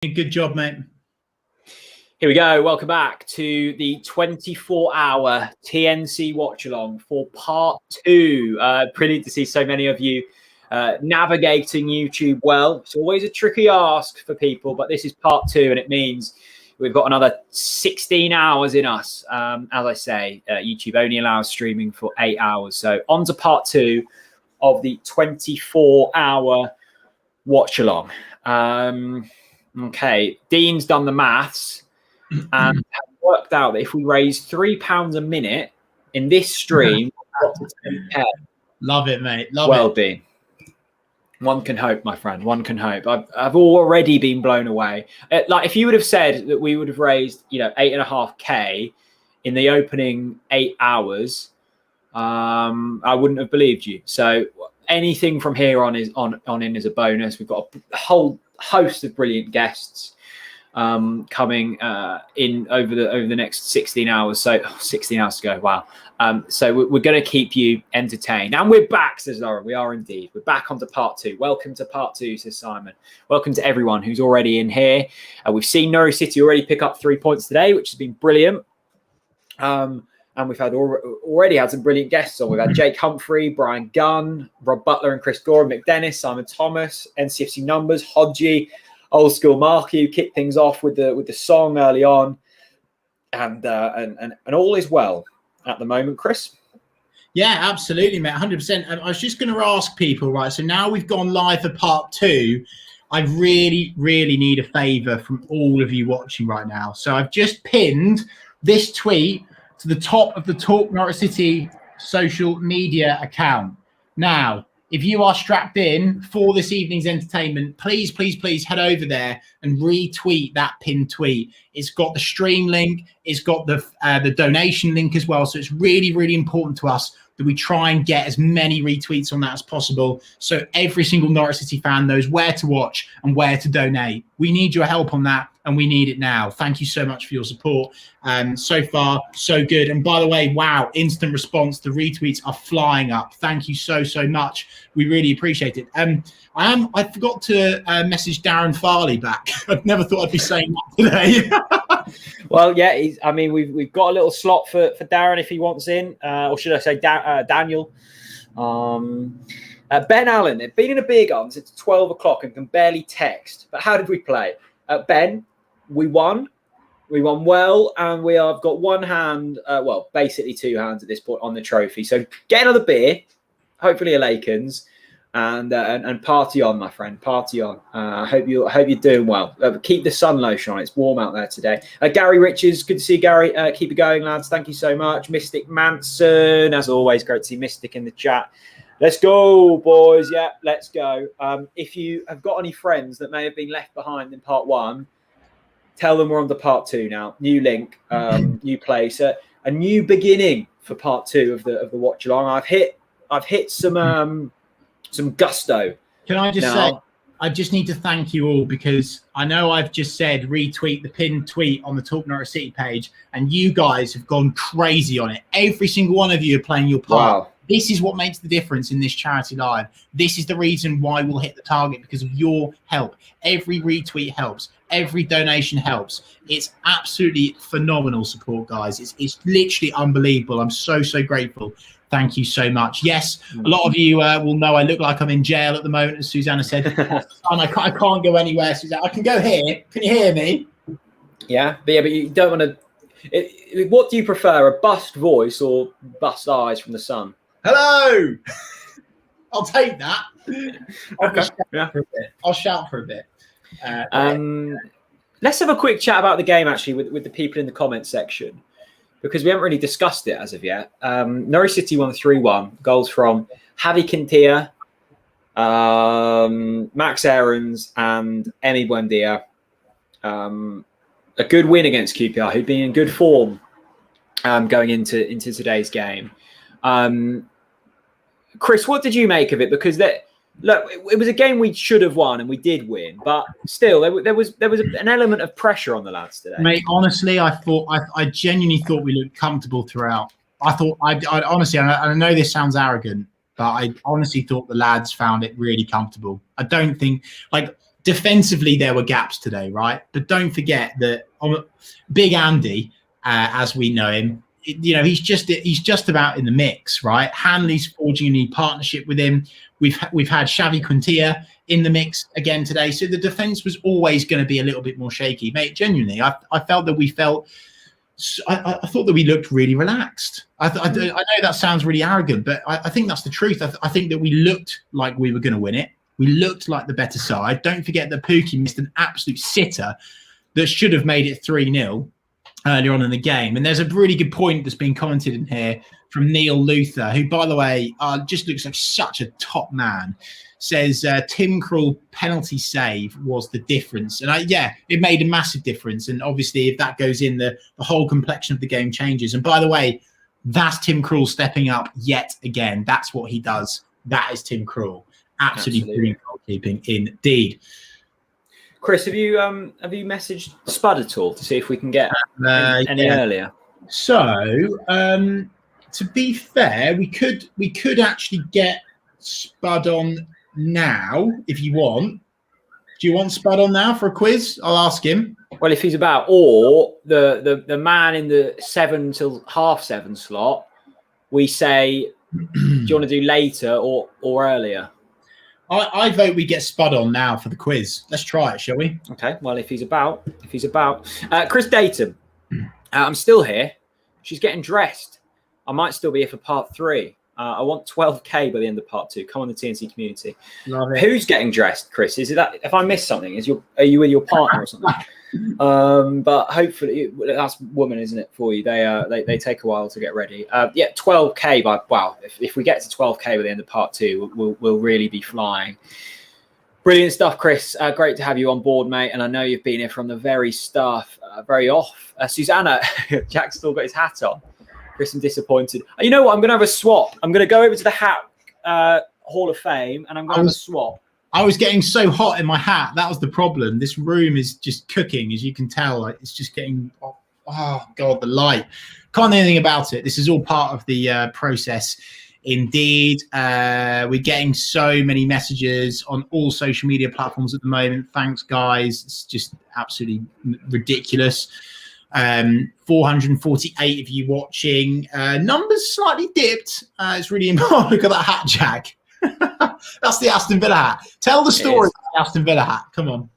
Good job, mate. Here we go. Welcome back to the 24-hour TNC Watchalong for part 2. Brilliant to see so many of you navigating YouTube well. It's always a tricky ask for people, but this is part 2, and it means we've got another 16 hours in us. As I say, YouTube only allows streaming for 8 hours. So on to part 2 of the 24-hour Watchalong. Okay, Dean's done the maths and worked out that if we raise £3 a minute in this stream, love it, mate. Love it. Dean. One can hope, my friend. One can hope. I've already been blown away. Like if you would have said that we would have raised, 8.5K in the opening 8 hours, I wouldn't have believed you. So anything from here on is on in is a bonus. We've got a whole host of brilliant guests coming in over the next 16 hours. So 16 hours to go. Wow. So we're going to keep you entertained. And we're back, says Laura. We are indeed. We're back onto part 2. Welcome to part 2, says Simon. Welcome to everyone who's already in here. We've seen Norwich City already pick up 3 points today, which has been brilliant. And we've had already had some brilliant guests on. We've had Jake Humphrey, Brian Gunn, Rob Butler and Chris Gore, Mick Dennis, Simon Thomas, NCFC Numbers, Hodgie, Old School Marky, who kicked things off with the song early on. And all is well at the moment, Chris. Yeah, absolutely, mate. 100%. I was just going to ask people, right? So now we've gone live for part 2. I really, really need a favour from all of you watching right now. So I've just pinned this tweet to the top of the Talk Norwich City social media account. Now, if you are strapped in for this evening's entertainment, please, please, please head over there and retweet that pinned tweet. It's got the stream link. It's got the donation link as well. So it's really, really important to us that we try and get as many retweets on that as possible, so every single Norwich City fan knows where to watch and where to donate. We need your help on that, and we need it now. Thank you so much for your support. So far, so good. And by the way, wow, instant response. The retweets are flying up. Thank you so, so much. We really appreciate it. I forgot to message Darren Farley back. I never thought I'd be saying that today. Well, yeah, we've got a little slot for Darren if he wants in, or should I say Daniel. Ben Allen, they've been in a beer garden since 12 o'clock and can barely text. But how did we play? Ben, we won. We won well, and we have got one hand, basically 2 hands at this point on the trophy. So get another beer, hopefully a Lakens, and party on, my friend. Party on. I hope you're doing well. Keep the sun lotion on. It's warm out there today. Gary Richards, good to see you, Gary. Keep it going, lads. Thank you so much. Mystic Manson, as always, great to see Mystic in the chat. Let's go, boys. Yeah, let's go. If you have got any friends that may have been left behind in part 1, tell them we're on to part 2 now. New link, new place, a new beginning for part 2 of the watch along. I've hit some gusto. Can I just say, I just need to thank you all, because I know I've just said retweet the pinned tweet on the Talk Norwich City page, and you guys have gone crazy on it. Every single one of you are playing your part. Wow. This is what makes the difference in this charity live. This is the reason why we'll hit the target, because of your help. Every retweet helps. Every donation helps. It's absolutely phenomenal support, guys. It's literally unbelievable. I'm so, so grateful. Thank you so much. Yes, a lot of you will know I look like I'm in jail at the moment, as Susanna said. I can't go anywhere, Susanna. I can go here. Can you hear me? Yeah, but you don't want to... What do you prefer, a bust voice or bust eyes from the sun? Hello! I'll take that. I'll shout for a bit. Let's have a quick chat about the game, actually, with the people in the comment section, because we haven't really discussed it as of yet. Norwich City won 3-1. Goals from Javi Quintilla, Max Aarons, and Emi Buendia. A good win against QPR, who'd been in good form going into today's game. Chris, what did you make of it? Because it was a game we should have won, and we did win, but still, there was an element of pressure on the lads today. Mate, honestly, I genuinely thought we looked comfortable throughout. I honestly, I know this sounds arrogant, but I honestly thought the lads found it really comfortable. I don't think, defensively, there were gaps today, right? But don't forget that Big Andy, as we know him, he's just about in the mix, right? Hanley's forging a new partnership with him. We've had Xavi Quintilla in the mix again today, so the defense was always going to be a little bit more shaky, mate. Genuinely, I thought that we looked really relaxed. I know that sounds really arrogant, but I think that's the truth. I think that we looked like we were going to win it. We looked like the better side. Don't forget that Pookie missed an absolute sitter that should have made it 3-0 earlier on in the game. And there's a really good point that's been commented in here from Neil Luther, who, by the way, just looks like such a top man. Says Tim Krul penalty save was the difference. And it made a massive difference. And obviously, if that goes in, the whole complexion of the game changes. And by the way, that's Tim Krul stepping up yet again. That's what he does. That is Tim Krul. Absolutely brilliant goalkeeping indeed. Chris, have you messaged Spud at all to see if we can get any earlier? So, to be fair, we could actually get Spud on now if you want. Do you want Spud on now for a quiz? I'll ask him. Well, if he's about, or the man in the 7 till 7:30 slot, we say, do you want to do later or earlier? I vote we get Spud on now for the quiz. Let's try it, shall we? Okay. Well, if he's about, Chris Dayton, I'm still here. She's getting dressed. I might still be here for part 3. I want 12K by the end of part 2. Come on, the TNC community. Love it. Who's getting dressed, Chris? Is it that? If I missed something, are you with your partner or something? But hopefully that's woman, isn't it? For you, they take a while to get ready. 12K if we get to 12K by the end of part 2, we'll really be flying. Brilliant stuff, Chris. Great to have you on board, mate. And I know you've been here from the very start, very off. Susanna, Jack's still got his hat on. Chris, I'm disappointed. You know what? I'm going to have a swap. I'm going to go over to the hat Hall of Fame, and I'm going to have a swap. I was getting so hot in my hat. That was the problem. This room is just cooking, as you can tell. It's just getting, oh God, the light. Can't do anything about it. This is all part of the process. Indeed, we're getting so many messages on all social media platforms at the moment. Thanks, guys. It's just absolutely ridiculous. 448 of you watching. Numbers slightly dipped. It's really important. Look at that hat, Jack. That's the Aston Villa hat. Tell the story of the Aston Villa hat. Come on.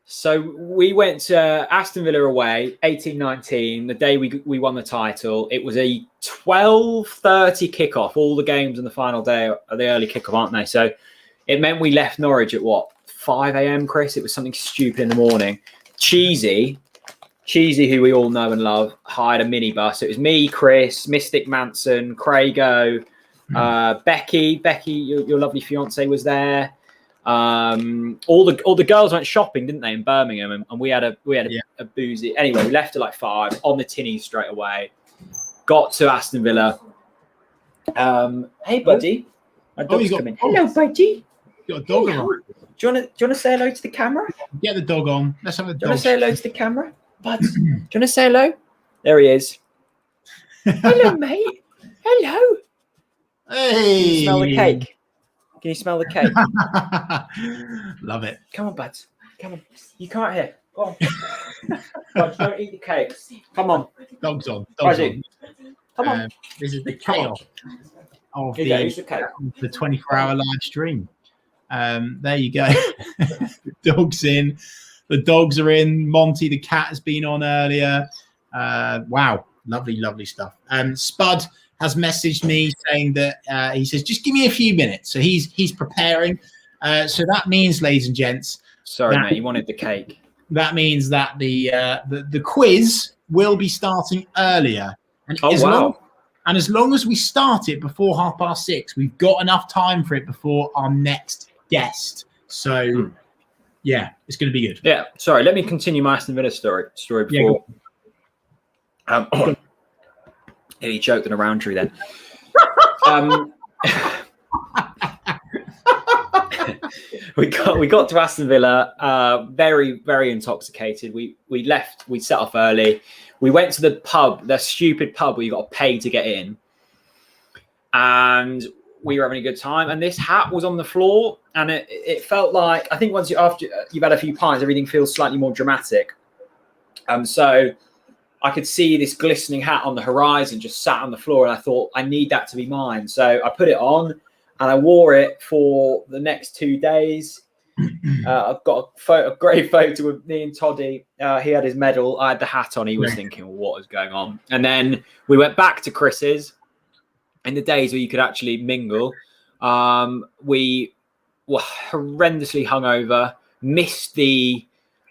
So we went to Aston Villa away, 18-19, the day we won the title. It was a 12:30 kickoff. All the games on the final day are the early kickoff, aren't they? So it meant we left Norwich at 5 a.m., Chris? It was something stupid in the morning. Cheesy, who we all know and love, hired a minibus. It was me, Chris, Mystic Manson, Craigo, Becky, your lovely fiance was there. All the girls went shopping, didn't they, in Birmingham, and we had a boozy. Anyway, we left at 5 on the tinnies straight away. Got to Aston Villa. Hey, buddy. My dog's coming. Hello, buddy. You got a dog on. Do you want to say hello to the camera? Get the dog on. Let's have a dog. Do you want to say hello to the camera? Bud, do you want to say hello? There he is. Hello, mate. Hello. Hey. Can you smell the cake? Can you smell the cake? Love it. Come on, buds. Come on. You can't hear. Go on. Buds, don't eat the cake. Come on. Dog's on. Come on. This is the chaos of the 24-hour live stream. There you go. The dog's in. The dogs are in. Monty, the cat, has been on earlier. Wow. Lovely stuff. Spud has messaged me saying that he says, just give me a few minutes. So he's preparing. So that means, ladies and gents. Sorry, mate, you wanted the cake. That means that the quiz will be starting earlier. And as long as we start it before 6:30, we've got enough time for it before our next guest. So yeah, it's going to be good. Yeah. Sorry, let me continue my Aston Villa story before. He choked on a round tree then. We got to Aston Villa, very, very intoxicated. We left, we set off early. We went to the pub, the stupid pub where you got to pay to get in. And we were having a good time. And this hat was on the floor, and it felt like, I think once after you've had a few pints, everything feels slightly more dramatic. So I could see this glistening hat on the horizon just sat on the floor, and I thought, I need that to be mine. So I put it on and I wore it for the next 2 days. I've got a great photo of me and Toddy. He had his medal. I had the hat on. He was thinking, well, what is going on? And then we went back to Chris's in the days where you could actually mingle. We were horrendously hungover, missed the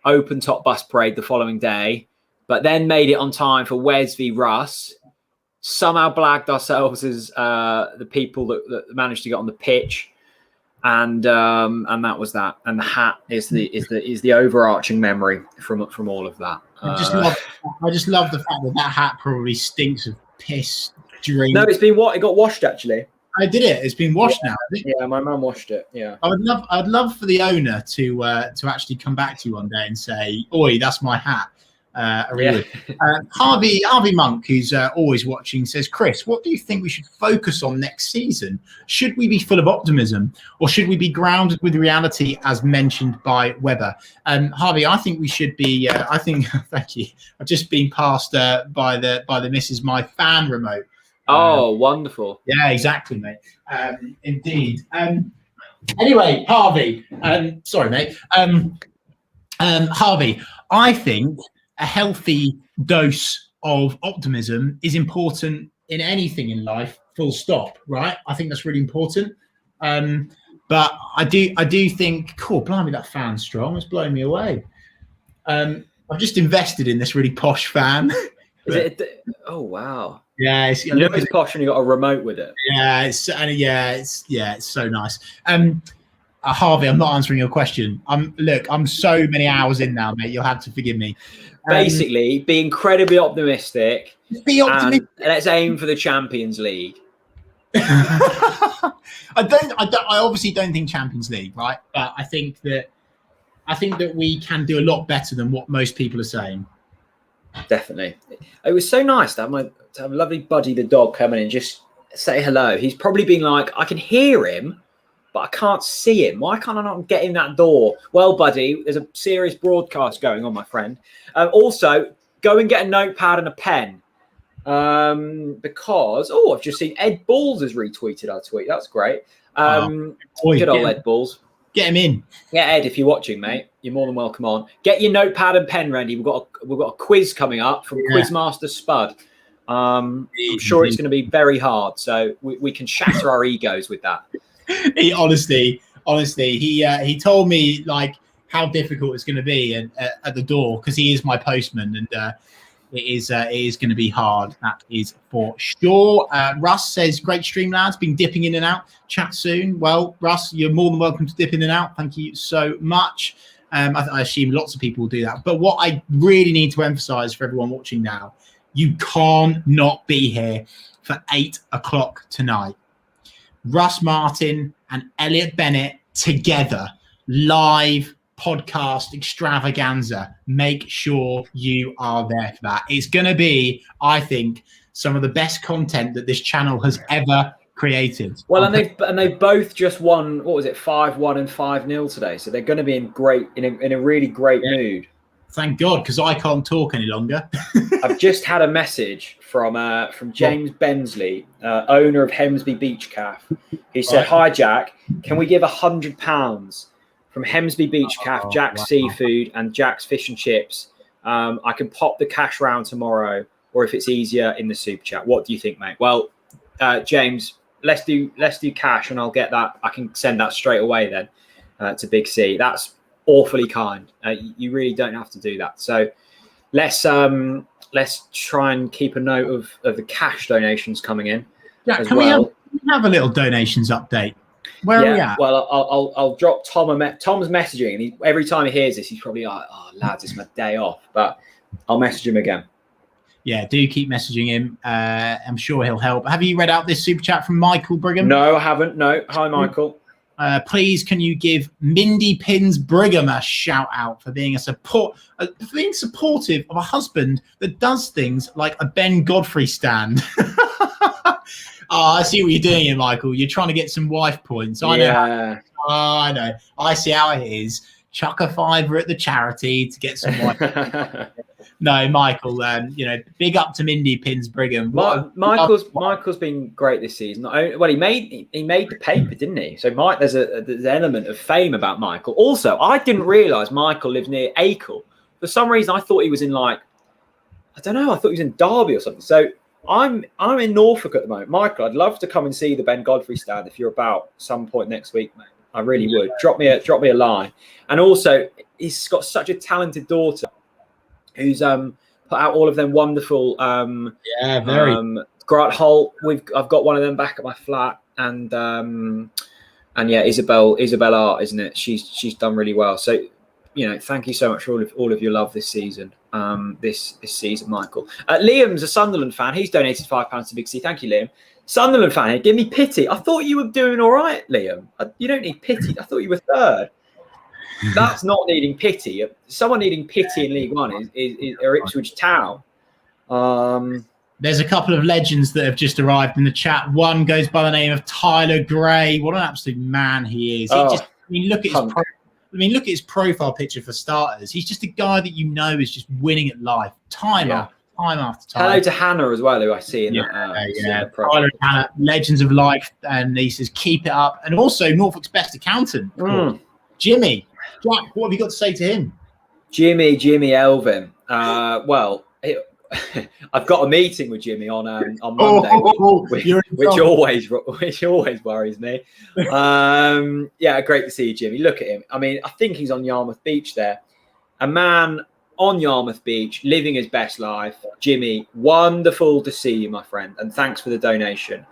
open top bus parade the following day, but then made it on time for Wes v Russ. Somehow blagged ourselves as the people that managed to get on the pitch. And that was that. And the hat is the overarching memory from all of that. I just love the fact that hat probably stinks of piss. No, it's been it got washed actually. I did it. It's been washed now. Yeah, my mum washed it. Yeah. I'd love for the owner to actually come back to you one day and say, "Oi, that's my hat." Harvey Monk, who's always watching, says, Chris, what do you think we should focus on next season? Should we be full of optimism, or should we be grounded with reality as mentioned by Webber? Harvey, I think we should be thank you, I've just been passed by the missus my fan remote. Wonderful. Yeah, exactly, mate. Indeed. Anyway, Harvey, sorry, mate. Harvey, I think a healthy dose of optimism is important in anything in life, full stop, right? I think that's really important. But I do think, cool, blimey, that fan's strong. It's blowing me away. I've just invested in this really posh fan. Oh, wow. Yeah, it's posh, and you got a remote with it. Yeah, it's so nice. Harvey, I'm not answering your question. I'm so many hours in now, mate. You'll have to forgive me. Basically, be incredibly optimistic. Be optimistic. And let's aim for the Champions League. I obviously don't think Champions League, right? But I think that we can do a lot better than what most people are saying. Definitely. It was so nice to have a lovely buddy, the dog, come in and just say hello. He's probably been like, I can hear him, but I can't see him. Why can't I not get in that door? Well, buddy, there's a serious broadcast going on, my friend. Also, go and get a notepad and a pen. Because, I've just seen Ed Balls has retweeted our tweet. That's great. Good old Ed Balls. Get him in. Yeah, Ed, if you're watching, mate, you're more than welcome on. Get your notepad and pen ready. We've got a quiz coming up from Quizmaster Spud. I'm sure it's going to be very hard, so we can shatter our egos with that. He honestly, he told me like how difficult it's going to be at the door, because he is my postman, and it is going to be hard. That is for sure. Russ says, great stream, lads. Been dipping in and out. Chat soon. Well, Russ, you're more than welcome to dip in and out. Thank you so much. I assume lots of people will do that. But what I really need to emphasize for everyone watching now, you can't not be here for 8 o'clock tonight. Russ Martin and Elliot Bennett together, live podcast extravaganza. Make sure you are there for that. It's going to be, I think, some of the best content that this channel has ever created. Well, and they've both just won, what was it, 5-1 and 5-0 today. So they're going to be in a really great mood. Thank God, because I can't talk any longer. I've just had a message from James Bensley, owner of Hemsby Beach Cafe. He said, "Hi Jack, can we give £100 from Hemsby Beach Cafe, Jack's Seafood and Jack's Fish and Chips? I can pop the cash round tomorrow, or if it's easier, in the super chat. What do you think, mate?" Well, James, let's do cash, and I'll get that. I can send that straight away then to Big C. That's awfully kind. You really don't have to do that. So let's try and keep a note of the cash donations coming in. Yeah, as well. We have a little donations update? Where are we at? Well, I'll drop Tom Tom's messaging, and every time he hears this, he's probably like, "Oh, lads, it's my day off." But I'll message him again. Yeah, do keep messaging him. I'm sure he'll help. Have you read out this super chat from Michael Brigham? No, I haven't. No. Hi, Michael. Please, can you give Mindy Pins Brigham a shout out for being supportive of a husband that does things like a Ben Godfrey stand? I see what you're doing here, Michael. You're trying to get some wife points. I know. I know. I see how it is. Chuck a fiver at the charity to get some wife. No, Michael. Big up to Mindy Pins Brigham. Michael's been great this season. Well, he made the paper, didn't he? So Mike, there's an element of fame about Michael. Also, I didn't realise Michael lives near Acle. For some reason, I thought he was in I don't know. I thought he was in Derby or something. So I'm in Norfolk at the moment. Michael, I'd love to come and see the Ben Godfrey stand if you're about some point next week, mate. I really would. Drop me a line. And also, he's got such a talented daughter who's put out all of them wonderful Grant Holt. I've got one of them back at my flat, and Isabel Art, isn't it? She's done really well. So thank you so much for all of your love this season. This season, Michael. Liam's a Sunderland fan. He's donated £5 to Big C. Thank you, Liam. Sunderland fan, give me pity. I thought you were doing all right, Liam. You don't need pity. I thought you were third. That's not needing pity. Someone needing pity in League One is Ipswich Town. There's a couple of legends that have just arrived in the chat. One goes by the name of Tyler Gray. What an absolute man he is. Look at his profile picture for starters. He's just a guy that is just winning at life time after time. Hello to Hannah as well, who I see in that. Tyler and Hannah, legends of life, and he says keep it up. And also Norfolk's best accountant, Jimmy. Jack, what have you got to say to him? Jimmy Elvin. I've got a meeting with Jimmy on Monday, which always worries me. Great to see you, Jimmy. Look at him. I mean, I think he's on Yarmouth Beach there. A man on Yarmouth Beach, living his best life. Jimmy, wonderful to see you, my friend, and thanks for the donation.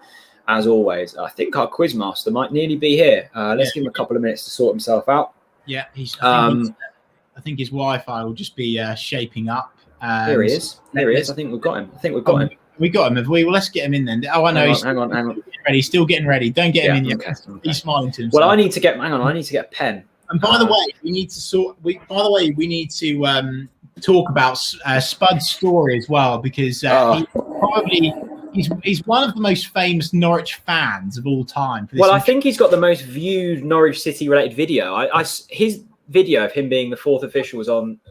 As always, I think our quizmaster might nearly be here. Let's give him a couple of minutes to sort himself out. Yeah, I think his Wi-Fi will just be shaping up. There he is. I think we've got him. We got him, have we? Well, let's get him in then. Oh, I know. Hang on. He's still getting ready. Don't get him in yet. Okay. He's smiling to himself. Well, I need to get a pen. And by the way, we need to talk about Spud's story as well, because he's one of the most famous Norwich fans of all time. I think he's got the most viewed Norwich City related video. His video of him being the fourth official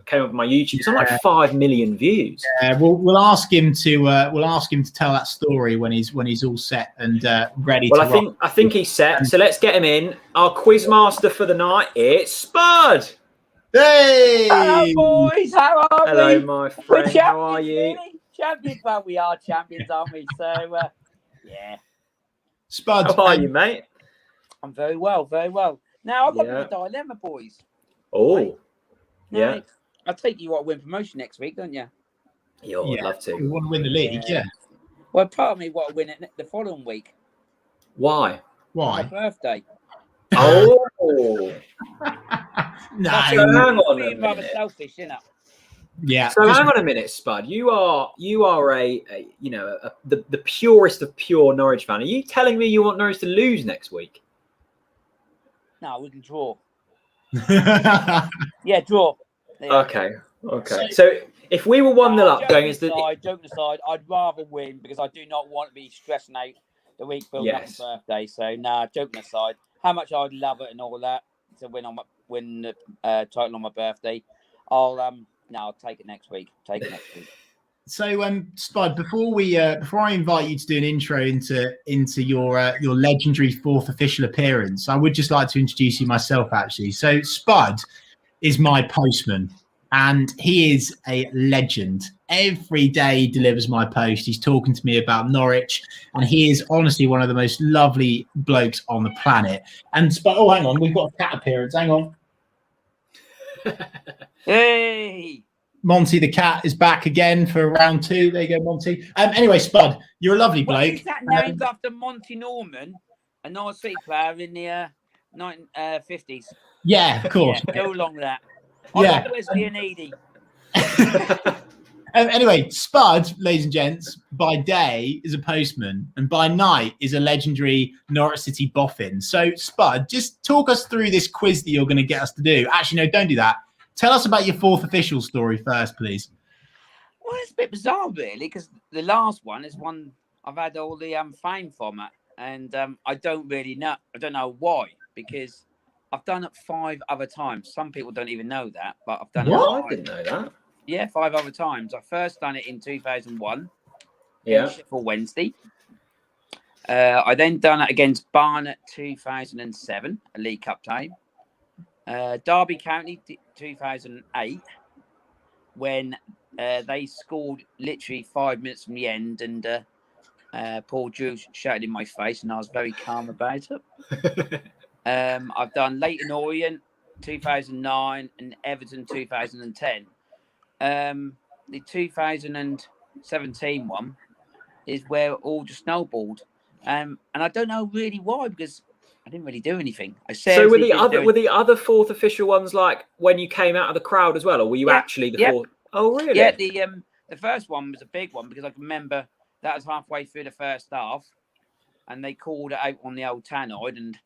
came up on my YouTube. It's on like 5 million views. Yeah, we'll ask him to tell that story when he's all set and ready. Well, I think he's set. So let's get him in. Our quizmaster for the night is Spud. Hey, hello boys, how are we? Hello, my friend. How are you? Really? Champions, well, we are champions, aren't we? So, yeah. Spud, how are you, mate? I'm very well, very well. Now I've got a dilemma, boys. Oh, right? Yeah. Now, I take you want to win promotion next week, don't you? Yeah, I'd love to. We want to win the league, yeah. Well, part of me want to win it the following week. Why? My birthday. Oh. No. So hang on a minute. Rather selfish, isn't it? Yeah. So hang on a minute, Spud. You are the purest of pure Norwich fan. Are you telling me you want Norwich to lose next week? No, we can draw. Yeah, draw. Yeah. Okay. So if we were 1-0 up going into joking aside, I'd rather win because I do not want to be stressing out the week building up my birthday. So joking aside, how much I'd love it and all that to win the title on my birthday. I'll take it next week. So, Spud, before I invite you to do an intro into your legendary fourth official appearance, I would just like to introduce you myself, actually. So, Spud is my postman, and he is a legend. Every day he delivers my post. He's talking to me about Norwich, and he is honestly one of the most lovely blokes on the planet. And Spud, oh, hang on, we've got a cat appearance. Hang on. Hey. Monty the cat is back again for round 2. There you go, Monty. Anyway, Spud, you're a lovely bloke. Is that named after Monty Norman, a Norwich City player in the 1950s? Yeah, of course. Yeah, go along with that. Yeah. Wesley and Edie. Anyway, Spud, ladies and gents, by day is a postman, and by night is a legendary Norwich City boffin. So, Spud, just talk us through this quiz that you're going to get us to do. Actually, no, don't do that. Tell us about your fourth official story first, please. Well, it's a bit bizarre, really, because the last one is one I've had all the fame from it, and I don't really know. I don't know why, because I've done it 5 other times. Some people don't even know that, but I've done it. I didn't know that. Yeah, 5 other times. I first done it in 2001 Yeah. against Sheffield Wednesday. I then done it against Barnet 2007, a League Cup time. Derby County 2008, when they scored literally 5 minutes from the end, and Paul Drew shouted in my face, and I was very calm about it. I've done Leyton Orient 2009 and Everton 2010. The 2017 one is where it all just snowballed. And I don't know really why, because I didn't really do anything. So were the other fourth official ones like when you came out of the crowd as well, or were you actually the fourth? Oh, really? Yeah, the first one was a big one, because I can remember that was halfway through the first half, and they called it out on the old tannoid, and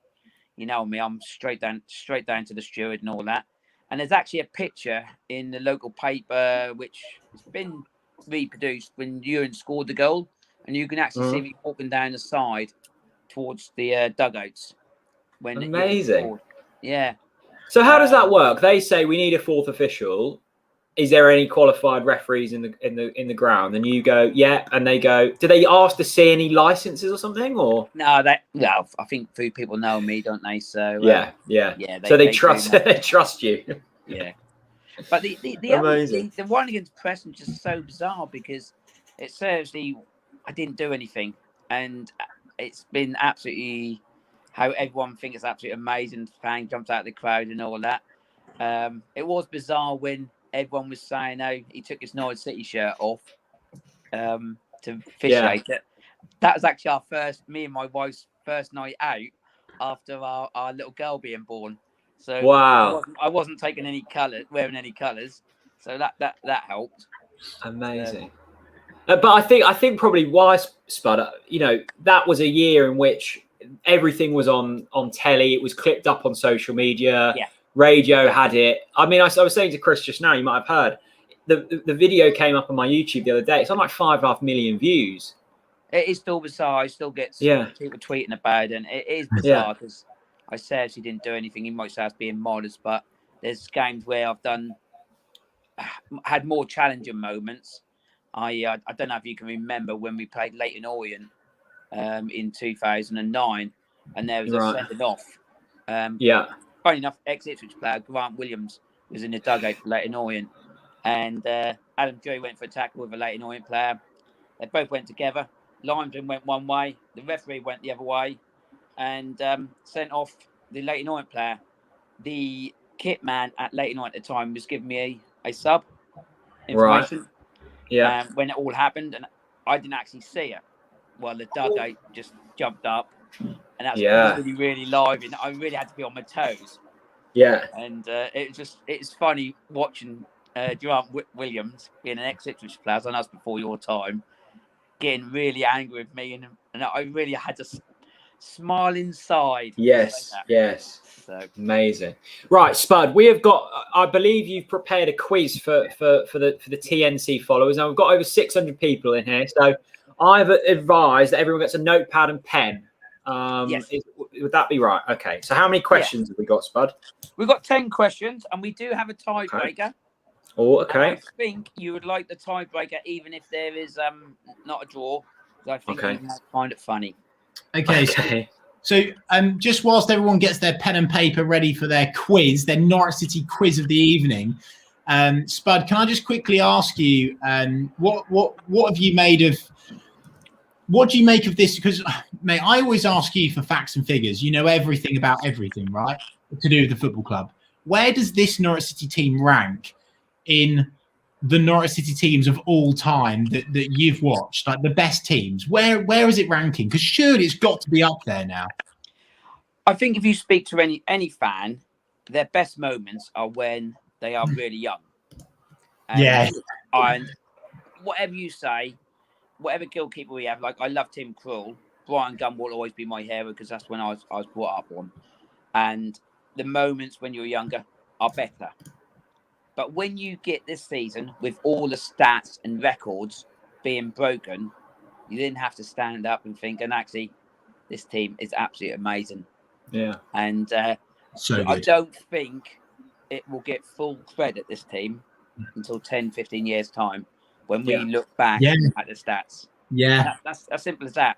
you know me, I'm straight down to the steward and all that. And there's actually a picture in the local paper which has been reproduced when Ewan scored the goal, and you can actually see me walking down the side towards the dugouts when amazing. Yeah. So how does that work? They say we need a fourth official. Is there any qualified referees in the ground? And you go, yeah, and they go, do they ask to see any licenses or something, or no? I think few people know me, don't they? So yeah. So they trust they trust you. Yeah. But the one against Preston is just so bizarre, because it seriously, I didn't do anything, and it's been absolutely how everyone thinks it's absolutely amazing. Fan jumps out of the crowd and all that. It was bizarre when everyone was saying, "Oh, he took his Norwich City shirt off to officiate it." That was actually me and my wife's first night out after our little girl being born. So wow, I wasn't taking wearing any colours, so that helped. Amazing. But I think probably why Spud, that was a year in which everything was on telly. It was clipped up on social media. Yeah. Radio had it. I mean, I was saying to Chris just now, you might have heard, the video came up on my YouTube the other day. It's on like 5.5 million views. It is still bizarre. I still get people tweeting about it, and it is bizarre because I said she didn't do anything. In my house being modest, but there's games where I've had more challenging moments. I don't know if you can remember when we played Leyton Orient in 2009, and there was a sending off. Funny enough, ex-Ipswich player Grant Williams was in the dugout for Leyton Orient, and Adam Drury went for a tackle with a Leyton Orient player. They both went together. Linesman went one way, the referee went the other way, and sent off the Leyton Orient player. The kit man at Leyton Orient at the time was giving me a sub information. Right. Yeah. When it all happened, and I didn't actually see it. Well, the dugout just jumped up, and that's really, really live, and I really had to be on my toes. Yeah. And it's funny watching Grant Williams being an ex-Ipswich player, I know it's before your time, getting really angry with me, and I really had to smile inside. Yes. So. Amazing. Right, Spud, we have got, I believe you've prepared a quiz for the TNC followers. Now, we've got over 600 people in here, so I've advised that everyone gets a notepad and pen. Yes. Would that be right? Okay. So how many questions have we got, Spud? We've got 10 questions, and we do have a tiebreaker. Oh, okay. And I think you would like the tiebreaker, even if there is not a draw. I think you might find it funny. Okay. So just whilst everyone gets their pen and paper ready for their quiz, their Norwich City quiz of the evening, Spud, can I just quickly ask you, what have you made of? What do you make of this? Because, mate, I always ask you for facts and figures. You know everything about everything, right? To do with the football club. Where does this Norwich City team rank in the Norwich City teams of all time that you've watched, like the best teams? Where is it ranking? Because surely it's got to be up there now. I think if you speak to any fan, their best moments are when they are really young. And whatever you say, whatever goalkeeper we have, like I love Tim Krul. Brian Gunn will always be my hero because that's when I was brought up on. And the moments when you're younger are better. But when you get this season with all the stats and records being broken, You didn't have to stand up and think, and actually, this team is absolutely amazing. Yeah. And So I good. don't think it will get full credit, this team, until 10, 15 years' time when we look back at the stats. Yeah. That's as simple as that.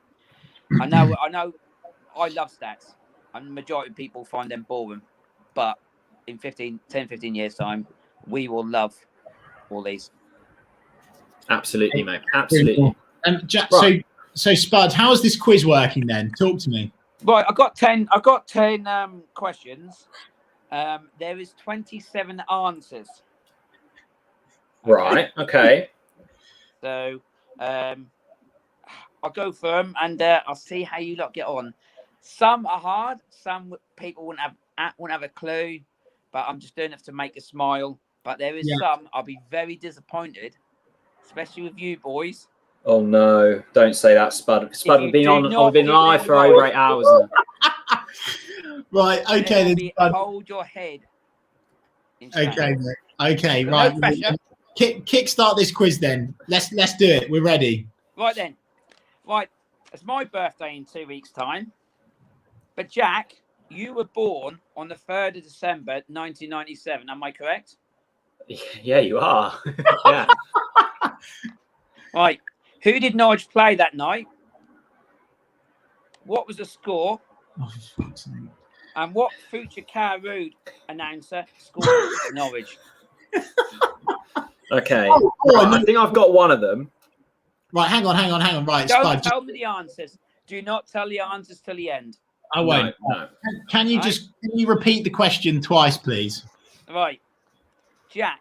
I know I love stats, and the majority of people find them boring. But in 10, 15 years' time, we will love all these. Absolutely, mate. Absolutely. So Spud, how is this quiz working then? Talk to me. Right, I've got 10 questions. There is 27 answers. Right. Okay. So I'll go for them, and I'll see how you lot get on. Some are hard. Some people wouldn't have a clue, but I'm just doing it to make a smile. But there is some I'll be very disappointed, especially with you boys. Oh no! Don't say that, Spud. Spud, we've been on. I've been live for over 8 hours now. Right. Okay. Then, hold your head. Okay. Okay. Right. No pressure. Kickstart this quiz then. Let's do it. We're ready. Right then. Right. It's my birthday in 2 weeks' time. But Jack, you were born on the 3rd of December, 1997. Am I correct? Yeah, you are. Yeah. Right. Who did Norwich play that night? What was the score? Oh, for fuck's sake. And what future Car Road announcer scored for Norwich? Okay. I think I've got one of them. Right, hang on. Right, Don't Spud, tell me the answers. Do not tell the answers till the end. I won't. No. Can you repeat the question twice, please? Right. Jack,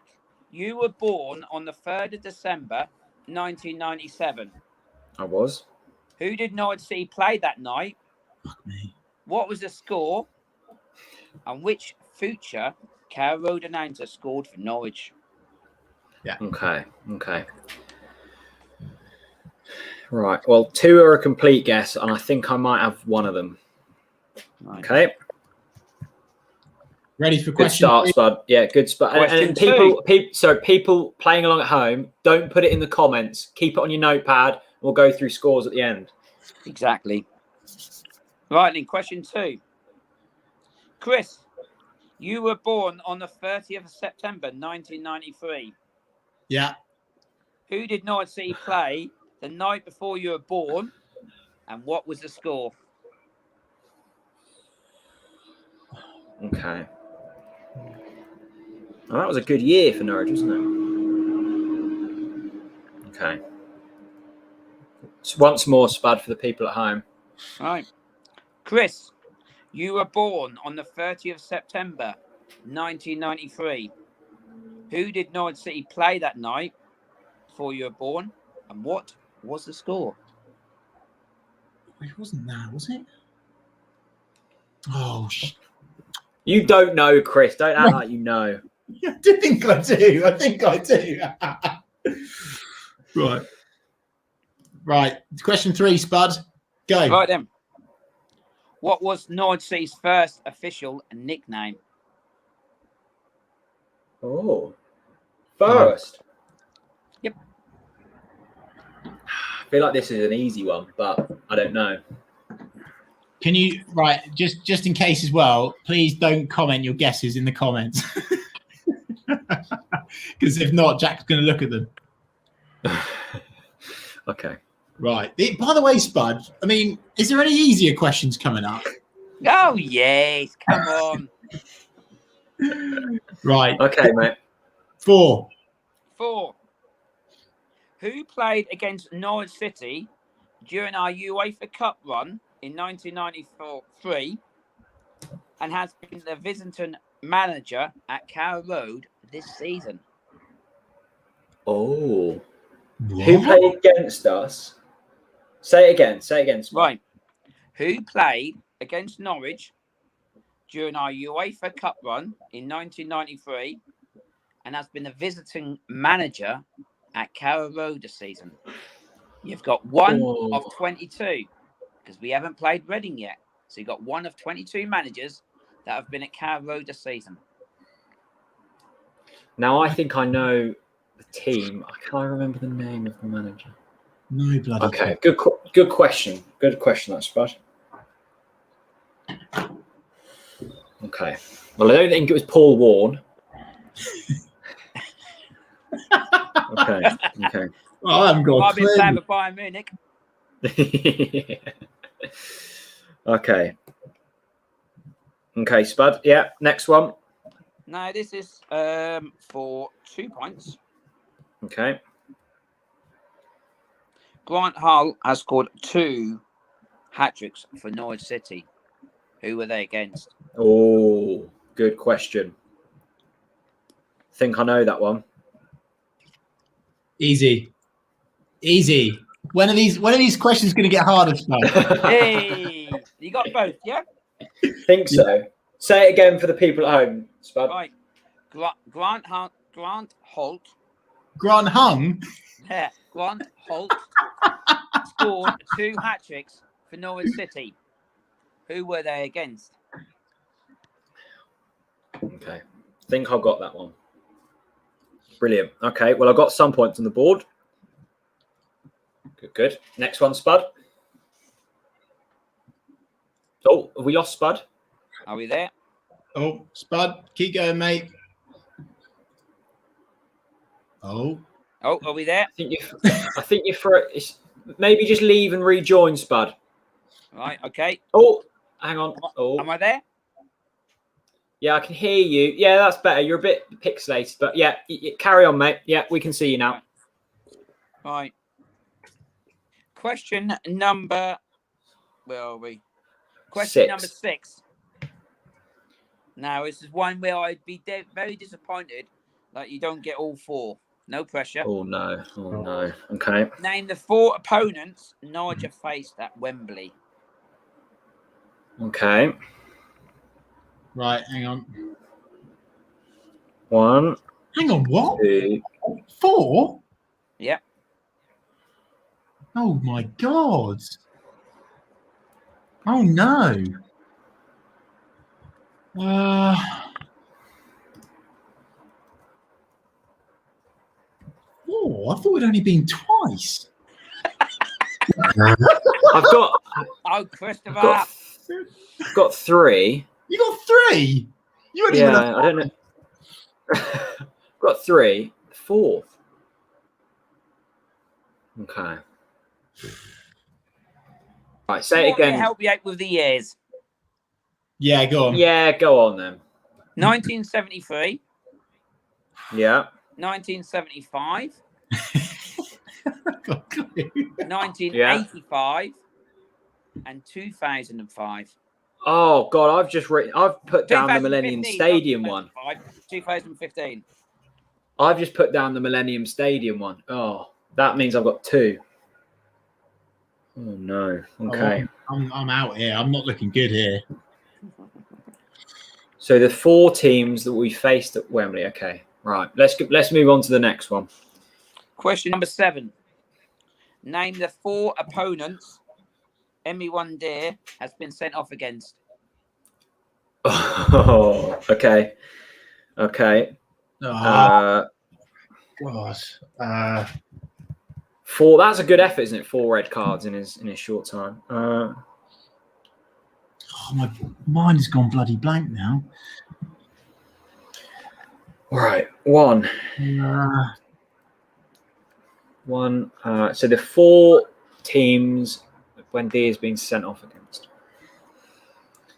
you were born on the 3rd of December, 1997. I was. Who did Norwich City play that night? Fuck me. What was the score? And which future Car Road announcer scored for Norwich? Yeah. Okay. Right. Well, 2 are a complete guess, and I think I might have one of them. Right. Okay. Ready for good question start, three? Spud. Yeah, good start. And people playing along at home, don't put it in the comments. Keep it on your notepad. We'll go through scores at the end. Exactly. Right, then, question 2. Chris, you were born on the 30th of September, 1993. Yeah. Who did Norwich City play the night before you were born? And what was the score? Okay. Well, that was a good year for Norwich, wasn't it? Okay. So once more, Spud, for the people at home. Right. Chris, you were born on the 30th of September, 1993. Who did Norwich City play that night before you were born? And what was the score? It wasn't that, was it? Oh, You don't know, Chris. Don't act like you know. I think I do. Right. Question 3, Spud. Go. Right then. What was Norwich City's first official nickname? Oh. First. Yep. I feel like this is an easy one, but I don't know. Can you, just in case as well, please don't comment your guesses in the comments. Because if not, Jack's going to look at them. Okay. Right. By the way, Spud, I mean, is there any easier questions coming up? Oh, yes. Come on. Right. Okay, mate. 4. Who played against Norwich City during our UEFA Cup run in 1993 and has been the visiting manager at Carrow Road this season? Oh. What? Who played against us? Say it again. Spud. Right. Who played against Norwich during our UEFA Cup run in 1993 and has been a visiting manager at Carrow Road this season? You've got one of 22 because we haven't played Reading yet. So you've got one of 22 managers that have been at Carrow Road this season. Now I think I know the team. I can't remember the name of the manager. No bloody. Okay, good question. Good question, that's Spud. Okay. Well, I don't think it was Paul Warne. Okay. Well, I haven't got Might a be a fan clue. of Bayern Munich. Okay, Spud. Yeah, next one. No, this is for 2 points. Okay. Grant Hull has scored 2 hat-tricks for Norwich City. Who were they against? Oh, good question. Think I know that one. Easy. When are these questions going to get harder, Spud? Hey, you got both, yeah? Think so. Say it again for the people at home, Spud. Right. Grant Holt. Grant Hung. Yeah, Grant Holt scored 2 hat-tricks for Norwich City. Who were they against? Okay. Think I've got that one. Brilliant. Okay. Well, I've got some points on the board. Good. Next one, Spud. Oh, have we lost Spud? Are we there? Oh, Spud, keep going, mate. Oh, are we there? I think you're for it. Maybe just leave and rejoin, Spud. Right. Okay. Oh, hang on. Oh, am I there? Yeah, I can hear you. Yeah, that's better. You're a bit pixelated, but yeah, carry on, mate. Yeah, we can see you now. Right. Question number. Where are we? Question number 6. Now, this is one where I'd be very disappointed that you don't get all 4. No pressure. Oh no! Okay. Name the 4 opponents Norwich have faced at Wembley. Okay. right. Hang on. 1. Hang on. What? 2. 4? Yep. Oh my God. Oh no. Oh, I thought it'd only been twice. I've got. Oh, Christopher. Got 3. You got 3. You only Yeah, I don't know. Got 3. 4th. Okay. Right, say it again. Help you out with the years. Yeah, go on. Yeah, go on then. 1973. Yeah. 1975. God, 1985 and 2005. Oh God, I've put down the Millennium Stadium one. 2015. I've just put down the Millennium Stadium one. Oh, that means I've got 2. Oh no. Okay. Oh, I'm out here. I'm not looking good here. So the 4 teams that we faced at Wembley. Okay. Right. Let's move on to the next one. Question number 7. Name the 4 opponents Emmy One Deer has been sent off against. Oh, okay. Okay. God. 4. That's a good effort, isn't it? 4 red cards in his short time. My mind has gone bloody blank now. All right. 1. 1. So the 4 teams when Deer's been sent off against.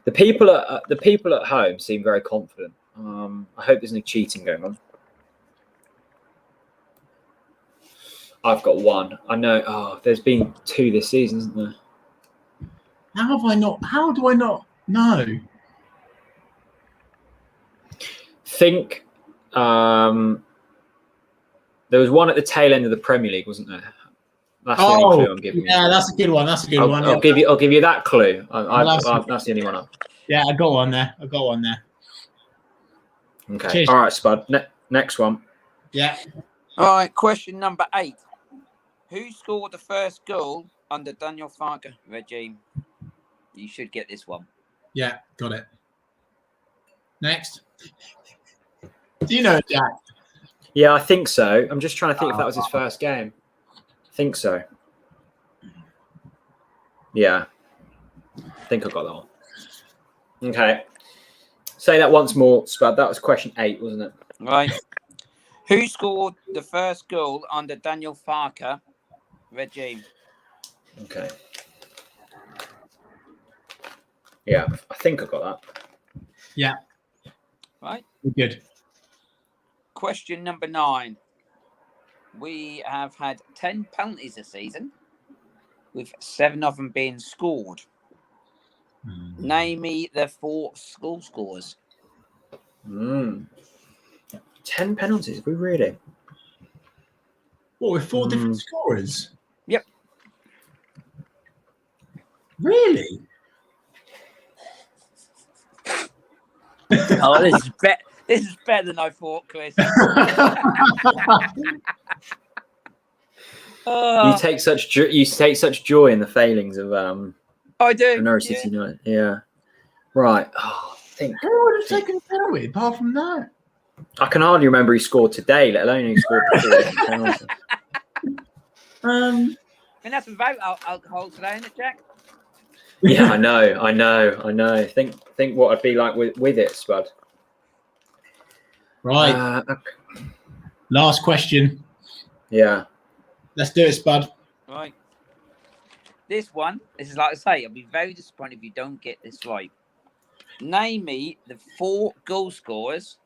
The people at home seem very confident. I hope there's no cheating going on. I've got 1. I know. Oh, there's been 2 this season, isn't there? How do I not know? Think there was one at the tail end of the Premier League, wasn't there? That's the only clue I'm giving you. Yeah, that's a good one. I'll give you that clue. That's the only one. Yeah, I got one there. Okay. Cheers. All right, Spud. Next one. Yeah. All right. Question number 8. Who scored the first goal under Daniel Farke regime? You should get this one. Yeah, got it. Next. Do you know, Jack? Yeah, I think so. I'm just trying to think if that was his first game. I think so. Yeah. I think I got that one. Okay. Say that once more, Spud. That was question 8, wasn't it? Right. Who scored the first goal under Daniel Farker regime? Okay. Yeah, I think I got that. Yeah. Right. Good. Question number 9. We have had 10 penalties this season, with 7 of them being scored. Name me the 4 goal scorers. 10 penalties. We really? What, with 4 different scorers? Yep. Really? Oh, this is better than I thought, Chris. You take such joy in the failings of I do. Norwich City United. Yeah. Right. Oh, I think. Who would have taken a penalty apart from that? I can hardly remember he scored today, let alone he scored before. And that's without alcohol today, isn't it, Jack? Yeah, I know. Think what I'd be like with it, Spud. Right. Okay. Last question. Yeah. Let's do it, Spud. Right. This is like I say, I'll be very disappointed if you don't get this right. Name me the 4 goal scorers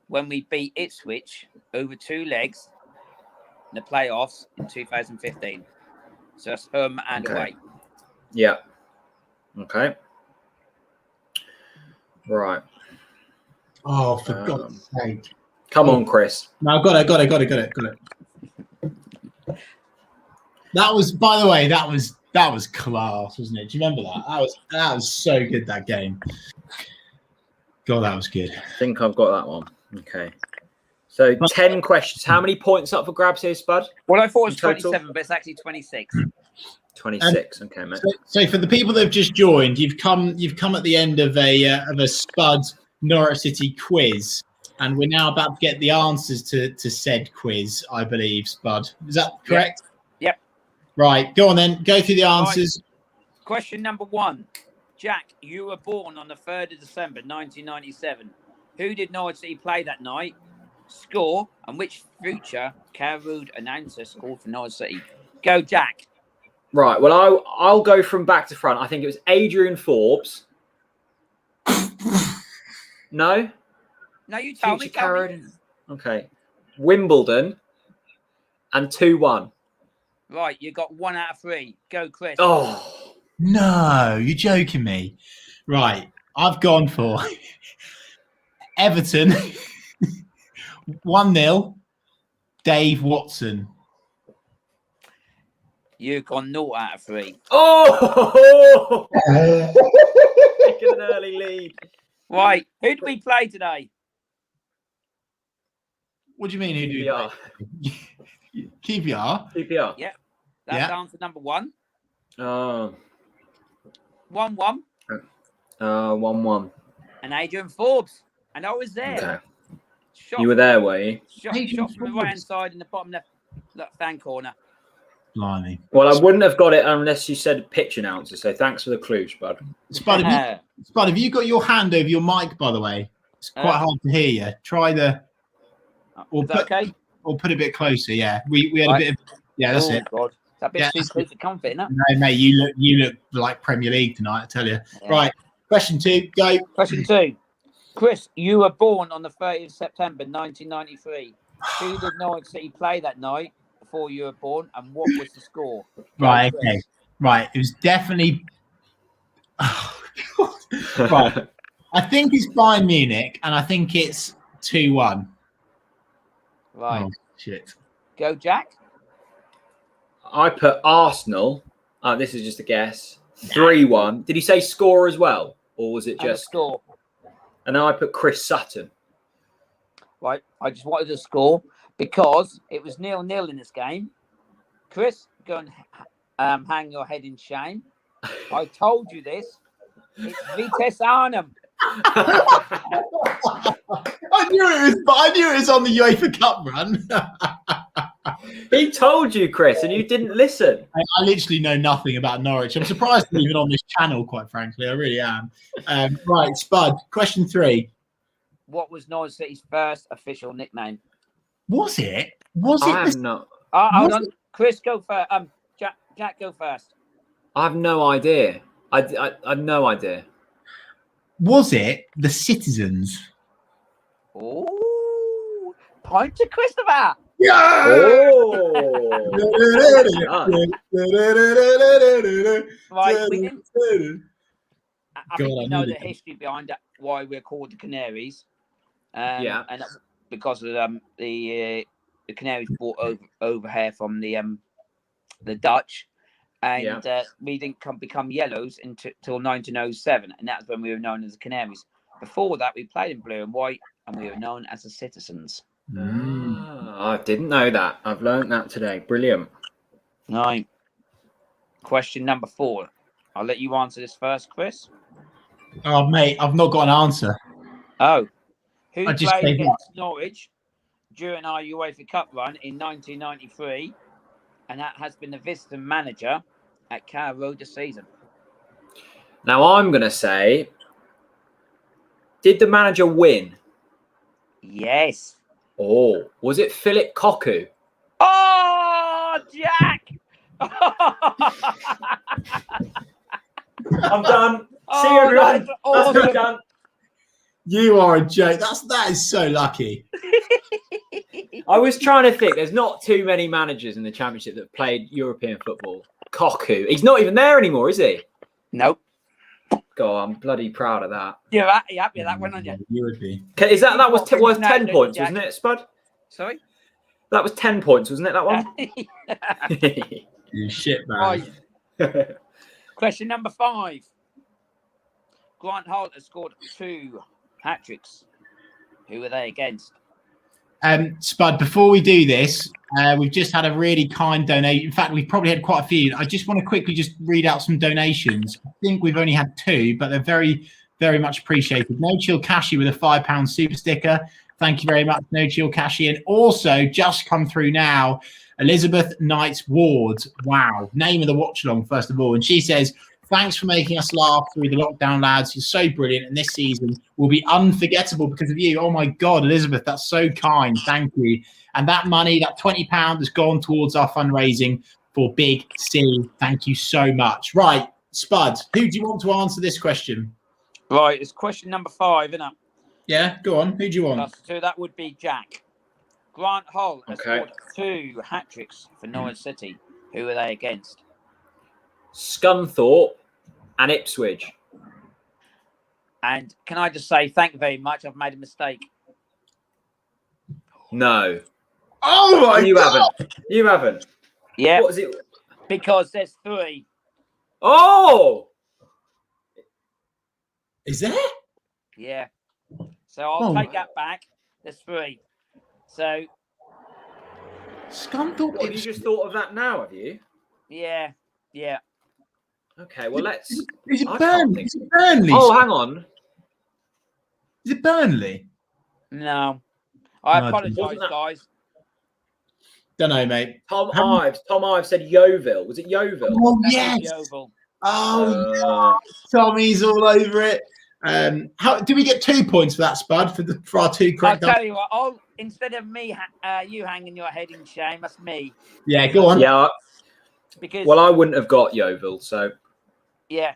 when we beat Ipswich over 2 legs in the playoffs in 2015. So that's home and away. Yeah. Okay. Right. Oh, for God's sake. Come on, Chris. No, got it. That was, by the way, that was class, wasn't it? Do you remember that? That was so good, that game. God, that was good. I think I've got that one. Okay. So 10 questions. How many points up for grabs here, Spud? Well, I thought it was 27, but it's actually 26. 26. Okay, mate. So for the people that have just joined, you've come at the end of a Spud Norwich City quiz, and we're now about to get the answers to said quiz, I believe, Spud. Is that correct? Yep. Right. Go on then. Go through the answers. Right. Question number 1. Jack, you were born on the 3rd of December, 1997. Who did Norwich City play that night? Score, and which future Carrood announcer scored for Norwich City? Go, Jack. Right. Well, I'll go from back to front. I think it was Adrian Forbes. No? No, you tell me. Okay. Wimbledon and 2-1. Right, you got 1 out of 3. Go, Chris. Oh. No, you're joking me. Right. I've gone for Everton 1-0. Dave Watson. You've gone 0 out of 3. Oh! Taking an early lead. Right, who did we play today? What do you mean? Who do you QPR? QPR. Yeah, that's answer number 1. 1-1. 1-1. And Adrian Forbes. And I was there. Okay. Shot, You were there, were you? Shot from the right hand side in the bottom left hand corner. Blimey. Well, I wouldn't have got it unless you said pitch announcer. So thanks for the clue, Spud. Spud, have you got your hand over your mic, by the way? It's quite hard to hear you. Try the... Or put it a bit closer, yeah. We had a bit of... Yeah, that's it. God. That bit too close to comfort, isn't it? No, mate, you look like Premier League tonight, I tell you. Yeah. Right, question 2, go. Question 2. Chris, you were born on the 30th of September, 1993. Who did Norwich City play that night before you were born, and what was the score? Right, okay. Right, it was definitely... Right. I think it's Bayern Munich, and I think it's 2-1. Right. Oh, shit. Go, Jack. I put Arsenal. This is just a guess. 3-1. Did he say score as well? Or was it just... score. And then I put Chris Sutton. Right. I just wanted to score because it was 0-0 in this game. Chris, go and hang your head in shame. I told you this. It's Vitesse Arnhem. I knew it was on the UEFA Cup run. He told you, Chris, and you didn't listen. I literally know nothing about Norwich. I'm surprised they're even on this channel, quite frankly. I really am. Right, Spud, question 3. What was Norwich City's first official nickname? Was it? Was it? I have no. Hold on. Chris, go first. Jack, go first. I have no idea. I have no idea. Was it the Citizens? Oh, point to Christopher. Yeah! Oh. Right, we didn't. I think God, you know the history behind that, why we're called the Canaries. Yeah. And that's because of the Canaries brought over here from the Dutch, and we didn't become Yellows until 1907, and that's when we were known as the Canaries. Before that, we played in blue and white, and we were known as the Citizens. I didn't know that. I've learned that today. Brilliant. Right. Question number 4. I'll let you answer this first, Chris. Oh, mate, I've not got an answer. Oh. Who I just played gave against Norwich during our UEFA Cup run in 1993, and that has been the visiting manager at Carrow Road this season? Now I'm going to say, did the manager win? Yes. Oh, was it Philip Cocu? Oh, Jack! I'm done. See you, everyone. Awesome. That's me done. You are a joke. That is so lucky. I was trying to think. There's not too many managers in the Championship that played European football. Cocu. He's not even there anymore, is he? Nope. God, I'm bloody proud of that. You're happy with that one, aren't you? You would be. Okay, that was worth 10 points, wasn't it, Spud? Sorry? That was 10 points, wasn't it, that one? You shit, man. Right. Question number 5. Grant Holt has scored 2 hat-tricks. Who are they against? Spud, before we do this, we've just had a really kind donation. In fact, we've probably had quite a few. I just want to quickly just read out some donations. I think we've only had 2, but they're very, very much appreciated. No Chill Cashy with a £5 super sticker. Thank you very much, No Chill Cashy. And also, just come through now, Elizabeth Knight Ward. Wow. Name of the watch-along, first of all. And she says, thanks for making us laugh through the lockdown, lads. You're so brilliant. And this season will be unforgettable because of you. Oh, my God, Elizabeth, that's so kind. Thank you. And that money, that £20 has gone towards our fundraising for Big C. Thank you so much. Right, Spud, who do you want to answer this question? Right, it's question number 5, isn't it? Yeah, go on. Who do you want? So that would be Jack. Grant Holt has scored 2 hat-tricks for Norwich City. Who are they against? Scunthorpe and Ipswich. And can I just say thank you very much? I've made a mistake. No. Oh, my You God. haven't. You haven't. Yeah. What is it? Because there's 3. Oh! Is there? Yeah. So I'll take that back. There's 3. So. Scunthorpe. What, you just thought of that now, have you? Yeah. Yeah. Okay, well, let's... Is it I can't Burnley? think. Is it Burnley? Oh, hang on. Is it Burnley? No. I No, apologise, guys. Don't know, mate. Tom Ives said Yeovil. Was it Yeovil? Oh, That yes. is Yeovil. Oh, Tommy's all over it. How do we get 2 points for that, Spud? For our 2 correct? I'll tell you what. Instead of me, you hanging your head in shame, that's me. Yeah, go on. Yeah. Because Well, I wouldn't have got Yeovil, so yeah.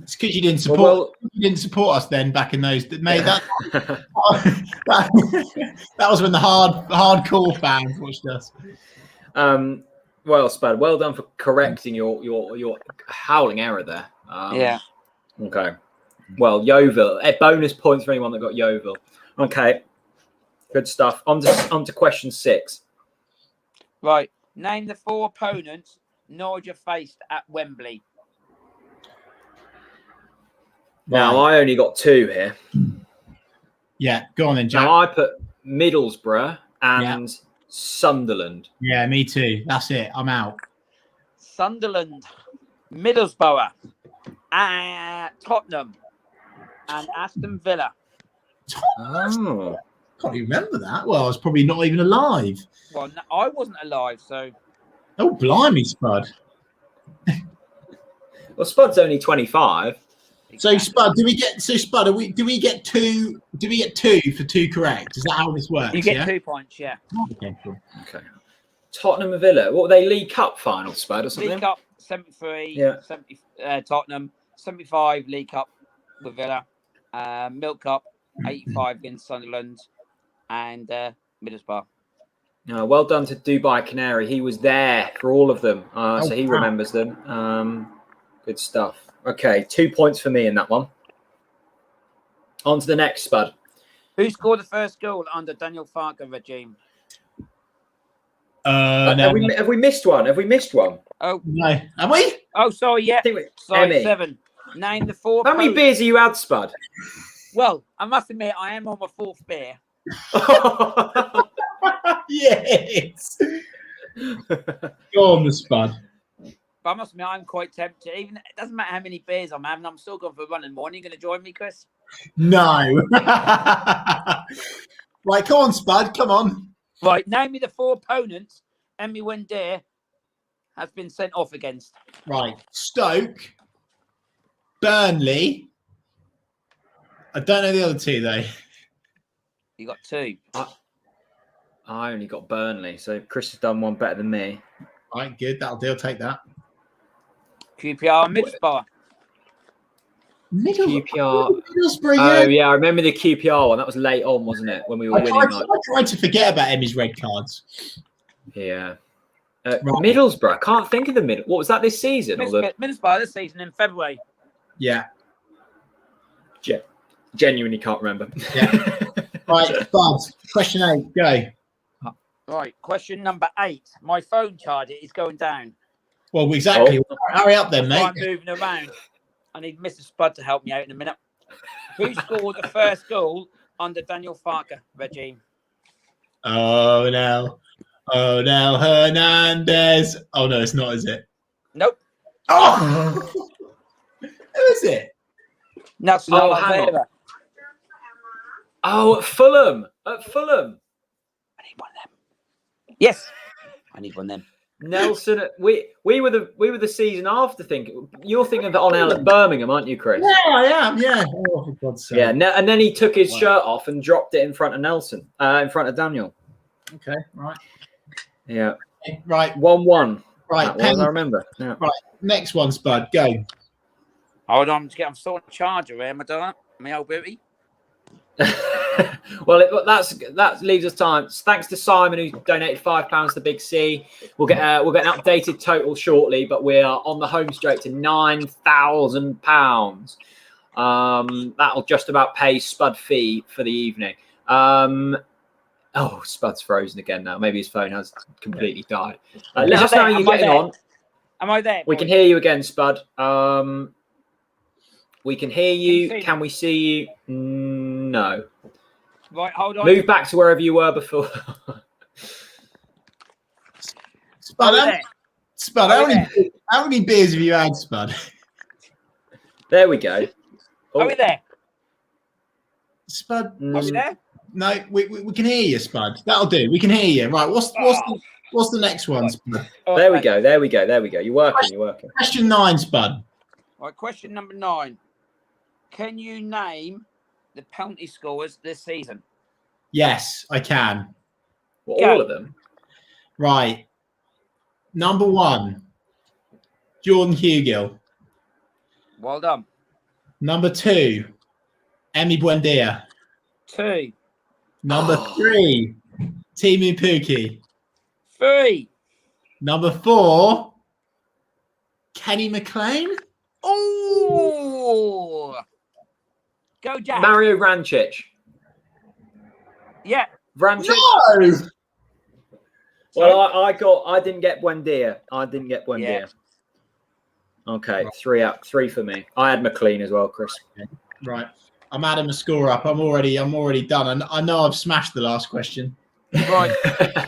It's because you didn't support. You didn't support us then back in those. Mate, that was when the hardcore fans watched us. Well, Spud, well done for correcting your howling error there. Yeah. Okay. Well, Yeovil. Bonus points for anyone that got Yeovil. Okay. Good stuff. On to question 6. Right. Name the 4 opponents Norwich have faced at Wembley. Now, I only got 2 here. Yeah, go on then, Jack. Now, I put Middlesbrough and Sunderland. Yeah, me too. That's it. I'm out. Sunderland, Middlesbrough, Tottenham, and Aston Villa. Oh. can't even remember that. Well, I was probably not even alive. Well, no, I wasn't alive, so. Oh, blimey, Spud. Well, Spud's only 25. So Spud, do we get do we get two for two correct? Is that how this works? You get 2 points, yeah. Okay, cool. Okay. Tottenham and Villa. What were they? League Cup final, Spud, or something? League Cup 73, Yeah. 70, Tottenham, 75 League Cup with Villa, Milk Cup 85 against Sunderland, and Middlesbrough. Well done to Dubai Canary. He was there for all of them, so he remembers them. Good stuff. Okay, 2 points for me in that one. On to the next, Spud. Who scored the first goal under Daniel Farker regime? No. Have we missed one? Have we missed one? Oh No. Have we? Oh, sorry, yeah. Sorry, Emmy. 7. Name the 4. How many beers have you had, Spud? Well, I must admit, I am on my 4th beer. Yes. Go on, the Spud. But I must admit, I'm quite tempted. Even it doesn't matter how many beers I'm having, I'm still going for a run in the morning. You going to join me, Chris? No. Right, come on, Spud. Come on. Right, name me the 4 opponents Emmy Wendir has been sent off against. Right, Stoke, Burnley. I don't know the other 2 though. You got 2. I only got Burnley, so Chris has done one better than me. Right, good. That'll do. I'll take that. QPR and Middlesbrough. Middlesbrough. Oh, yeah, I remember the QPR one. That was late on, wasn't it? When we were winning. I tried to forget about Emmy's red cards. Yeah. Middlesbrough. I can't think of the middle. What was that this season? Middlesbrough this season in February. Yeah. Genuinely can't remember. Yeah. Right, Spud. Question 8. Go. Right, question number 8. My phone charger is going down. Well, exactly. Oh. Hurry up then, mate. I'm moving around. I need Mr. Spud to help me out in a minute. Who scored the first goal under Daniel Farker regime? Oh, no. Oh, no, Hernandez. Oh, no, it's not, is it? Nope. Oh! Who is it? Nelson Oliveira. Oh, at Fulham. At Fulham. I need one of them. Yes. I need one of them. Nelson, we were the season after. You're thinking of Onel at Birmingham, aren't you, Chris? Yeah, I am. Yeah. Oh, for God's sake. Yeah, and then he took his shirt off and dropped it in front of Nelson, in front of Daniel. Okay, right. Yeah. Right. 1-1. Right. I remember. Yeah. Right. Next one, Spud. Go. Hold on, I'm still on charger here, my old booty. Well, that leaves us time. Thanks to Simon who donated £5 to Big C. We'll get an updated total shortly, but we are on the home straight to £9,000. That'll just about pay Spud fee for the evening. Spud's frozen again now. Maybe his phone has completely died. Let us know how you're getting on. Am I there? We can hear you again, Spud. We can hear you. Can we see you? No. Right, hold on. Move back to wherever you were before. Spud, how many beers have you had, Spud? There we go. Are we there? Spud, Are we there? No, we can hear you, Spud. That'll do. We can hear you. Right. What's the next one, Spud? There we go. You're working. Question 9, Spud. Right, question number 9. Can you name the penalty scorers this season? Yes, I can. Well, all of them. Right. Number 1, Jordan Hugill. Well done. Number 2, Emi Buendia. 2. Number 3, Timu Puki. 3. Number 4, Kenny McLean. Oh, go Jack. Mario Vrancic. Yeah. Vrancic. No. Well, I didn't get Buendia. Yeah. Okay, 3 for me. I had McLean as well, Chris. Right. I'm adding a score up. I'm already done. And I know I've smashed the last question. Right.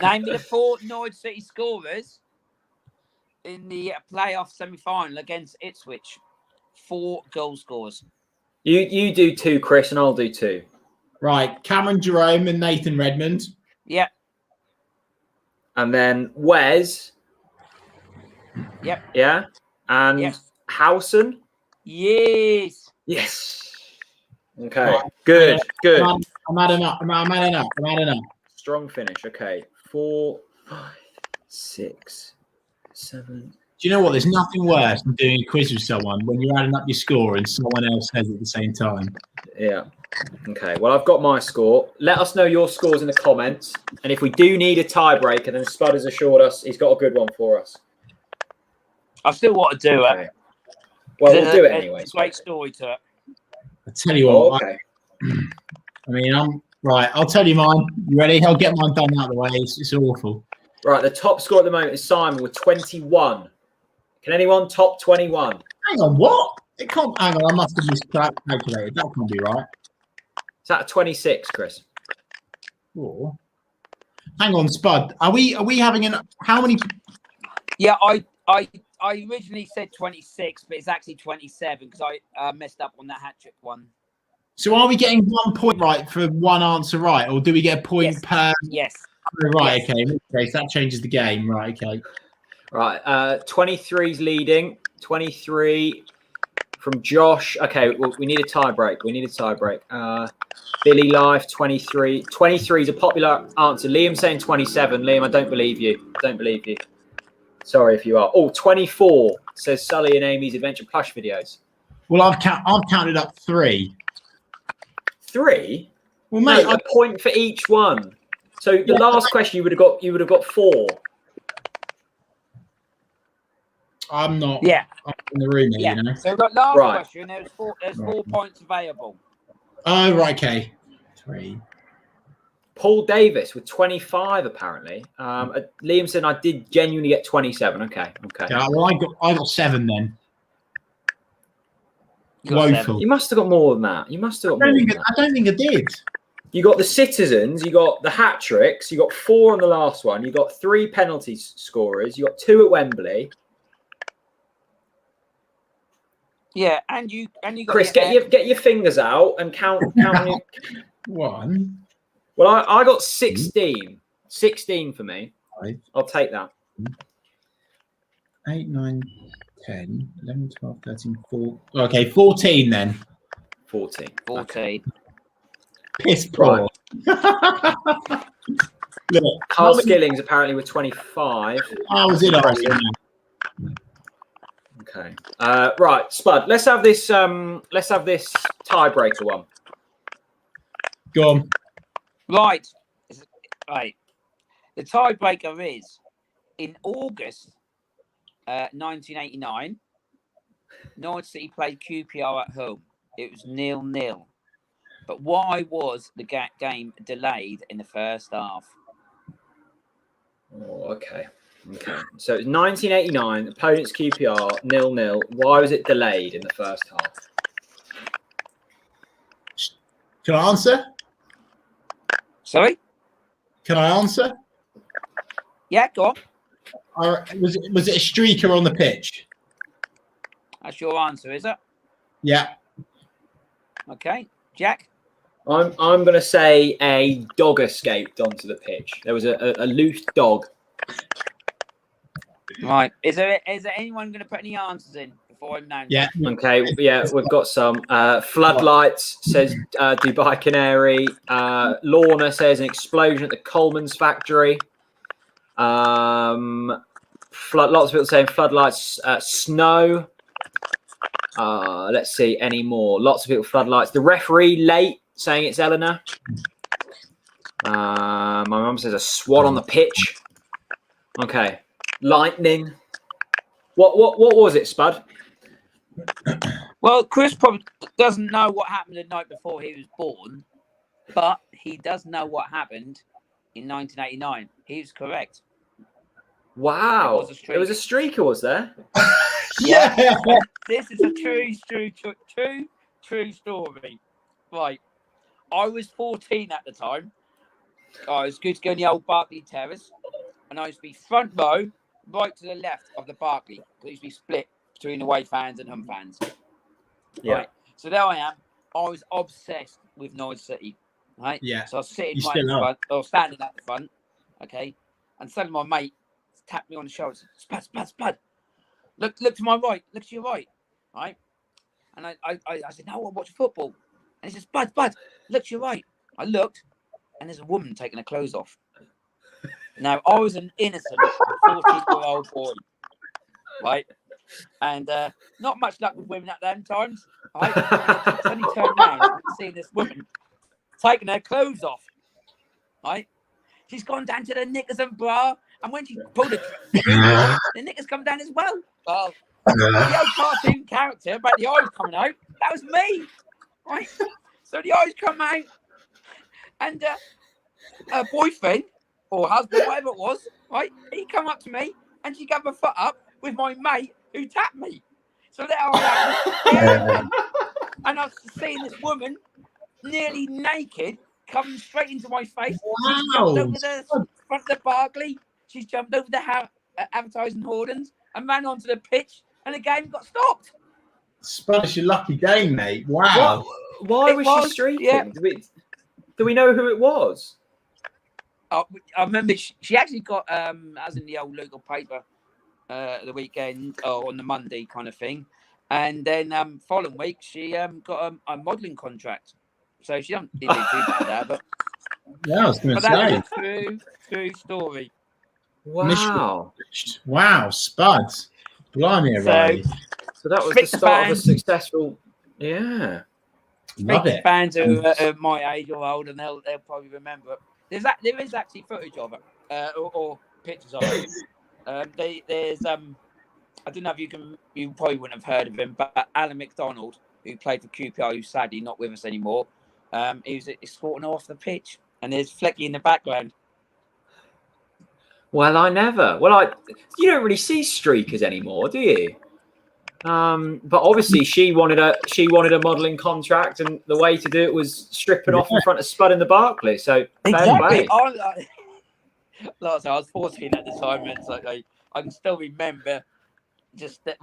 Name me the 4 Norwich City scorers in the playoff semi-final against Ipswich. 4 goal scorers. You do 2, Chris, and I'll do 2. Right, Cameron Jerome and Nathan Redmond. Yep. And then Wes. Yep. Yeah. And Yes. Howson. Yes. Yes. Okay. Right. Good. Good. I'm adding up. I'm adding up. Strong finish. Okay. 4, 5, 6, 7. Do you know what? There's nothing worse than doing a quiz with someone when you're adding up your score and someone else says it at the same time. Yeah. Okay. Well, I've got my score. Let us know your scores in the comments. And if we do need a tiebreaker, then Spud has assured us he's got a good one for us. I still want to do it. Well, we'll do it anyway. It's a great story to it. I tell you what. Okay. I mean, I'm right. I'll tell you mine. You ready? I'll get mine done out of the way. It's awful. Right. The top score at the moment is Simon with 21. Can anyone top 21? Hang on. What? It can't. Hang on. I must have miscalculated. That can't be right. Is that a 26, Chris? Oh. Hang on, Spud. Are we having how many? Yeah, I originally said 26, but it's actually 27 because I messed up on that hat trick one. So are we getting 1 point right for one answer right, or do we get a point per? Yes. Oh, right. Yes. Okay. In this case, that changes the game. Right. Okay. Right. 23's leading. 23 from Josh. Okay. Well, we need a tie break. Billy Life, 23. 23 is a popular answer. Liam saying 27. Liam, I don't believe you. Sorry if you are. Oh, 24 says Sully and Amy's Adventure Plush videos. Well, I've counted up 3. 3? Well, mate, no, a point for each one. So the last question you would have got 4. I'm not. Yeah. I'm in the room here, you know. So the last question, there's 4 points available. Oh, right. Okay. 3. Paul Davis with 25 apparently. Liam said I did genuinely get 27. Okay. Yeah, well, I got 7 then. Woeful. You must have got more than that. I don't think I did. You got the citizens, you got the hat tricks, you got 4 on the last one, you got 3 penalty scorers, you got 2 at Wembley. Yeah, and you got Chris, get your fingers out and count your 1. Well, I got 16. 16 for me. 5. I'll take that. 8, 9, 10, 11, 12, 13, 14. Okay, 14 then. 14. Okay. Piss poor. Right. Look, Carl Skillings apparently with 25. How was it? Okay. Right, Spud. Let's have this tiebreaker one. Go on. Right. The tiebreaker is in August 1989. Norwich City played QPR at home. It was 0-0. But why was the game delayed in the first half? Oh, okay. So it's 1989. Opponents QPR 0-0. Why was it delayed in the first half? Can I answer? Sorry? Can I answer? Yeah, go on. Was it a streaker on the pitch? That's your answer, is it? Yeah. Okay. Jack? I'm going to say a dog escaped onto the pitch. There was a loose dog. Right. Is there anyone going to put any answers in before I'm known? Yeah. Okay. Yeah, we've got some. Floodlights says Dubai Canary. Lorna says an explosion at the Coleman's factory. Lots of people saying floodlights. Snow. Let's see any more. Lots of people floodlights. The referee late saying it's Eleanor. My mum says a SWAT on the pitch. Okay. Lightning. What was it, Spud? Well, Chris probably doesn't know what happened the night before he was born, but he does know what happened in 1989. He was correct. Wow. There was a streaker, was there? Yeah. This is a true story. Right. I was 14 at the time. I was good to go in the old Berkeley Terrace, and I used to be front row, right to the left of the Berkeley. It used to be split between away fans and home fans. Yeah. Right. So there I am. I was obsessed with Norwich City. right? Yeah. So I was sitting You right in still are. front, or standing at the front, okay? And suddenly my mate tapped me on the shoulder, said, Spud, look to my right, look to your right, right? And I said, no, I watch football. And he says, Spud, look to your right. I looked, and there's a woman taking her clothes off. Now, I was an innocent 14-year-old boy, right? And not much luck with women at them times, right? And I suddenly turned around and seeing this woman taking her clothes off, right? She's gone down to the knickers and bra, and when she pulled the drink off, the knickers come down as well. Well, the old cartoon character about the eyes coming out, that was me, right? So the eyes come out, and her boyfriend or husband, whatever it was, right? He come up to me, and she gave her foot up with my mate who tapped me. So there I am, and I was seeing this woman nearly naked coming straight into my face. Wow. She's jumped over the front of the Barclay. She's jumped over the advertising hoardings and ran onto the pitch, and the game got stopped. Spud, your lucky game, mate. Wow. Why was she streaking? Yeah. Do we know who it was? I remember she actually got, as in the old local paper, the weekend or on the Monday kind of thing. And then following week, she got a modelling contract. So she didn't do bad there, but yeah, I was going to say. That's a true story. Wow. Wow, Spud. Blimey, right. So that was the start of a successful. Yeah. Love it. Fans who are my age or older, and they'll probably remember it. There is actually footage of it, or pictures of it. There's I don't know if you probably wouldn't have heard of him, but Alan McDonald, who played for QPR, who's sadly not with us anymore, he was escorting off the pitch, and there's Flecky in the background. Well, you don't really see streakers anymore, do you? But obviously she wanted a modelling contract, and the way to do it was stripping off in front of Spud in the Barclay. So exactly. I was 14 at the time, and so I can still remember just that.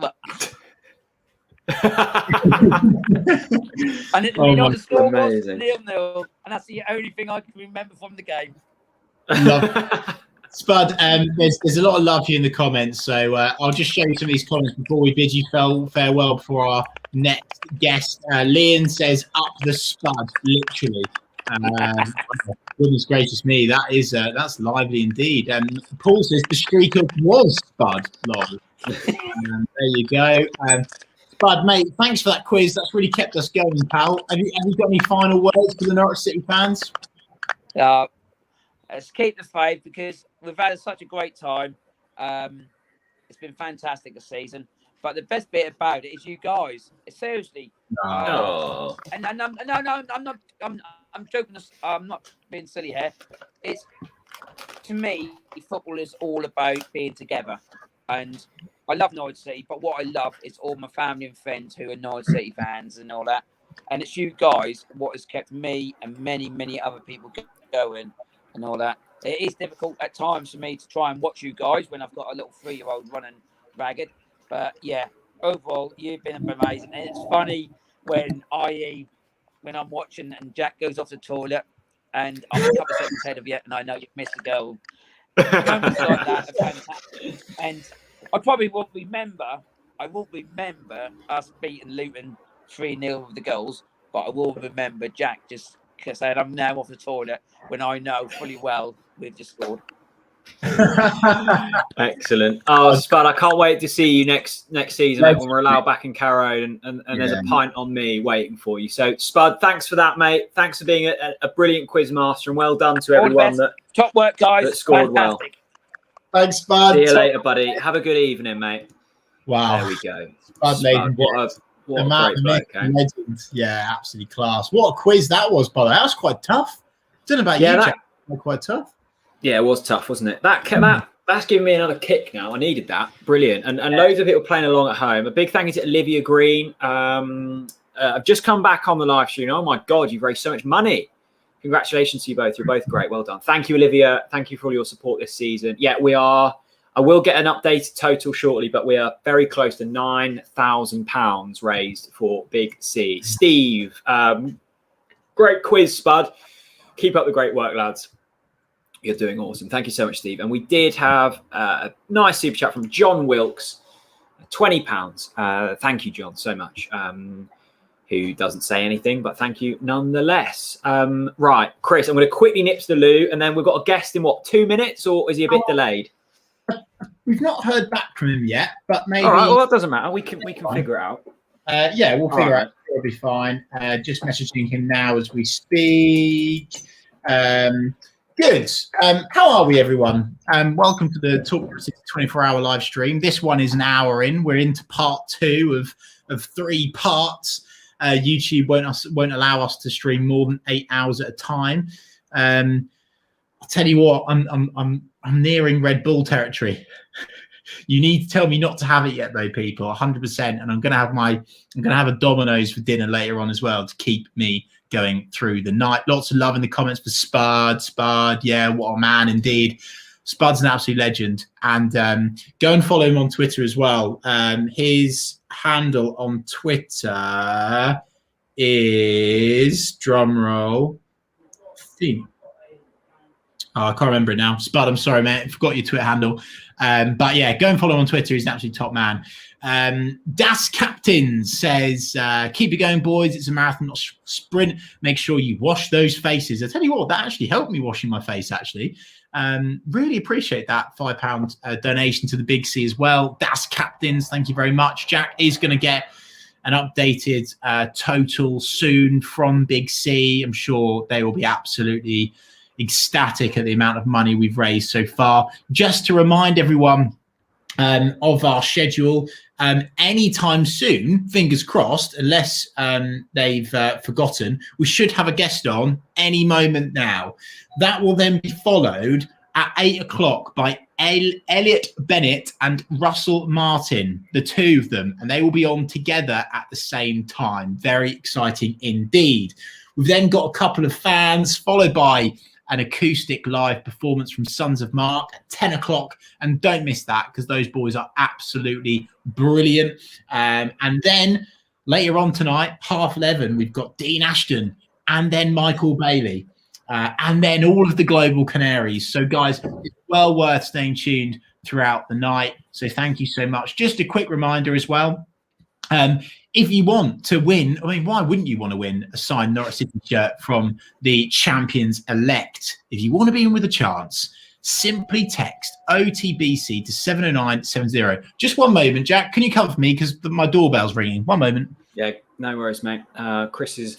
And the score was 0-0, and that's the only thing I can remember from the game. Spud, there's a lot of love here in the comments, so I'll just show you some of these comments before we bid you farewell before our next guest. Leon says, "Up the Spud," literally. Goodness gracious me, that's lively indeed. Paul says the streaker was Spud. Lol. There you go. Spud, mate, thanks for that quiz. That's really kept us going, pal. Have you got any final words for the Norwich City fans? Let's keep the faith, because we've had such a great time. It's been fantastic this season. But the best bit about it is you guys. Seriously. No. And I'm joking. I'm not being silly here. It's, to me, football is all about being together. And I love Norwich City, but what I love is all my family and friends who are Norwich City fans and all that. And it's you guys what has kept me and many, many other people going and all that. It is difficult at times for me to try and watch you guys when I've got a little 3-year-old running ragged. But yeah, overall, you've been amazing. And it's funny when I'm watching and Jack goes off the toilet and I'm a couple of seconds ahead of you and I know you've missed a goal. Moments like that are fantastic. And I probably won't remember us beating Luton 3-0 with the goals, but I will remember Jack just saying, "I'm now off the toilet," when I know fully well we've just scored. Excellent. Oh, Spud, I can't wait to see you next season, mate, when we're allowed back in Carrow and there's a pint on me waiting for you. So, Spud, thanks for that, mate. Thanks for being a brilliant quiz master, and well done to everyone top work, guys. That scored fantastic. Well. Thanks, Spud. See you later, buddy. Have a good evening, mate. Wow. There we go. Spud, what a great bloke, legend. Yeah, absolutely class. What a quiz that was, by the way. That was quite tough. Don't know about you, Jack. Quite tough. Yeah, it was tough, wasn't it? That's giving me another kick now. I needed that. Brilliant. And loads of people playing along at home. A big thank you to Olivia Green. I've just come back on the live stream. Oh my God, you've raised so much money. Congratulations to you both. You're both great. Well done. Thank you, Olivia. Thank you for all your support this season. Yeah, we are. I will get an updated total shortly, but we are very close to £9,000 raised for Big C. Steve, great quiz, Spud. Keep up the great work, lads. You're doing awesome. Thank you so much, Steve. And we did have a nice super chat from John Wilkes, £20. Thank you, John, so much. Who doesn't say anything, but thank you nonetheless. Right, Chris, I'm going to quickly nip to the loo, and then we've got a guest in, 2 minutes, or is he a bit delayed? We've not heard back from him yet, but maybe... All right, well, that doesn't matter. We can figure it out. Yeah, we'll figure out. It'll be fine. Just messaging him now as we speak. Good. How are we, everyone? Welcome to the Talk 24-hour live stream. This one is an hour in. We're into part 2 of 3 parts. YouTube won't allow us to stream more than 8 hours at a time. I'll tell you what, I'm nearing Red Bull territory. You need to tell me not to have it yet, though, people. 100%. And I'm gonna have a Domino's for dinner later on as well to keep me going through the night. Lots of love in the comments for Spud. Spud, yeah, what a man indeed. Spud's an absolute legend. And go and follow him on Twitter as well. His handle on Twitter is, drumroll, I can't remember it now. Spud, I'm sorry, mate. I forgot your Twitter handle. But yeah, go and follow him on Twitter. He's an absolute top man. Das Captain says, keep it going, boys. It's a marathon, not a sprint. Make sure you wash those faces. I tell you what, that actually helped me washing my face, actually. Really appreciate that £5 donation to the Big C as well. Das Captains, thank you very much. Jack is going to get an updated total soon from Big C. I'm sure they will be absolutely ecstatic at the amount of money we've raised so far. Just to remind everyone of our schedule, anytime soon, fingers crossed, unless they've forgotten, we should have a guest on any moment now. That will then be followed at 8 o'clock by Elliot Bennett and Russell Martin, the two of them, and they will be on together at the same time. Very exciting indeed. We've then got a couple of fans, followed by an acoustic live performance from Sons of Mark at 10 o'clock. And don't miss that, because those boys are absolutely brilliant. And then later on tonight, 11:30, we've got Dean Ashton and then Michael Bailey. And then all of the Global Canaries. So, guys, it's well worth staying tuned throughout the night. So thank you so much. Just a quick reminder as well. If you want to win, I mean, why wouldn't you want to win a signed Norwich City shirt from the champions elect? If you want to be in with a chance, simply text OTBC to 70970. Just one moment, Jack. Can you come for me? Because my doorbell's ringing. One moment. Yeah, no worries, mate. Chris is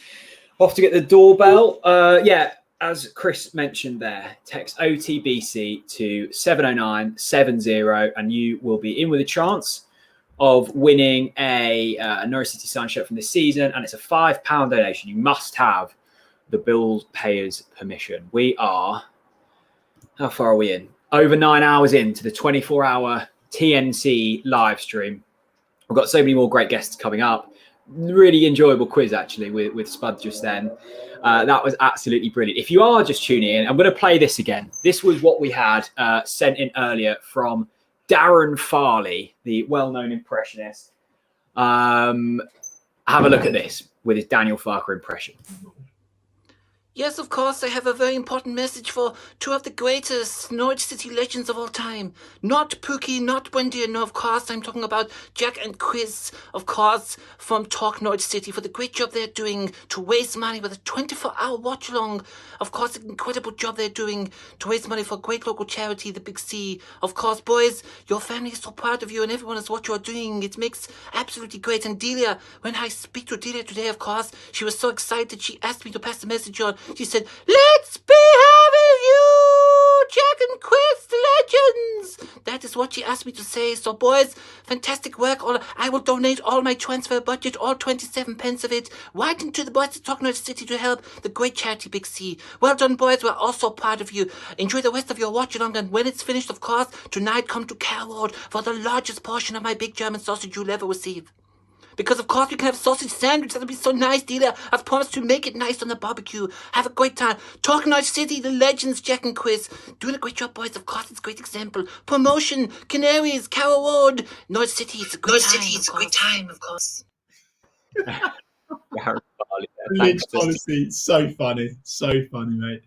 off to get the doorbell. Yeah, as Chris mentioned there, text OTBC to 70970 and you will be in with a chance of winning a Norwich City signed shirt from this season, and it's a £5 donation. You must have the bill payer's permission. We are, how far are we in? Over 9 hours into the 24-hour TNC live stream. We've got so many more great guests coming up. Really enjoyable quiz, actually, with Spud just then. That was absolutely brilliant. If you are just tuning in, I'm going to play this again. This was what we had sent in earlier from Darren Farley, the well-known impressionist. Have a look at this with his Daniel Farker impression. Yes, of course, I have a very important message for two of the greatest Norwich City legends of all time. Not Pookie, not Wendy, no, of course, I'm talking about Jack and Chris, of course, from Talk Norwich City, for the great job they're doing to raise money with a 24-hour watch-along. Of course, an incredible job they're doing to raise money for a great local charity, the Big C. Of course, boys, your family is so proud of you and everyone is what you're doing. It makes absolutely great. And Delia, when I speak to Delia today, of course, she was so excited, she asked me to pass the message on. She said, "Let's be having you, Jack and Chris, the legends." That is what she asked me to say. So, boys, fantastic work. I will donate all my transfer budget, all 27 pence of it, right into the boys at Talk Norwich City to help the great charity Big C. Well done, boys. We're also proud of you. Enjoy the rest of your watch along, and when it's finished, of course, tonight come to Carroll for the largest portion of my big German sausage you'll ever receive. Because, of course, you can have sausage sandwich. That'll be so nice, Dealer. I've promised to make it nice on the barbecue. Have a great time. Talk Norwich City, the legends, Jack and Chris. Doing a great job, boys. Of course, it's a great example. Promotion, Canaries, Carrow Road, Norwich City. It's a great time, of course. Honestly, so funny. So funny, mate.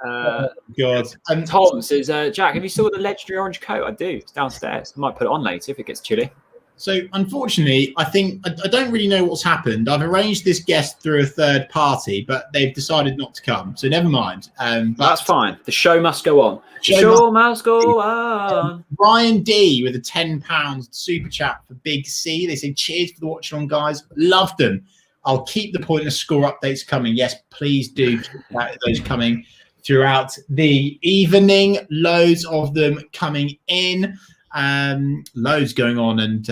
God. Tom says, Jack, have you still got the legendary orange coat? I do. It's downstairs. I might put it on later if it gets chilly. So, unfortunately, I think I don't really know what's happened. I've arranged this guest through a third party, but they've decided not to come. So, never mind. But that's fine. The show must go on. The show must go on. Ryan D with a £10 super chat for Big C. They say, cheers for the Watchalong guys. Love them. I'll keep the pointless score updates coming. Yes, please do keep those coming throughout the evening. Loads of them coming in. Loads going on, and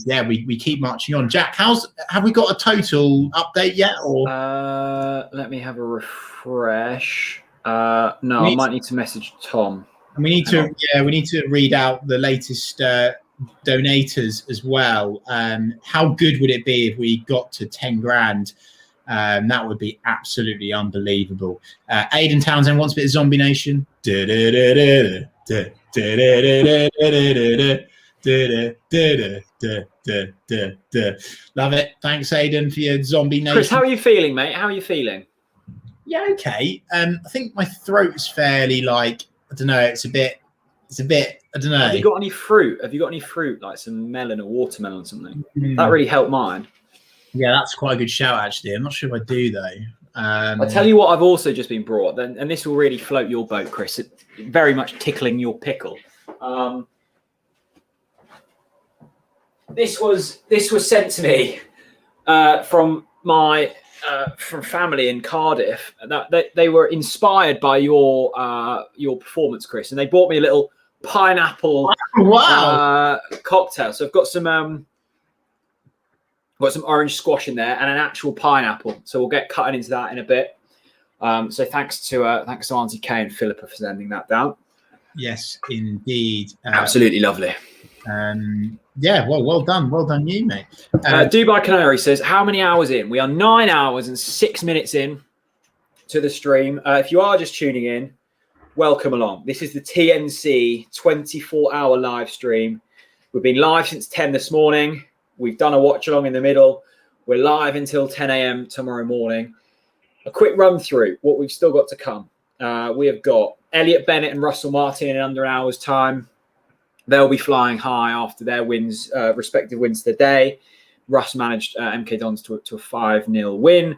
yeah, we keep marching on. Jack, have we got a total update yet? Or let me have a refresh. No, I might need to message Tom. And we need to read out the latest donators as well. How good would it be if we got to 10 grand? That would be absolutely unbelievable. Aidan Townsend wants a bit of Zombie Nation. Love it. Thanks, Aidan, for your Zombie Nation. Chris, how are you feeling, mate? How are you feeling? Yeah, okay. I think my throat's fairly I don't know. It's a bit. I don't know. Have you got any fruit? Like some melon or watermelon or something? That really helped mine. Yeah, that's quite a good shout, actually. I'm not sure if I do though. I'll tell you what I've also just been brought, and this will really float your boat, Chris. It very much tickling your pickle. This was sent to me from my from family in Cardiff. That they were inspired by your performance, Chris, and they bought me a little pineapple cocktail. So I've got some orange squash in there and an actual pineapple. So we'll get cutting into that in a bit. So thanks to Auntie Kay and Philippa for sending that down. Yes, indeed. Absolutely lovely. Yeah, well done you, mate. Dubai Canary says, how many hours in? We are 9 hours and 6 minutes in to the stream. If you are just tuning in, welcome along. This is the TNC 24-hour live stream. We've been live since 10 this morning. We've done a watch along in the middle. We're live until 10 a.m. tomorrow morning. A quick run through what we've still got to come. We have got Elliot Bennett and Russell Martin in under an hour's time. They'll be flying high after their wins, respective wins today. Russ managed MK Dons to a 5-0 win.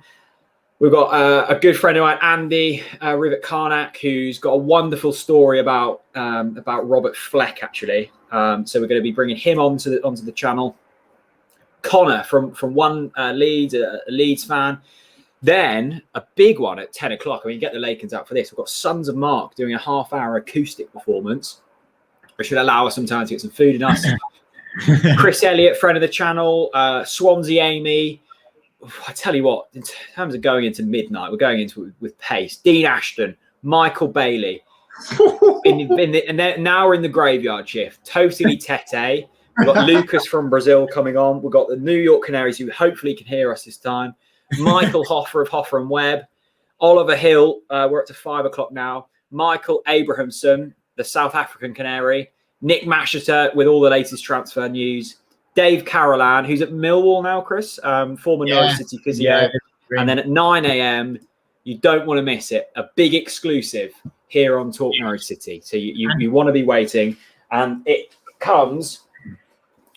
We've got a good friend of mine, Andy Rivet Karnak, who's got a wonderful story about Robert Fleck, actually. So we're going to be bringing him onto the channel. Connor from One Leeds, a Leeds fan. Then a big one at 10 o'clock. I mean, get the Lakers out for this. We've got Sons of Mark doing a half-hour acoustic performance, which should allow us some time to get some food in us. Chris Elliott, friend of the channel. Swansea Amy. I tell you what, in terms of going into midnight, we're going into it with pace. Dean Ashton, Michael Bailey. And now we're in the graveyard shift. Totally tete. We've got Lucas from Brazil coming on. We've got the New York Canaries, who hopefully can hear us this time. Michael Hoffer of Hoffer and Webb. Oliver Hill, we're up to 5 o'clock now. Michael Abrahamson, the South African Canary. Nick Masheter with all the latest transfer news. Dave Carolan, who's at Millwall now, Chris, former Norwich City physio. And then at 9 a.m., you don't want to miss it. A big exclusive here on Talk Norwich City. So you want to be waiting. And it comes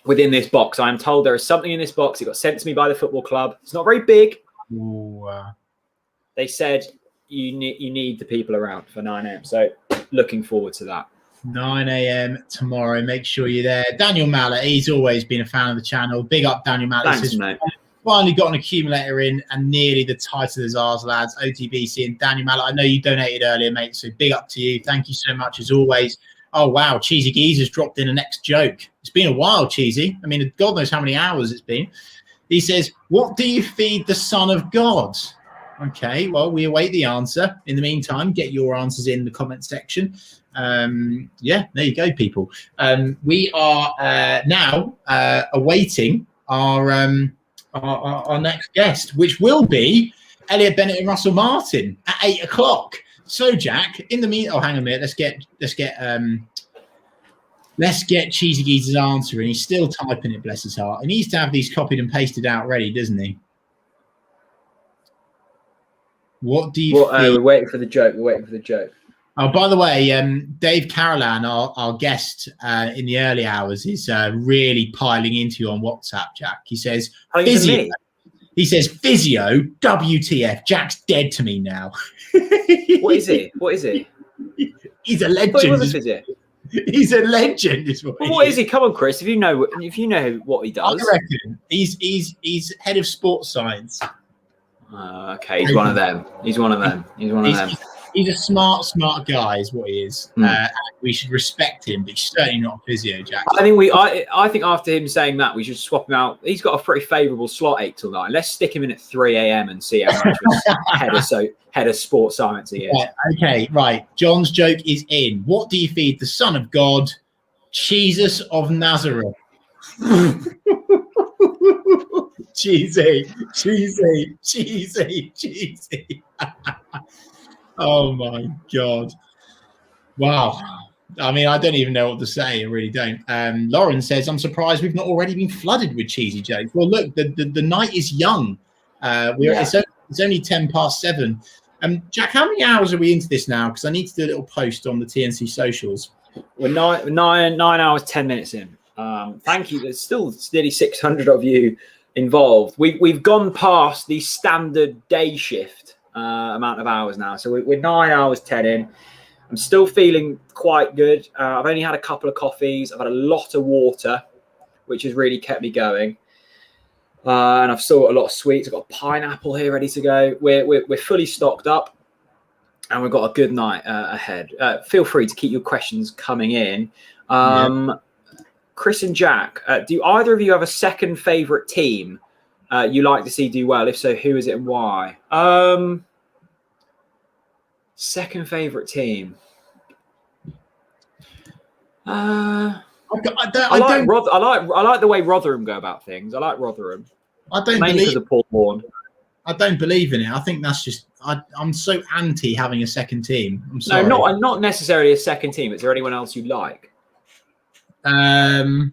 within this box. I'm told there is something in this box. It got sent to me by the football club. It's not very big. Ooh, They said you need the people around for 9 a.m. So looking forward to that. 9 a.m. tomorrow. Make sure you're there. Daniel Mallet, he's always been a fan of the channel. Big up, Daniel Mallet. Thanks, mate. Finally got an accumulator in and nearly the title as ours, lads. OTBC and Daniel Mallet. I know you donated earlier, mate, so big up to you. Thank you so much as always. Oh, wow. Cheesy Geezer's dropped in a next joke. It's been a while, Cheesy. I mean, God knows how many hours it's been. He says, what do you feed the Son of God? Okay, well, we await the answer. In the meantime, get your answers in the comment section. Yeah, there you go, people. We are now awaiting our next guest, which will be Elliot Bennett and Russell Martin at 8 o'clock. So, Jack, in the meantime, hang on a minute. Let's get Cheesy Geezer's answer, and he's still typing it. Bless his heart. He needs to have these copied and pasted out ready, doesn't he? What do you? We're waiting for the joke. We're waiting for the joke. Oh, by the way, Dave Carolan, our guest in the early hours, is really piling into you on WhatsApp, Jack. He says, physio. He says, physio, WTF, Jack's dead to me now. What is it? What is it? He's a legend. He was a physio. He's a legend. What is he? Come on, Chris. If you know what he does, I reckon he's head of sports science. Okay, he's one of them. He's one of them. He's a smart guy, is what he is. We should respect him, but he's certainly not a physio, Jack. I think after him saying that, we should swap him out. He's got a pretty favourable slot 8 till 9. Let's stick him in at 3 a.m. and see how much head of sports science he is. Okay, right. John's joke is in. What do you feed the Son of God, Jesus of Nazareth? cheesy. Oh my God. Wow. I mean, I don't even know what to say. I really don't. Lauren says, I'm surprised we've not already been flooded with cheesy jokes. Well, look, the night is young. It's only 7:10. Jack, how many hours are we into this now? Because I need to do a little post on the TNC socials. We're 9 hours, 10 minutes in. Thank you. There's still nearly 600 of you involved. We've gone past the standard day shift amount of hours now. So we're 9 hours, 10 in. I'm still feeling quite good. I've only had a couple of coffees. I've had a lot of water, which has really kept me going. And I've still got a lot of sweets. I've got a pineapple here ready to go. We're fully stocked up, and we've got a good night ahead. Feel free to keep your questions coming in. Chris and Jack, do either of you have a second favourite team you like to see do well? If so, who is it and why? Second favourite team. I like the way Rotherham go about things. I like Rotherham. Mainly because of Paul Vaughan. I don't believe in it. I think that's just I'm so anti having a second team. I'm sorry. No, not necessarily a second team. Is there anyone else you like? Anyone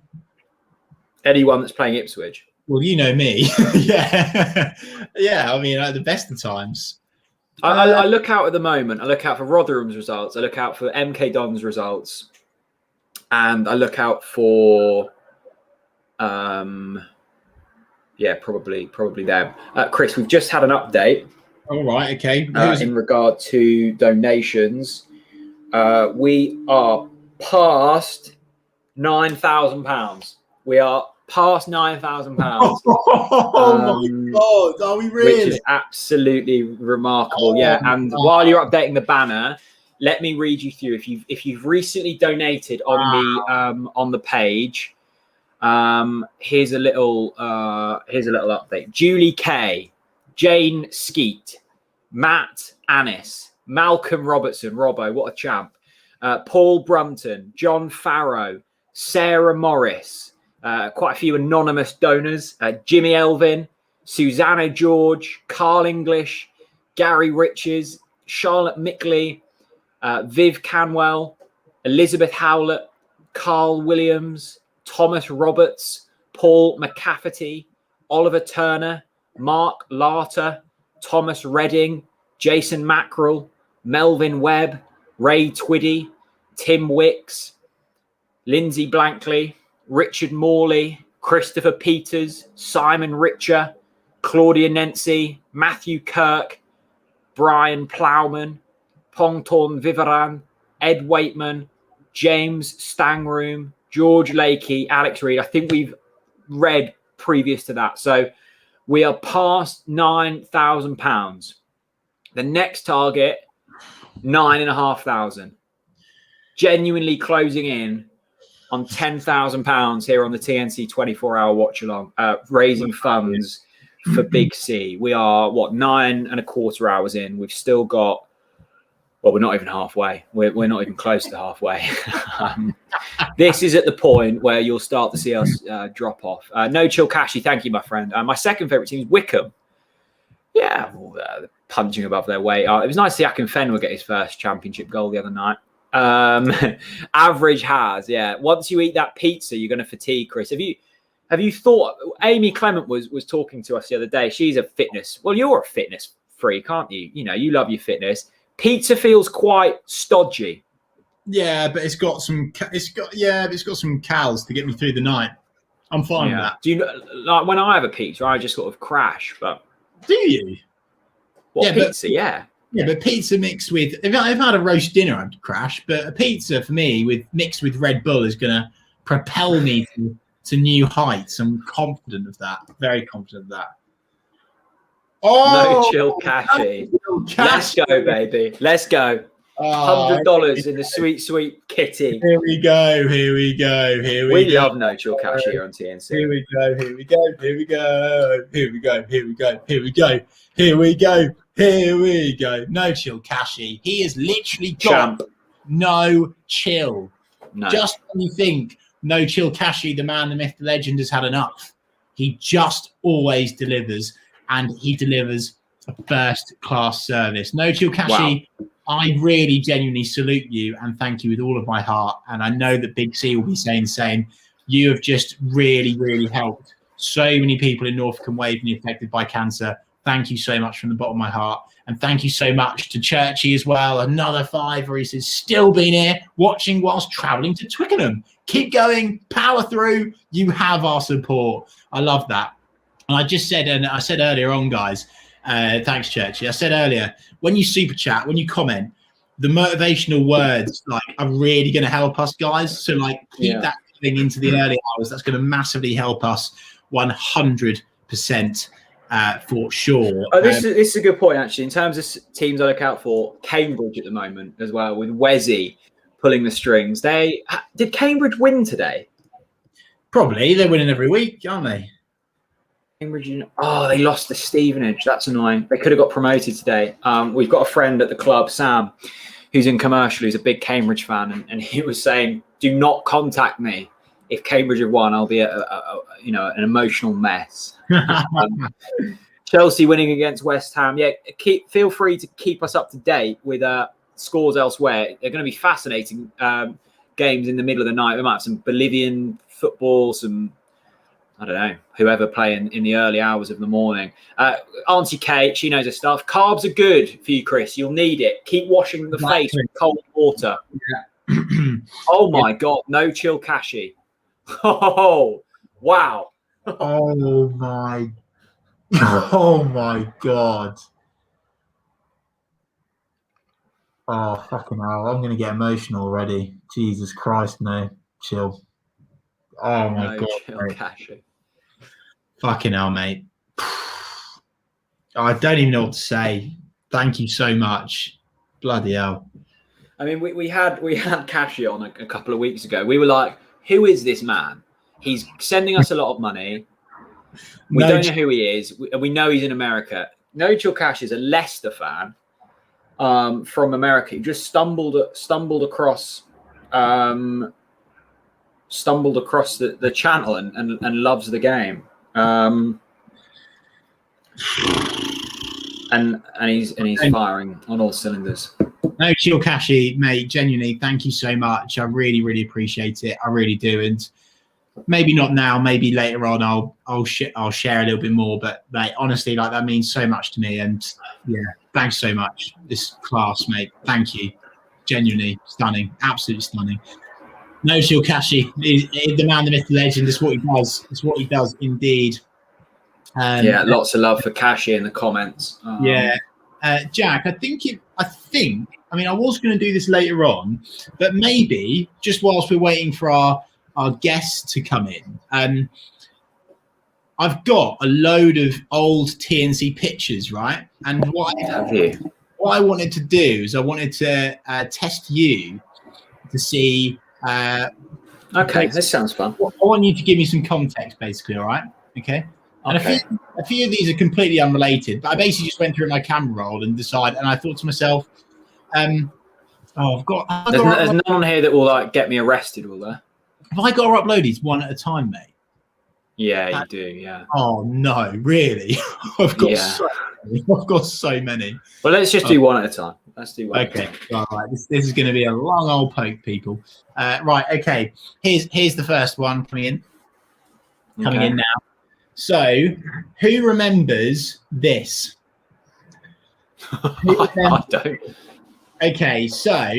that's playing Ipswich? Well, you know me. yeah. I mean, at the best of times. I look out at the moment. I look out for Rotherham's results. I look out for MK Dons results. And I look out for, probably them. Chris, we've just had an update. All right, okay. In regard to donations, we are past £9,000. We are past £9,000. Oh my God, are we really? Which is absolutely remarkable. And while you're updating the banner, let me read you through. If you've recently donated on the page, here's a little update. Julie K, Jane Skeet, Matt Annis, Malcolm Robertson, Robbo, what a champ. Paul Brunton, John Farrow, Sarah Morris, quite a few anonymous donors, Jimmy Elvin, Susanna George, Carl English, Gary Riches, Charlotte Mickley, Viv Canwell, Elizabeth Howlett, Carl Williams, Thomas Roberts, Paul McCafferty, Oliver Turner, Mark Larter, Thomas Redding, Jason Mackerel, Melvin Webb, Ray Twiddy, Tim Wicks, Lindsay Blankley, Richard Morley, Christopher Peters, Simon Richer, Claudia Nency, Matthew Kirk, Brian Plowman, Pongtorn Vivaran, Ed Waitman, James Stangroom, George Lakey, Alex Reed. I think we've read previous to that. So we are past £9,000. The next target, £9,500. Genuinely closing in on £10,000 here on the TNC 24-hour watch along, raising funds for Big C. We are 9 1/4 hours in. We've still got, well, we're not even halfway. We're not even close to halfway. This is at the point where you'll start to see us drop off. No Chill Cashy, thank you, my friend. My second favourite team is Wickham. Yeah, punching above their weight. It was nice to see Akinfenwa get his first championship goal the other night. Average has, once you eat that pizza, you're going to fatigue, Chris. Have you thought? Amy Clement was talking to us the other day. She's a fitness. Well, you're a fitness freak, aren't you? You know, you love your fitness. Pizza feels quite stodgy. Yeah, but it's got some cows to get me through the night. I'm fine with that. Do you like when I have a pizza, I just sort of crash? But do you? What pizza? Yeah, but pizza mixed with if I've had a roast dinner, I'd crash. But a pizza for me mixed with Red Bull is gonna propel me to new heights. I'm confident of that. Very confident of that. Oh, no chill cashy. Let's go, baby. Let's go. $100 in the sweet kitty. Here we go. We love no chill cash here on TNC. Here we go. No chill cashy. He has literally got no chill. No. Just when you think no chill cashy, the man, the myth, the legend has had enough. He just always delivers, and he delivers a first-class service. No chill cashy. Wow. I really genuinely salute you and thank you with all of my heart. And I know that Big C will be saying the same. You have just really, really helped so many people in Norfolk and Waveney affected by cancer. Thank you so much from the bottom of my heart. And thank you so much to Churchy as well. Another $5 he says, still been here watching whilst travelling to Twickenham. Keep going, power through. You have our support. I love that. And I just said, and I said earlier on, guys, thanks, Churchy. I said earlier, when you super chat, when you comment, the motivational words are really going to help us, guys. So keep that going into the early hours. That's going to massively help us 100% for sure. Oh, this is a good point, actually. In terms of teams I look out for, Cambridge at the moment as well, with Wesy pulling the strings. Did Cambridge win today? Probably. They're winning every week, aren't they? Cambridge, they lost to Stevenage. That's annoying. They could have got promoted today. We've got a friend at the club, Sam, who's in commercial, who's a big Cambridge fan, and he was saying, "Do not contact me if Cambridge have won. I'll be an emotional mess." Chelsea winning against West Ham. Yeah, feel free to keep us up to date with scores elsewhere. They're going to be fascinating games in the middle of the night. We might have some Bolivian football, some. I don't know, whoever playing in the early hours of the morning. Auntie Kate, she knows her stuff. Carbs are good for you, Chris. You'll need it. Keep washing the face with cold water. Yeah. Oh, my God. No chill cashy. Oh, wow. Oh, my God. Oh, fucking hell. I'm going to get emotional already. Jesus Christ, no. Chill. Oh, my God. Chill cashy. Fucking hell, mate. I don't even know what to say. Thank you so much. Bloody hell. I mean, we had Cashy on a couple of weeks ago. We were like, who is this man? He's sending us a lot of money. We don't know who he is. We know he's in America. No Chill Cash is a Leicester fan from America. He just stumbled across the channel and loves the game. And he's firing on all cylinders. No chill cashy, mate. Genuinely, thank you so much. I really, really appreciate it. I really do. And maybe not now, maybe later on I'll share a little bit more. But mate, honestly, that means so much to me. And yeah, thanks so much. This class, mate. Thank you. Genuinely stunning, absolutely stunning. No chill cashy, the man, the myth, the legend. It's what he does. It's what he does indeed. Lots of love for Cashy in the comments. Jack, I was going to do this later on, but maybe just whilst we're waiting for our guests to come in, I've got a load of old TNC pictures, right? And what I wanted to do is I wanted to test you to see. Okay, this sounds fun. I want you to give me some context, basically. All right? Okay. And a few of these are completely unrelated, but I basically just went through my camera roll and decided, and I thought to myself, there's no one here that will get me arrested, will there? Have I got to upload these one at a time, mate? Yeah, you do. Yeah. Oh no, really? I've got so many. Well, let's just do one at a time. Let's do one. Okay. All right. This is going to be a long old poke, people. Right. Okay. Here's the first one coming in now. So, who remembers this? I don't. Okay, so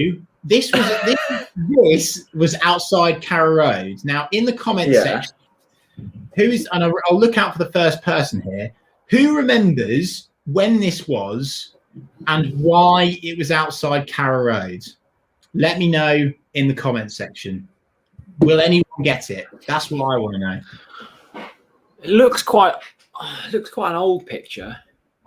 this was outside Carrow Road. Now, in the comments section, and I'll look out for the first person here. Who remembers when this was and why it was outside Carrow Road? Let me know in the comments section. Will anyone get it? That's what I want to know. It looks quite an old picture.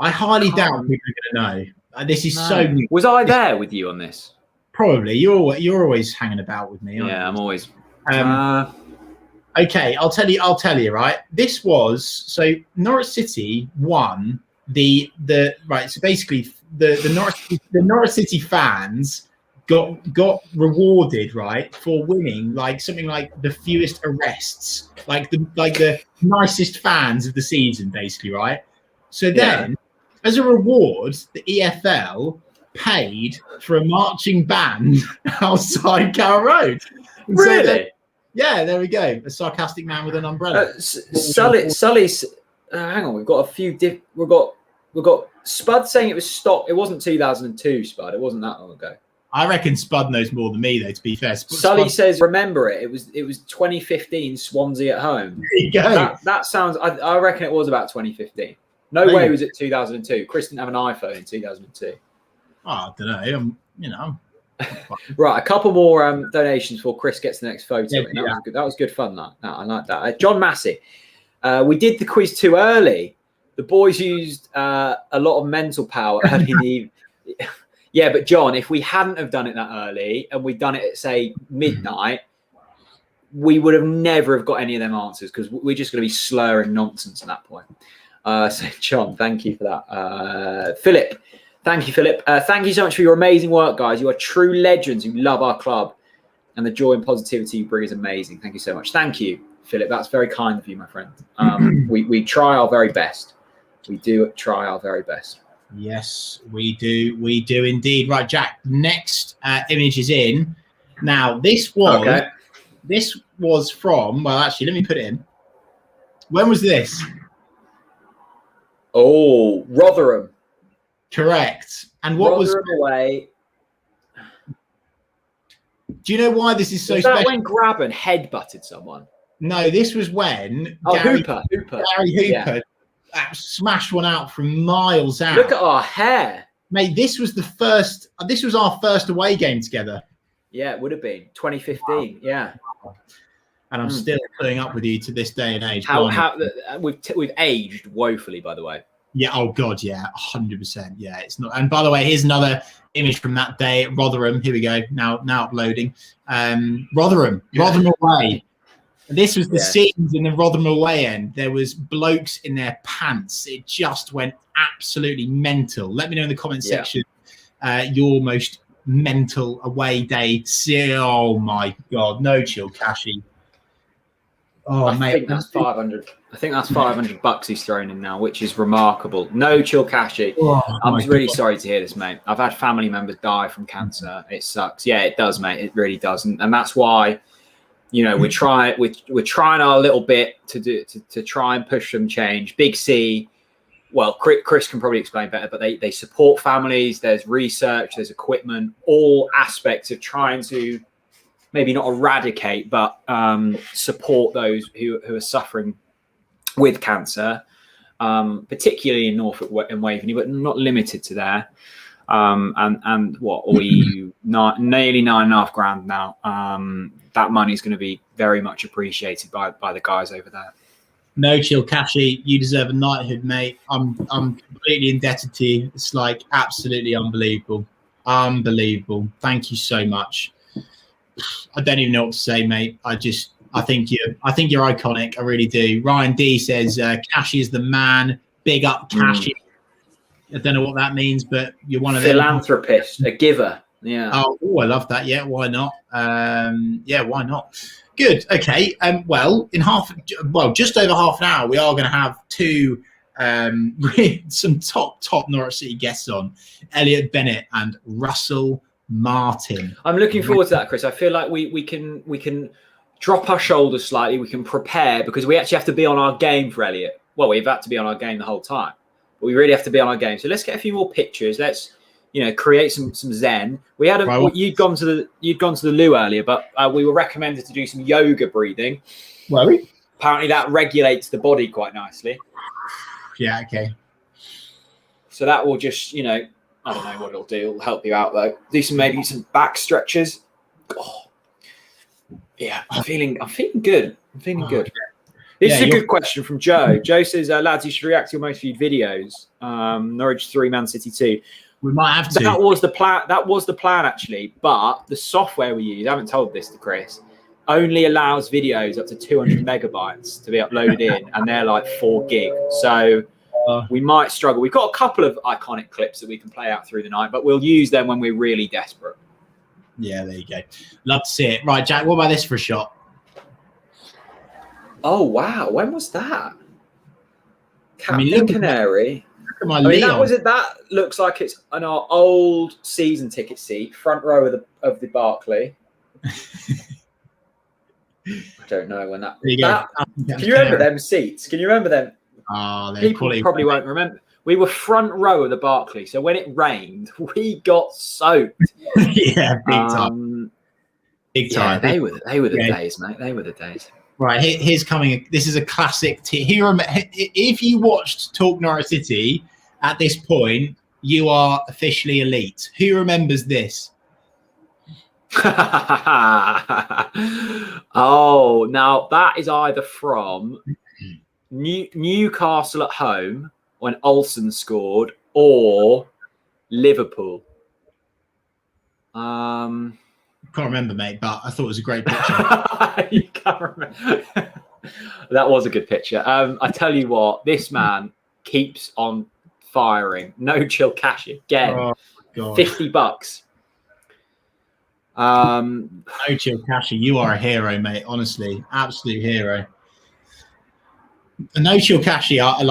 I highly doubt people are going to know. This is so new. Was I there with you on this? Probably. You're always hanging about with me. Yeah, I'm always. Okay, I'll tell you. Right, this was so Norwich City won the right. So basically, the Norwich City fans got rewarded, right, for winning like something like the fewest arrests, like the nicest fans of the season, basically, right. So then, as a reward, the EFL paid for a marching band outside Carrow Road. And really? Yeah, there we go. A sarcastic man with an umbrella. Sully's. Hang on, we've got a few. We've got Spud saying it was stopped. It wasn't 2002, Spud. It wasn't that long ago. I reckon Spud knows more than me, though. To be fair, Sully says, "Remember it? It was 2015 Swansea at home." There you go. That sounds. I reckon it was about 2015. No way was it 2002. Chris didn't have an iPhone in 2002. Oh, I don't know. Right, a couple more donations before Chris gets the next photo. Yeah, that was good fun. I like that. John Massey, we did the quiz too early. The boys used a lot of mental power early in the evening. Yeah, but John, if we hadn't have done it that early and we'd done it at say midnight, we would have never have got any of them answers because we're just going to be slurring nonsense at that point. So John, thank you for that. Philip. Thank you, Philip. Thank you so much for your amazing work, guys. You are true legends who love our club, and the joy and positivity you bring is amazing. Thank you so much. Thank you, Philip. That's very kind of you, my friend. We try our very best. We do try our very best. Yes, we do. We do indeed. Right, Jack. Next image is in. Now, this was from. Well, actually, let me put it in. When was this? Oh, Rotherham. Correct. And what was away? Do you know why this is so special? That when Graben headbutted someone? No, this was when Gary Hooper smashed one out from miles out. Look at our hair, mate. This was our first away game together. Yeah, it would have been 2015. Wow. Yeah. And I'm still putting up with you to this day and age. We've aged woefully, by the way. Yeah. Oh God. Yeah. 100%. Yeah. It's not. And by the way, here's another image from that day at Rotherham. Here we go. Now uploading. Rotherham away. This was the scenes in the Rotherham away end. There was blokes in their pants. It just went absolutely mental. Let me know in the comment section your most mental away day. Oh my God. No chill, Cashy. Oh, I think that's 500. I think that's $500 he's thrown in now, which is remarkable. No chill, Cashy. I'm really sorry to hear this, mate. I've had family members die from cancer. It sucks. Yeah, it does, mate. It really does, and that's why, we're trying our little bit to try and push some change. Big C. Well, Chris can probably explain better, but they support families. There's research. There's equipment. All aspects of trying to maybe not eradicate, but support those who are suffering with cancer, particularly in Norfolk and Waveney, but not limited to there. And what are we nearly $9,500 now? That money is going to be very much appreciated by the guys over there. No chill, Cashy. You deserve a knighthood, mate. I'm completely indebted to you. It's like absolutely unbelievable. Thank you so much. I don't even know what to say, mate. I think you're iconic. I really do. Ryan D says Cashy is the man. Big up, Cashy. I don't know what that means, but you're one of them. Philanthropist, a giver. Yeah. Oh, I love that. Yeah, why not? Why not? Good. Okay. Well, just over half an hour, we are going to have two some top Norwich City guests on, Elliot Bennett and Russell Martin. I'm looking forward to that, Chris. I feel like we can drop our shoulders slightly. We can prepare because we actually have to be on our game for Elliot. Well, we've had to be on our game the whole time, but we really have to be on our game. So let's get a few more pictures. Let's create some zen. We had you'd gone to the loo earlier, but we were recommended to do some yoga breathing. Were we? Apparently that regulates the body quite nicely. Yeah, okay. So that will just, I don't know what it'll do. It'll help you out though. Do maybe some back stretches. Oh, yeah, I'm feeling good. I'm feeling good. This is a good question from Joe. Joe says, lads, you should react to your most viewed videos. Norwich 3, Man City 2. We might have to. That was the plan. That was the plan, actually. But the software we use, I haven't told this to Chris, only allows videos up to 200 megabytes to be uploaded in, and they're like 4 gig. So we might struggle. We've got a couple of iconic clips that we can play out through the night, but we'll use them when we're really desperate. Yeah, there you go. Love to see it. Right, Jack, what about this for a shot? Oh, wow. When was that? Captain Canary. That looks like it's on our old season ticket seat, front row of the Barclay. I don't know when that. Can you remember them seats? Can you remember them? Oh, people probably won't remember. We were front row of the Barclay, so when it rained, we got soaked. Yeah, big time. Big time. They were the days, mate. They were the days. Right, here's coming. This is a classic. If you watched Talk Norwich City at this point, you are officially elite. Who remembers this? Oh, now that is either from Newcastle at home when Olsen scored, or Liverpool. Can't remember, mate, but I thought it was a great picture. You can't remember. That was a good picture. I tell you what, this man keeps on firing. No chill cash again. Oh, God. $50. No chill cashy, you are a hero, mate. Honestly, absolute hero. No chill cashy, I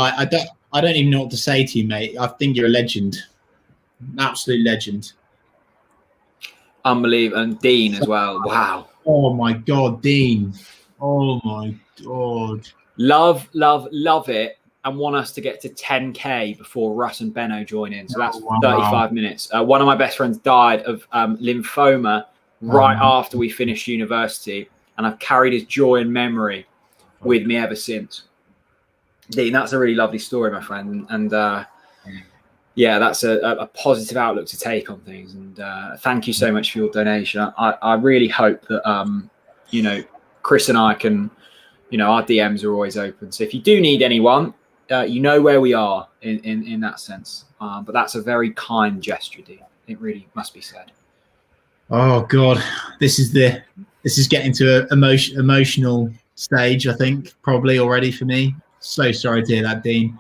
don't even know what to say to you, mate. I think you're a legend, an absolute legend. Unbelievable. And Dean as well. Wow. Oh my God, Dean. Oh my God. Love it. And want us to get to 10K before Russ and Benno join in. So that's 35 minutes. One of my best friends died of lymphoma right after we finished university, and I've carried his joy and memory with me ever since. Dean, that's a really lovely story, my friend. And yeah, that's a positive outlook to take on things. And thank you so much for your donation. I really hope that, Chris and I can, our DMs are always open. So if you do need anyone, you know where we are in that sense. But that's a very kind gesture, Dean. It really must be said. Oh God, this is getting to an emotional stage, I think, probably already for me. So sorry to hear that, Dean.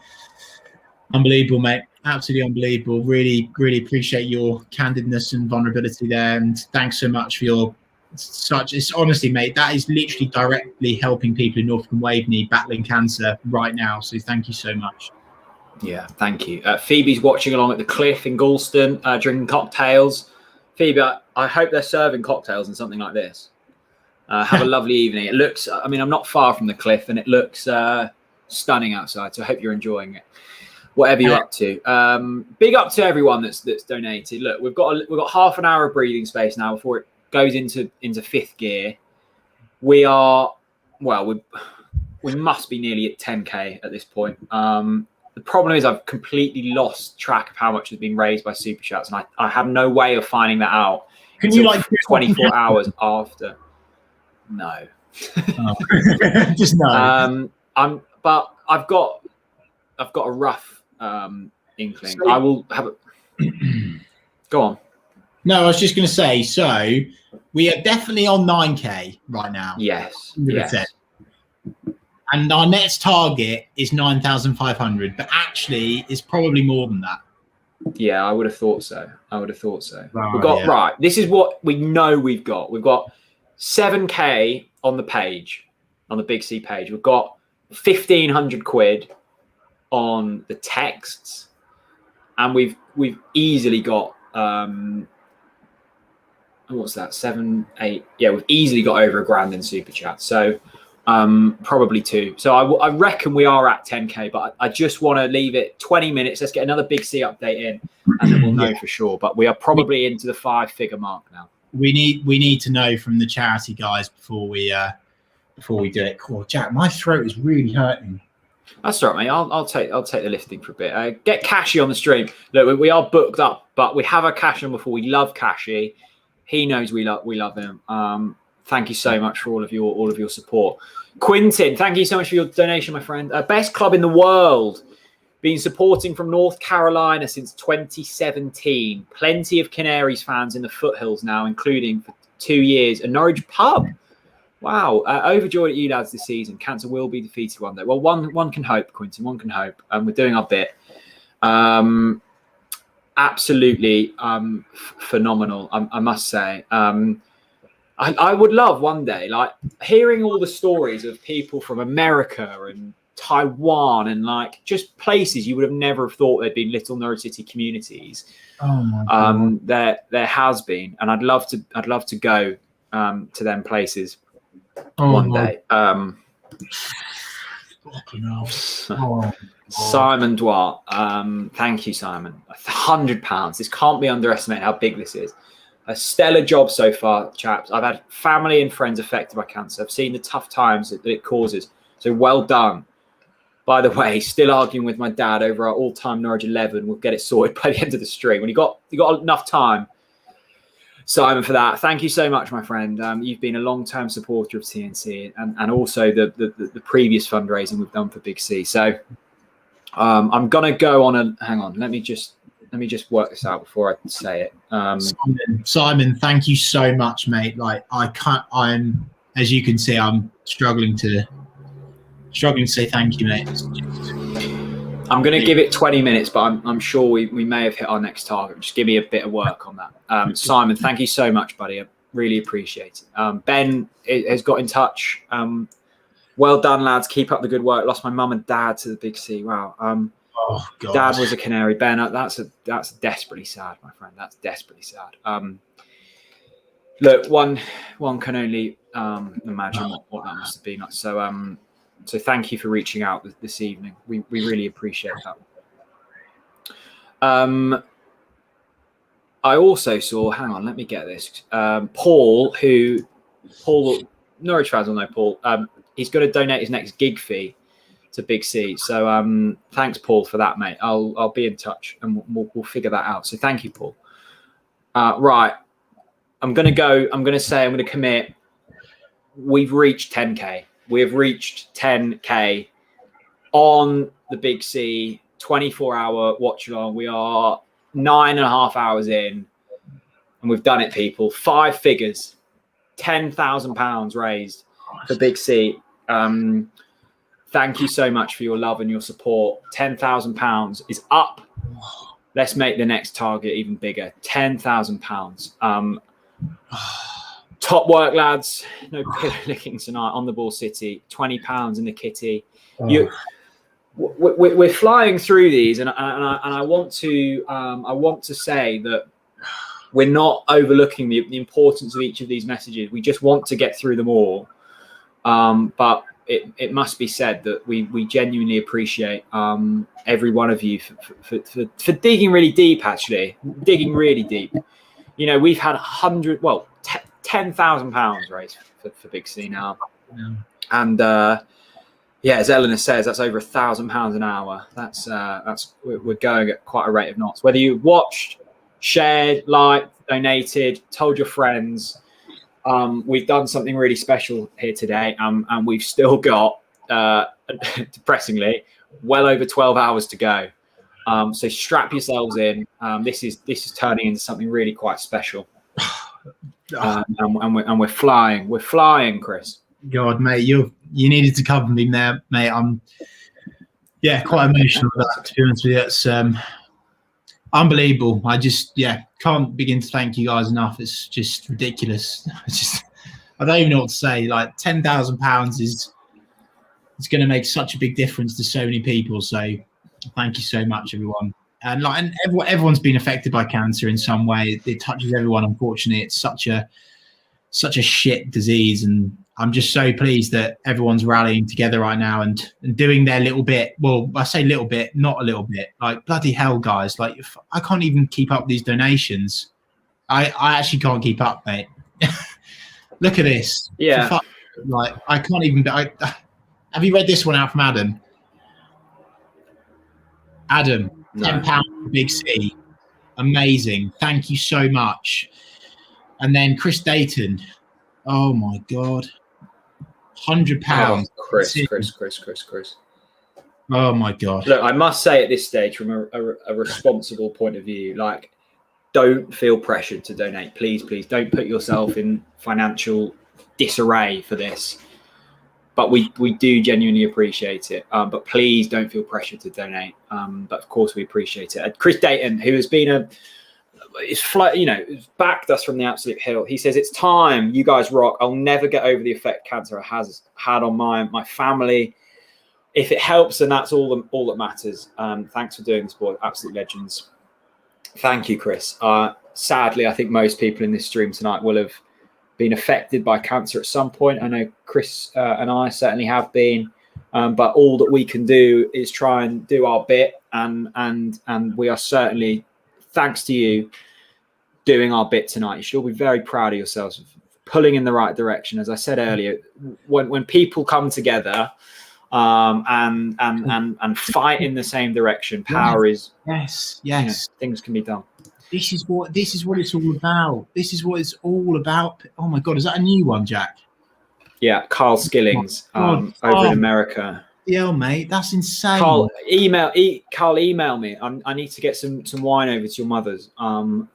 Unbelievable, mate. Absolutely unbelievable. Really, really appreciate your candidness and vulnerability there. And thanks so much for it's honestly, mate, that is literally directly helping people in Norfolk and Waveney battling cancer right now. So thank you so much. Yeah, thank you. Phoebe's watching along at the Cliff in Galston, drinking cocktails. Phoebe, I hope they're serving cocktails and something like this. Have a lovely evening. It looks, I'm not far from the Cliff, and it looks stunning outside. So I hope you're enjoying it, whatever you're up to. Big up to everyone that's donated. Look, we've got half an hour of breathing space now before it goes into fifth gear. We are, we must be nearly at 10K at this point. The problem is I've completely lost track of how much has been raised by Super Chats, and I have no way of finding that out. Can you 24 hours after? No. Oh. Just no. But I've got a rough inkling. So, I will have a go on. No, I was just going to say, so we are definitely on 9K right now. Yes. 100%. Yes. And our next target is 9,500, but actually it's probably more than that. Yeah, I would have thought so. We've Oh, got right. This is what we know we've got. We've got 7K on the page, on the Big C page. We've got 1,500 quid on the texts, and we've easily got what's that? 7, 8. Yeah, we've easily got over £1,000 in super chat. So Probably 2. So I reckon we are at 10k, but I just want to leave it 20 minutes. Let's get another Big C update in, and then we'll know for sure. But we are probably into the 5-figure mark now. We need to know from the charity guys before we do it. Cool, Jack, my throat is really hurting. That's all right, mate. I'll take the lifting for a bit. Get Cashy on the stream. Look, we are booked up, but we have a Cashy on before. We love Cashy. He knows we love him. Thank you so much for all of your support. Quintin, thank you so much for your donation, my friend. Best club in the world. Been supporting from North Carolina since 2017. Plenty of Canaries fans in the foothills now, including for 2 years. A Norwich pub. Wow. Overjoyed at you lads this season. Cancer will be defeated one day. Well, one can hope, Quintin. One can hope. We're doing our bit. Absolutely phenomenal, I must say. I would love one day, like, hearing all the stories of people from America and Taiwan and like just places you would have never have thought there'd been little Norwich City communities. Oh my God. There has been, and I'd love to go to them places one day. Simon Duarte, thank you, Simon. £100. This can't be underestimated how big this is. A stellar job so far, chaps. I've had family and friends affected by cancer. I've seen the tough times that it causes. So well done. By the way, still arguing with my dad over our all-time Norwich 11. We'll get it sorted by the end of the stream. When you got enough time, Simon, for that. Thank you so much, my friend. You've been a long-term supporter of TNC and also the previous fundraising we've done for Big C. So I'm gonna go on and hang on. Let me just work this out before I say it. Simon, thank you so much, mate. Like I'm, as you can see, I'm struggling to say thank you, mate. I'm going to give it 20 minutes, but I'm sure we may have hit our next target. Just give me a bit of work on that. Simon, thank you so much, buddy. I really appreciate it. Ben has got in touch. Well done, lads. Keep up the good work. Lost my mum and dad to the Big C. Wow. Oh, God. Dad was a Canary. Ben, that's desperately sad, my friend. That's desperately sad. Look, one can only imagine what that must have been like. So thank you for reaching out this evening. We really appreciate that. I also saw, hang on, let me get this. Paul, Norwich fans will know Paul. He's going to donate his next gig fee to Big C. So thanks, Paul, for that, mate. I'll be in touch and we'll figure that out. So thank you, Paul. Right. I'm going to commit. We've reached 10K. We have reached 10K on the Big C 24-hour watch along. We are 9.5 hours in, and we've done it, people. 5 figures, £10,000 raised for Big C. Thank you so much for your love and your support. £10,000 is up. Let's make the next target even bigger. £10,000. Top work, lads. No pillow licking tonight on the Ball City. £20 in the kitty. We're flying through these, and I want to say that we're not overlooking the importance of each of these messages. We just want to get through them all. But it must be said that we genuinely appreciate every one of you for digging really deep. Actually, digging really deep. You know, we've had £10,000 raised for Big C now, and as Eleanor says, that's over £1,000 an hour. We're going at quite a rate of knots. Whether you watched, shared, liked, donated, told your friends, we've done something really special here today, and we've still got, depressingly, well over 12 hours to go. So strap yourselves in. This is turning into something really quite special. And we're flying. We're flying, Chris. God, mate, you needed to cover me there, mate. I'm quite emotional about that, to be honest with you. It's unbelievable. I just can't begin to thank you guys enough. It's just ridiculous. I don't even know what to say. Like £10,000 it's going to make such a big difference to so many people. So thank you so much, everyone. And everyone's been affected by cancer in some way. It touches everyone. Unfortunately, it's such a shit disease, and I'm just so pleased that everyone's rallying together right now and doing their little bit. Well, I say little bit, not a little bit. Like, bloody hell, guys. Like, I can't even keep up these donations. I actually can't keep up, mate. Look at this. Yeah. Like, I can't even. Have you read this one out from Adam? Adam, No. £10 for Big C. Amazing. Thank you so much. And then Chris Dayton. Oh, my God. £100. Chris. Oh my God. Look, I must say at this stage, from a responsible point of view, like, don't feel pressured to donate. Please don't put yourself in financial disarray for this. But we do genuinely appreciate it. But please don't feel pressured to donate. But of course we appreciate it. Chris Dayton, who has been backed us from the absolute hill. He says, it's time, you guys rock. I'll never get over the effect cancer has had on my family. If it helps, then that's all that matters. Thanks for doing this, boy. Absolute legends. Thank you, Chris. Sadly, I think most people in this stream tonight will have been affected by cancer at some point. I know Chris and I certainly have been. But all that we can do is try and do our bit, and we are certainly, thanks to you, doing our bit tonight. You should all be very proud of yourselves for pulling in the right direction. As I said earlier, when people come together and fight in the same direction, power is things can be done. This is what it's all about. This is what it's all about. Oh my God, is that a new one, Jack? Yeah, Carl Skillings over in America. Yeah, mate, that's insane. Carl, email me. I need to get some wine over to your mother's.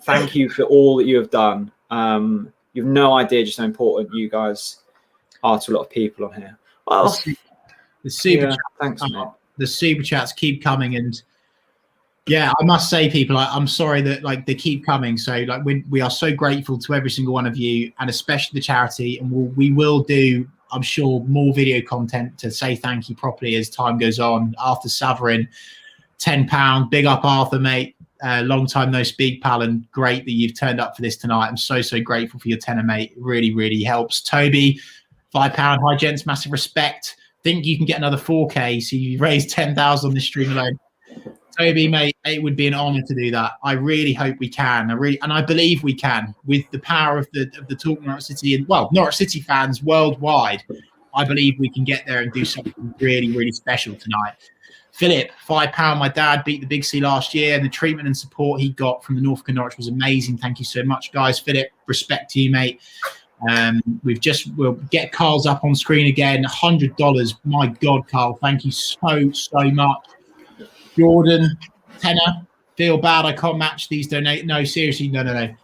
Thank you for all that you have done. You have no idea just how important you guys are to a lot of people on here. Well, the super chats, thanks, mate. The super chats keep coming, and yeah, I must say, people, I'm sorry that they keep coming. So we are so grateful to every single one of you, and especially the charity. And we will do, I'm sure, more video content to say thank you properly as time goes on. Arthur Saverin, £10. Big up, Arthur, mate. Long time no speak, pal, and great that you've turned up for this tonight. I'm so grateful for your tenner, mate. It really helps. Toby, £5. Hi, gents. Massive respect. Think you can get another 4K, so you raised 10,000 on this stream alone. Toby, mate, it would be an honour to do that. I really hope we can. I believe we can, with the power of the Talk Norwich City and Norwich City fans worldwide. I believe we can get there and do something really special tonight. Philip, £5. My dad beat the Big C last year, and the treatment and support he got from the Norfolk and Norwich was amazing. Thank you so much, guys. Philip, respect to you, mate. We'll get Carl's up on screen again. $100. My God, Carl, thank you so much. Jordan, tenner, feel bad I can't match these donate. No, seriously, no.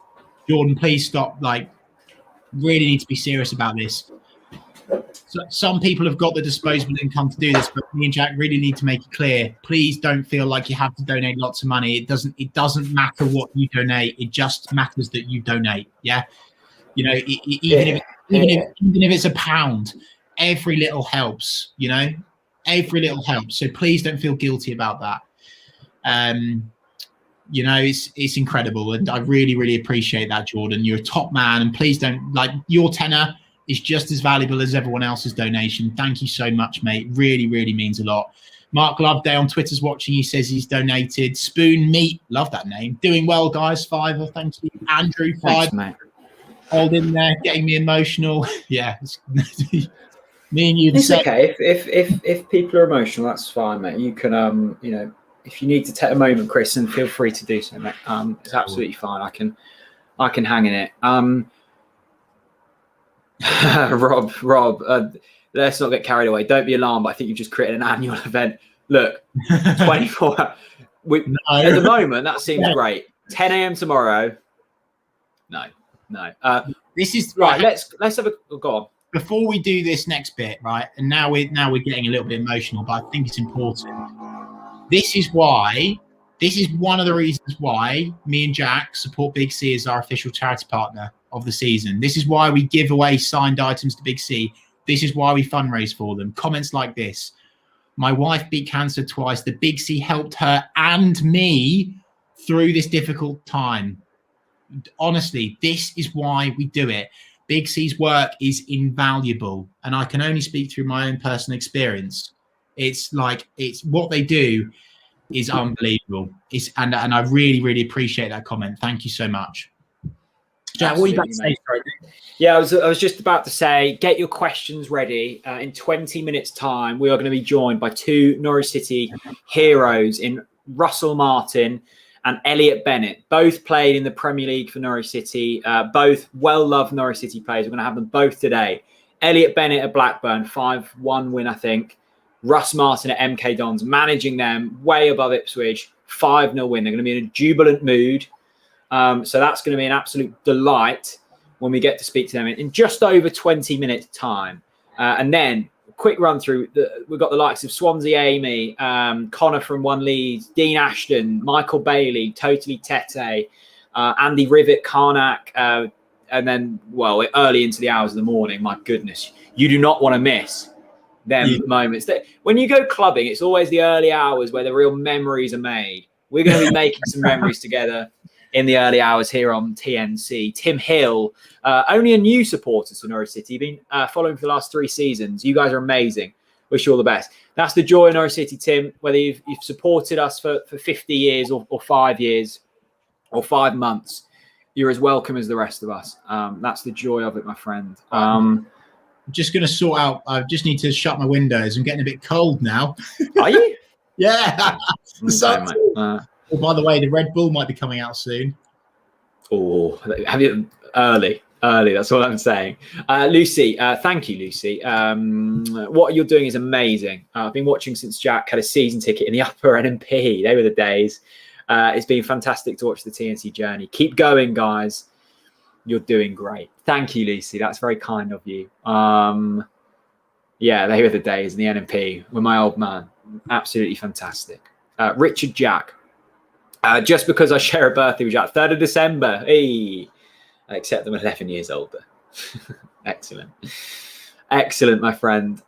Jordan, please stop. Really need to be serious about this. So some people have got the disposable income to do this, but me and Jack really need to make it clear. Please don't feel like you have to donate lots of money. It doesn't matter what you donate. It just matters that you donate. Yeah, even if it's £1, every little helps. Every little helps. So please don't feel guilty about that. It's incredible, and I really appreciate that, Jordan. You're a top man, and please don't your tenner is just as valuable as everyone else's donation. Thank you so much, mate. Really means a lot. Mark Loveday on Twitter's watching. He says he's donated. Spoon Meat, love that name. Doing well, guys. £5. Thank you, Andrew. £5. Thanks, mate. Hold in there, getting me emotional. Yeah. Me and you. It's okay. If people are emotional, that's fine, mate. You can, if you need to take a moment, Chris, and feel free to do so, mate. It's absolutely fine. I can hang in it. Rob, let's not get carried away. Don't be alarmed. I think you've just created an annual event. Look, 24. At the moment, that seems great. 10 a.m. tomorrow. No. This is right. Let's have a go on. Before we do this next bit, right? And now we're getting a little bit emotional, but I think it's important. This is one of the reasons why me and Jack support Big C as our official charity partner of the season. This is why we give away signed items to Big C. This is why we fundraise for them. Comments like this: my wife beat cancer twice. The Big C helped her and me through this difficult time. Honestly, this is why we do it. Big C's work is invaluable, and I can only speak through my own personal experience. It's what they do is unbelievable. And I really, really appreciate that comment. Thank you so much. Jack, what are you about to say? Yeah, I was just about to say, get your questions ready. In 20 minutes' time, we are going to be joined by two Norwich City heroes in Russell Martin and Elliot Bennett. Both played in the Premier League for Norwich City. Both well-loved Norwich City players. We're going to have them both today. Elliot Bennett at Blackburn, 5-1 win, I think. Russ Martin at MK Dons, managing them way above Ipswich, 5-0 win. They're going to be in a jubilant mood. So that's going to be an absolute delight when we get to speak to them in just over 20 minutes time. And then quick run through. We've got the likes of Swansea Amy, Connor from One Leeds, Dean Ashton, Michael Bailey, Totally Tete, Andy Rivet, Karnak, and then, well, early into the hours of the morning. My goodness, you do not want to miss them moments. When you go clubbing, it's always the early hours where the real memories are made. We're going to be making some memories together in the early hours here on TNC. Tim Hill, only a new supporter to Norwich City, been following for the last 3 seasons. You guys are amazing. Wish you all the best. That's the joy of Norwich City, Tim. Whether you've supported us for 50 years or 5 years or 5 months, you're as welcome as the rest of us. That's the joy of it, my friend. I'm just going to sort out. I just need to shut my windows. I'm getting a bit cold now. Are you? Yeah. Oh, by the way, the Red Bull might be coming out soon. Oh, have you early? That's all I'm saying. Lucy, thank you, Lucy. What you're doing is amazing. I've been watching since Jack had a season ticket in the upper NMP. They were the days. It's been fantastic to watch the TNC journey. Keep going, guys. You're doing great. Thank you, Lucy. That's very kind of you. Yeah, they were the days in the NMP with my old man. Absolutely fantastic. Richard Jack. Just because I share a birthday with Jack, 3rd of December. Hey, except I'm 11 years older. Excellent. Excellent, my friend.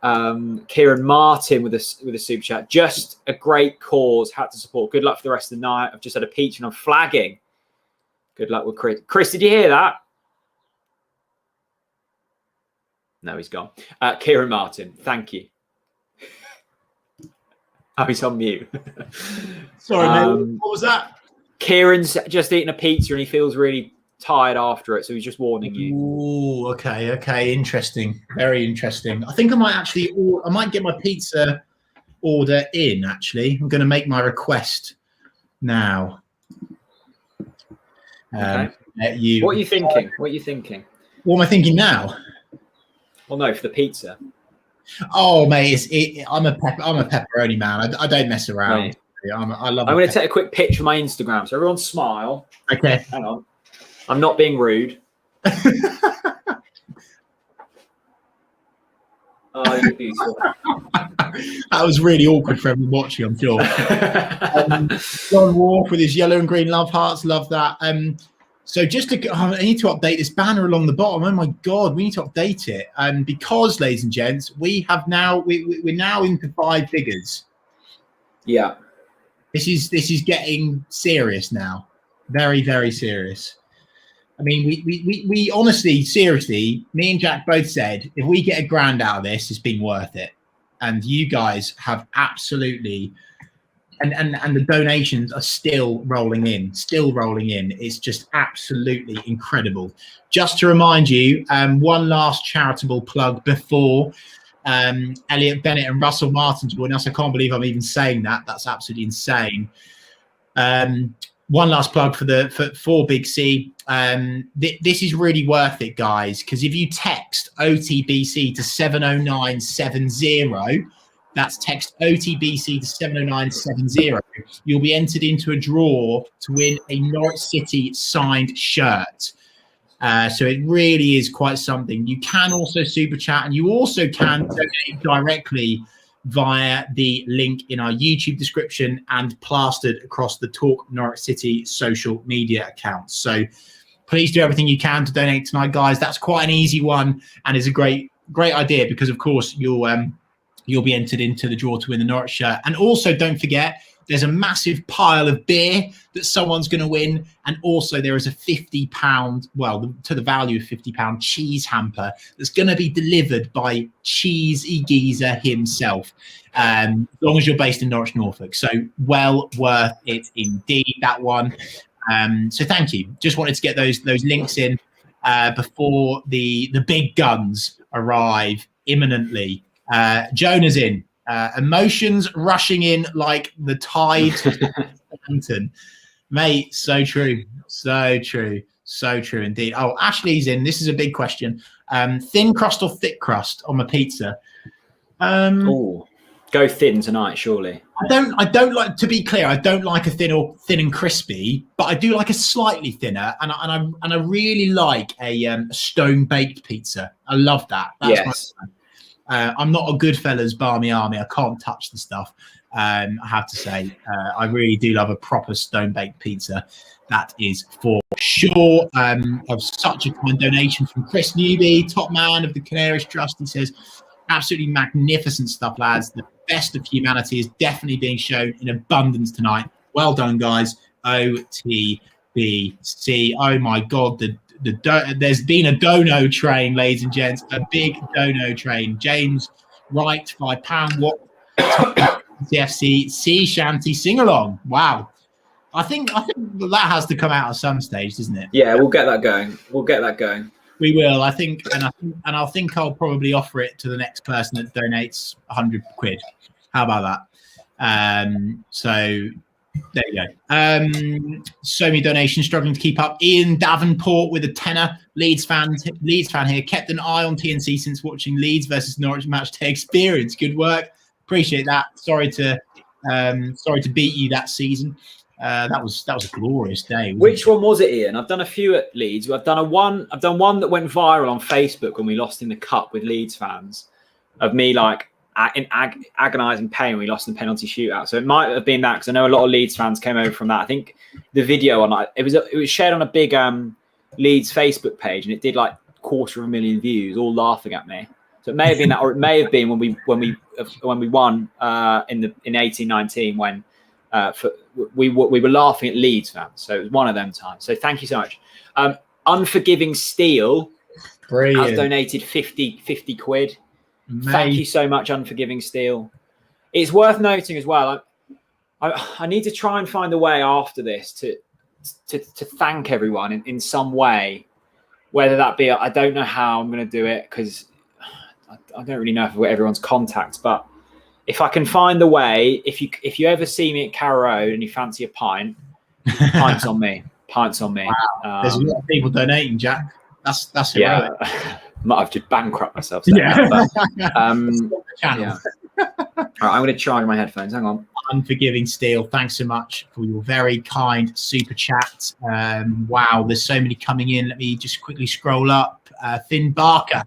Kieran Martin with a super chat. Just a great cause. Had to support. Good luck for the rest of the night. I've just had a peach and I'm flagging. Good luck with Chris. Chris, did you hear that? No, he's gone. Kieran Martin, thank you. Oh, he's on mute. Sorry, mate. What was that? Kieran's just eaten a pizza and he feels really tired after it, so he's just warning you. Ooh, okay. Interesting. Very interesting. I think I might get my pizza order in, actually. I'm going to make my request now. Okay. What are you thinking? What am I thinking now? Well, no, for the pizza. Oh, mate, I'm a pepperoni man. I don't mess around. Right. I love. I'm going to take a quick picture of my Instagram, so everyone smile. Okay. Hang on. I'm not being rude. Oh, you're beautiful. That was really awkward for everyone watching, I'm sure. John Wharf with his yellow and green love hearts, love that. So just to, I need to update this banner along the bottom. Oh my God, we need to update it. Because, ladies and gents, we're now into 5 figures. Yeah. This is getting serious now. Very, very serious. I mean, we honestly, seriously, me and Jack both said, if we get £1,000 out of this, it's been worth it. And you guys have absolutely, and the donations are still rolling in. It's just absolutely incredible. Just to remind you, one last charitable plug before Elliot Bennett and Russell Martin join us. I can't believe I'm even saying that. That's absolutely insane. One last plug for Big C. This is really worth it, guys, because if you text OTBC to 70970, that's text OTBC to 70970, you'll be entered into a draw to win a Norwich City signed shirt. So it really is quite something. You can also super chat, and you also can donate directly via the link in our YouTube description and plastered across the Talk Norwich City social media accounts. So please do everything you can to donate tonight, guys. That's quite an easy one and is a great idea because, of course, you'll be entered into the draw to win the Norwich shirt. And also, don't forget, There's a massive pile of beer that someone's going to win. And also there is a £50, well, to the value of £50 cheese hamper that's going to be delivered by Cheesy Geezer himself, as long as you're based in Norwich, Norfolk. So well worth it indeed, that one. So thank you. Just wanted to get those links in before the big guns arrive imminently. Jonah's in. Emotions rushing in like the tide. Mate, so true. So true. So true indeed. Oh, Ashley's in. This is a big question. Thin crust or thick crust on my pizza? Oh, go thin tonight, surely. I don't like, to be clear, I don't like a thin and crispy, but I do like a slightly thinner, and I really like a stone baked pizza. I love that. That's my I'm not a Goodfellas barmy army. I can't touch the stuff. I have to say, I really do love a proper stone baked pizza. That is for sure. Of such a kind donation from Chris Newby, top man of the Canaries Trust. He says, absolutely magnificent stuff, lads. The best of humanity is definitely being shown in abundance tonight. Well done, guys. OTBC. Oh my God, there's been a dono train, ladies and gents, a big dono train. James Wright, £5. What? CFC Sea Shanty sing along. Wow. I think that has to come out at some stage, doesn't it? Yeah, we'll get that going. We will, I think, and I think I'll probably offer it to the next person that donates £100. How about that? So there you go. So many donations, struggling to keep up. Ian Davenport with a tenner. Leeds fan here. Kept an eye on TNC since watching Leeds versus Norwich match day experience. Good work. Appreciate that. Sorry to beat you that season. That was a glorious day. Which one was it, Ian? I've done a few at Leeds. I've done one that went viral on Facebook when we lost in the cup with Leeds fans, of me like in agonising pain when we lost in the penalty shootout. So it might have been that, because I know a lot of Leeds fans came over from that. I think the video on it was shared on a big Leeds Facebook page, and it did like 250,000 views, all laughing at me. So it may have been that, or it may have been when we won in 18-19 when. We were laughing at Leeds fans, so it was one of them times. So thank you so much. Unforgiving Steel has donated 50 quid. Mate. Thank you so much, Unforgiving Steel. It's worth noting as well, I need to try and find a way after this to thank everyone in some way, whether that be, I don't know how I'm going to do it, because I don't really know if I've got everyone's contacts, but if I can find the way, if you ever see me at Carrow Road and you fancy a pint, pints on me. Wow. There's a lot of people donating, Jack. That's yeah. Might have just bankrupt myself. Yeah. Yeah. All right, I'm going to charge my headphones. Hang on. Unforgiving Steel, thanks so much for your very kind super chat. Wow, there's so many coming in. Let me just quickly scroll up. Finn Barker,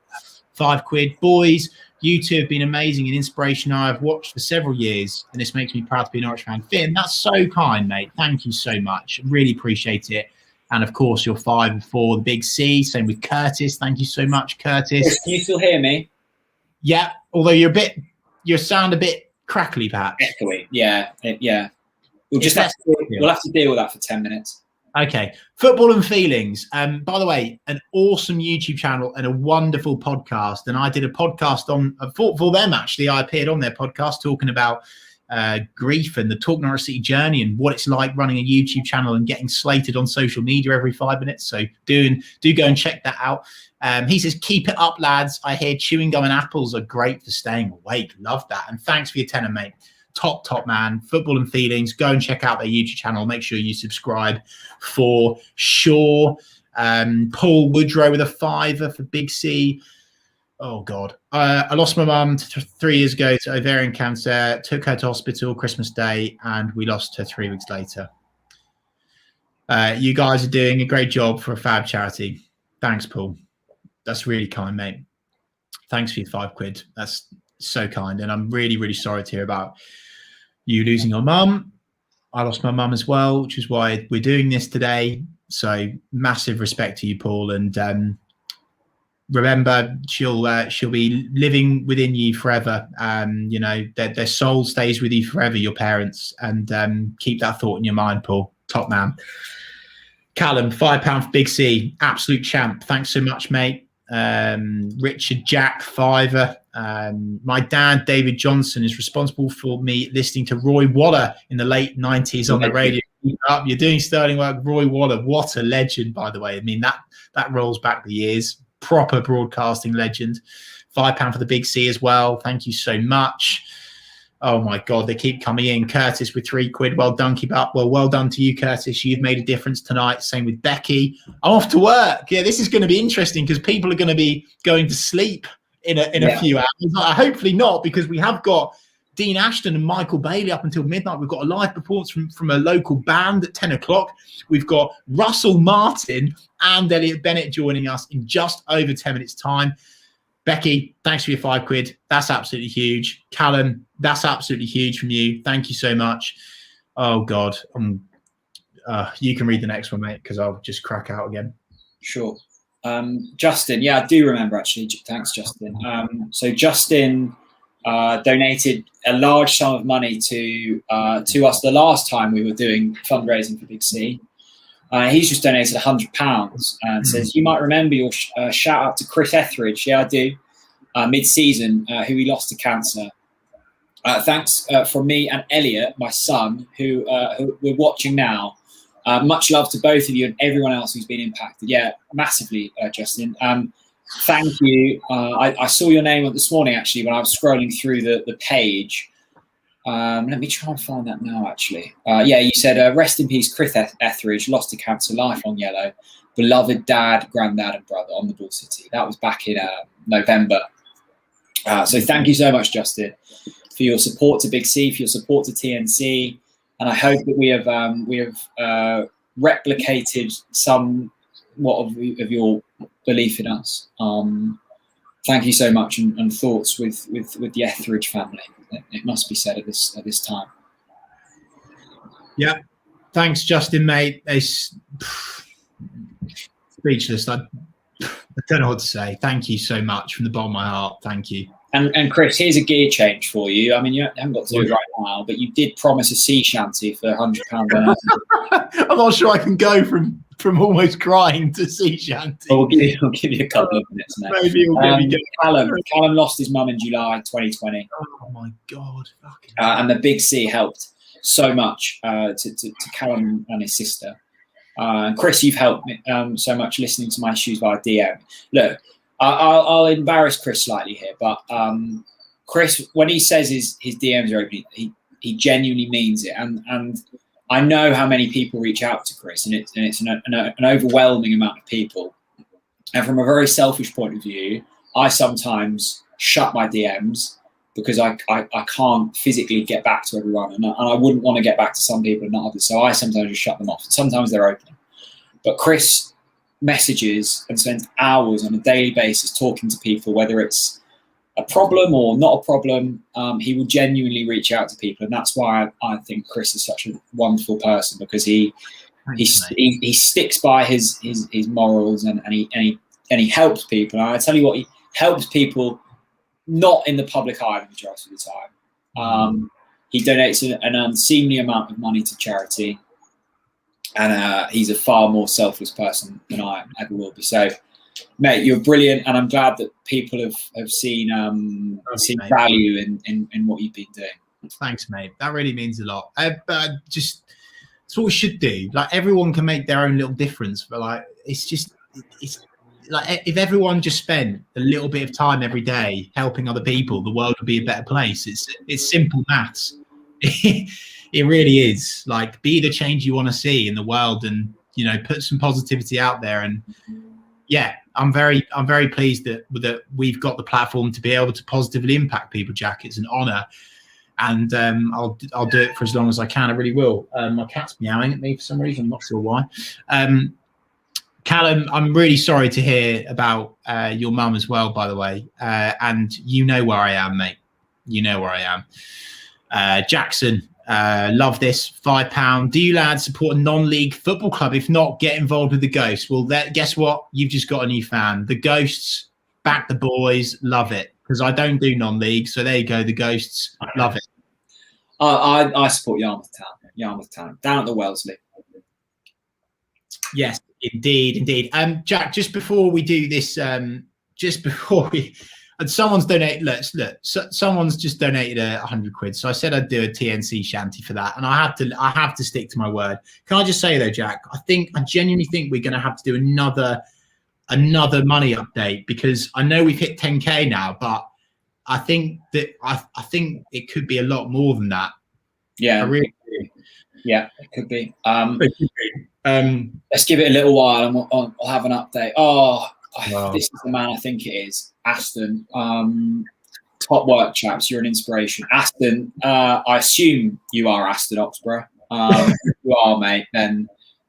£5. Boys, you two have been amazing and inspirational. I've watched for several years, and this makes me proud to be an Norwich fan. Finn, that's so kind, mate. Thank you so much. Really appreciate it. And of course, you're 5 for the Big C. Same with Curtis. Thank you so much, Curtis. Can you still hear me? Yeah, although you sound a bit crackly, perhaps. Echoey. Yeah. We'll have to deal with that for 10 minutes. Okay. Football and Feelings. By the way, an awesome YouTube channel and a wonderful podcast. And I did a podcast on for them, actually. I appeared on their podcast talking about grief and the Talk Norwich City journey and what it's like running a YouTube channel and getting slated on social media every 5 minutes. So do go and check that out. He says, keep it up, lads. I hear chewing gum and apples are great for staying awake. Love that. And thanks for your tenner, mate. Top man. Football and Feelings. Go and check out their YouTube channel. Make sure you subscribe for sure. Paul Woodrow with a £5 for Big C. Oh God, I lost my mum 3 years ago to ovarian cancer. Took her to hospital Christmas Day, and we lost her 3 weeks later. You guys are doing a great job for a fab charity. Thanks, Paul. That's really kind, mate. Thanks for your £5. That's so kind, and I'm really, really sorry to hear about you losing your mum. I lost my mum as well, which is why we're doing this today. So massive respect to you, Paul, and remember, she'll be living within you forever. You know, their soul stays with you forever, your parents, and keep that thought in your mind, Paul. Top man. Callum, £5 for Big C, absolute champ. Thanks so much, mate. Richard Jack, £5. My dad, David Johnson, is responsible for me listening to Roy Waller in the late 90s on the radio. Keep up. You're doing sterling work. Roy Waller, what a legend, by the way. I mean, that rolls back the years. Proper broadcasting legend. £5 for the Big C as well. Thank you so much. Oh my God, they keep coming in. Curtis with £3. Well done, keep up. Well done to you, Curtis. You've made a difference tonight. Same with Becky. I'm off to work. Yeah, this is going to be interesting because people are going to be going to sleep in a few hours. Hopefully not, because we have got Dean Ashton and Michael Bailey up until midnight. We've got a live performance from a local band at 10 o'clock. We've got Russell Martin and Elliot Bennett joining us in just over 10 minutes' time. Becky, thanks for your £5. That's absolutely huge. Callum, that's absolutely huge from you. Thank you so much. Oh, God. You can read the next one, mate, because I'll just crack out again. Sure. Justin, yeah, I do remember, actually. Thanks, Justin. So Justin donated a large sum of money to us the last time we were doing fundraising for Big C. He's just donated £100 and says, you might remember your shout out to Chris Etheridge. Yeah, I do. Mid-season, who we lost to cancer. Thanks from me and Elliot, my son, who we're watching now. Much love to both of you and everyone else who's been impacted. Yeah, massively, Justin. Thank you. I saw your name this morning, actually, when I was scrolling through the page. Let me try and find that now, actually. Yeah, you said, rest in peace, Chris Etheridge, lost to cancer, lifelong yellow, beloved dad, granddad and brother on the Ball City. That was back in November. So thank you so much, Justin, for your support to Big C, for your support to TNC. And I hope that we have replicated somewhat of your belief in us. Thank you so much, and thoughts with the Etheridge family. It must be said at this time. Yeah, thanks, Justin, mate. It's speechless. I don't know what to say. Thank you so much from the bottom of my heart. Thank you. And Chris, here's a gear change for you. I mean, you haven't got to do it right now, but you did promise a sea shanty for £100. I'm not sure I can go from almost crying to sea shanty. Well, we'll give you a couple of minutes now. Maybe Callum lost his mum in July 2020. Oh my God! And the Big C helped so much to Callum and his sister. And Chris, you've helped me so much listening to my issues via DM. Look, I'll embarrass Chris slightly here, but Chris, when he says his DMs are open, he genuinely means it, and I know how many people reach out to Chris, and it's an overwhelming amount of people. And from a very selfish point of view, I sometimes shut my DMs because I can't physically get back to everyone, and I wouldn't want to get back to some people and not others. So I sometimes just shut them off. Sometimes they're open, but Chris messages and spends hours on a daily basis talking to people, whether it's a problem or not a problem. He will genuinely reach out to people, and that's why I think Chris is such a wonderful person, because he sticks by his morals, and he helps people. And I tell you what, he helps people not in the public eye the majority of the time. He donates an unseemly amount of money to charity, and he's a far more selfless person than I ever will be. So, mate, you're brilliant, and I'm glad that people have seen value in what you've been doing. Thanks, mate. That really means a lot. But just it's what we should do. Like, everyone can make their own little difference, but like it's like if everyone just spent a little bit of time every day helping other people, the world would be a better place. It's simple maths. It really is. Like, be the change you want to see in the world, and put some positivity out there. And yeah, I'm very pleased that we've got the platform to be able to positively impact people, Jack. It's an honor, and I'll do it for as long as I can. I really will. My cat's meowing at me for some reason. I'm not sure why. Callum, I'm really sorry to hear about your mum as well, by the way. And you know where I am, mate. You know where I am. Jackson, love this. £5. Do you lads support a non-league football club? If not, get involved with the Ghosts. Well, guess what? You've just got a new fan. The Ghosts back the boys, love it. Because I don't do non-league, so there you go. The Ghosts, love it. I support Yarmouth Town, down at the Wellesley. Yes, indeed. Jack, just before we do this, and someone's donated. Look, someone's just donated 100 quid. So I said I'd do a TNC shanty for that, and I have to stick to my word. Can I just say though, Jack? I genuinely think we're going to have to do another money update, because I know we've hit 10k now, but I think that I think it could be a lot more than that. Yeah, I really do. Yeah, it could be. Let's give it a little while and we'll have an update. Wow. This is the man I think it is. Aston. Top work, chaps. You're an inspiration. Aston, I assume you are Aston Oxborough. If you are, mate, then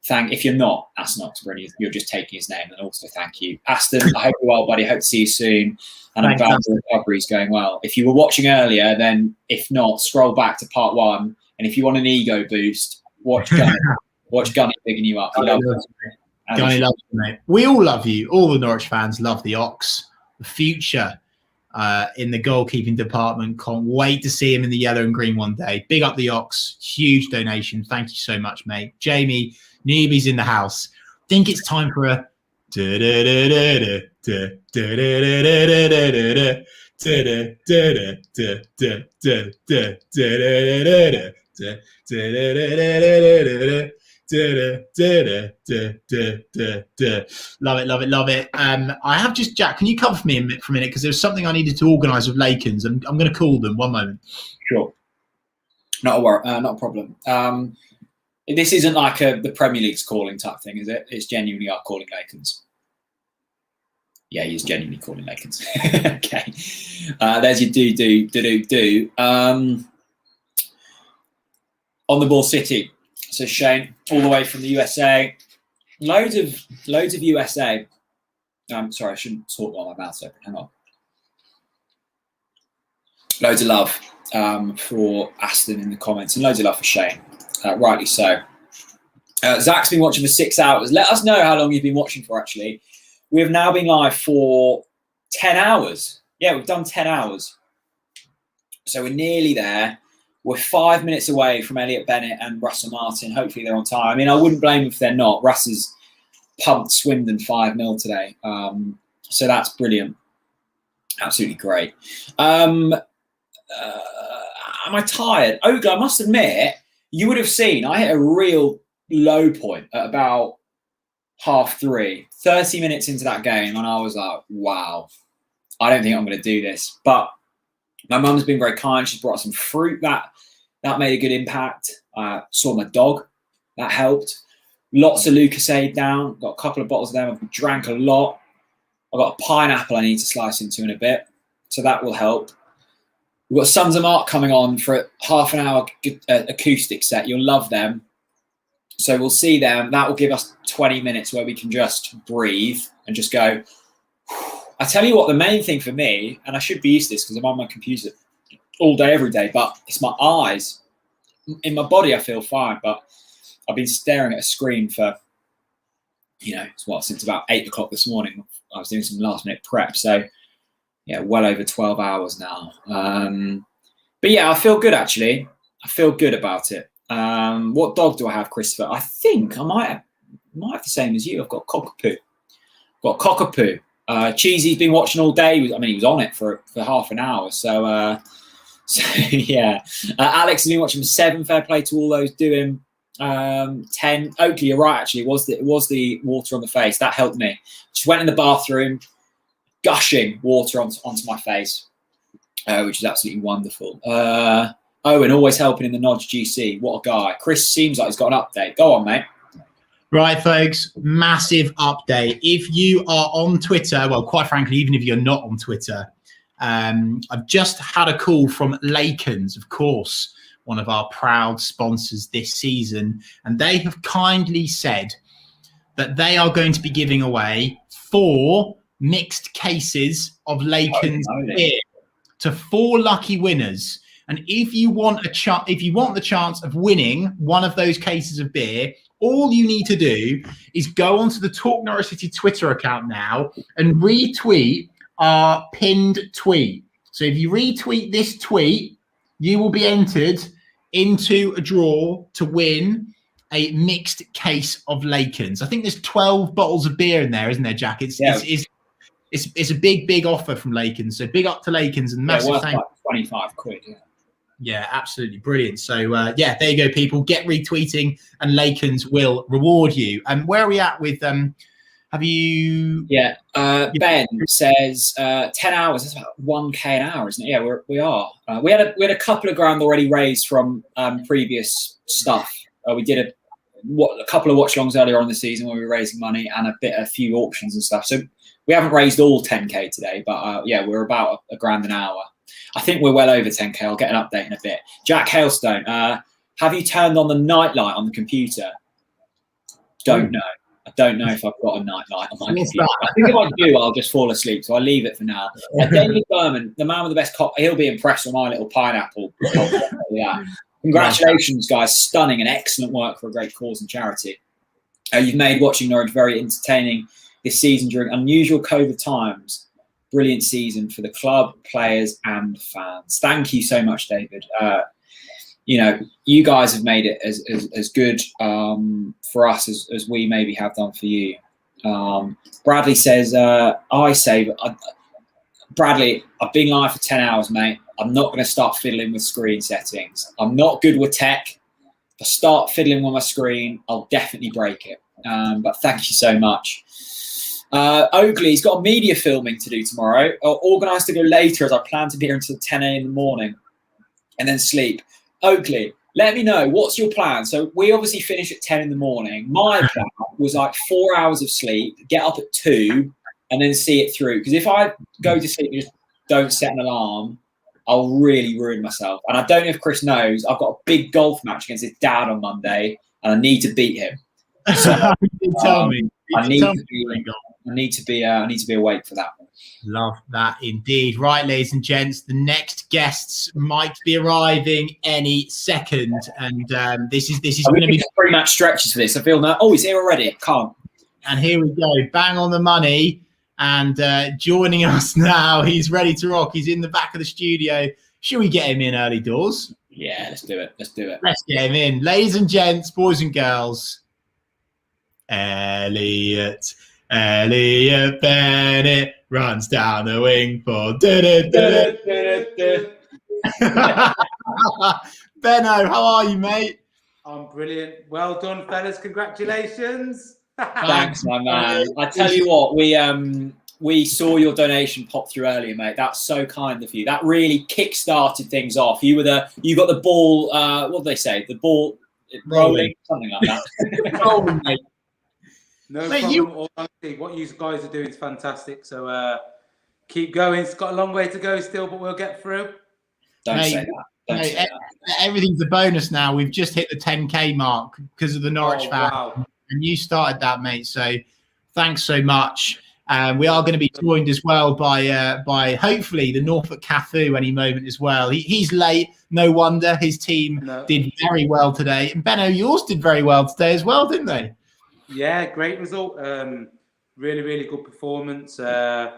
if you're not Aston Oxborough, you're just taking his name, then also thank you. Aston, I hope you're well, buddy. Hope to see you soon. And I'm glad the recovery is going well. If you were watching earlier, then if not, scroll back to part 1. And if you want an ego boost, watch Gunny. Watch Gunny bigging you up. Gunny loves you, mate. We all love you. All the Norwich fans love the Ox. The future in the goalkeeping department. Can't wait to see him in the yellow and green one day. Big up the Ox. Huge donation. Thank you so much, mate. Jamie, newbies in the house. Think it's time for a love it. I have just, Jack, can you cover for me for a minute, because there's something I needed to organise with Lakens, and I'm going to call them. One moment. Sure. Not a problem. This isn't like the Premier League's calling type thing, is it? It's genuinely our calling Lakens. Yeah, he's genuinely calling Lakens. Okay. There's your do. On the ball, City. So Shane, all the way from the USA. Loads of USA. Sorry, I shouldn't talk while my mouth's open. Hang on. Loads of love for Aston in the comments, and loads of love for Shane. Rightly so. Zach's been watching for 6 hours. Let us know how long you've been watching for, actually. We have now been live for 10 hours. Yeah, we've done 10 hours. So we're nearly there. We're 5 minutes away from Elliot Bennett and Russell Martin. Hopefully they're on time. I mean, I wouldn't blame them if they're not. Russ has pumped Swindon 5-0 today. So that's brilliant. Absolutely great. Am I tired? Oga, I must admit, you would have seen I hit a real low point at about 3:30. 30 minutes into that game, and I was like, wow, I don't think I'm going to do this. But my mum's been very kind. She's brought some fruit. That made a good impact. Saw my dog. That helped. Lots of Lucasade down. Got a couple of bottles of them. I've drank a lot. I've got a pineapple I need to slice into in a bit. So that will help. We've got Sons of Mark coming on for a half an hour acoustic set. You'll love them. So we'll see them. That will give us 20 minutes where we can just breathe and just go. I tell you what, the main thing for me, and I should be used to this because I'm on my computer all day, every day, but it's my eyes. In my body, I feel fine, but I've been staring at a screen for, since about 8 o'clock this morning. I was doing some last minute prep. So, yeah, well over 12 hours now. But yeah, I feel good, actually. I feel good about it. What dog do I have, Christopher? I think I might have the same as you. I've got Cockapoo. Cheesy's been watching all day. He was on it for half an hour. So yeah. Alex has been watching for 7. Fair play to all those doing 10. Oakley, you're right, actually. It was the water on the face. That helped me. Just went in the bathroom, gushing water onto my face, which is absolutely wonderful. Owen, always helping in the Nodge GC. What a guy. Chris seems like he's got an update. Go on, mate. Right, folks, massive update. If you are on Twitter, well, quite frankly, even if you're not on Twitter, I've just had a call from Lakens, of course, one of our proud sponsors this season, and they have kindly said that they are going to be giving away 4 mixed cases of Lakens beer to 4 lucky winners. And if you want the chance of winning one of those cases of beer, all you need to do is go onto the Talk Norwich City Twitter account now and retweet our pinned tweet. So if you retweet this tweet, you will be entered into a draw to win a mixed case of Lakens. I think there's 12 bottles of beer in there, isn't there, Jack? It's a big offer from Lakens. So big up to Lakens and massive worth thank like 25 quid. Yeah, absolutely brilliant. So yeah, there you go, people. Get retweeting and Lakens will reward you. And where are we at with have you? Yeah, Ben says 10 hours. That's about 1K an hour, isn't it? Yeah, we are. We had a couple of grand already raised from previous stuff. We did a couple of watch-alongs earlier on in the season when we were raising money, and a few auctions and stuff. So we haven't raised all 10K today, but yeah, we're about a grand an hour. I think we're well over 10K. I'll get an update in a bit. Jack Hailstone, have you turned on the nightlight on the computer? Don't know. I don't know if I've got a nightlight on my computer. I think if I do, I'll just fall asleep. So I'll leave it for now. David Berman, the man with the best cop, he'll be impressed with my little pineapple. Yeah. Congratulations, guys. Stunning and excellent work for a great cause and charity. You've made watching Norwich very entertaining this season during unusual COVID times. Brilliant season for the club, players and fans. Thank you so much, David. You know, you guys have made it as good for us as we maybe have done for you. Bradley says, Bradley, I've been live for 10 hours, mate. I'm not going to start fiddling with screen settings. I'm not good with tech. If I start fiddling with my screen, I'll definitely break it. But thank you so much. Oakley's got a media filming to do tomorrow. Organised to go later as I plan to be here until 10 a.m. in the morning and then sleep. Oakley, let me know, what's your plan? So we obviously finish at 10 in the morning. My plan was like 4 hours of sleep, get up at 2 and then see it through. Because if I go to sleep and just don't set an alarm, I'll really ruin myself. And I don't know if Chris knows, I've got a big golf match against his dad on Monday and I need to beat him. So, tell me. I need to be awake for that. Love that indeed. Right, ladies and gents, the next guests might be arriving any second, and this is going to be pre-match stretches for this. I feel now. Oh, he's here already. Can't. And here we go, bang on the money, and joining us now. He's ready to rock. He's in the back of the studio. Should we get him in early doors? Yeah, let's do it. Let's get him in, ladies and gents, boys and girls. Elliot Bennett runs down the wing for Benno, how are you, mate? I'm brilliant. Well done, fellas. Congratulations. Thanks, my man. I tell you what, we saw your donation pop through earlier, mate. That's so kind of you. That really kick-started things off. You got the ball, what do they say? The ball rolling, something like that. Rolling, mate. No problem. Honestly, what you guys are doing is fantastic. So keep going. It's got a long way to go still, but we'll get through. Don't say that. Everything's a bonus now. We've just hit the 10K mark because of the Norwich fan. Wow. And you started that, mate. So thanks so much. We are going to be joined as well by hopefully the Norfolk Cafu any moment as well. He's late. No wonder. His team did very well today. And Benno, yours did very well today as well, didn't they? Yeah, great result. Really, really good performance. I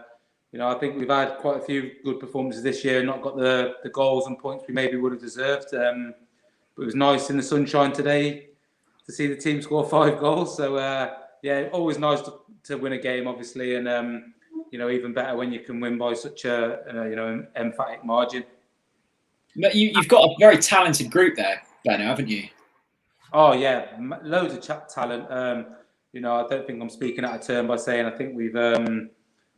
think we've had quite a few good performances this year, not got the goals and points we maybe would have deserved. But it was nice in the sunshine today to see the team score 5 goals. So, yeah, always nice to win a game, obviously. And, even better when you can win by such an emphatic margin. You've got a very talented group there, Benno, haven't you? Oh, yeah, loads of talent. I don't think I'm speaking out of turn by saying I think we've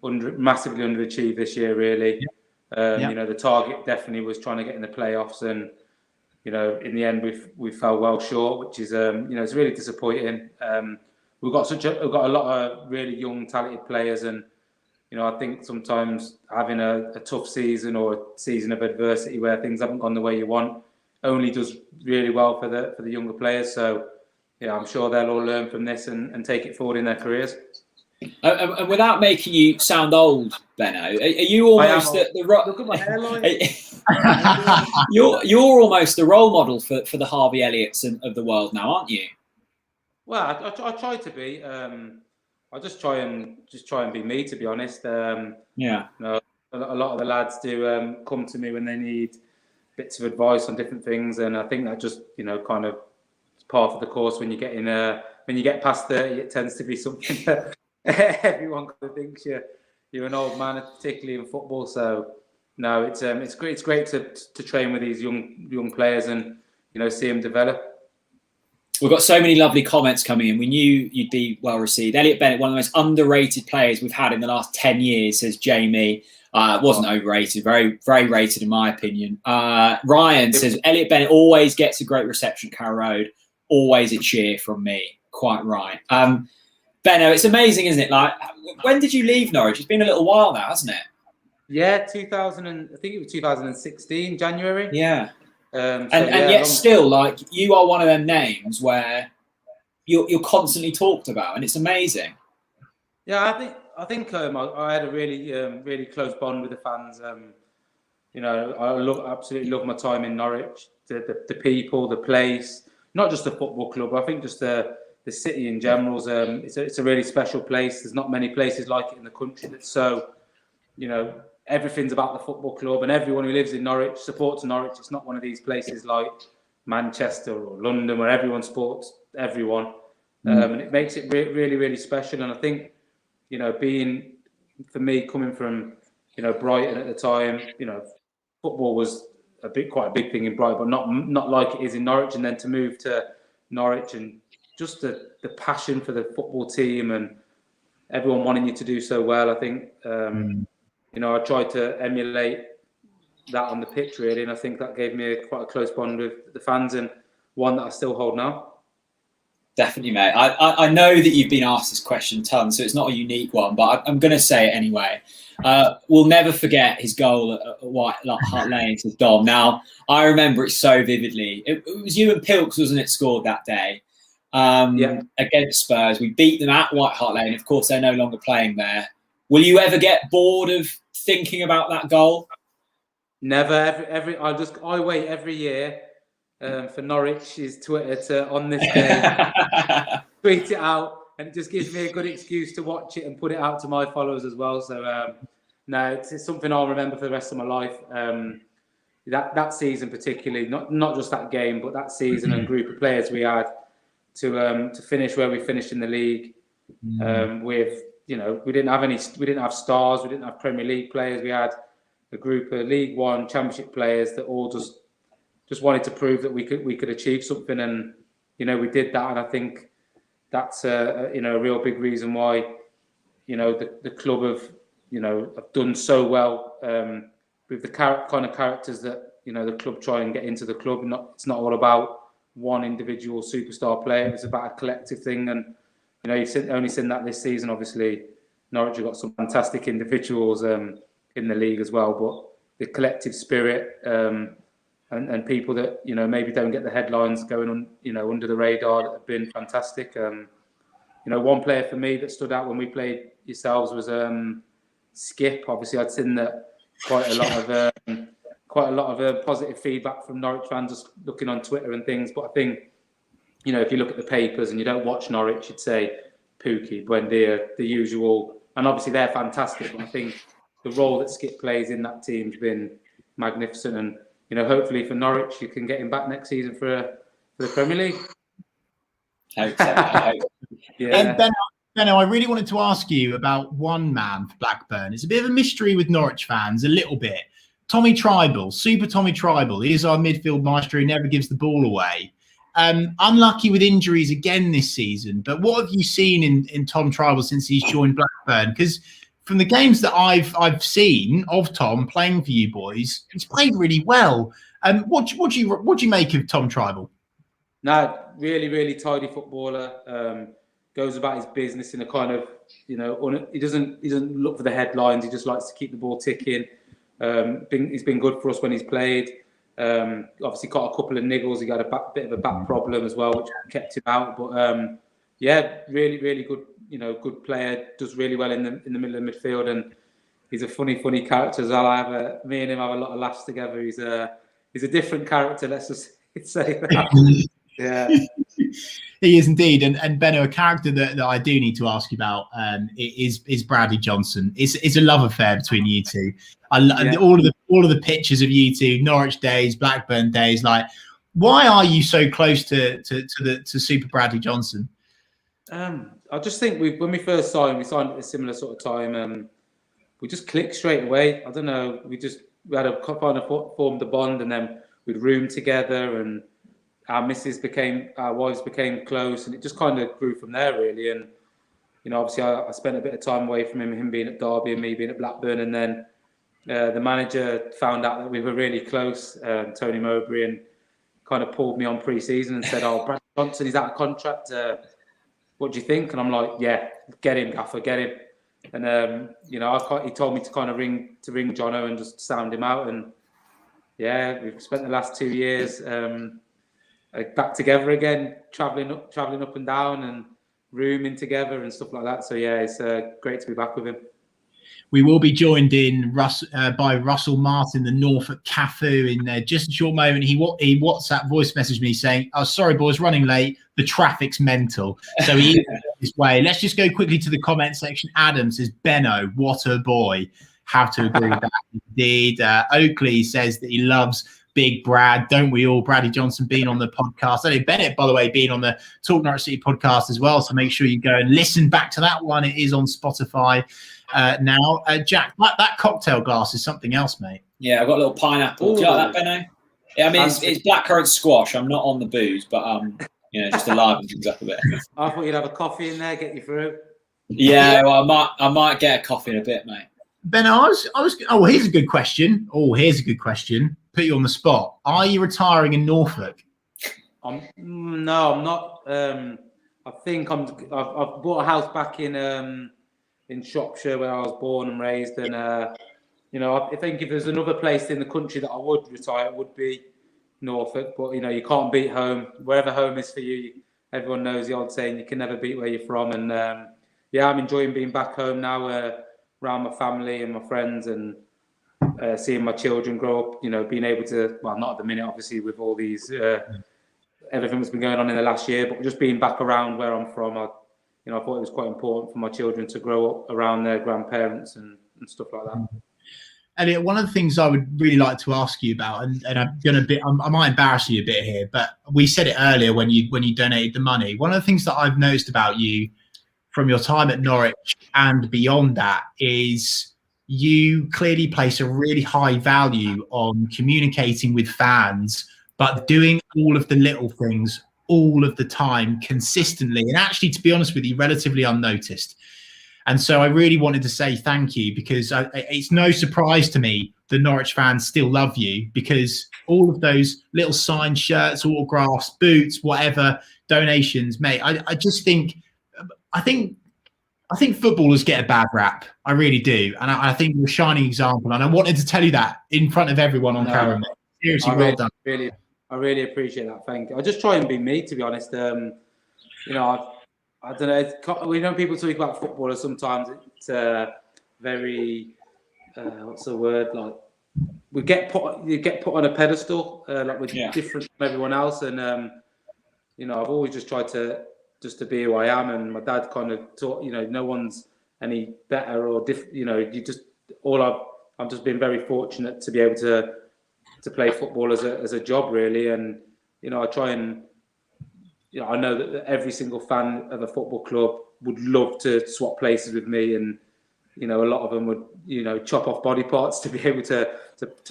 massively underachieved this year, really. Yeah. The target definitely was trying to get in the playoffs, and in the end we fell well short, which is it's really disappointing. We've got a lot of really young, talented players, and I think sometimes having a tough season or a season of adversity where things haven't gone the way you want only does really well for the younger players. So, yeah, I'm sure they'll all learn from this and take it forward in their careers. And without making you sound old, Benno, are you almost the look at my hairline? You're almost the role model for the Harvey Elliots of the world now, aren't you? Well, I try to be. I I just try and be me, to be honest. Yeah. You know, a lot of the lads do come to me when they need bits of advice on different things, and I think that just, you know, kind of it's part of the course. When you get past 30, it tends to be something that everyone kind of thinks you're an old man, particularly in football. So no, it's great. It's great to train with these young players and, you know, see them develop. We've got so many lovely comments coming in. We knew you'd be well received. Elliot Bennett, one of the most underrated players we've had in the last 10 years, says Jamie. Wasn't overrated, very, very rated in my opinion. Ryan says, Elliot Bennett always gets a great reception at Carrow Road. Always a cheer from me. Quite right. Benno, it's amazing, isn't it? Like, when did you leave Norwich? It's been a little while now, hasn't it? Yeah, I think it was 2016, January. Yeah. And yet still, like, you are one of them names where you're constantly talked about, and it's amazing. Yeah, I think I had a really close bond with the fans. You know, I absolutely love my time in Norwich. The people, the place, not just the football club. I think just the city in general. It's a really special place. There's not many places like it in the country that's so, you know, everything's about the football club, and everyone who lives in Norwich supports Norwich. It's not one of these places like Manchester or London where everyone supports everyone. And it makes it really, really special. And I think, you know, for me, coming from, you know, Brighton at the time, you know, football was quite a big thing in Brighton, but not like it is in Norwich. And then to move to Norwich and just the passion for the football team and everyone wanting you to do so well, I think, you know, I tried to emulate that on the pitch, really. And I think that gave me quite a close bond with the fans, and one that I still hold now. Definitely, mate. I know that you've been asked this question tons, so it's not a unique one, but I'm going to say it anyway. We'll never forget his goal at White Hart Lane to Dom. Now, I remember it so vividly. It was you and Pilks, wasn't it, scored that day against Spurs. We beat them at White Hart Lane. Of course, they're no longer playing there. Will you ever get bored of thinking about that goal? Never. I wait every year for Norwich's Twitter to, on this day, tweet it out, and it just gives me a good excuse to watch it and put it out to my followers as well. So no, it's something I'll remember for the rest of my life. That season particularly, not just that game, but that season and group of players we had to finish where we finished in the league with. You know, we didn't have stars, we didn't have Premier League players. We had a group of League One, Championship players that all just wanted to prove that we could achieve something, and you know, we did that. And I think that's a real big reason why, you know, the club have done so well with the kind of characters that, you know, the club try and get into the club. It's not all about one individual superstar player. It's about a collective thing. And you know, you've only seen that this season. Obviously, Norwich have got some fantastic individuals in the league as well. But the collective spirit and people that, you know, maybe don't get the headlines going on, you know, under the radar, that have been fantastic. You know, one player for me that stood out when we played yourselves was Skip. Obviously, I'd seen that quite a lot of positive feedback from Norwich fans just looking on Twitter and things. But I think, you know, if you look at the papers and you don't watch Norwich, you'd say Pookie, Buendia, the usual. And obviously they're fantastic. But I think the role that Skip plays in that team's been magnificent. And, you know, hopefully for Norwich, you can get him back next season for the Premier League. Hope so. Yeah. Benno, I really wanted to ask you about one man for Blackburn. It's a bit of a mystery with Norwich fans, a little bit. Tommy Tribal, Super Tommy Tribal. He is our midfield maestro who never gives the ball away. Unlucky with injuries again this season, but what have you seen in Tom Tribal since he's joined Blackburn? Because from the games that I've seen of Tom playing for you boys, he's played really well. What do you make of Tom Tribal? No, really, really tidy footballer. Goes about his business in a kind of, you know, he doesn't look for the headlines. He just likes to keep the ball ticking. He's been good for us when he's played. Obviously got a couple of niggles. He got a bit of a back problem as well, which kept him out. But yeah, really, really good. You know, good player. Does really well in the middle of the midfield, and he's a funny character as well. Me and him have a lot of laughs together. He's a different character. Let's just say that. Yeah. He is indeed. And Benno, a character that I do need to ask you about is Bradley Johnson. It's a love affair between you two. All of the pictures of you two, Norwich days, Blackburn days. Like, why are you so close to Super Bradley Johnson? I just think when we first signed, we signed at a similar sort of time. We just clicked straight away. I don't know. We had a kind of formed a bond, and then we'd room together, and our wives became close, and it just kind of grew from there, really. And obviously, I spent a bit of time away from him being at Derby and me being at Blackburn, and then the manager found out that we were really close, Tony Mowbray, and kind of pulled me on pre-season and said, "Oh, Brad Johnson, he's out of contract. What do you think?" And I'm like, "Yeah, get him, Gaffer, get him." And he told me to kind of ring Jono and just sound him out. And yeah, we've spent the last 2 years back together again, traveling up and down and rooming together and stuff like that. So yeah, it's great to be back with him. We will be joined in by Russell Martin, the Norfolk Cafu, in just a short moment. He WhatsApp voice messaged me saying, "Oh, sorry, boys, running late. The traffic's mental." So he is his way. Let's just go quickly to the comment section. Adam says, "Benno, what a boy." Have to agree with that indeed. Oakley says that he loves Big Brad. Don't we all? Bradley Johnson being on the podcast. Elliot Bennett, by the way, being on the Talk Norwich City podcast as well. So make sure you go and listen back to that one. It is on Spotify now. Jack, that cocktail glass is something else, mate. Yeah, I've got a little pineapple. Do you like that, Benno? Yeah, I mean, it's blackcurrant squash. I'm not on the booze, but just to liven things up a bit. I thought you'd have a coffee in there, get you through. Yeah, well, I might get a coffee in a bit, mate. Ben, I was. Oh, here's a good question. Put you on the spot. Are you retiring in Norfolk? No, I'm not. I think I've bought a house back in Shropshire where I was born and raised, and I think if there's another place in the country that I would retire, it would be Norfolk. But you can't beat home. Wherever home is for you, everyone knows the old saying: you can never beat where you're from. And I'm enjoying being back home now, around my family and my friends, and seeing my children grow up. Being able to, well, not at the minute, obviously, with all these everything that's been going on in the last year, but just being back around where I'm from. I thought it was quite important for my children to grow up around their grandparents and stuff like that. Elliot, one of the things I would really like to ask you about, and I might embarrass you a bit here, but we said it earlier when you donated the money. One of the things that I've noticed about you from your time at Norwich and beyond that is you clearly place a really high value on communicating with fans, but doing all of the little things all of the time consistently, and actually, to be honest with you, relatively unnoticed. And so I really wanted to say thank you, because it's no surprise to me the Norwich fans still love you, because all of those little signed shirts, autographs, boots, whatever, donations, mate, I think footballers get a bad rap. I really do. And I think you're a shining example. And I wanted to tell you that in front of everyone on camera. Seriously, well done. I really appreciate that. Thank you. I just try and be me, to be honest. I don't know. People talk about footballers sometimes. It's very, what's the word? Like, you get put on a pedestal, like we're different from everyone else. And, I've always just tried to be who I am. And my dad kind of taught, no one's any better or different. I've just been very fortunate to be able to play football as a job, really. And, I try and, I know that every single fan of a football club would love to swap places with me. And, a lot of them would, chop off body parts to be able to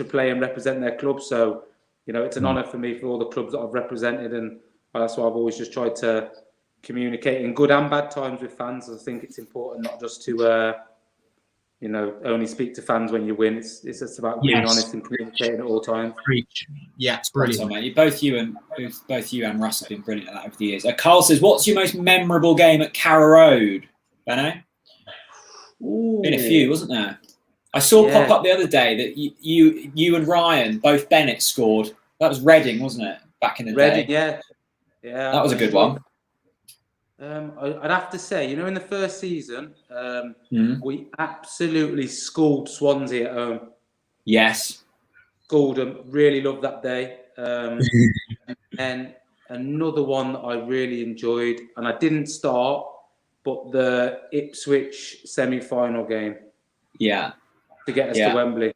play and represent their club. So, it's an honour for me for all the clubs that I've represented. And that's why I've always just tried to communicate in good and bad times with fans. I think it's important not just to, only speak to fans when you win. It's just about being honest and communicating at all times. Preach. Yeah, it's brilliant. Mate. Both you and Russ have been brilliant at that over the years. Carl says, "What's your most memorable game at Carrow Road, Benno?" Been a few, wasn't there? I saw pop up the other day that you and Ryan, both Bennett, scored. That was Reading, wasn't it? Back in the day. Yeah. That was a good one. I'd have to say, in the first season, we absolutely schooled Swansea at home. Yes. Schooled them. Really loved that day. And another one that I really enjoyed, and I didn't start, but the Ipswich semi-final game. Yeah. To get us to Wembley.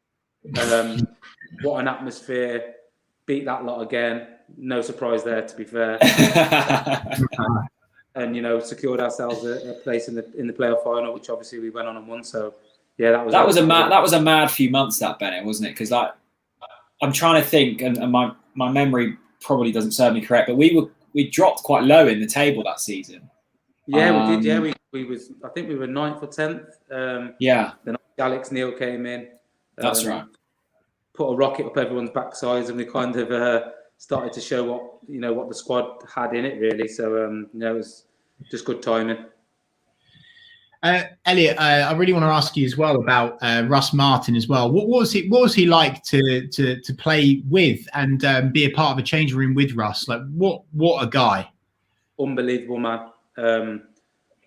What an atmosphere. Beat that lot again. No surprise there, to be fair. And, you know, secured ourselves a place in the playoff final, which obviously we went on and won. So, yeah, that was a mad few months, that, Bennett, wasn't it? Because, like, I'm trying to think, and my memory probably doesn't serve me correct, but we dropped quite low in the table that season. Yeah, we did. Yeah, I think we were 9th or 10th. Then Alex Neil came in. That's right. Put a rocket up everyone's backsides, and we kind of started to show what the squad had in it, really. So it was just good timing. Elliot, I really want to ask you as well about Russ Martin as well. What was he like to play with and be a part of a changing room with Russ? Like, what a guy! Unbelievable man.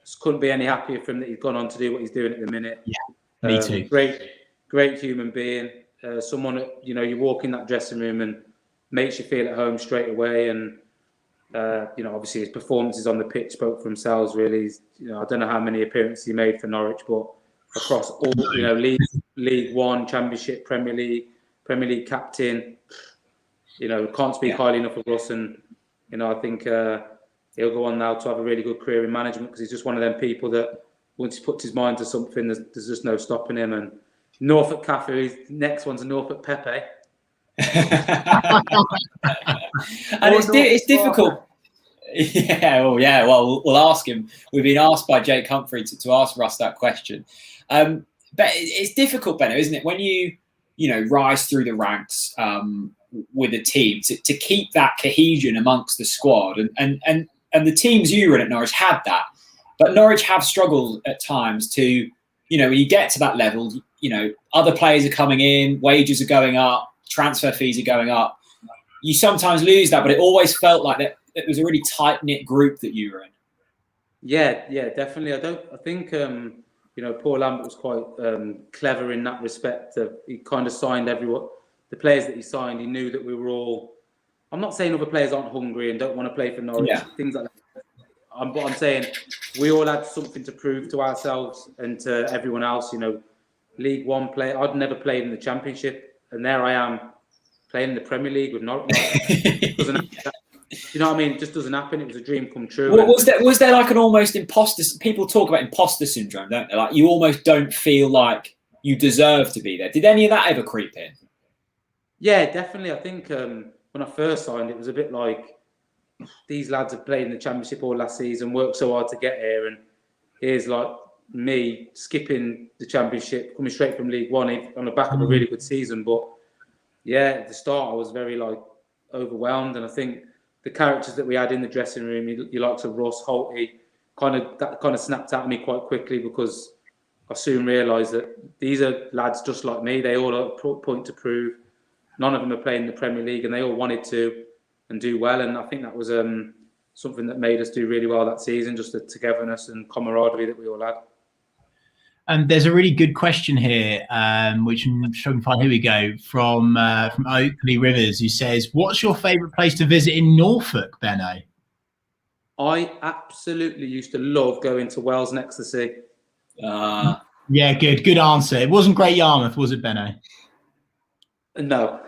Just couldn't be any happier for him that he's gone on to do what he's doing at the minute. Yeah, me too. Great human being. Someone that, you know, you walk in that dressing room and makes you feel at home straight away. And obviously his performances on the pitch spoke for themselves. Really, I don't know how many appearances he made for Norwich, but across all, League One, Championship, Premier League captain. Can't speak highly enough of Russ, and I think he'll go on now to have a really good career in management, because he's just one of them people that once he puts his mind to something, there's just no stopping him. And Norfolk Cafe, his next one's a Norfolk Pepe. And it's difficult. Well, we'll ask him. We've been asked by Jake Humphrey to ask Russ that question. But it's difficult, Benno, isn't it? When you rise through the ranks with a team to keep that cohesion amongst the squad, and the teams you were in at Norwich had that, but Norwich have struggled at times to, when you get to that level, other players are coming in, wages are going up, transfer fees are going up. You sometimes lose that, but it always felt like that it was a really tight-knit group that you were in. Yeah, definitely. I think Paul Lambert was quite clever in that respect. He kind of signed the players that he signed. He knew that we were all. I'm not saying other players aren't hungry and don't want to play for Norwich, things like that. But I'm saying we all had something to prove to ourselves and to everyone else. League One play. I'd never played in the Championship, and there I am playing in the Premier League with Norwich. Doesn't happen. You know what I mean? It just doesn't happen. It was a dream come true. Well, was there like an almost imposter? People talk about imposter syndrome, don't they? Like, you almost don't feel like you deserve to be there. Did any of that ever creep in? Yeah, definitely. I think when I first signed, it was a bit like, these lads have played in the Championship all last season, worked so hard to get here, and here's like me skipping the Championship, coming straight from League One on the back of a really good season. But yeah, at the start I was very overwhelmed, and I think the characters that we had in the dressing room, you likes of Russ, Holty, kind of snapped at me quite quickly, because I soon realised that these are lads just like me. They all have a point to prove. None of them are playing in the Premier League, and they all wanted to and do well. And I think that was something that made us do really well that season, just the togetherness and camaraderie that we all had. And there's a really good question here, which I'm struggling to find. Here we go, from Oakley Rivers, who says, "What's your favourite place to visit in Norfolk, Benno?" I absolutely used to love going to Wells Next to Sea. Yeah, good answer. It wasn't Great Yarmouth, was it, Benno? No.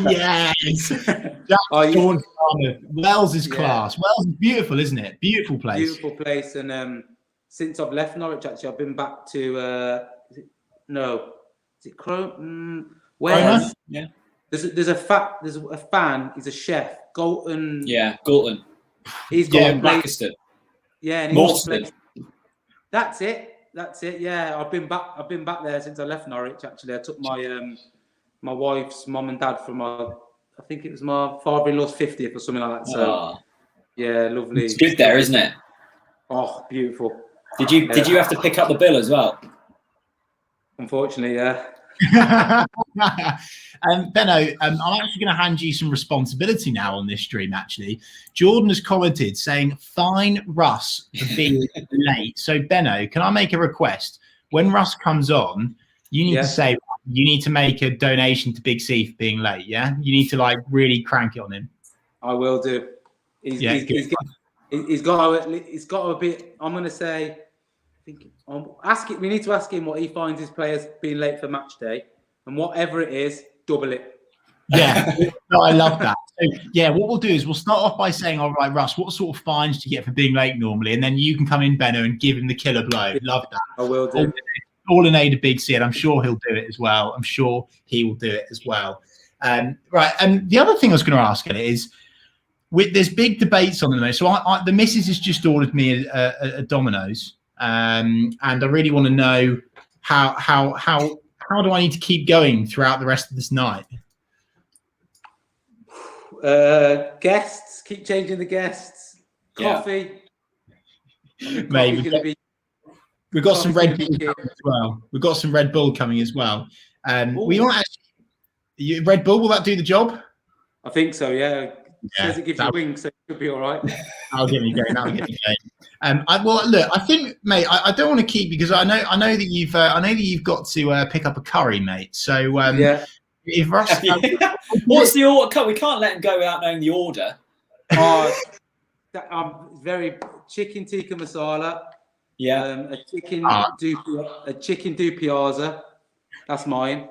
Yes. Wells is class. Wells is beautiful, isn't it? Beautiful place. Beautiful place. And since I've left Norwich, actually, I've been back to is it Wales? Yeah. There's a fan. He's a chef. Galton. Yeah, Galton. He's got a place. Blackiston. Yeah, and Morsted. That's it. Yeah, I've been back there since I left Norwich. Actually, I took my wife's mum and dad from I think it was my father-in-law's 50th or something like that. So yeah, lovely. It's good there, isn't it? Oh, beautiful. Did you have to pick up the bill as well? Unfortunately, yeah. Benno, I'm actually going to hand you some responsibility now on this stream. Actually, Jordan has commented saying, "Fine Russ for being late." So, Benno, can I make a request? When Russ comes on, you need to say you need to make a donation to Big C for being late. Yeah, you need to really crank it on him. I will do. He's got a bit. I'm going to say. We need to ask him what he finds his players being late for match day, and whatever it is, double it. Yeah, no, I love that. So, yeah, what we'll do is we'll start off by saying, all right, Russ, what sort of fines do you get for being late normally? And then you can come in, Benno, and give him the killer blow. Love that. I will do. All in aid of Big C, and I'm sure he'll do it as well. I'm sure he will do it as well. Right, and the other thing I was going to ask Elliot is, there's big debates on the moment. So the missus has just ordered me a Domino's, and I really want to know how do I need to keep going throughout the rest of this night? Guests, keep changing the guests. Coffee. Maybe we've got some Red Bull coming as well. We've got some Red Bull coming as well. We might actually, Red Bull, will that do the job? I think so. Yeah. Says it gives you wings, so it could be all right. I'll get me going. Well, look, I think, mate, I don't want to keep, because I know that you've got to pick up a curry, mate. So if Russ, what's the order? We can't let him go without knowing the order. I'm very chicken tikka masala. Yeah. A chicken do piazza. That's mine.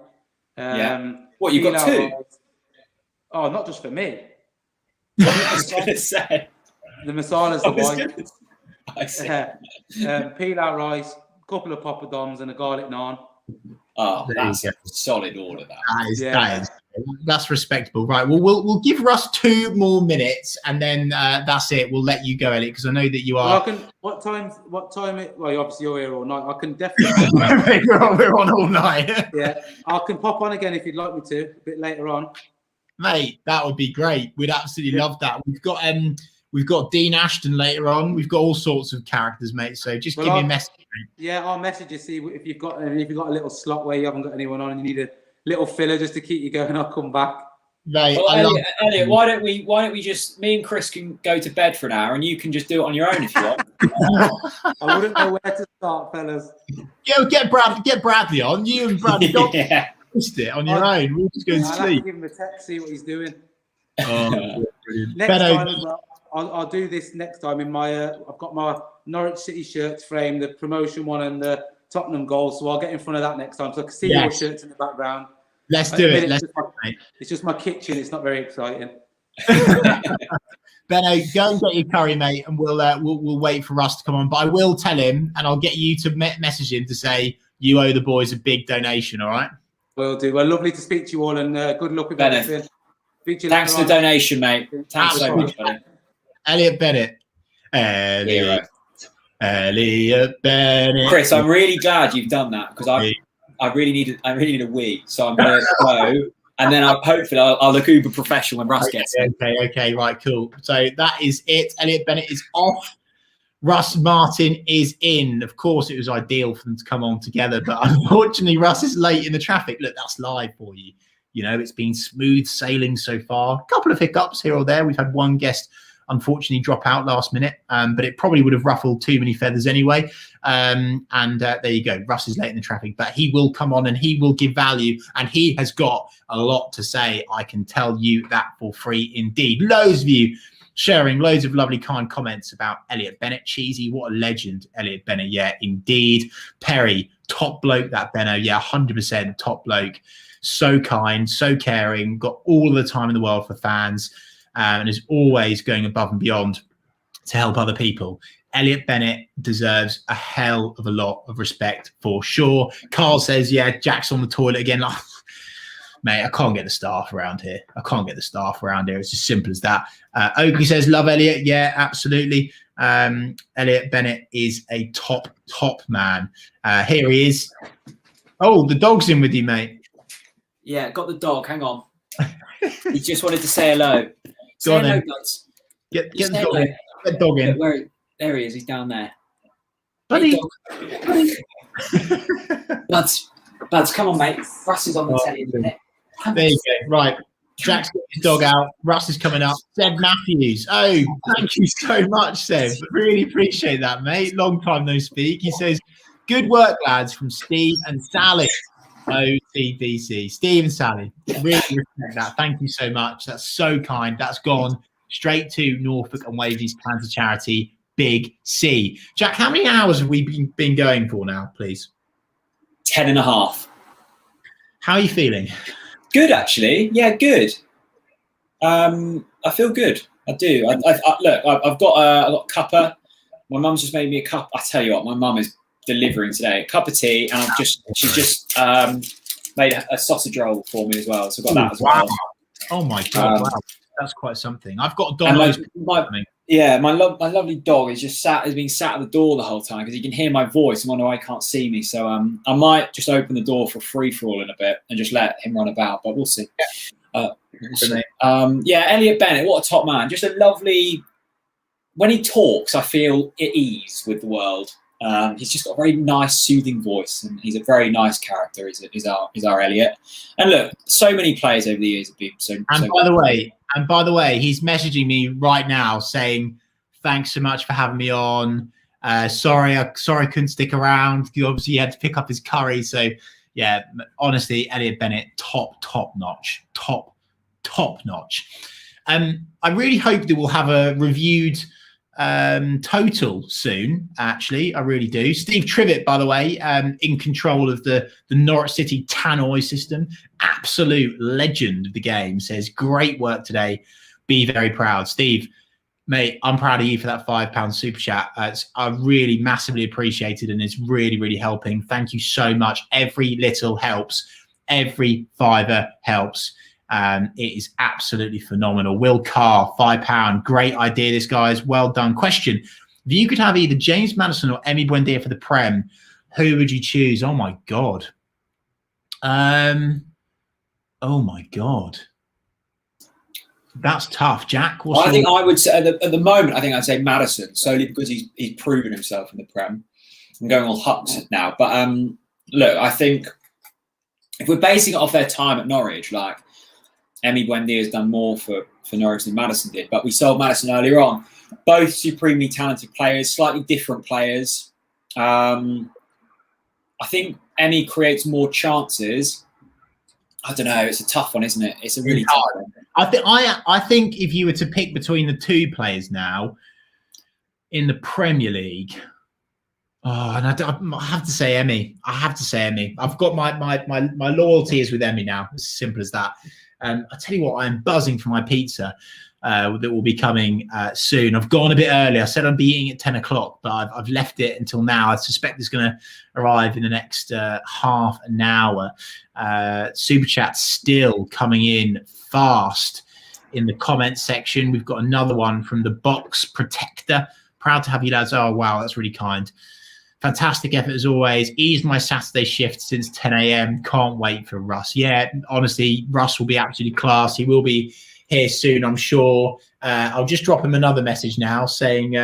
What, you got two? Oh, not just for me. I was going to say. The masala's the one. I see. Pilau rice, a couple of poppadoms and a garlic naan. Oh, that's a solid order. That's respectable, right? Well, we'll give Russ 2 more minutes, and then that's it. We'll let you go, Elliot, because I know that you are. What time? Well, obviously you're here all night. I can definitely. we're on all night. Yeah, I can pop on again if you'd like me to a bit later on. Mate, that would be great. We'd absolutely love that. We've got Dean Ashton later on. We've got all sorts of characters, mate. So just give me a message. Yeah, I'll message you. See if you've got a little slot where you haven't got anyone on and you need a little filler just to keep you going. I'll come back. Mate, Elliot, why don't we just, me and Chris can go to bed for an hour and you can just do it on your own if you want. I wouldn't know where to start, fellas. Yeah, get Bradley on. You and Bradley missed it on your own. We'll just go and sleep. I'll have to give him a text, see what he's doing. Oh, next time as well, I'll do this next time in my. I've got my Norwich City shirts framed, the promotion one and the Tottenham goal, so I'll get in front of that next time, so I can see your shirts in the background. Let's do it. It's just my kitchen. It's not very exciting. Benno, go and get your curry, mate, and we'll wait for Russ to come on. But I will tell him, and I'll get you to message him to say you owe the boys a big donation. All right? Will do. Well, lovely to speak to you all, and good luck with everything. Thanks for the donation, mate. Thanks so much, buddy. Elliot Bennett. Elliot Bennett. Chris, I'm really glad you've done that, because I really need a wee. So I'm going to go, and then hopefully I'll look uber professional when Russ gets in. Okay, right, cool. So that is it. Elliot Bennett is off. Russ Martin is in. Of course, it was ideal for them to come on together, but unfortunately, Russ is late in the traffic. Look, that's live for you. You know, it's been smooth sailing so far. A couple of hiccups here or there. We've had one guest unfortunately drop out last minute, but it probably would have ruffled too many feathers anyway. There you go. Russ is late in the traffic, but he will come on and he will give value, and he has got a lot to say. I can tell you that for free indeed. Loads of you sharing loads of lovely kind comments about Elliot Bennett. Cheesy, what a legend, Elliot Bennett. Yeah, indeed. Perry, top bloke, that Benno. Yeah, 100% top bloke. So kind, so caring, got all the time in the world for fans, and is always going above and beyond to help other people. Elliot Bennett deserves a hell of a lot of respect for sure. Carl says, yeah, Jack's on the toilet again. Like, mate, I can't get the staff around here. It's as simple as that. Oakley says, love Elliot. Yeah, absolutely. Elliot Bennett is a top man. Here he is. Oh, the dog's in with you, mate. Yeah, got the dog. Hang on. He just wanted to say hello. Go on, hello, then. Buds. Get the dog in. Get the dog in. There he is. He's down there. Buddy. Buds, come on, mate. Russ is on the telly in a minute. There you go. Right. Jack's got his dog out. Russ is coming up. Seb Matthews. Oh, thank you so much, Seb. Really appreciate that, mate. Long time no speak. He says, good work, lads, from Steve and Sally. OTBC. Steve and Sally. Really respect that. Thank you so much. That's so kind. That's gone straight to Norfolk and Waverley's Cancer Charity, Big C. Jack, how many hours have we been going for now, please? 10.5. How are you feeling? Good, actually. Yeah, good. I feel good. I do. I've got a cuppa. My mum's just made me a cup. I tell you what, my mum is delivering today. A cup of tea, and she's just made a sausage roll for me as well. So I've got that as well. Oh my God, wow. That's quite something. I've got Domino's. My lovely dog has been sat at the door the whole time because he can hear my voice and wonder why he can't see me. So I might just open the door for free for all in a bit and just let him run about, but we'll see. Elliot Bennett, what a top man. Just a lovely, when he talks, I feel at ease with the world. He's just got a very nice, soothing voice, and he's a very nice character. Is our Elliot. And look, so many players over the years have been so. By the way, he's messaging me right now saying, "Thanks so much for having me on. Sorry I couldn't stick around. You obviously had to pick up his curry." So yeah, honestly, Elliot Bennett, top notch. I really hope that we'll have a reviewed total soon. Actually, I really do. Steve Trivett, by the way, in control of the Norwich City tannoy system, absolute legend of the game, says great work today. Be very proud, Steve. Mate, I'm proud of you for that £5 super chat. I really massively appreciated, and it's really helping. Thank you so much. Every little helps. Every fiver helps. It is absolutely phenomenal. Will Carr, £5. Great idea, this guys. Well done. Question: if you could have either James Maddison or Emi Buendia for the Prem, who would you choose? Oh my God. That's tough, Jack. I think I would say at the moment, I think I'd say Maddison, solely because he's proven himself in the Prem. I'm going all Hucks now, but look, I think if we're basing it off their time at Norwich, like Emi Buendia has done more for Norwich than Maddison did, but we sold Maddison earlier on. Both supremely talented players, slightly different players. I think Emi creates more chances. I don't know. It's a tough one, isn't it? It's a really tough one. I think if you were to pick between the two players now in the Premier League, and I have to say Emi. I've got my loyalty is with Emi now. It's as simple as that. I tell you what, I'm buzzing for my pizza that will be coming soon. I've gone a bit early. I said I'd be eating at 10 o'clock, but I've left it until now. I suspect it's going to arrive in the next half an hour. Super chat still coming in fast in the comment section. We've got another one from the Box Protector. Proud to have you lads. Oh, wow, that's really kind. Fantastic effort as always. Eased my Saturday shift since 10 a.m. Can't wait for Russ. Yeah, honestly, Russ will be absolutely class. He will be here soon, I'm sure. I'll just drop him another message now saying,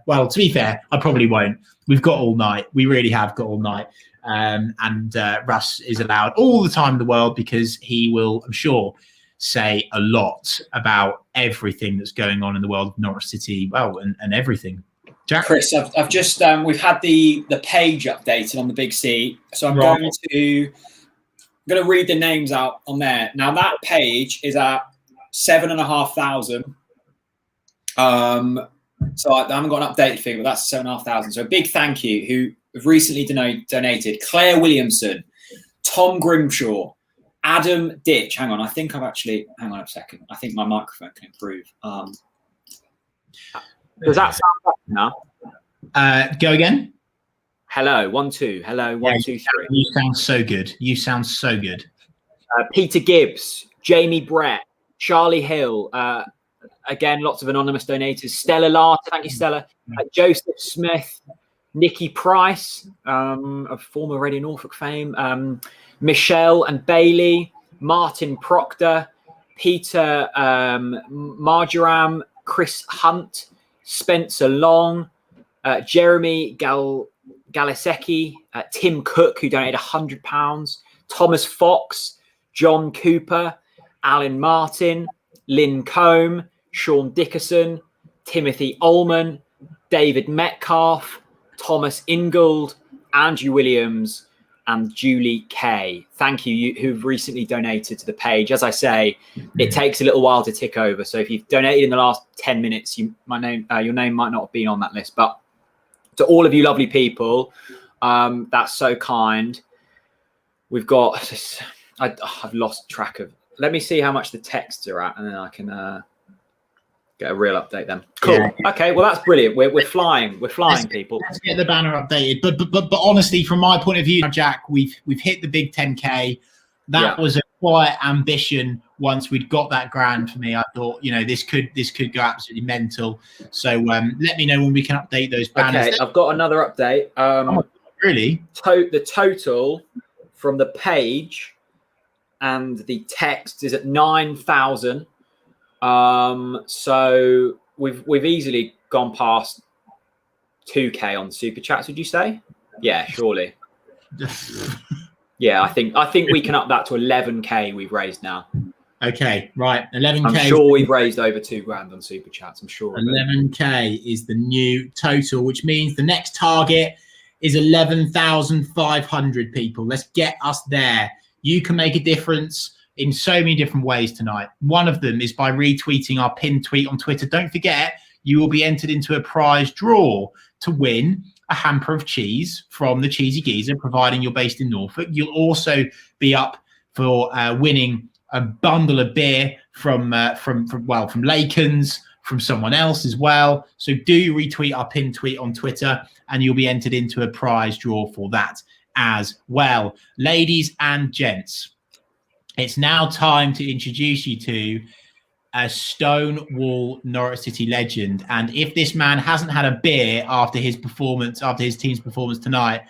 well, to be fair, I probably won't. We've got all night. We really have got all night. And Russ is allowed all the time in the world because he will, I'm sure, say a lot about everything that's going on in the world of Norwich City, well, and everything. Jack? Chris, I've just we've had the page updated on the Big C, so I'm going to read the names out on there. Now that page is at 7,500. So I haven't got an updated figure, but that's 7,500. So a big thank you who have recently donated: Claire Williamson, Tom Grimshaw, Adam Ditch. Hang on a second. I think my microphone can improve. Does that sound better now? Go again. Hello, 1 2. Hello, 1 2 3. You sound so good. Peter Gibbs, Jamie Brett, Charlie Hill. Again, lots of anonymous donators. Stella Larter, thank you, Stella. Joseph Smith, Nikki Price, of former Radio Norfolk fame. Michelle and Bailey, Martin Proctor, Peter Marjoram, Chris Hunt, Spencer Long, Jeremy Galisecki, Tim Cook, who donated £100, Thomas Fox, John Cooper, Alan Martin, Lynn Combe, Sean Dickerson, Timothy Ullman, David Metcalf, Thomas Ingold, Andrew Williams, and Julie K. Thank you, who've recently donated to the page. As I say, it takes a little while to tick over. So if you've donated in the last 10 minutes, your name might not have been on that list. But to all of you lovely people, that's so kind. We've got, I've lost track of, let me see how much the texts are at, and then I can get a real update then. Cool. Yeah. Okay, well, that's brilliant. We're flying. We're flying, people. Let's get the banner updated. But honestly, from my point of view, Jack, we've hit the big 10K. That was a quiet ambition. Once we'd got that grand for me, I thought, this could go absolutely mental. So let me know when we can update those banners. Okay, I've got another update. Really? The total from the page and the text is at 9,000. So we've easily gone past 2K on super chats. Would you say? Yeah, surely. Yeah, I think we can up that to 11K. We've raised now. Okay, right, 11K. I'm sure we've raised over $2,000 on super chats. I'm sure 11K is the new total, which means the next target is 11,500 people. Let's get us there. You can make a difference in so many different ways tonight. One of them is by retweeting our pinned tweet on Twitter. Don't forget, you will be entered into a prize draw to win a hamper of cheese from the Cheesy Geezer, providing you're based in Norfolk. You'll also be up for winning a bundle of beer from Laken's, from someone else as well. So do retweet our pinned tweet on Twitter, and you'll be entered into a prize draw for that as well. Ladies and gents, it's now time to introduce you to a Stonewall Norwich City legend. And if this man hasn't had a beer after his team's performance tonight,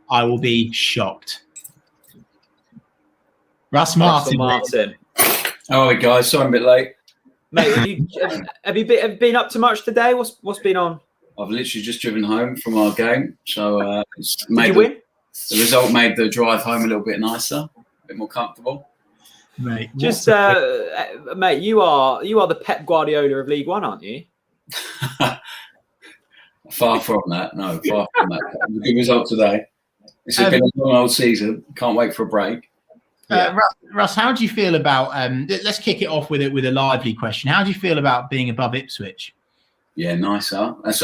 I will be shocked. Russ Martin. Oh, guys, sorry I'm a bit late. Mate, have you been up to much today? What's been on? I've literally just driven home from our game. So did you win? The result made the drive home a little bit nicer, a bit more comfortable. Mate, mate, you are the Pep Guardiola of League One, aren't you? Far from that. No, far from that. It was a good result today. It's been a long old season. Can't wait for a break. Russ, how do you feel about? Let's kick it off with a lively question. How do you feel about being above Ipswich? Yeah, nice, huh? That's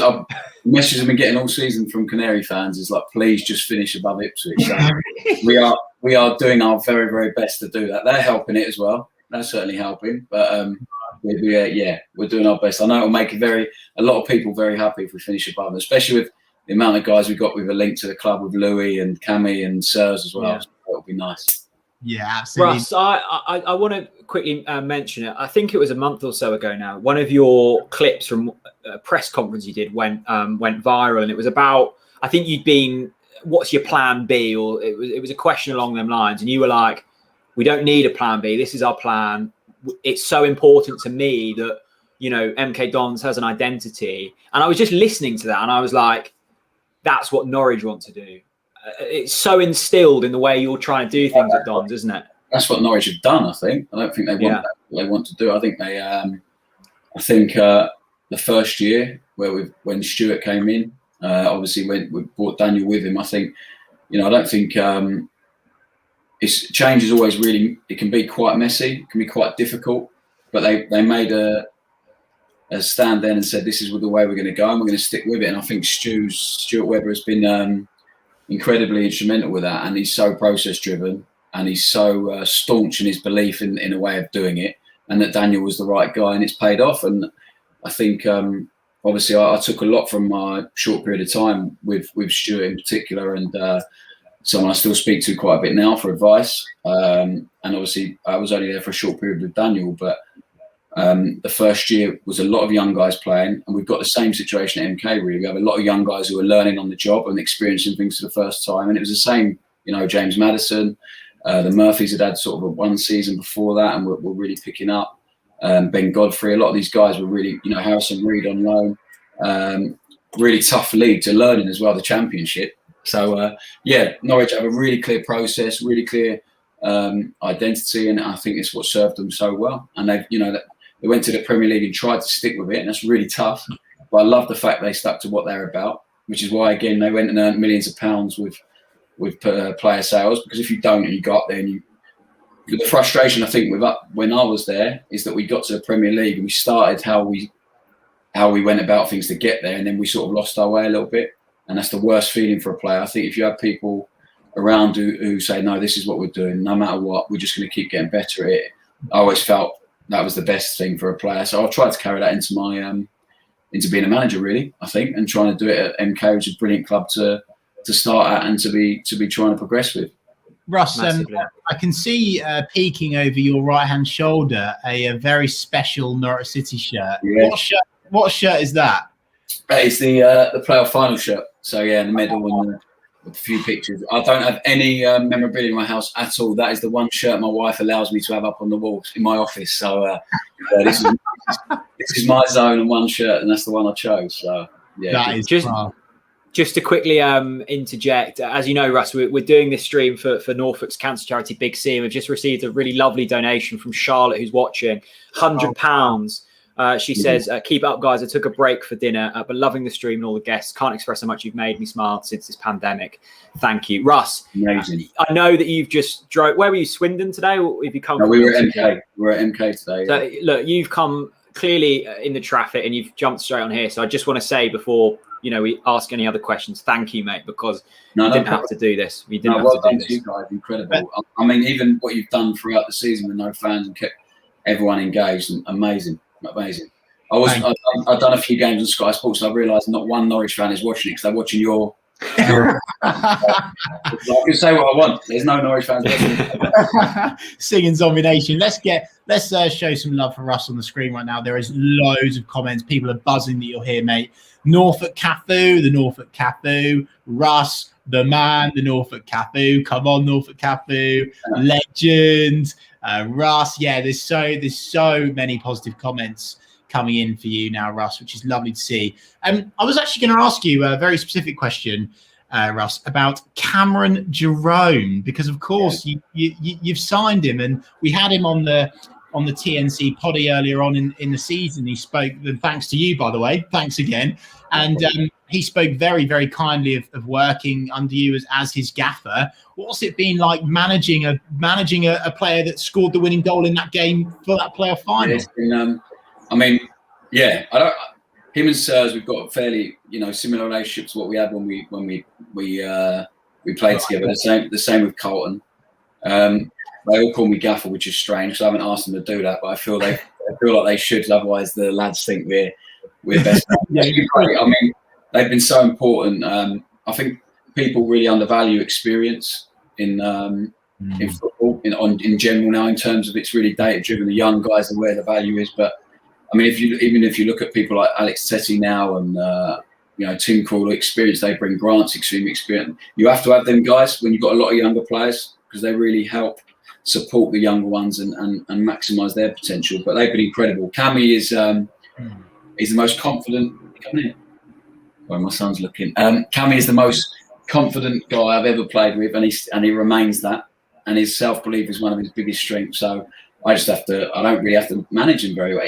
messages I've been getting all season from Canary fans is like, please just finish above Ipswich. So we are doing our very, very best to do that. They're helping it as well. They're certainly helping, but we're doing our best. I know it'll make a lot of people very happy if we finish above, especially with the amount of guys we've got with a link to the club with Louis and Cammy and Sirs as well. Yeah. So it'll be nice. Yeah, absolutely. Russ, I want to quickly mention it. I think it was a month or so ago now. One of your clips from a press conference you did went viral, and it was about, I think you'd been, what's your plan B? Or it was a question along them lines, and you were like, we don't need a plan B. This is our plan. It's so important to me that, MK Dons has an identity. And I was just listening to that, and I was like, that's what Norwich want to do. It's so instilled in the way you're trying to do things at Dons, isn't it? That's what Norwich have done, I think. I don't think they want that. What they want to do. I think they. I think the first year when Stuart came in, obviously we brought Daniel with him. I think, I don't think change is always really. It can be quite messy. It can be quite difficult. But they made a stand then and said, this is the way we're going to go, and we're going to stick with it. And I think Stuart Webber has been incredibly instrumental with that, and he's so process driven, and he's so staunch in his belief in a way of doing it, and that Daniel was the right guy, and it's paid off. And I think obviously I took a lot from my short period of time with Stuart in particular, and someone I still speak to quite a bit now for advice. And obviously I was only there for a short period with Daniel, but the first year was a lot of young guys playing, and we've got the same situation at MK really. We have a lot of young guys who are learning on the job and experiencing things for the first time, and it was the same, James Maddison, the Murphys had sort of one season before that, and we're really picking up. Ben Godfrey, a lot of these guys were really, Harrison Reed on loan, really tough league to learn in as well, the Championship. So Norwich have a really clear process, really clear identity, and I think it's what served them so well. And they went to the Premier League and tried to stick with it, and that's really tough. But I love the fact they stuck to what they're about, which is why, again, they went and earned millions of pounds with player sales, because if you don't and you go up there and the frustration I think when I was there is that we got to the Premier League and we started how we went about things to get there, and then we sort of lost our way a little bit, and that's the worst feeling for a player. I think if you have people around who say, no, this is what we're doing, no matter what, we're just going to keep getting better at it. I always felt that was the best thing for a player. So I tried to carry that into my into being a manager, really, I think, and trying to do it at MK, which is a brilliant club to start at and to be trying to progress with. Russ, I can see peeking over your right-hand shoulder a very special Norwich City shirt. Yeah. What shirt is that? It's the playoff final shirt. So yeah, in the middle and with a few pictures. I don't have any memorabilia in my house at all. That is the one shirt my wife allows me to have up on the walls in my office. So this is my zone and one shirt, and that's the one I chose. So yeah, that is just to quickly interject, as you know, Russ, we're doing this stream for Norfolk's cancer charity Big C, and we've just received a really lovely donation from Charlotte, who's watching, £100. She says, keep up, guys. I took a break for dinner, but loving the stream and all the guests. Can't express how much you've made me smile since this pandemic. Thank you. Russ, amazing. I know that you've just drove. Where were you, Swindon today? Or have you come? No, we were at MK. We're at MK today. So, look, you've come clearly in the traffic and you've jumped straight on here. So I just want to say before we ask any other questions, thank you, mate, because you didn't have to do this. You didn't have to do this. You guys, incredible. I mean, even what you've done throughout the season with no fans and kept everyone engaged, amazing. I've done a few games on Sky Sports, and I realised not one Norwich fan is watching it because they're watching your. I can say what I want. There's no Norwich fans watching. Singing Zombie Nation. Let's show some love for Russ on the screen right now. There is loads of comments. People are buzzing that you're here, mate. Norfolk Cafu, the Norfolk Cafu. Russ, the man, the Norfolk Cafu. Come on, Norfolk Cafu. Legend. Russ. Yeah, there's so many positive comments coming in for you now, Russ, which is lovely to see. I was actually going to ask you a very specific question, Russ, about Cameron Jerome, because of course you've signed him, and we had him on the TNC poddy earlier on in the season. He spoke, and thanks to you, by the way, thanks again. And he spoke very, very kindly of working under you as his gaffer. What's it been like managing a player that scored the winning goal in that game for that playoff final? It's been, him and Sirs, we've got a fairly, similar relationship to what we had when we played together. The same with Carlton. They all call me gaffer, which is strange, so I haven't asked them to do that, but I feel like they should. Otherwise, the lads think we're best. I mean, they've been so important. I think people really undervalue experience in football in general now. In terms of it's really data driven. The young guys are where the value is, but I mean, if you look at people like Alex Tettey now and Tim Crawley, experience they bring, Grant's extreme experience. You have to have them guys when you've got a lot of younger players because they really help support the younger ones and maximise their potential. But they've been incredible. Cammy is the most confident. Come here. Where my son's looking. Cammy is the most confident guy I've ever played with, and he remains that. And his self-belief is one of his biggest strengths. So I don't really have to manage him very well.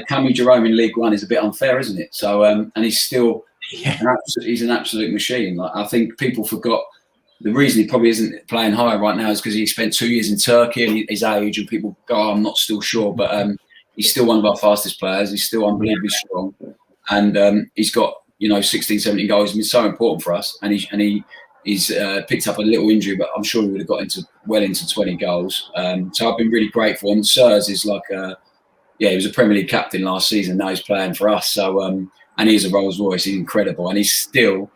Cammy Jerome in League One is a bit unfair, isn't it? So, and he's still, he's an absolute machine. Like, I think people forgot the reason he probably isn't playing higher right now is because he spent 2 years in Turkey and his age, and people go, I'm not still sure, but he's still one of our fastest players. He's still unbelievably strong, and he's got 16, 17 goals. He's been so important for us, and he's picked up a little injury, but I'm sure he would have got well into 20 goals. So I've been really grateful. And Sirs is like, he was a Premier League captain last season. Now he's playing for us. So, and he's a Rolls Royce. He's incredible. And he's still,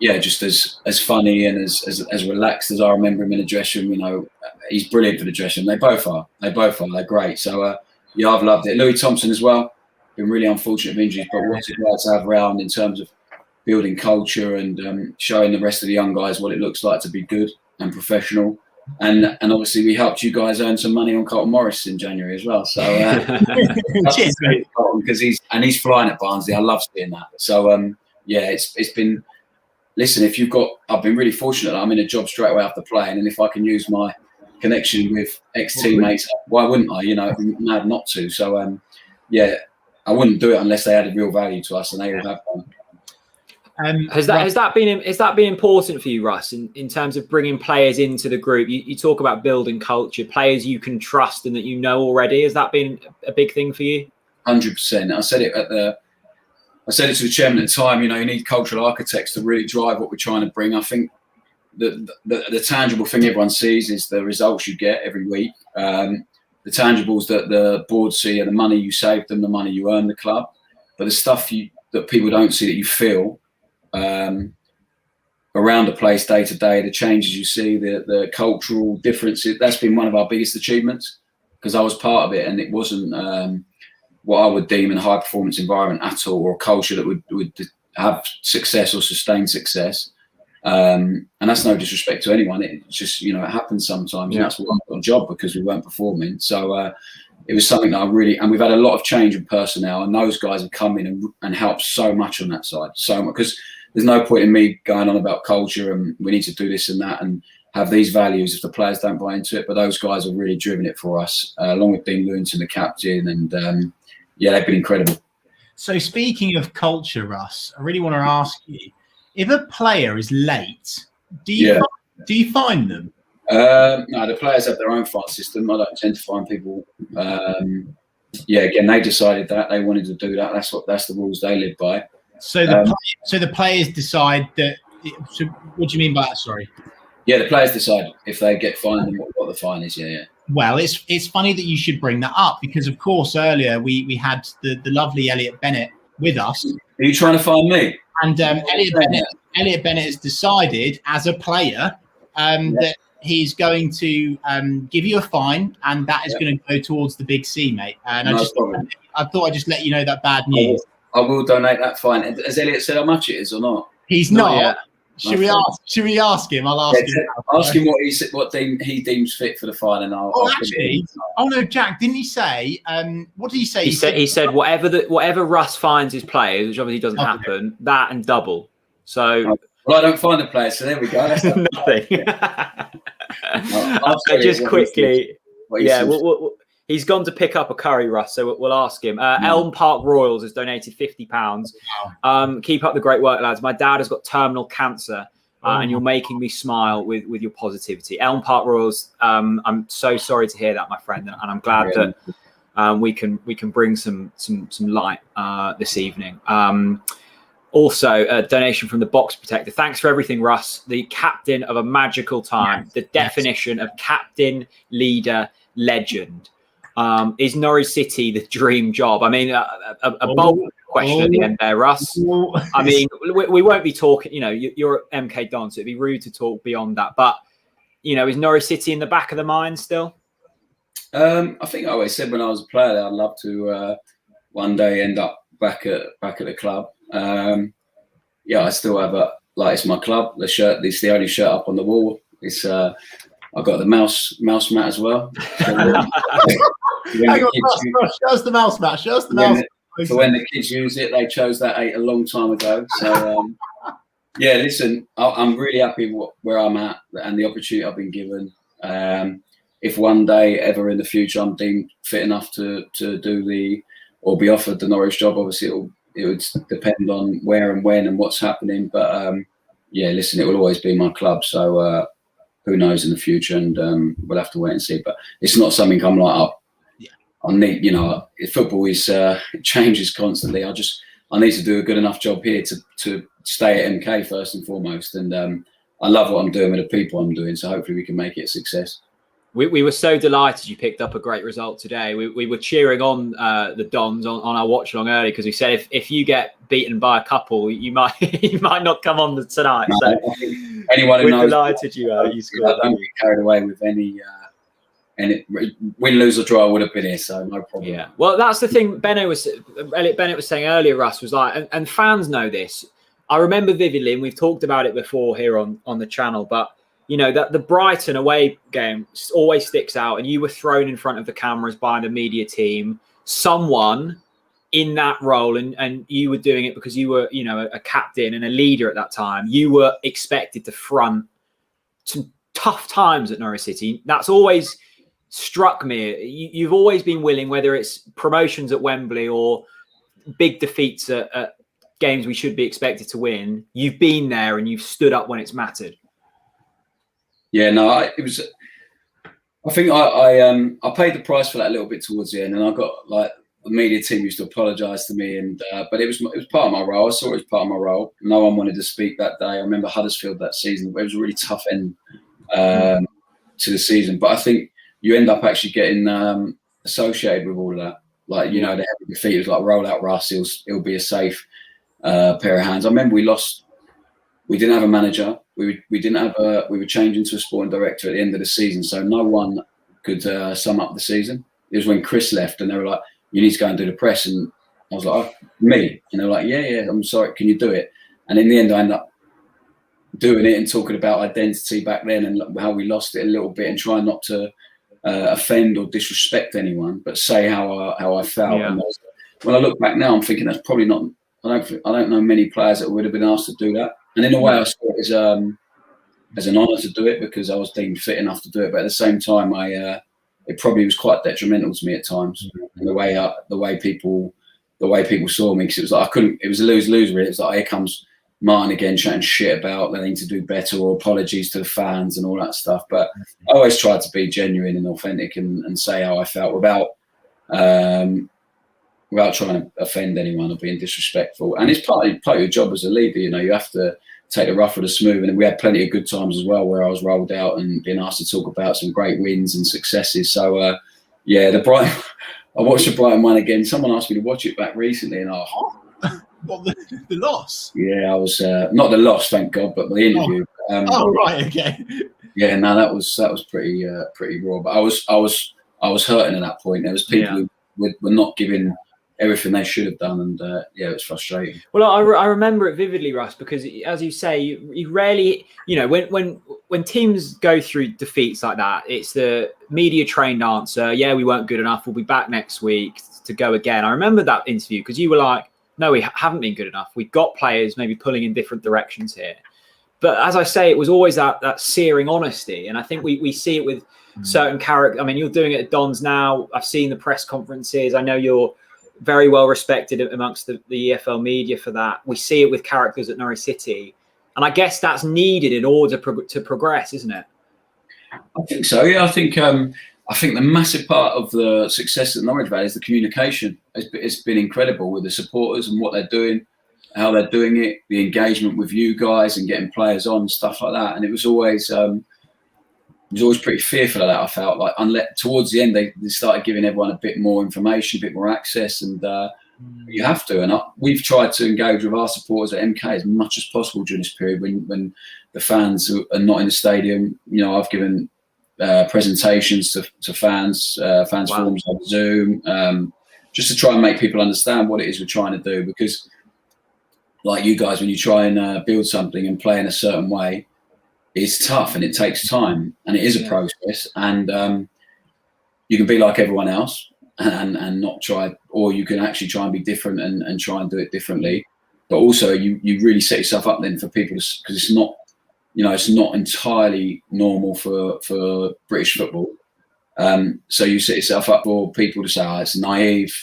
just as funny and as relaxed as I remember him in the dressing room. He's brilliant for the dressing room. They both are. They're great. So, I've loved it. Louis Thompson as well. Been really unfortunate with injuries, but what a guy to have around in terms of building culture and showing the rest of the young guys what it looks like to be good and professional. And obviously we helped you guys earn some money on Carlton Morris in January as well. So because he's flying at Barnsley. I love seeing that. So it's been. Listen, I've been really fortunate that I'm in a job straight away after playing, and if I can use my connection with ex-teammates, why wouldn't I? It'd be mad not to. So I wouldn't do it unless they added real value to us, and they all have done. Has that been important for you, Russ, in terms of bringing players into the group? You talk about building culture, players you can trust and that you know already. Has that been a big thing for you? 100%. I said it to the chairman at the time. You need cultural architects to really drive what we're trying to bring. I think the tangible thing everyone sees is the results you get every week. The tangibles that the board see are the money you save them, the money you earn the club. But the stuff that people don't see, that you feel around the place day to day, the changes you see, the cultural differences, that's been one of our biggest achievements, because I was part of it, and it wasn't what I would deem a high performance environment at all, or a culture that would have success or sustain success. And that's no disrespect to anyone. It just, it happens sometimes. Yeah. And that's why I got a job, because we weren't performing. So it was something that and we've had a lot of change in personnel, and those guys have come in and helped so much on that side. So much, because there's no point in me going on about culture and we need to do this and that and have these values if the players don't buy into it. But those guys have really driven it for us, along with Dean Lewington, the captain, and they've been incredible. So speaking of culture, Russ, I really want to ask you, if a player is late, do you find them? No, the players have their own fine system. I don't tend to find people. Again, they decided that they wanted to do that. That's the rules they live by. So the players decide that. So what do you mean by that? Sorry. Yeah, the players decide if they get fined and what the fine is. Yeah. Well, it's funny that you should bring that up, because of course earlier we had the lovely Elliot Bennett with us. Are you trying to find me? And Elliot Bennett has decided, as a player, that he's going to give you a fine, and that is going to go towards the Big C, mate. And I thought I'd just let you know that bad news. I will donate that fine. Has Elliot said how much it is or not? He's not. Should we ask him? I'll ask him. Ask him what he deems fit for the fine, and I'll. Oh, actually, no, Jack, didn't he say? What did he say? He said whatever Russ finds his players, which obviously doesn't happen, that and double. So. Well, I don't find the players, so there we go. That's nothing. Just quickly, he's gone to pick up a curry, Russ, so we'll ask him. Elm Park Royals has donated £50. Keep up the great work, lads. My dad has got terminal cancer, and you're making me smile with your positivity. Elm Park Royals, I'm so sorry to hear that, my friend, and I'm glad that we can bring some light this evening. Also, a donation from the Box Protector. Thanks for everything, Russ. The captain of a magical time. Yes, the definition of captain, leader, legend. Is Norwich City the dream job? I mean, a bold question at the end there, Russ. I mean, we won't be talking, you're at MK Don, so it'd be rude to talk beyond that. But, is Norwich City in the back of the mind still? I think I always said when I was a player that I'd love to one day end up back at the club. I still have it's my club. The shirt, it's the only shirt up on the wall. It's I've got the mouse mat as well. Show us the mouse mat. Show us the mouse. So when the kids use it, they chose that a long time ago. So listen, I'm really happy where I'm at and the opportunity I've been given. If one day ever in the future I'm deemed fit enough to do or be offered the Norwich job, obviously it would depend on where and when and what's happening. But listen, it will always be my club. So who knows in the future, and we'll have to wait and see. But it's not something I'm like, I need, football is it changes constantly. I need to do a good enough job here to stay at MK first and foremost. And I love what I'm doing with the people I'm doing. So hopefully we can make it a success. We were so delighted you picked up a great result today. We were cheering on the Dons on our watch along early, because we said if you get beaten by a couple, you might not come on tonight. No, so anyone who knows, delighted you scored. I don't get carried away with any win, lose or draw. I would have been here, so no problem. Yeah, well, that's the thing. Elliot Bennett was saying earlier. Russ was like, and fans know this. I remember vividly, and we've talked about it before here on the channel, but. That the Brighton away game always sticks out, and you were thrown in front of the cameras by the media team, someone in that role, and you were doing it because you were, a captain and a leader at that time. You were expected to front some tough times at Norwich City. That's always struck me. You've always been willing, whether it's promotions at Wembley or big defeats at games we should be expected to win, you've been there and you've stood up when it's mattered. Yeah, no, I think I paid the price for that a little bit towards the end, and I got like the media team used to apologise to me, and but it was part of my role. I saw it as part of my role. No one wanted to speak that day. I remember Huddersfield that season. It was a really tough end to the season, but I think you end up actually getting associated with all of that. Like, you know, the heavy defeat was like, roll out Russ, it'll be a safe pair of hands. I remember we lost. We didn't have a manager. We were changing to a sporting director at the end of the season, so no one could sum up the season. It was when Chris left, and they were like, "You need to go and do the press." And I was like, "Oh, me?" And they were like, "Yeah, I'm sorry. Can you do it?" And in the end, I ended up doing it and talking about identity back then and how we lost it a little bit, and trying not to offend or disrespect anyone, but say how I felt. Yeah. And when I look back now, I'm thinking that's probably not. I don't know many players that would have been asked to do that. And in a way, I saw it as an honour to do it because I was deemed fit enough to do it. But at the same time, it probably was quite detrimental to me at times. And the way people saw me, because it was like it was a lose-lose really. It was like, here comes Martin again chatting shit about they need to do better, or apologies to the fans and all that stuff. But I always tried to be genuine and authentic and say how I felt without trying to offend anyone or being disrespectful. And it's part of your job as a leader. You know, you have to take the rough with the smooth. And we had plenty of good times as well, where I was rolled out and being asked to talk about some great wins and successes. So I watched the Brighton one again. Someone asked me to watch it back recently, and what, the loss? Yeah, I was not the loss, thank God, but the interview. Right, okay. Yeah, no, that was pretty raw. But I was hurting at that point. There was people who were not giving everything they should have done, and it was frustrating. Well, I remember it vividly, Russ, because as you say, you rarely, you know, when teams go through defeats like that, it's the media trained answer. Yeah, we weren't good enough. We'll be back next week to go again. I remember that interview because you were like, no, we haven't been good enough. We've got players maybe pulling in different directions here. But as I say, it was always that searing honesty. And I think we see it with certain characters. I mean, you're doing it at Dons now. I've seen the press conferences. I know you're very well respected amongst the EFL media for that. We see it with characters at Norwich City. And I guess that's needed in order to progress, isn't it? I think so, yeah. I think the massive part of the success at Norwich Valley is the communication. It's been incredible with the supporters and what they're doing, how they're doing it, the engagement with you guys and getting players on, stuff like that. And it was always pretty fearful of that. I felt like towards the end, they started giving everyone a bit more information, a bit more access, and you have to. And we've tried to engage with our supporters at MK as much as possible during this period when the fans are not in the stadium. You know, I've given presentations to fans forums on Zoom, just to try and make people understand what it is we're trying to do. Because, like you guys, when you try and build something and play in a certain way, it's tough and it takes time and it is a process. And you can be like everyone else and not try, or you can actually try and be different and try and do it differently. But also, you really set yourself up then for people, because it's not. You know, it's not entirely normal for British football. So you set yourself up for people to say, oh, it's naive,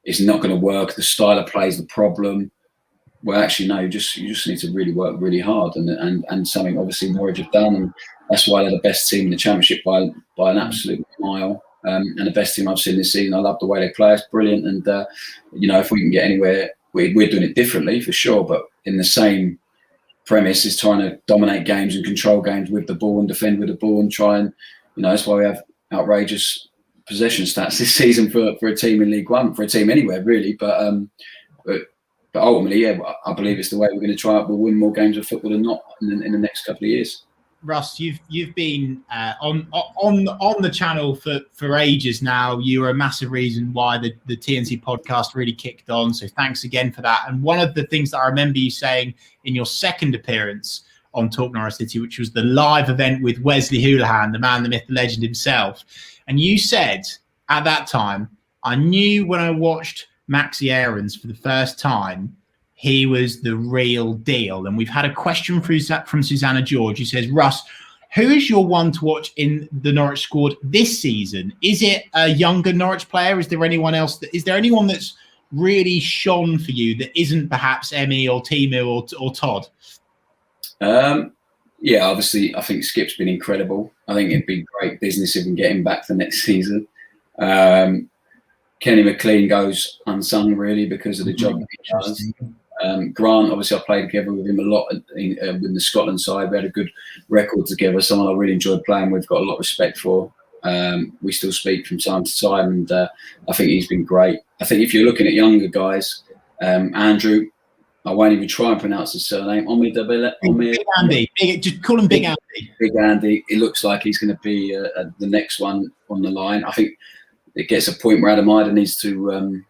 it's not going to work, the style of play is the problem. Well, actually, no, you just need to really work really hard. And something obviously Norwich have done. And that's why they're the best team in the Championship by an absolute mile. And the best team I've seen this season. I love the way they play. It's brilliant. And, you know, if we can get anywhere, we're doing it differently for sure. But in the same premise is trying to dominate games and control games with the ball and defend with the ball and try and, you know, that's why we have outrageous possession stats this season for a team in League One, for a team anywhere really. But ultimately, yeah, I believe it's the way we're going to try it. We'll win more games of football than not in the next couple of years. Russ, you've been on the channel for ages now. You are a massive reason why the TNC podcast really kicked on. So thanks again for that. And one of the things that I remember you saying in your second appearance on Talk Norwich City, which was the live event with Wesley Houlihan, the man, the myth, the legend himself. And you said at that time, I knew when I watched Maxi Aarons for the first time, he was the real deal. And we've had a question from Susanna George, who says, Russ, who is your one to watch in the Norwich squad this season? Is it a younger Norwich player? Is there anyone else? Is there anyone that's really shone for you that isn't perhaps Emmy or Timu or Todd? Yeah, obviously, I think Skip's been incredible. I think it'd be great business if we can get him back for next season. Kenny McLean goes unsung, really, because of the job that he does. Grant, obviously, I played together with him a lot with the Scotland side. We had a good record together, someone I really enjoyed playing with, got a lot of respect for. We still speak from time to time, and I think he's been great. I think if you're looking at younger guys, Andrew, I won't even try and pronounce his surname. Big Andy. Just call him Big Andy. Big Andy. It looks like he's going to be the next one on the line. I think it gets a point where Adam Ida needs to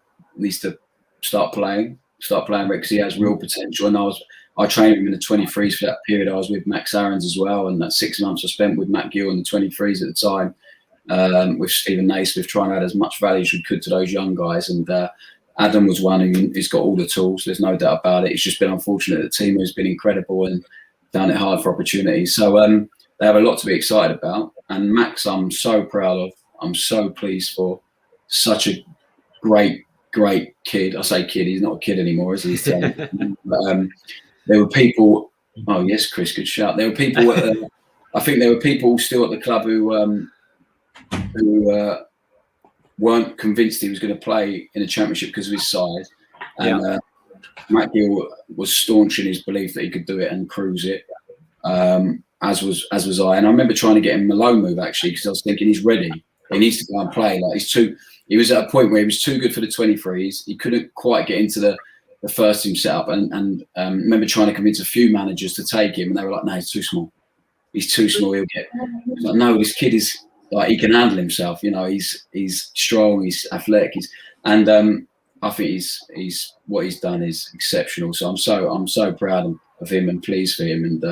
start playing because he has real potential. And I trained him in the 23s for that period. I was with Max Aarons as well, and that 6 months I spent with Matt Gill in the 23s at the time, with Stephen Naismith, trying to add as much value as we could to those young guys. And Adam was one who's got all the tools. There's no doubt about it. It's just been unfortunate. The team has been incredible and found it hard for opportunities. So they have a lot to be excited about. And Max, I'm so proud of. I'm so pleased for such a great kid. I say kid, he's not a kid anymore, is he? But, there were people. Oh yes, Chris, good shout. There were people. I think there were people still at the club who weren't convinced he was going to play in a championship because of his size. And Matt Gill was staunch in his belief that he could do it and cruise it, as was I. And I remember trying to get him a loan move actually because I was thinking he's ready. He needs to go and play. Like he was at a point where he was too good for the 23s. He couldn't quite get into the first team setup. And remember trying to convince a few managers to take him, and they were like, "No, he's too small. He's too small. He'll get." Like, no, this kid is. Like he can handle himself, you know. He's strong, he's athletic, and I think he's what he's done is exceptional. So I'm so proud of him and pleased for him. And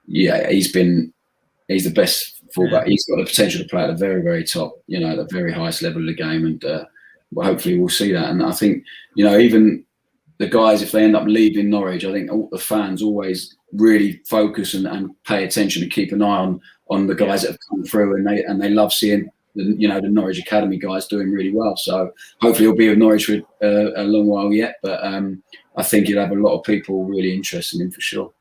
he's the best fullback. He's got the potential to play at the very, very top, you know, at the very highest level of the game. And hopefully we'll see that. And I think, you know, even the guys, if they end up leaving Norwich, I think all the fans always really focus and pay attention and keep an eye on the guys that have come through, and they love seeing the Norwich Academy guys doing really well. So hopefully he'll be with Norwich for a long while yet, but I think he'll have a lot of people really interested in him for sure.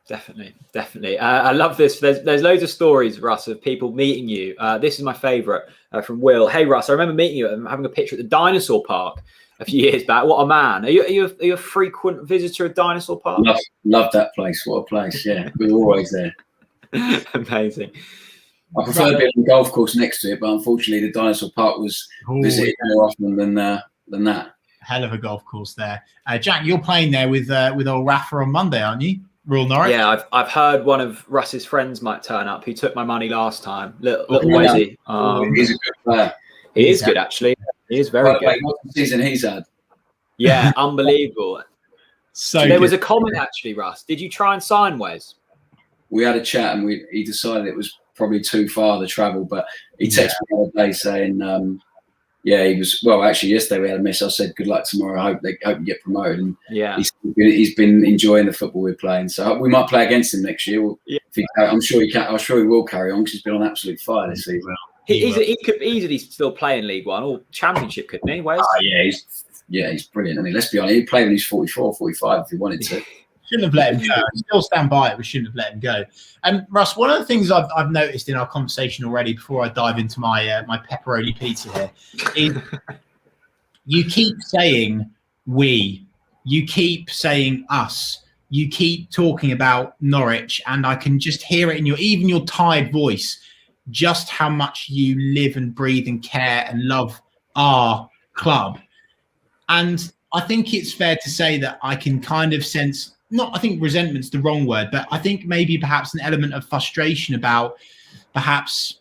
Definitely. I love this. There's loads of stories, Russ, of people meeting you. This is my favourite from Will. Hey Russ, I remember meeting you and having a picture at the Dinosaur Park a few years back. What a man. Are you a frequent visitor of Dinosaur Park? Love that place. What a place. Yeah, we're always there. Amazing. I prefer being on the golf course next to it, but unfortunately the Dinosaur Park was visited more often than that. Hell of a golf course there. Jack, you're playing there with old Rafa on Monday, aren't you? Royal Norwich. Yeah, I've heard one of Russ's friends might turn up. He took my money last time. Little Wesy. He's a good player. He is good, actually. He is very good. What season he's had? Yeah, unbelievable. So there was a comment actually, Russ. Did you try and sign Wes? We had a chat and he decided it was probably too far the travel, but he texted me the other day saying, he was, well, actually yesterday we had a mess. I said, good luck tomorrow. I hope you get promoted. And he's been enjoying the football we're playing. So we might play against him next year. I'm sure he will carry on because he's been on absolute fire this season. He could easily still play in League One or Championship, couldn't he? Wes? He's brilliant. I mean, let's be honest, he'd play when he's 44, 45 if he wanted to. Shouldn't have let him go. I still stand by it. We shouldn't have let him go. And Russ, one of the things I've noticed in our conversation already, before I dive into my my pepperoni pizza here, is you keep saying we, you keep saying us, you keep talking about Norwich, and I can just hear it in your tired voice, just how much you live and breathe and care and love our club. And I think it's fair to say that I can kind of sense, I think resentment's the wrong word, but I think maybe perhaps an element of frustration about perhaps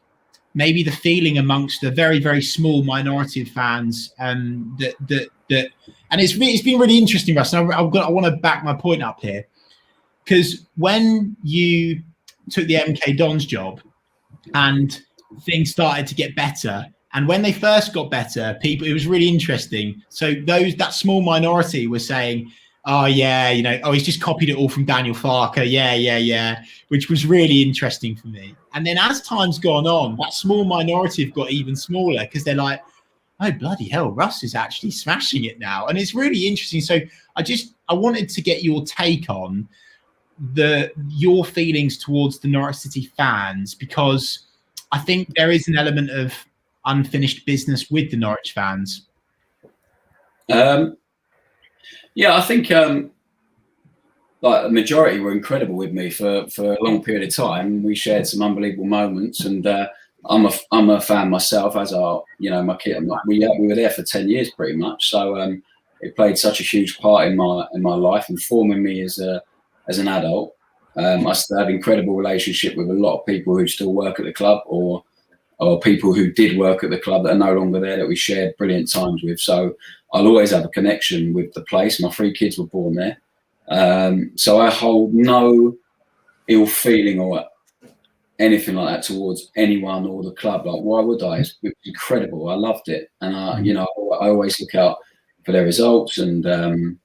maybe the feeling amongst a very, very small minority of fans that and it's been really interesting, Russ. And I want to back my point up here, because when you took the MK Dons job and things started to get better, and when they first got better, it was really interesting. So that small minority were saying, oh, yeah, he's just copied it all from Daniel Farker. Yeah, which was really interesting for me. And then as time's gone on, that small minority have got even smaller because they're like, oh, bloody hell, Russ is actually smashing it now. And it's really interesting. So I wanted to get your take on your feelings towards the Norwich City fans, because I think there is an element of unfinished business with the Norwich fans. Yeah, I think like the majority were incredible with me for a long period of time. We shared some unbelievable moments, and I'm a fan myself, as are my kid. We were there for 10 years pretty much, so it played such a huge part in my life and forming me as an adult. I still have an incredible relationship with a lot of people who still work at the club, or people who did work at the club that are no longer there, that we shared brilliant times with. So I'll always have a connection with the place. My 3 kids were born there. So I hold no ill feeling or anything like that towards anyone or the club. Like, why would I? It was incredible. I loved it. And I always look out for their results, and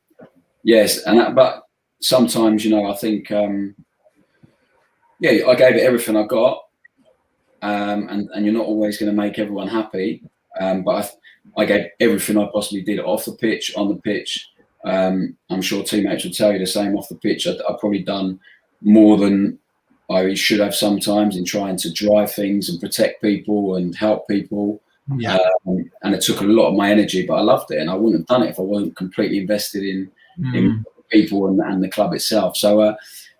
yes. But sometimes, I think, I gave it everything I got. And you're not always going to make everyone happy. But I gave everything I possibly did off the pitch, on the pitch. I'm sure teammates will tell you the same off the pitch. I've probably done more than I should have sometimes in trying to drive things and protect people and help people. Yeah. And it took a lot of my energy, but I loved it. And I wouldn't have done it if I wasn't completely invested in people and the club itself. So,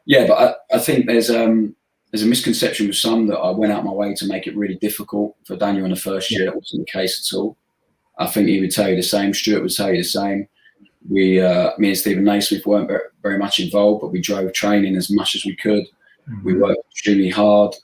but I think there's a misconception with some that I went out my way to make it really difficult for Daniel in the first year. That wasn't the case at all. I think he would tell you the same. Stuart would tell you the same. Me and Stephen Naismith weren't very much involved, but we drove training as much as we could. We worked extremely hard.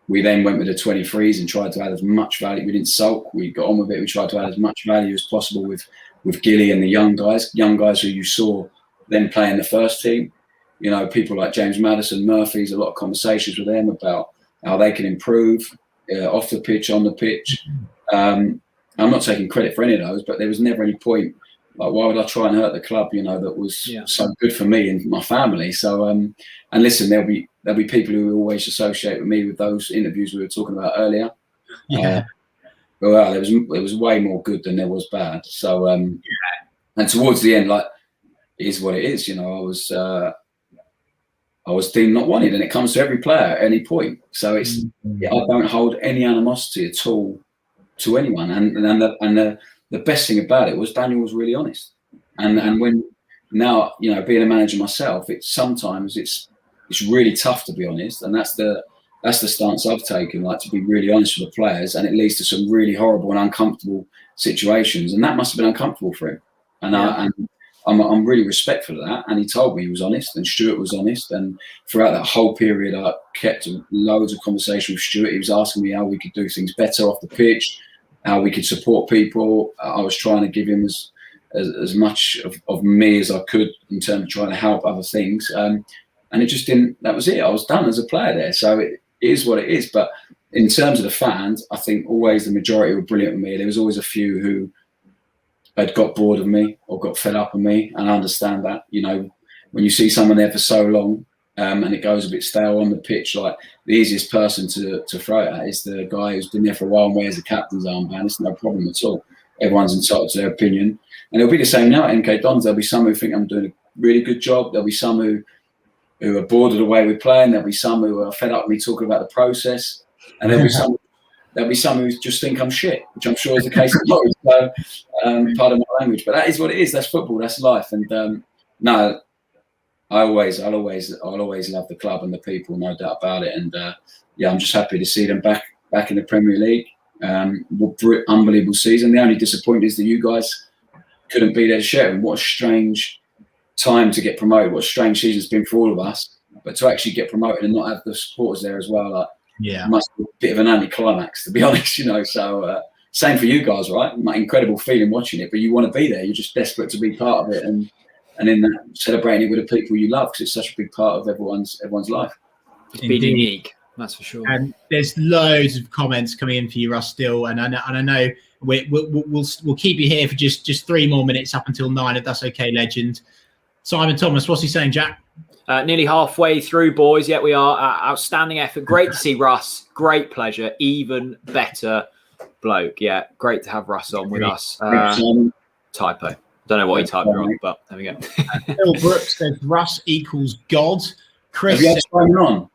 We then went with the 23s and tried to add as much value. We didn't sulk. We got on with it. We tried to add as much value as possible with Gilly and the young guys who you saw then play in the first team. People like James Maddison, Murphy's, a lot of conversations with them about how they can improve off the pitch, on the pitch. I'm not taking credit for any of those, but there was never any point, like, why would I try and hurt the club, that was so good for me and my family. So, and listen, there'll be people who always associate with me with those interviews we were talking about earlier. Well, there was way more good than there was bad. So, and towards the end, like, it is what it is. I was deemed not wanted, and it comes to every player at any point. So I don't hold any animosity at all to anyone. And the best thing about it was Daniel was really honest. And when now, being a manager myself, sometimes it's really tough to be honest, and that's the stance I've taken, like, to be really honest with the players, and it leads to some really horrible and uncomfortable situations, and that must have been uncomfortable for him. And I'm really respectful of that. And he told me he was honest, and Stuart was honest. And throughout that whole period, I kept loads of conversation with Stuart. He was asking me how we could do things better off the pitch, how we could support people. I was trying to give him as much of me as I could in terms of trying to help other things. And it just didn't, that was it. I was done as a player there. So it is what it is. But in terms of the fans, I think always the majority were brilliant with me. There was always a few who had got bored of me or got fed up with me, and I understand that. When you see someone there for so long, and it goes a bit stale on the pitch, like, the easiest person to throw it at is the guy who's been there for a while and wears the captain's armband. It's no problem at all. Everyone's entitled to their opinion, and it'll be the same now at MK Dons. There'll be some who think I'm doing a really good job. There'll be some who are bored of the way we're playing. There'll be some who are fed up with me talking about the process, and there'll be some who just think I'm shit, which I'm sure is the case. So, pardon my language, but that is what it is. That's football. That's life. And no, I'll always love the club and the people, no doubt about it. And I'm just happy to see them back in the Premier League. Unbelievable season. The only disappointment is that you guys couldn't be there to share it. What a strange time to get promoted. What a strange season it's been for all of us. But to actually get promoted and not have the supporters there as well, like, must be a bit of an anticlimax, to be honest. So same for you guys, right? Incredible feeling watching it, but you want to be there. You're just desperate to be part of it, and in that, celebrating it with the people you love, because it's such a big part of everyone's life. It's been unique, that's for sure. And there's loads of comments coming in for you, Russ, still, and I know we'll keep you here for just 3 more minutes up until 9, if that's okay, legend. Simon Thomas, what's he saying, Jack? Nearly halfway through, boys. We are. Outstanding effort. Great to see Russ. Great pleasure. Even better bloke. Yeah, great to have Russ on with us. Typo. Don't know what he typed wrong, but there we go. Phil Brooks says Russ equals God. Chris, have you had Simon on?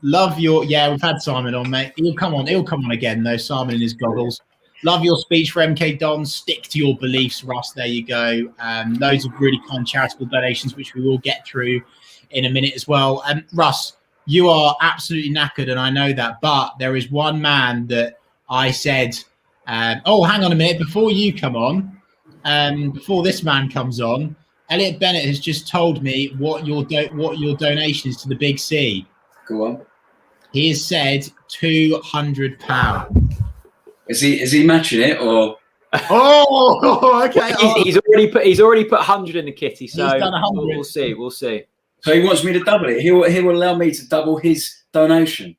Love your we've had Simon on, mate. He'll come on again though. Simon in his goggles. Love your speech for MK Don. Stick to your beliefs, Russ. There you go. Loads of really kind charitable donations, which we will get through in a minute as well. Russ, you are absolutely knackered, and I know that. But there is one man that I said, hang on a minute, before you come on, before this man comes on, Elliot Bennett has just told me what your donation is to the Big C. Go on. He has said £200. Is he matching it or? Oh, okay. He's already put 100 in the kitty, so He's done 100. We'll see. So he wants me to double it. He will allow me to double his donation.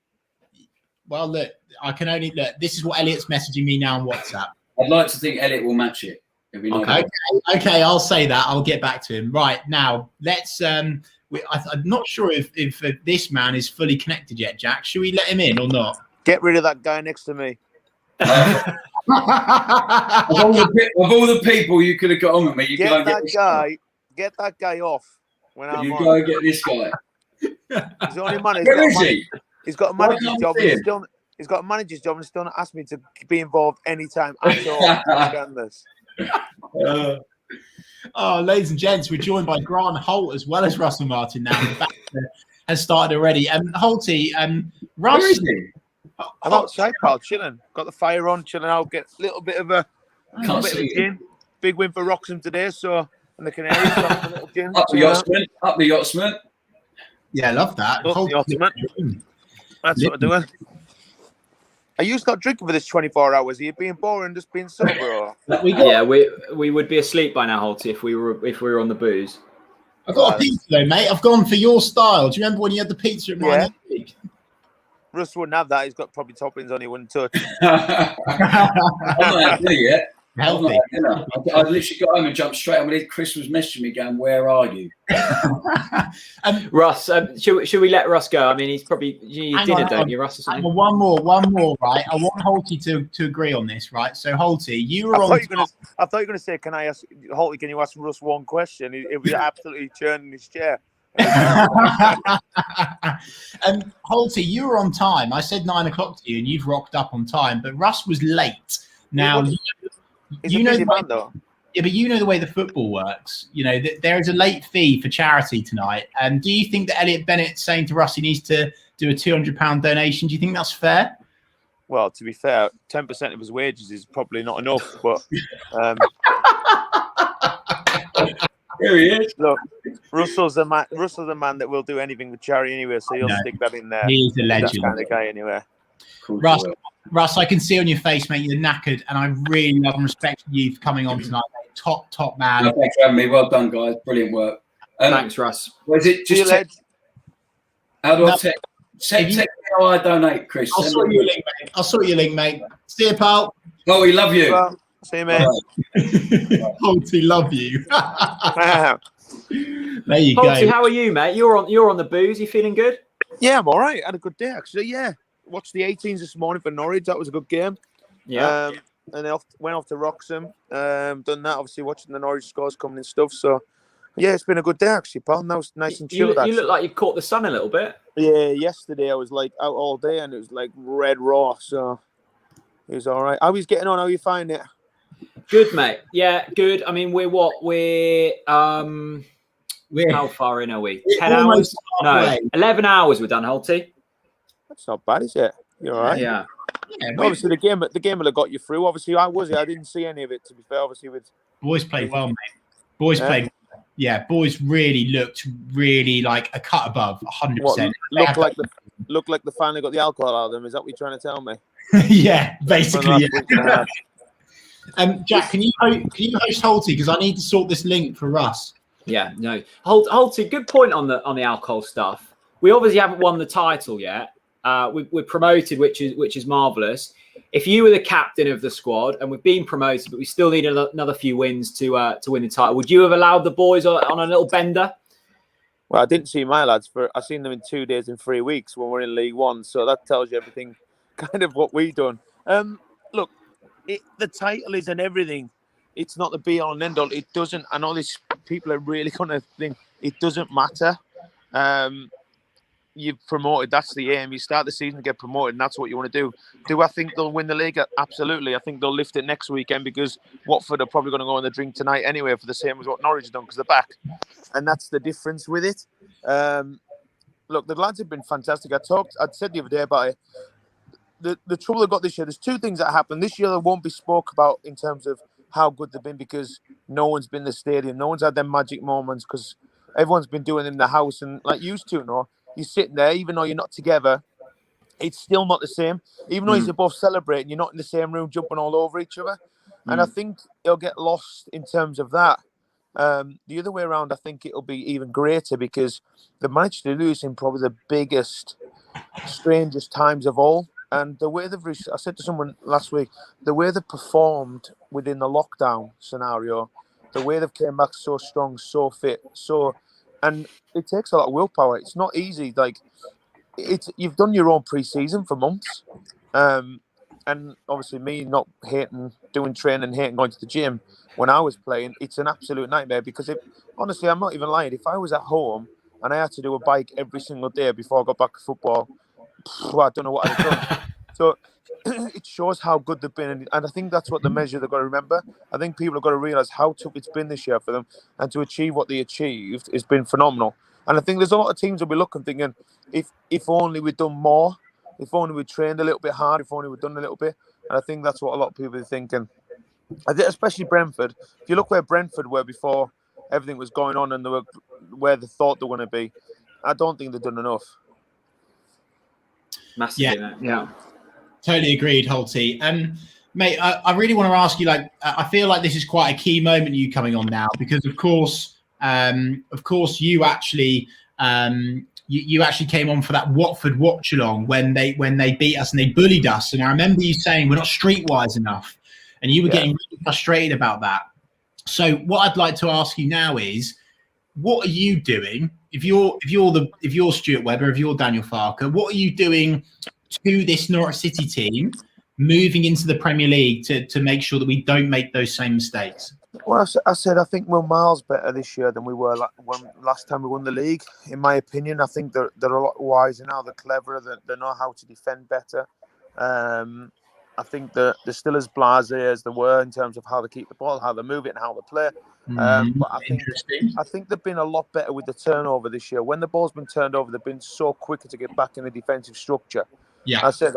Well, look, I can only look. This is what Elliot's messaging me now on WhatsApp. I'd like to think Elliot will match it. Okay, I'll say that. I'll get back to him. Right now, let's. I'm not sure if this man is fully connected yet, Jack. Should we let him in or not? Get rid of that guy next to me. Of all the people you could have got on with me, you get go and that get this guy. Get that guy off. When I'm you on. go and get this guy. He's the only man. Where is he? He's got a manager's job. He's got a manager's job and still not asked me to be involved anytime at all. Ladies and gents, we're joined by Grant Holt as well as Russell Martin now. The banter has started already. Holty, Russ. Where is he? I'm outside, pal, chilling. Got the fire on, chilling out. Get a little bit of a gin. Big win for Wroxham today, so and the Canaries got a little gin. Up the yachtsman. Yeah, I love that. Up the yachtsman. That's what I'm doing. Are you not drinking for this 24 hours? Are you being boring, just being sober? Or? Yeah, we would be asleep by now, Holty, if we were on the booze. I've got a pizza though, mate. I've gone for your style. Do you remember when you had the pizza at mine? Yeah. Russ wouldn't have that. He's got probably toppings on he wouldn't touch. I'm not had dinner yet. Healthy. I literally got home and jumped straight on with Chris was messaging me going, "Where are you?" Russ, should we let Russ go? I mean, he's probably dinner, don't you, Russ? Or something? One more, right? I want Holty to agree on this, right? So Holty, you were on. I thought you were going to say, "Can I ask Holty? Can you ask Russ one question?" It was absolutely churning his chair. Holty, you were on time. I said 9 o'clock to you, and you've rocked up on time. But Russ was late. Now you know the way, yeah, but you know the way the football works. You know that there is a late fee for charity tonight. And do you think that Elliot Bennett saying to Russ he needs to do a £200 donation? Do you think that's fair? Well, to be fair, 10% of his wages is probably not enough. But here he is. Look, Russell's a man that will do anything with charity anyway, so he'll stick that in there. He's a legend. That kind of guy anyway. Cool. Russ, I can see on your face, mate, you're knackered, and I really love and respect you for coming on tonight, mate. Top man. No, thanks for having me. Well done, guys. Brilliant work. Thanks, Russ. Was it just how do I text how I donate, Chris? I'll sort you a link, mate. See you, pal. Oh, we love you. Well, see you, mate. Holty, love you. There you Holty, go. how are you, mate? You're on the booze. You feeling good? Yeah, I'm all right. Had a good day, actually. Yeah. Watched the 18s this morning for Norwich. That was a good game. Yeah. And then went off to Wroxham. Done that, obviously, watching the Norwich scores coming and stuff. So, yeah, it's been a good day, actually, pal. That was nice and chilled. You look like you caught the sun a little bit. Yeah, yesterday I was like out all day and it was like red raw. So, it was all right. How are you getting on? How are you finding it? Good, mate. Yeah, good. I mean, we're how far in are we? 10 hours? No, 11 hours we're done, Holty. That's not bad, is it? You're all right. Yeah. Obviously, the game will have got you through. Obviously, I didn't see any of it, to be fair. Obviously, with boys played well, mate. Boys played. Yeah, boys really looked like a cut above 100%. Looked like they finally got the alcohol out of them. Is that what you're trying to tell me? Yeah, basically. Yeah. Jack, can you host Holty, because I need to sort this link for Russ. Yeah, no. Holty, good point on the alcohol stuff. We obviously haven't won the title yet. We're promoted, which is marvelous. If you were the captain of the squad and we've been promoted, but we still need another few wins to win the title, would you have allowed the boys on a little bender? Well, I didn't see my lads I've seen them in 2 days and 3 weeks when we're in League One, so that tells you everything, kind of what we've done. Look, the title is and everything. It's not the be all and end all. It doesn't. I know these people are really going to think it doesn't matter. You've promoted. That's the aim. You start the season, get promoted, and that's what you want to do. Do I think they'll win the league? Absolutely. I think they'll lift it next weekend because Watford are probably going to go in the drink tonight anyway for the same as what Norwich have done because they're back. And that's the difference with it. Look, the lads have been fantastic. I'd said the other day about it. The trouble they've got this year, there's two things that happen. This year, they won't be spoke about in terms of how good they've been because no one's been in the stadium. No one's had them magic moments because everyone's been doing it in the house. And like you used to, you're sitting there, even though you're not together, it's still not the same. Even though you're both celebrating, you're not in the same room jumping all over each other. And I think it'll get lost in terms of that. The other way around, I think it'll be even greater because they managed to lose in probably the biggest, strangest times of all. And the way I said to someone last week, the way they performed within the lockdown scenario, the way they've came back so strong, so fit, and it takes a lot of willpower. It's not easy. Like you've done your own pre-season for months, and obviously me not hating doing training, hating going to the gym when I was playing, it's an absolute nightmare because honestly, I'm not even lying. If I was at home and I had to do a bike every single day before I got back to football, I don't know what I'd have done. So it shows how good they've been. And I think that's what the measure they've got to remember. I think people have got to realise how tough it's been this year for them. And to achieve what they achieved has been phenomenal. And I think there's a lot of teams will be looking, thinking, if only we'd done more, if only we'd trained a little bit hard, if only we'd done a little bit. And I think that's what a lot of people are thinking. I think especially Brentford. If you look where Brentford were before everything was going on and they were where they thought they were going to be, I don't think they've done enough. Massively, yeah. Totally agreed, Holty. Mate, I really want to ask you, like, I feel like this is quite a key moment you coming on now because, of course, you actually you actually came on for that Watford Watchalong when they beat us and they bullied us. And I remember you saying we're not streetwise enough, and you were getting really frustrated about that. So what I'd like to ask you now is, what are you doing? If you're Stuart Webber, if you're Daniel Farker, what are you doing to this Norwich City team moving into the Premier League to make sure that we don't make those same mistakes? Well, I said I think we're miles better this year than we were last time we won the league. In my opinion, I think they're a lot wiser now. They're cleverer. They know how to defend better. I think they're still as blasé as they were in terms of how they keep the ball, how they move it, and how they play. But I think they've been a lot better with the turnover this year. When the ball's been turned over, they've been so quicker to get back in the defensive structure. Yeah, I said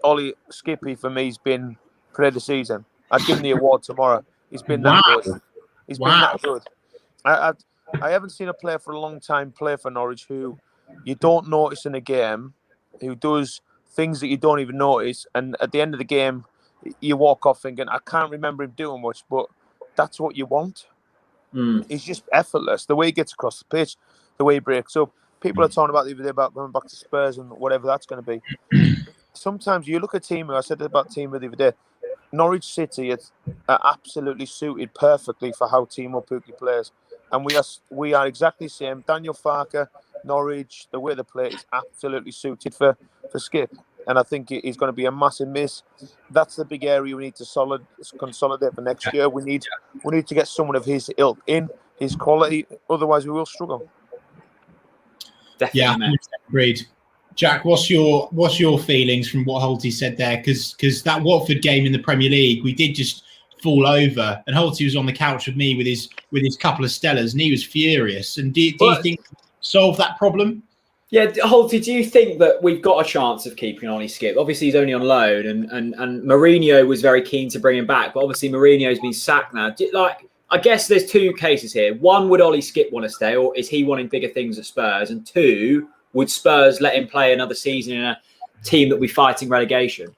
Ollie Skippy for me has been player of the season. I'd give him the award tomorrow. He's been that good. He's been that good. I haven't seen a player for a long time play for Norwich who you don't notice in a game, who does things that you don't even notice, and at the end of the game, you walk off thinking, I can't remember him doing much, but that's what you want. He's just effortless. The way he gets across the pitch, the way he breaks up. People are talking about the other day about going back to Spurs and whatever that's going to be. Sometimes you look at Teemu, I said about Teemu the other day, Norwich City are absolutely suited perfectly for how Teemu Pukki plays. And we are exactly the same. Daniel Farker, Norwich, the way they play is absolutely suited for Skip. And I think he's going to be a massive miss. That's the big area we need to consolidate for next year. We need to get someone of his ilk in, his quality. Otherwise, we will struggle. Definitely, yeah, agreed. Jack, what's your feelings from what Holty said there? Because that Watford game in the Premier League, we did just fall over, and Holty was on the couch with me with his couple of Stellas, and he was furious. And do you think solve that problem? Yeah, Holty, do you think that we've got a chance of keeping Ollie Skip? Obviously, he's only on loan, and Mourinho was very keen to bring him back, but obviously Mourinho's been sacked now. I guess there's two cases here. One, would Ollie Skip want to stay, or is he wanting bigger things at Spurs? And two, would Spurs let him play another season in a team that will be fighting relegation?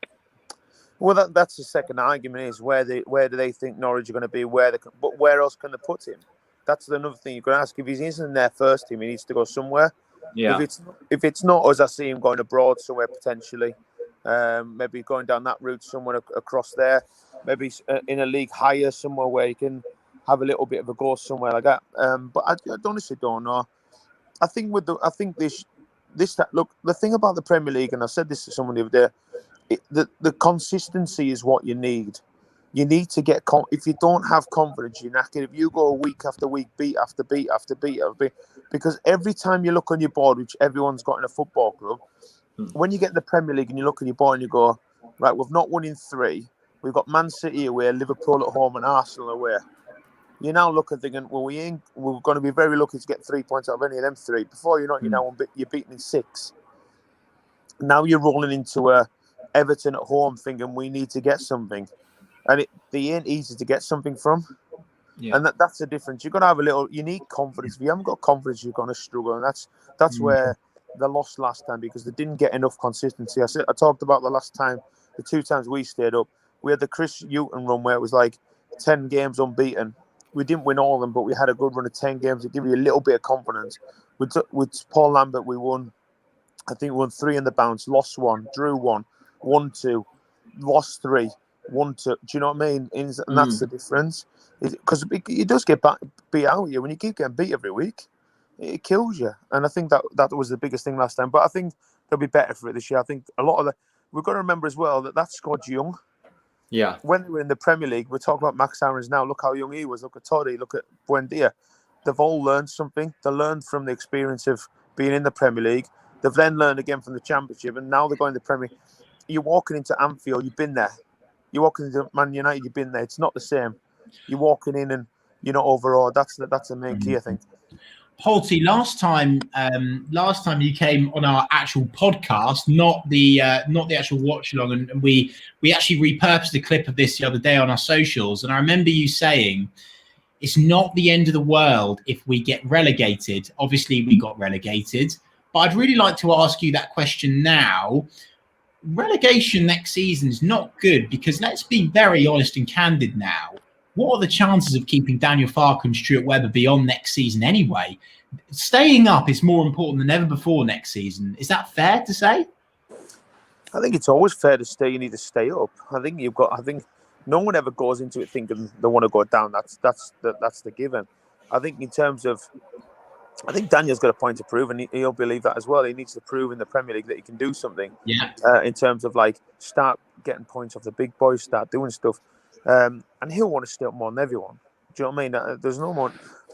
Well, that's the second argument: is where do they think Norwich are going to be? But where else can they put him? That's another thing you're going to ask. If he isn't in their first team, he needs to go somewhere. Yeah. If it's not us, I see him going abroad somewhere potentially. Maybe going down that route somewhere across there. Maybe in a league higher somewhere where he can have a little bit of a go somewhere like that. But I honestly don't know. I think look, the thing about the Premier League, and I said this to someone the other day, the consistency is what you need. You need to get if you don't have confidence, you're knackered. If you go week after week, beat after beat after beat after beat, because every time you look on your board, which everyone's got in a football club, when you get in the Premier League and you look at your board and you go, right, we've not won in 3. We've got Man City away, Liverpool at home, and Arsenal away. You now look at thinking, well, we're going to be very lucky to get 3 points out of any of them 3. Before you know it, you're beaten in 6. Now you're rolling into Everton at home, thinking we need to get something, and they ain't easy to get something from. Yeah. And that's the difference. You've got to have a little unique confidence. If you haven't got confidence, you're going to struggle, and that's where they lost last time, because they didn't get enough consistency. I talked about the last time, the 2 times we stayed up. We had the Chris Hughton run where it was like 10 games unbeaten. We didn't win all of them, but we had a good run of 10 games to give you a little bit of confidence. With Paul Lambert, we won. I think we won 3 in the bounce, lost 1, drew 1, won 2, lost 3, won 2. Do you know what I mean? And that's the difference. Because it does get beat out of you when you keep getting beat every week. It kills you. And I think that was the biggest thing last time. But I think they'll be better for it this year. I think a lot of we've got to remember as well that squad's young. Yeah. When they were in the Premier League, we're talking about Max Aarons now. Look how young he was. Look at Toddy. Look at Buendia. They've all learned something. They learned from the experience of being in the Premier League. They've then learned again from the Championship, and now they're going to the Premier League. You're walking into Anfield, you've been there. You're walking into Man United, you've been there. It's not the same. You're walking in and you're not overawed. That's the main key, I think. Holty, last time you came on our actual podcast, not the actual watch along, and we actually repurposed a clip of this the other day on our socials, and I remember you saying it's not the end of the world if we get relegated. Obviously, we got relegated, but I'd really like to ask you that question now. Relegation next season is not good, because let's be very honest and candid now. What are the chances of keeping Daniel Farke and Stuart Webber beyond next season anyway? Staying up is more important than ever before next season. Is that fair to say? I think it's always fair to stay. You need to stay up. I think no one ever goes into it thinking they want to go down. That's the given. I think in terms of, I think Daniel's got a point to prove, and he'll believe that as well. He needs to prove in the Premier League that he can do something. Yeah. In terms of like start getting points off the big boys, start doing stuff. And he'll want to stay up more than everyone. Do you know what I mean? There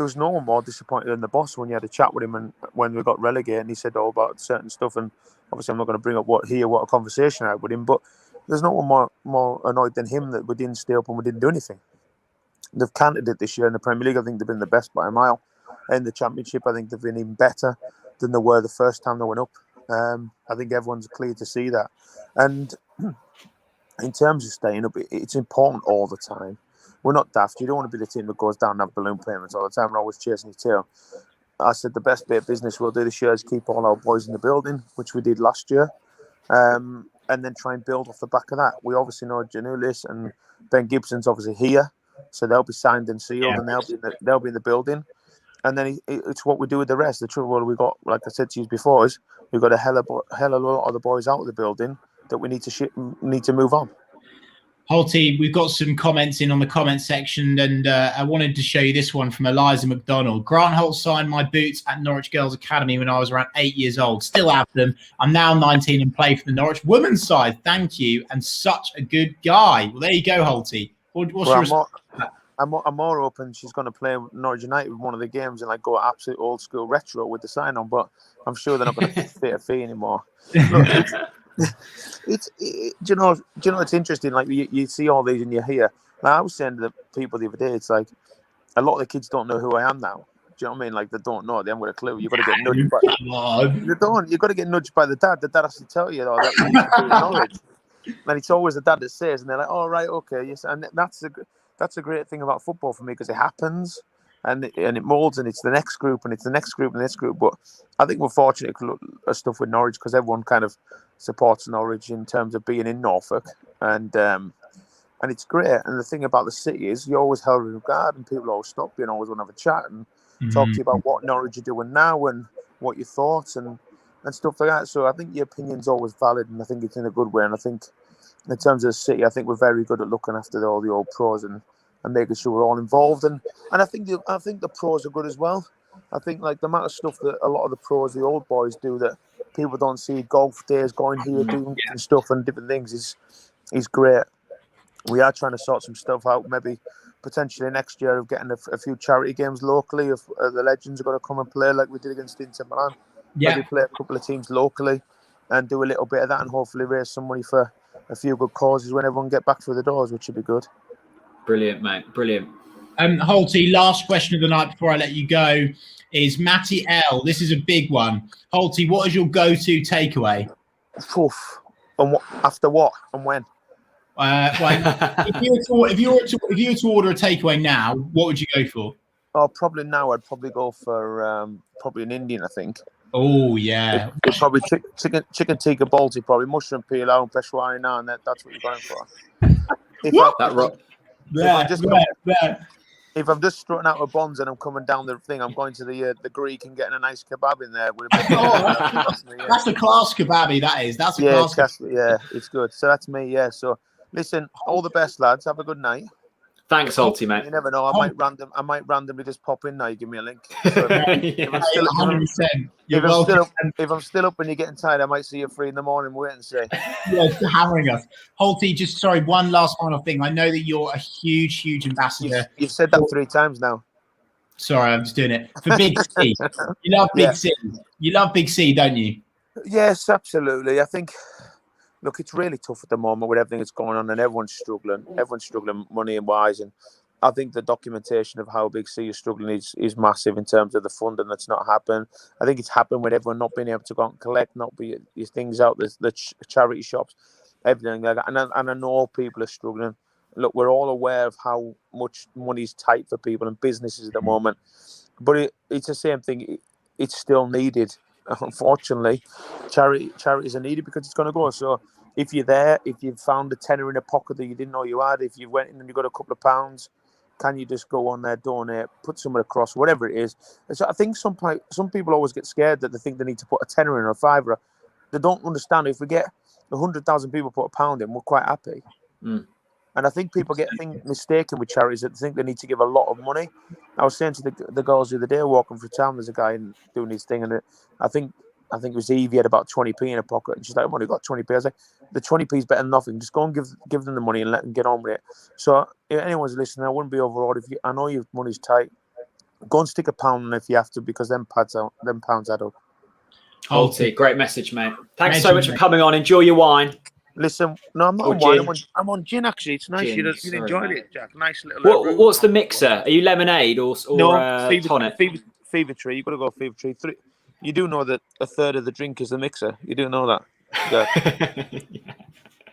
was no one more disappointed than the boss when you had a chat with him and when we got relegated, and he said all about certain stuff. And obviously, I'm not going to bring up what a conversation I had with him, but there's no one more annoyed than him that we didn't stay up and we didn't do anything. They've counted it this year in the Premier League. I think they've been the best by a mile. In the Championship, I think they've been even better than they were the first time they went up. I think everyone's clear to see that. And in terms of staying up, it's important all the time. We're not daft. You don't want to be the team that goes down and have balloon payments all the time and always chasing your tail. I said the best bit of business we'll do this year is keep all our boys in the building, which we did last year, and then try and build off the back of that. We obviously know Janulis and Ben Gibson's obviously here, so they'll be signed and sealed, and they'll be in the building. And then it's what we do with the rest. The trouble we got, like I said to you before, is we've got a hell of a lot of the boys out of the building that we need to move on. Holty, we've got some comments in on the comment section, and I wanted to show you this one from Eliza McDonald. Grant Holt signed my boots at Norwich Girls Academy when I was around 8 years old. Still have them. I'm now 19 and play for the Norwich women's side. Thank you, and such a good guy. Well, there you go, Holty. I'm more open. She's going to play Norwich United with one of the games and like go absolute old school retro with the sign on, but I'm sure they're not going to pay a fee anymore. Look, do you know it's interesting, like you see all these and you hear, like I was saying to the people the other day, it's like a lot of the kids don't know who I am now. Do you know what I mean? Like they don't know, they haven't got a clue. You've got to get nudged you've got to get nudged by the dad has to tell you that you need to do knowledge. And it's always the dad that says, and they're like, oh right, okay, yes. And that's a great thing about football for me, because it happens and it molds, and it's the next group and it's the next group and the next group. But I think we're fortunate at stuff with Norwich, because everyone kind of supports Norwich in terms of being in Norfolk, and it's great. And the thing about the city is you're always held in regard, and people always stop you and always want to have a chat and talk to you about what Norwich are doing now and what your thoughts and stuff like that. So I think your opinion's always valid, and I think it's in a good way. And I think in terms of the city, I think we're very good at looking after all the old pros and making sure we're all involved. And I think the pros are good as well. I think like the amount of stuff that a lot of the pros, the old boys, do that people don't see, golf days, going here, doing different stuff and different things is great. we are trying to sort some stuff out. Maybe potentially next year of getting a few charity games locally. If the legends are going to come and play like we did against Inter Milan, maybe play a couple of teams locally and do a little bit of that, and hopefully raise some money for a few good causes when everyone get back through the doors, which would be good. Brilliant, mate. Brilliant. Holty, last question of the night before I let you go is Matty L. This is a big one. Holty, what is your go-to takeaway? And what, after what and when? If you were to order a takeaway now, what would you go for? Oh, probably now I'd probably go for probably an Indian, I think. Oh yeah, it's probably chicken tikka balti, probably mushroom pilau and peshwari naan. That's what you're going for. If I'm just strutting out with bonds and I'm coming down the thing, I'm going to the Greek and getting a nice kebab in there. That's a class kebabby. That is. That's a class. Yeah, it's good. So that's me. Yeah. So listen, all the best, lads. Have a good night. Thanks, Holty, mate. You never know. I might randomly just pop in now. You give me a link. So if I'm still up and you're getting tired, I might see you 3 in the morning. Wait and see. Yeah, hammering us. Holty, just one last final thing. I know that you're a huge ambassador. You've said that 3 times now. Sorry, I'm just doing it for Big C. You love Big C. You love Big C, don't you? Yes, absolutely. I think. Look, it's really tough at the moment with everything that's going on, and everyone's struggling. Everyone's struggling money and wise, and I think the documentation of how Big C is struggling is massive in terms of the funding that's not happened. I think it's happened with everyone not being able to go out and collect, not be these things out, the charity shops, everything like that. And I know people are struggling. Look, we're all aware of how much money is tight for people and businesses at the moment, but it's the same thing. It's still needed. Unfortunately, charities are needed because it's going to go. So if you're there, if you've found a tenner in a pocket that you didn't know you had, if you went in and you got a couple of pounds, can you just go on there, donate, put someone across, whatever it is? And so I think some people always get scared that they think they need to put a tenner in or a fiver. They don't understand. If we get 100,000 people put a pound in, we're quite happy. And I think people get mistaken with charities that think they need to give a lot of money. I was saying to the girls the other day, walking through town, there's a guy doing his thing, and I think it was Eve. He had about 20p in her pocket, and she's like, "I've only got 20p." I was like, "The 20p is better than nothing. Just go and give them the money and let them get on with it." So if anyone's listening, I wouldn't be overawed. I know your money's tight, go and stick a pound in if you have to, because them pounds add up. Holty, great message, mate. Thanks so much for coming on. Enjoy your wine. Listen, no, I'm not on wine. I'm on gin, actually. It's nice. You enjoyed it, Jack. Nice little. What's the mixer? Are you lemonade or tonic? Fever Tree. You've got to go Fever Tree. You do know that a third of the drink is the mixer. You do know that. Yeah.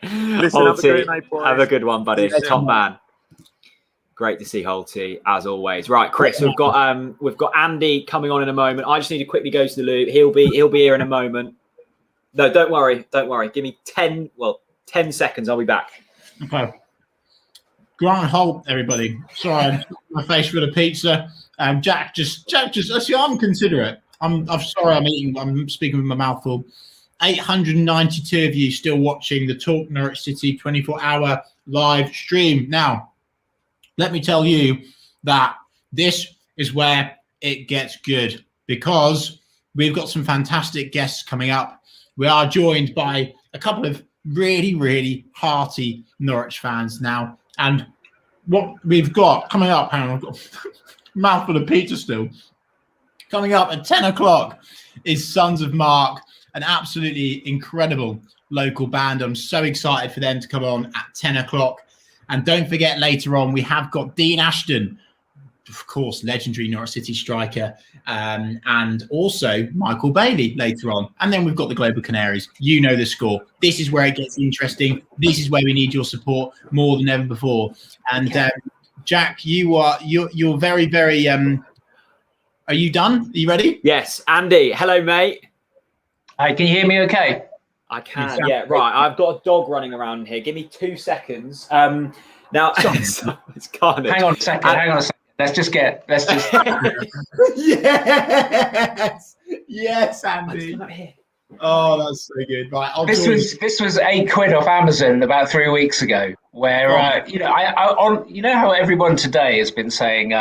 Listen, Holty, have a great night, boys. Have a good one, buddy. Top man. Great to see Holty, as always. Right, Chris, we've got Andy coming on in a moment. I just need to quickly go to the loo. He'll be here in a moment. No, don't worry. Give me 10 seconds. I'll be back. Okay. Grant Holt, everybody. Sorry, my face for the pizza. Jack just. See, I'm considerate. I'm sorry. I'm speaking with my mouth full. 892 of you still watching the Talk Norwich City 24-hour live stream. Now, let me tell you that this is where it gets good, because we've got some fantastic guests coming up. We are joined by a couple of really hearty Norwich fans now. And what we've got coming up, hang on, I've got a mouthful of pizza still. Coming up at 10 o'clock is Sons of Mark, an absolutely incredible local band. I'm so excited for them to come on at 10 o'clock. And don't forget, later on, we have got Dean Ashton, of course, legendary Norwich City striker, and also Michael Bailey later on. And then we've got the Global Canaries. You know the score. This is where it gets interesting. This is where we need your support more than ever before. And Jack, you're very. Are you done? Are you ready? Yes, Andy. Hello, mate. Hi, can you hear me? Okay. I can. Yeah, right. I've got a dog running around here. Give me 2 seconds. Now, it's carnage. Hang on a second. Let's just. Yes, Andy. Oh, that's so good. Right, this was £8 off Amazon about 3 weeks ago. Where you know how everyone today has been saying,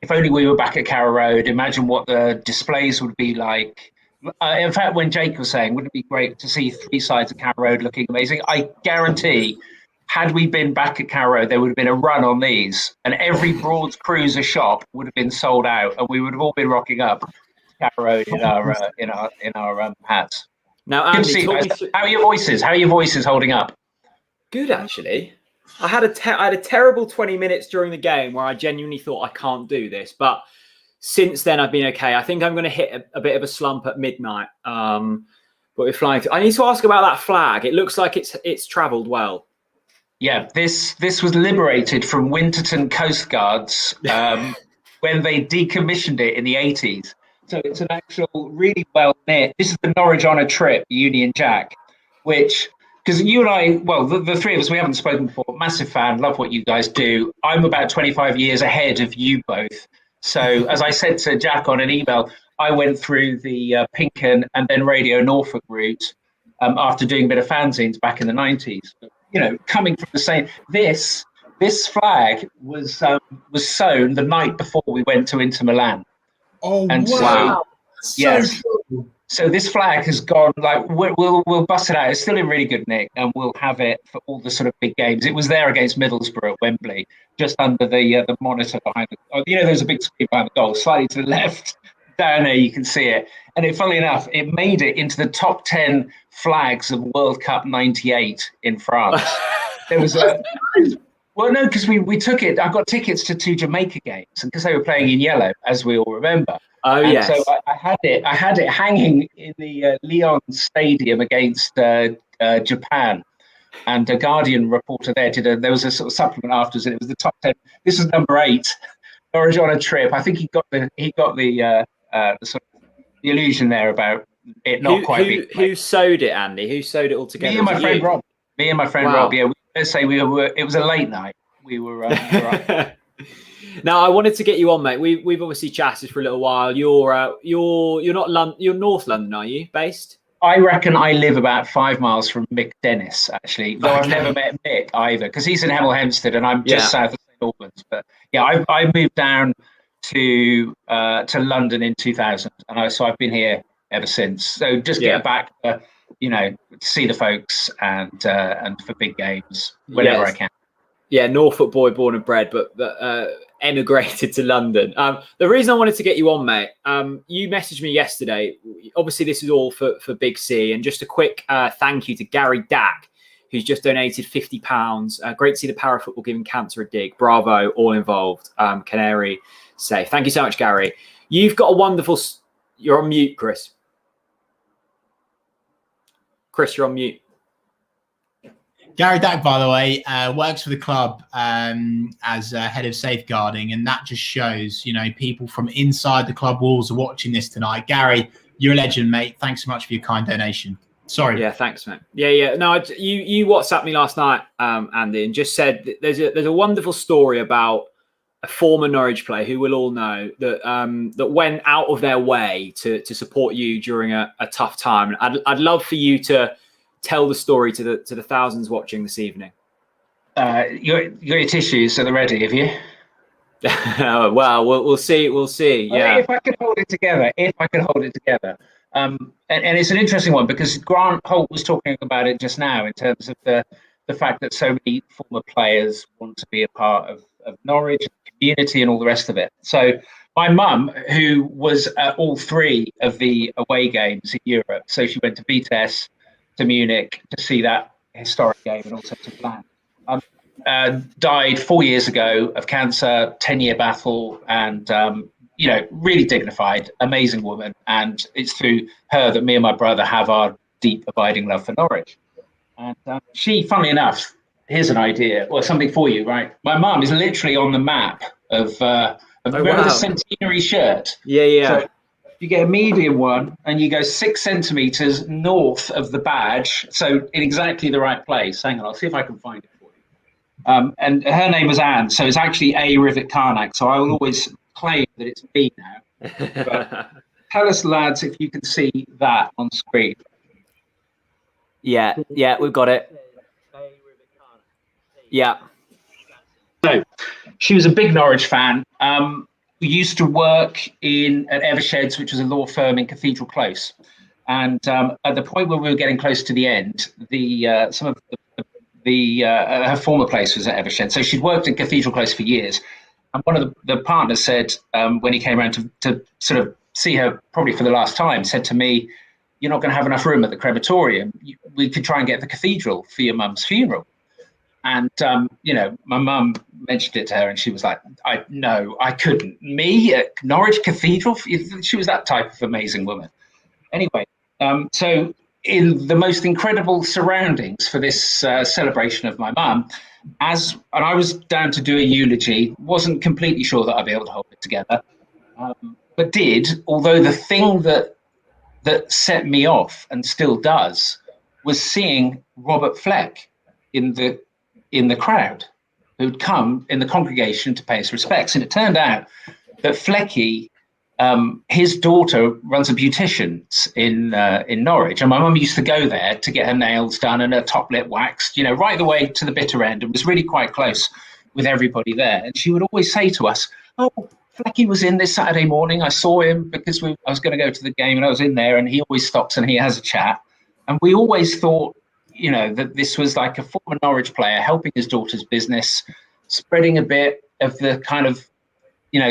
if only we were back at Carrow Road, imagine what the displays would be like. In fact, when Jake was saying, wouldn't it be great to see 3 sides of Carrow Road looking amazing? I guarantee had we been back at Carrow Road, there would have been a run on these, and every Broad's Cruiser shop would have been sold out, and we would have all been rocking up to Carrow Road in our hats. Now, Andy, how are your voices? How are your voices holding up? Good, actually. I had a terrible 20 minutes during the game where I genuinely thought I can't do this, but since then I've been okay. I think I'm going to hit a bit of a slump at midnight. But we're flying through. I need to ask about that flag. It looks like it's travelled well. Yeah, this was liberated from Winterton Coast Guards when they decommissioned it in the 80s. So it's an actual really well knit. This is the Norwich on a Trip Union Jack, which, because you and I, well, the three of us, we haven't spoken before. Massive fan, love what you guys do. I'm about 25 years ahead of you both. So as I said to Jack on an email, I went through the Pinken and then Radio Norfolk route after doing a bit of fanzines back in the 90s. You know, coming from the same, this flag was sewn the night before we went to Inter Milan. Oh, and wow. So, yes. Cool. So this flag has gone, like, we'll bust it out. It's still in really good nick, and we'll have it for all the sort of big games. It was there against Middlesbrough at Wembley, just under the monitor behind there's a big screen behind the goal, slightly to the left. Down there, you can see it. And funnily enough, it made it into the top 10 flags of World Cup '98 in France. There was well, no, because we took it. I got tickets to 2 Jamaica games, and because they were playing in yellow, as we all remember. Oh, and yes. So I had it hanging in the Lyon Stadium against Japan. And a Guardian reporter there was a sort of supplement afterwards, and it was the top 10. This is number 8, Norwich on a Trip. I think he got the sort of the illusion there about it not quite being. Who sewed it, Andy? Who sewed it all together? Me and my friend Rob. Wow. Rob. Yeah, let's say it was a late night. We were up. Now, I wanted to get you on, mate. We've obviously chatted for a little while. You're not London. You're North London, are you? Based? I reckon I live about 5 miles from Mick Dennis, actually. Though I've never met Mick either, because he's in Hemel Hempstead and I'm just south of St Albans. But yeah, I moved down to London in 2000, and so I've been here ever since. So just get back, to see the folks and for big games whenever I can. Yeah, Norfolk boy, born and bred, but emigrated to London. The reason I wanted to get you on, mate, you messaged me yesterday. Obviously, this is all for Big C, and just a quick thank you to Gary Dack, who's just donated £50. Great to see the power of football giving cancer a dig. Bravo, all involved. Canary say thank you so much, Gary. You've got a wonderful. You're on mute, Chris. Chris, you're on mute. Gary Dack, by the way, works for the club as head of safeguarding, and that just shows, people from inside the club walls are watching this tonight. Gary, you're a legend, mate. Thanks so much for your kind donation. Sorry. Yeah, thanks, man. Yeah. No, you WhatsApped me last night, Andy, and just said that there's a wonderful story about a former Norwich player who we'll all know that went out of their way to support you during a tough time. I'd love for you to tell the story to the thousands watching this evening. You got your tissues, so they're ready, have you? Well, we'll see. We'll see. Yeah. If I could hold it together. And it's an interesting one because Grant Holt was talking about it just now in terms of the fact that so many former players want to be a part of Norwich, community, and all the rest of it. So my mum, who was at all 3 of the away games in Europe, so she went to Vitesse, to Munich to see that historic game, and also to Milan. Died 4 years ago of cancer, 10-year battle, and really dignified, amazing woman. And it's through her that me and my brother have our deep, abiding love for Norwich. And she, funnily enough, here's an idea, or something for you, right? My mum is literally on the map of the centenary shirt. Yeah. So, you get a medium one and you go 6 centimeters north of the badge. So in exactly the right place. Hang on, I'll see if I can find it for you. And her name is Anne. So it's actually A. Rivett Karnak. So I will always claim that it's me now. But tell us, lads, if you can see that on screen. Yeah, we've got it. Yeah. So she was a big Norwich fan. We used to work at Eversheds, which was a law firm in Cathedral Close. And at the point where we were getting close to the end, some of her former place was at Evershed. So she'd worked in Cathedral Close for years. And one of the partners said, when he came around to sort of see her probably for the last time, said to me, "You're not going to have enough room at the crematorium. We could try and get the cathedral for your mum's funeral." And, my mum mentioned it to her and she was like, no, I couldn't. Me at Norwich Cathedral? She was that type of amazing woman. Anyway, so in the most incredible surroundings for this celebration of my mum, and I was down to do a eulogy, wasn't completely sure that I'd be able to hold it together, but did, although the thing that set me off and still does was seeing Robert Fleck in the crowd who'd come in the congregation to pay his respects. And it turned out that Flecky, his daughter runs a beautician's in Norwich, and my mum used to go there to get her nails done and her top lip waxed, right the way to the bitter end, and was really quite close with everybody there. And she would always say to us, "Oh, Flecky was in this Saturday morning. I saw him because I was going to go to the game and I was in there, and he always stops and he has a chat." And we always thought, that this was like a former Norwich player helping his daughter's business, spreading a bit of the kind of,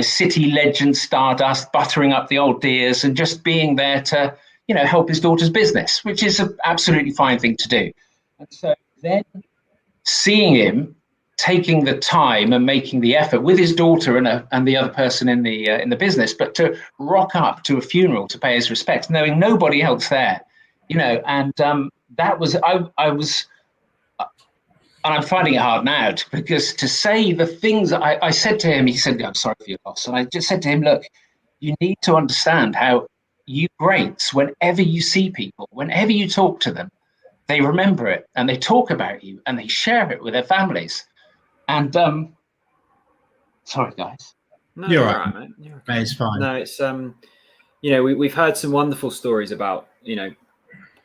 city legend stardust, buttering up the old dears and just being there to, help his daughter's business, which is an absolutely fine thing to do. And so then seeing him taking the time and making the effort with his daughter and the other person in the business, but to rock up to a funeral to pay his respects, knowing nobody else there, and that was, I was, and I'm finding it hard now because to say the things I said to him, he said, "I'm sorry for your loss." And I just said to him, "Look, you need to understand how you greats, whenever you see people, whenever you talk to them, they remember it and they talk about you and they share it with their families." And sorry, guys. No, you're right, mate. You're okay. It's fine. No, it's we've heard some wonderful stories about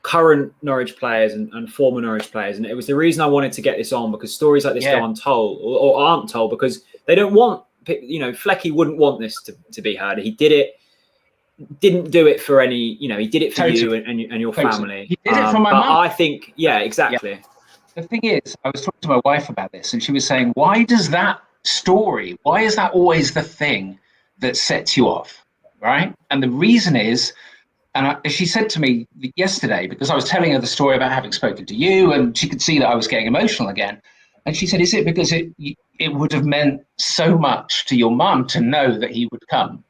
current Norwich players and former Norwich players, and it was the reason I wanted to get this on, because stories like this go untold or aren't told because they don't want, Flecky wouldn't want this to be heard. He didn't do it for any, he did it for you and your family. He did it for my mum. I think, exactly. Yeah. The thing is, I was talking to my wife about this, and she was saying, why is that always the thing that sets you off, right? And the reason is, she said to me yesterday, because I was telling her the story about having spoken to you, and she could see that I was getting emotional again. And she said, "Is it because it would have meant so much to your mum to know that he would come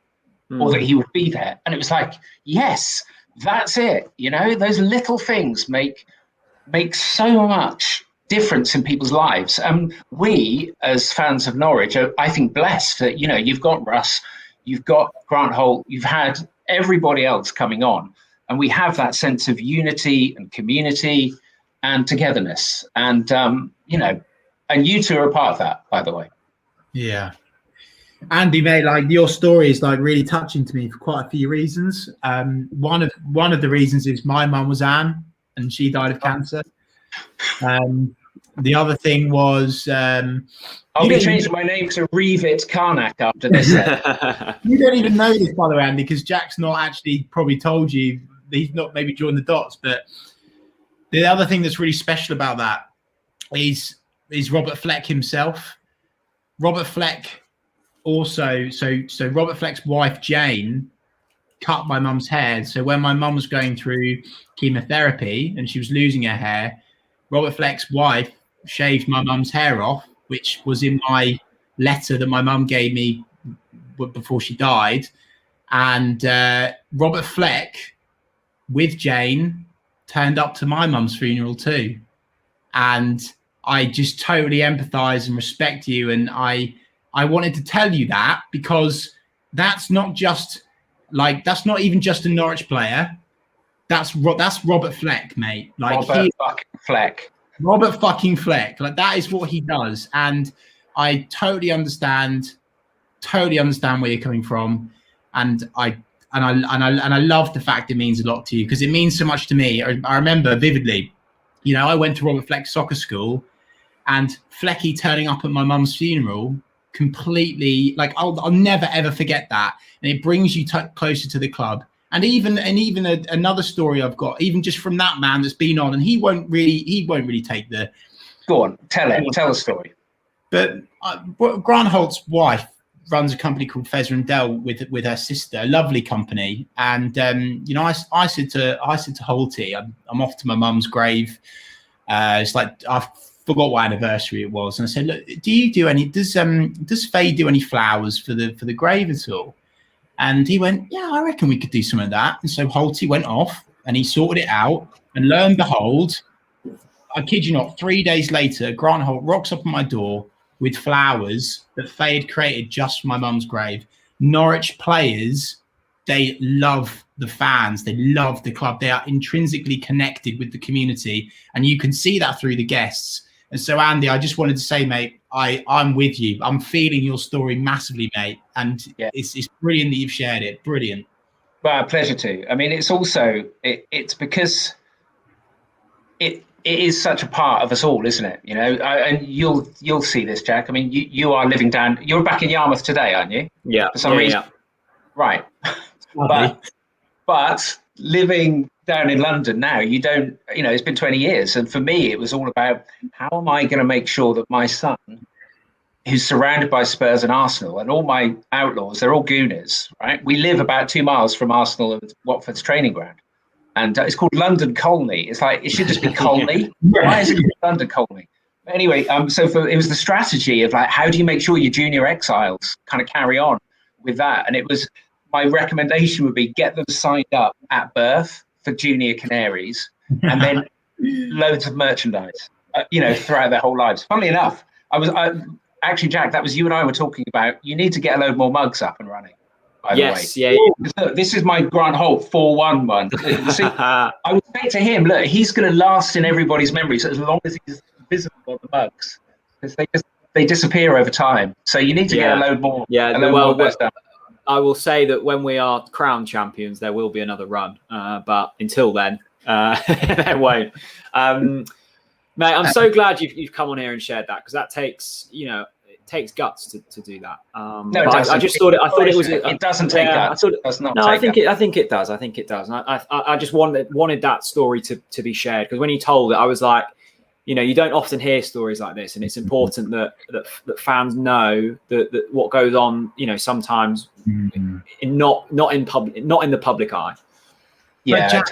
or that he would be there?" And it was like, yes, that's it. Those little things make so much difference in people's lives. And we, as fans of Norwich, are, I think, blessed that, you've got Russ, you've got Grant Holt, you've had everybody else coming on, and we have that sense of unity and community and togetherness, and and you two are a part of that, by the way. Yeah, Andy, mate, your story is really touching to me for quite a few reasons. One of the reasons is my mum was Anne and she died of cancer. The other thing was I'll be changing my name to Revit Karnak after this. You don't even know this, by the way, Andy, because Jack's not actually probably told you. He's not maybe joined the dots. But the other thing that's really special about that is Robert Fleck himself. Robert Fleck also, so Robert Fleck's wife Jane cut my mum's hair. So when my mum was going through chemotherapy and she was losing her hair, Robert Fleck's wife shaved my mum's hair off, which was in my letter that my mum gave me before she died. And Robert Fleck, with Jane, turned up to my mum's funeral too. And I just totally empathise and respect you. And I wanted to tell you that because that's not just that's not even just a Norwich player. That's Robert Fleck, mate. Robert fucking Fleck. That is what he does. And I totally understand where you're coming from. And I love the fact it means a lot to you because it means so much to me. I remember vividly, I went to Robert Fleck's soccer school and Flecky turning up at my mum's funeral completely, I'll never ever forget that. And it brings you closer to the club. And even another story I've got, even just from that man that's been on, and he won't really take the Go on, tell the story. But Grant Holt's wife runs a company called Fezzer and Dell with her sister, a lovely company. And I said to Holty, I'm off to my mum's grave. It's like I forgot what anniversary it was, and I said, look, does Faye do any flowers for the grave at all? And he went, yeah, I reckon we could do some of that. And so Holty went off and he sorted it out. And lo and behold, I kid you not, 3 days later, Grant Holt rocks up on my door with flowers that Faye had created just for my mum's grave. Norwich players, they love the fans. They love the club. They are intrinsically connected with the community. And you can see that through the guests. And so, Andy, I just wanted to say, mate, I'm with you. I'm feeling your story massively, mate. And it's brilliant that you've shared it. Brilliant. Well, pleasure to. I mean, it's also, it's because it is such a part of us all, isn't it? You know, and you'll see this, Jack. I mean, you are living down. You're back in Yarmouth today, aren't you? Yeah. For some reason. Yeah. Right. but living down in London now, you don't. You know, it's been 20 years, and for me, it was all about how am I going to make sure that my son, who's surrounded by Spurs and Arsenal, and all my outlaws, they're all Gooners, right? We live about 2 miles from Arsenal and Watford's training ground. And it's called London Colney. It's like, it should just be Colney. Why is it called London Colney? But anyway, it was the strategy of like, how do you make sure your junior exiles kind of carry on with that? And it was, my recommendation would be get them signed up at birth for junior Canaries, and then loads of merchandise, throughout their whole lives. Funnily enough, actually, Jack, that was you and I were talking about, you need to get a load more mugs up and running. Yes, yeah. Look, this is my Grant Holt 4-1 one. See, I would say to him, look, he's going to last in everybody's memories as long as he's visible on the mugs, because they disappear over time. So you need to get a load more. Yeah, I will say that when we are crowned champions, there will be another run. But until then, there won't. Mate, I'm so glad you've come on here and shared that, because that takes guts to do that. No, it doesn't. I just thought it was. It doesn't take guts. I think it does. I think it does. And I just wanted that story to be shared, because when you told it, I was like, you don't often hear stories like this, and it's important that fans know that what goes on, sometimes not in the public eye. Yeah.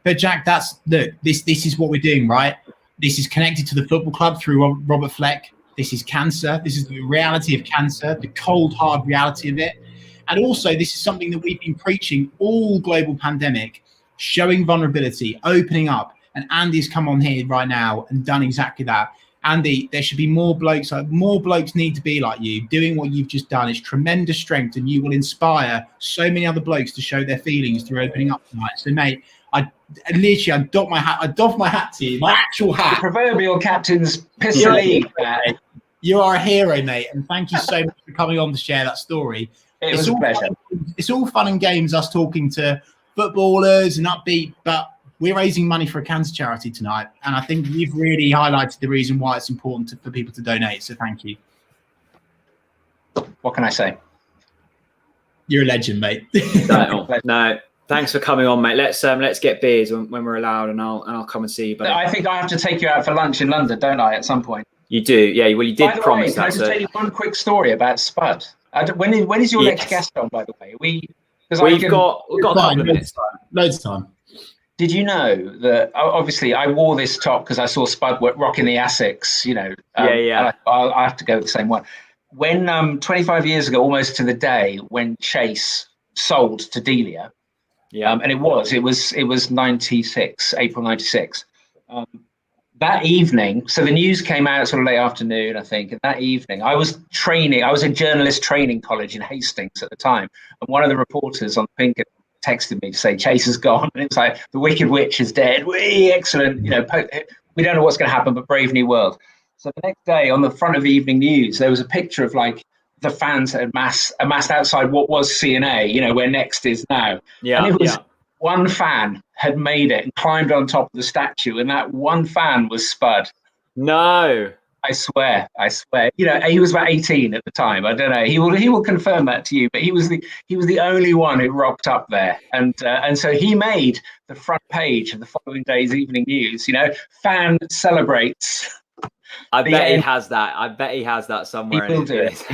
But Jack, this is what we're doing, right? This is connected to the football club through Robert Fleck. This is cancer. This is the reality of cancer, the cold, hard reality of it. And also, this is something that we've been preaching all global pandemic, showing vulnerability, opening up. And Andy's come on here right now and done exactly that. Andy, there should be more blokes. More blokes need to be like you, doing what you've just done. It's tremendous strength, and you will inspire so many other blokes to show their feelings through opening up tonight. So, mate, I doff my hat to you, my actual hat. The proverbial captain's pistol. You are a hero, mate, and thank you so much for coming on to share that story. It was a pleasure. It's all fun and games, us talking to footballers and upbeat, but we're raising money for a cancer charity tonight, and I think you've really highlighted the reason why it's important for people to donate. So thank you. What can I say? You're a legend, mate. No. Thanks for coming on, mate. Let's get beers when we're allowed, and I'll come and see you. But I think I have to take you out for lunch in London, don't I? At some point. You do, yeah. Well, you did promise that. Can I just tell you one quick story about Spud? When is your next guest on? By the way, we've got a couple of minutes. Loads of time. Did you know that? Obviously, I wore this top because I saw Spud rocking the Asics. I'll have to go with the same one. When 25 years ago, almost to the day, when Chase sold to Delia. And it was 96, April 96. That evening, so the news came out sort of late afternoon, I think. And that evening, I was in journalist training college in Hastings at the time. And one of the reporters on Pink texted me to say, Chase is gone. And it was like, the Wicked Witch is dead. Excellent. We don't know what's going to happen, but Brave New World. So the next day, on the front of the Evening News, there was a picture of like the fans had amassed outside what was CNA, where Next is now. And it was one fan had made it and climbed on top of the statue, and that one fan was Spud. No. I swear. He was about 18 at the time. I don't know. He will confirm that to you, but he was the only one who rocked up there, and so he made the front page of the following day's Evening News. Fan celebrates I bet he has that. I bet he has that somewhere. He will do it.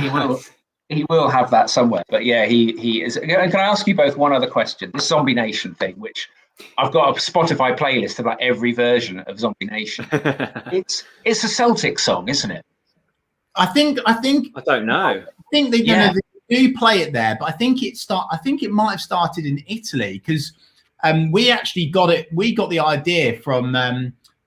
He will have that somewhere. But yeah, he is. Can I ask you both one other question? This Zombie Nation thing, which I've got a Spotify playlist of like every version of Zombie Nation. It's a Celtic song, isn't it? I think. I don't know. I think they do play it there, but I think it might have started in Italy because we actually got it. We got the idea from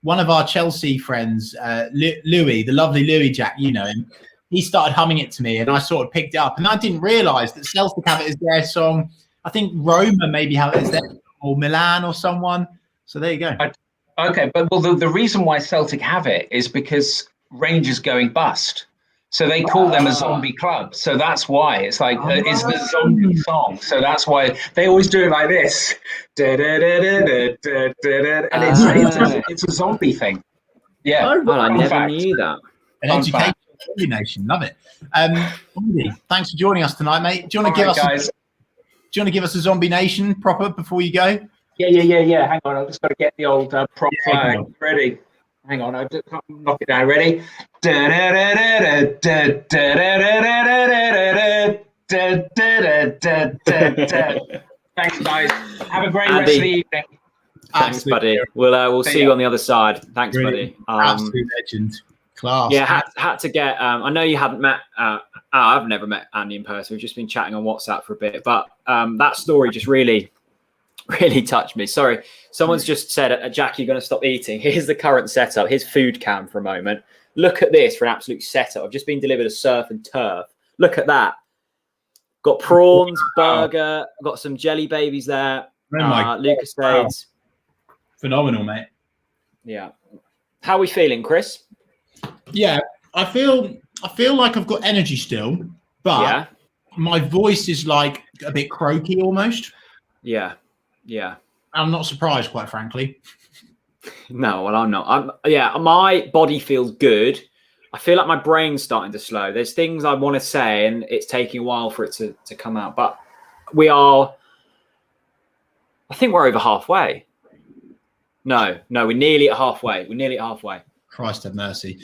one of our Chelsea friends, Louis, the lovely Louis, Jack. You know him. He started humming it to me, and I sort of picked it up. And I didn't realise that Celtic have it as their song. I think Roma maybe have it as their, or Milan or someone. So there you go. Okay, but the reason why Celtic have it is because Rangers going bust. So they call them a zombie club. So that's why it's like it's the zombie song. So that's why they always do it like this. And it's a zombie thing. Yeah. Well, I never knew that. An education nation, love it. Andy, thanks for joining us tonight, mate. Do you want to give us a Zombie Nation proper before you go? Yeah. Hang on, I've just got to get the old prop flag ready. Hang on, I'll just knock it down. Ready? Thanks, guys. Have a great rest of the evening. Thanks, buddy. We'll see you on the other side. Thanks, buddy. Absolute legend. Class. Yeah, had to get. I know you hadn't met. I've never met Andy in person. We've just been chatting on WhatsApp for a bit, but that story just really touched me. Sorry, someone's just said, "Jack, you're going to stop eating." Here's the current setup. Here's food cam for a moment. Look at this for an absolute setup. I've just been delivered a surf and turf. Look at that. Got prawns, burger. Got some jelly babies there. Lucas Stades. Phenomenal, mate. Yeah. How are we feeling, Chris? Yeah, I feel like I've got energy still, but my voice is like a bit croaky almost. Yeah. I'm not surprised, quite frankly. No, well, I'm not. My body feels good. I feel like my brain's starting to slow. There's things I want to say, and it's taking a while for it to come out. But I think we're over halfway. No, we're nearly at halfway. Christ have mercy.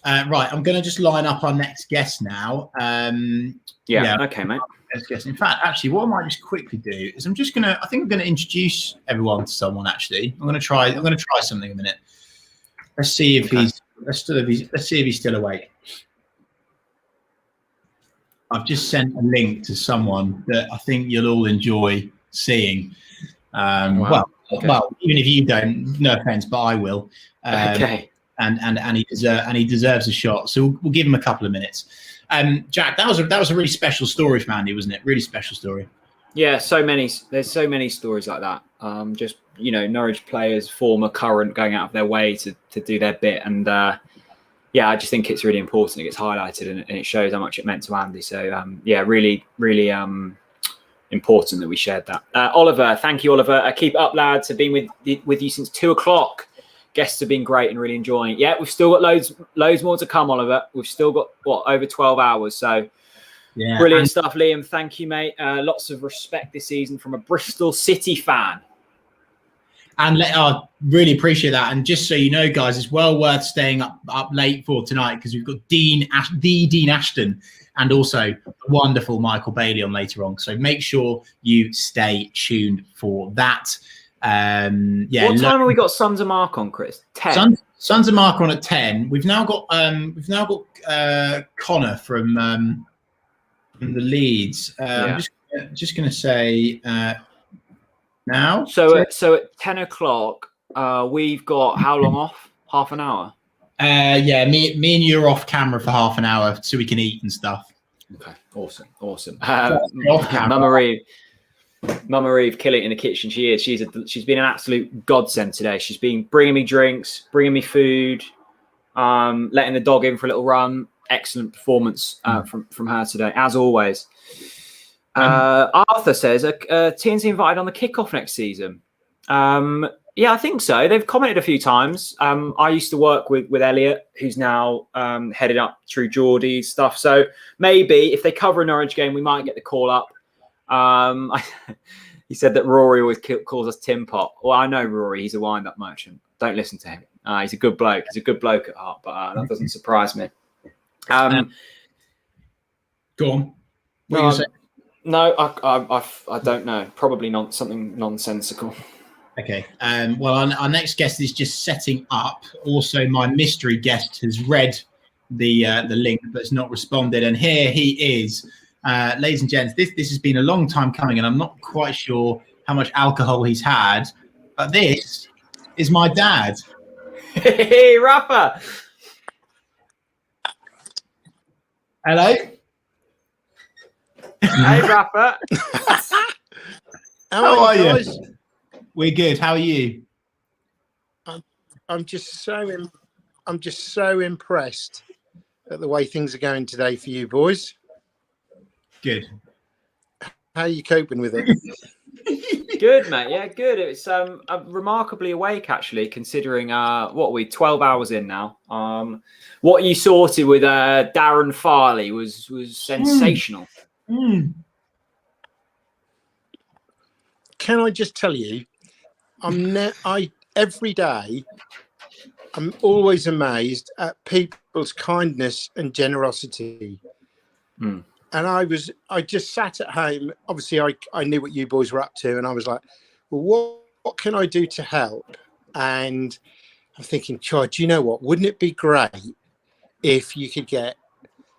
Right, I'm going to just line up our next guest now. Okay, mate. Next guest. In fact, actually, what I might just quickly do is I think I'm going to introduce everyone to someone. Actually, I'm going to try something in a minute. Let's see if let's see if he's still awake. I've just sent a link to someone that I think you'll all enjoy seeing. Well, even if you don't, no offense, but I will. Okay. And he deserves a shot. So we'll give him a couple of minutes. Jack, that was a really special story from Andy, wasn't it? Really special story. Yeah, there's so many stories like that. Just Norwich players, former, current, going out of their way to do their bit, and I just think it's really important. It gets highlighted and it shows how much it meant to Andy. So really important that we shared that. Oliver, thank you, Oliver. Keep it up, lads. I've been with you since 2:00. Guests have been great and really enjoying it. Yeah, we've still got loads more to come, Oliver. We've still got over 12 hours. So brilliant stuff, Liam. Thank you, mate. Lots of respect this season from a Bristol City fan. And I really appreciate that. And just so you know, guys, it's well worth staying up late for tonight because we've got Dean Ashton and also wonderful Michael Bailey on later on. So make sure you stay tuned for that. What time have we got Sons of Mark on, Chris? 10. Sons of Mark on at 10. We've now got Connor from the Leeds. I'm just going to say now. So at 10:00, we've got how long off? Half an hour. Me and you are off camera for half an hour so we can eat and stuff. Okay, awesome. Mama Eve killing it in the kitchen. She's been an absolute godsend today. She's been bringing me drinks, bringing me food, letting the dog in for a little run. Excellent performance from her today, as always. Arthur says, TNC invited on the kickoff next season. I think so. They've commented a few times. I used to work with Elliot, who's now headed up through Geordie's stuff. So maybe if they cover a Norwich game, we might get the call up. He said that Rory always calls us Tin Pot. Well, I know Rory. He's a wind-up merchant. Don't listen to him. He's a good bloke. He's a good bloke at heart, but that doesn't surprise me. Go on. What are you saying? No, I don't know. Probably not something nonsensical. Okay. Well, our next guest is just setting up. Also, my mystery guest has read the link but's not responded, and here he is. Ladies and gents, this has been a long time coming, and I'm not quite sure how much alcohol he's had, but this is my dad. Hey, Rafa. Hello. Hey, Rafa. How are you? We're good. How are you? I'm just so impressed at the way things are going today for you boys. Good. How are you coping with it? Good, mate. Yeah, good. It's I'm remarkably awake, actually, considering what are we 12 hours in now. What you sorted with Darren Farley was sensational. Can I just tell you, every day I'm always amazed at people's kindness and generosity. And I just sat at home. Obviously, I knew what you boys were up to, and I was like, well, what can I do to help? And I'm thinking, God, you know what? Wouldn't it be great if you could get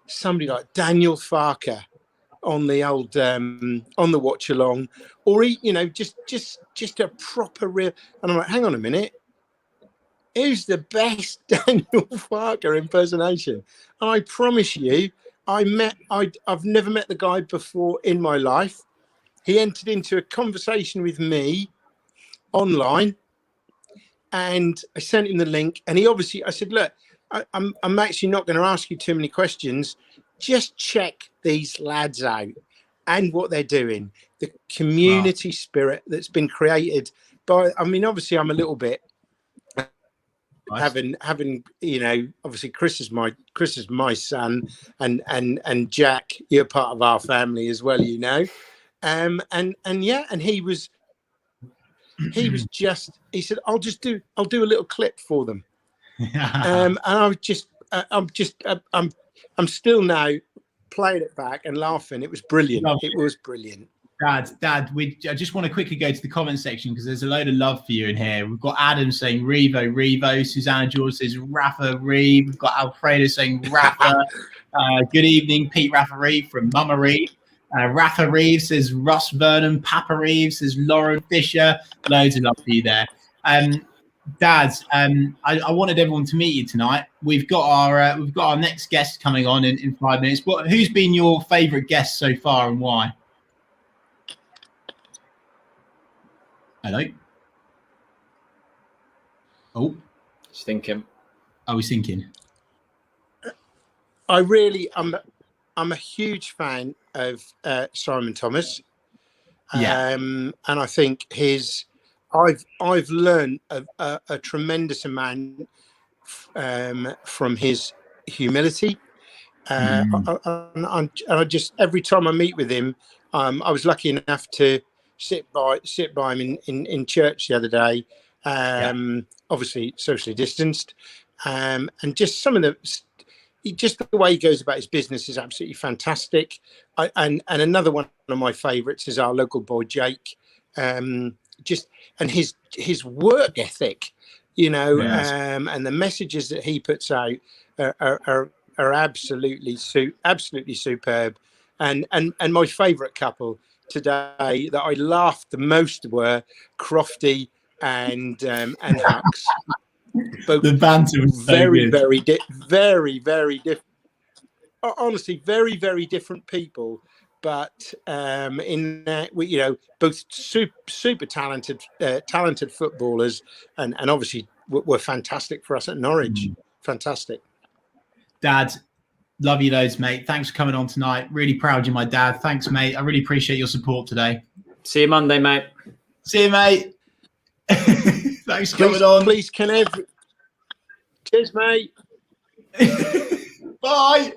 somebody like Daniel Farker on the old on the Watchalong, or just a proper real. And I'm like, hang on a minute, who's the best Daniel Farker impersonation? And I promise you, I've never met the guy before in my life. He entered into a conversation with me online, and I sent him the link. And I said, look, I'm actually not going to ask you too many questions. Just check these lads out and what they're doing. The community spirit that's been created by. I mean, obviously, I'm a little bit. Having obviously Chris is my son, and Jack, you're part of our family as well, and he said I'll do a little clip for them. And I'm still now playing it back and laughing. It was brilliant. It was brilliant. Dad, I just want to quickly go to the comment section because there's a load of love for you in here. We've got Adam saying Revo. Susanna George says Rafa Reeve. We've got Alfredo saying Rafa. Good evening, Pete Rafa Reeve from Mama Reeve. Rafa Reeve says Russ Vernon. Papa Reeve says Lauren Fisher. Loads of love for you there. Dad, I wanted everyone to meet you tonight. We've got our next guest coming on in 5 minutes. Who's been your favourite guest so far and why? Hello. Oh, he's thinking. Oh, he's thinking. I'm a huge fan of Simon Thomas. And I think I've learned a tremendous amount from his humility. And I just every time I meet with him, I was lucky enough to sit by him in church the other day. Obviously socially distanced, and just the way he goes about his business is absolutely fantastic. And another one of my favourites is our local boy Jake. And his work ethic, and the messages that he puts out are absolutely superb. And my favourite couple today that I laughed the most were Crofty and Hux. Both the banter was very different. Honestly, very, very different people. But in that, both super talented footballers, and obviously were fantastic for us at Norwich. Fantastic. Dad, love you loads, mate. Thanks for coming on tonight. Really proud you're my dad. Thanks, mate. I really appreciate your support today. See you Monday, mate. See you, mate. Thanks for coming on. Please, cheers, mate. Bye.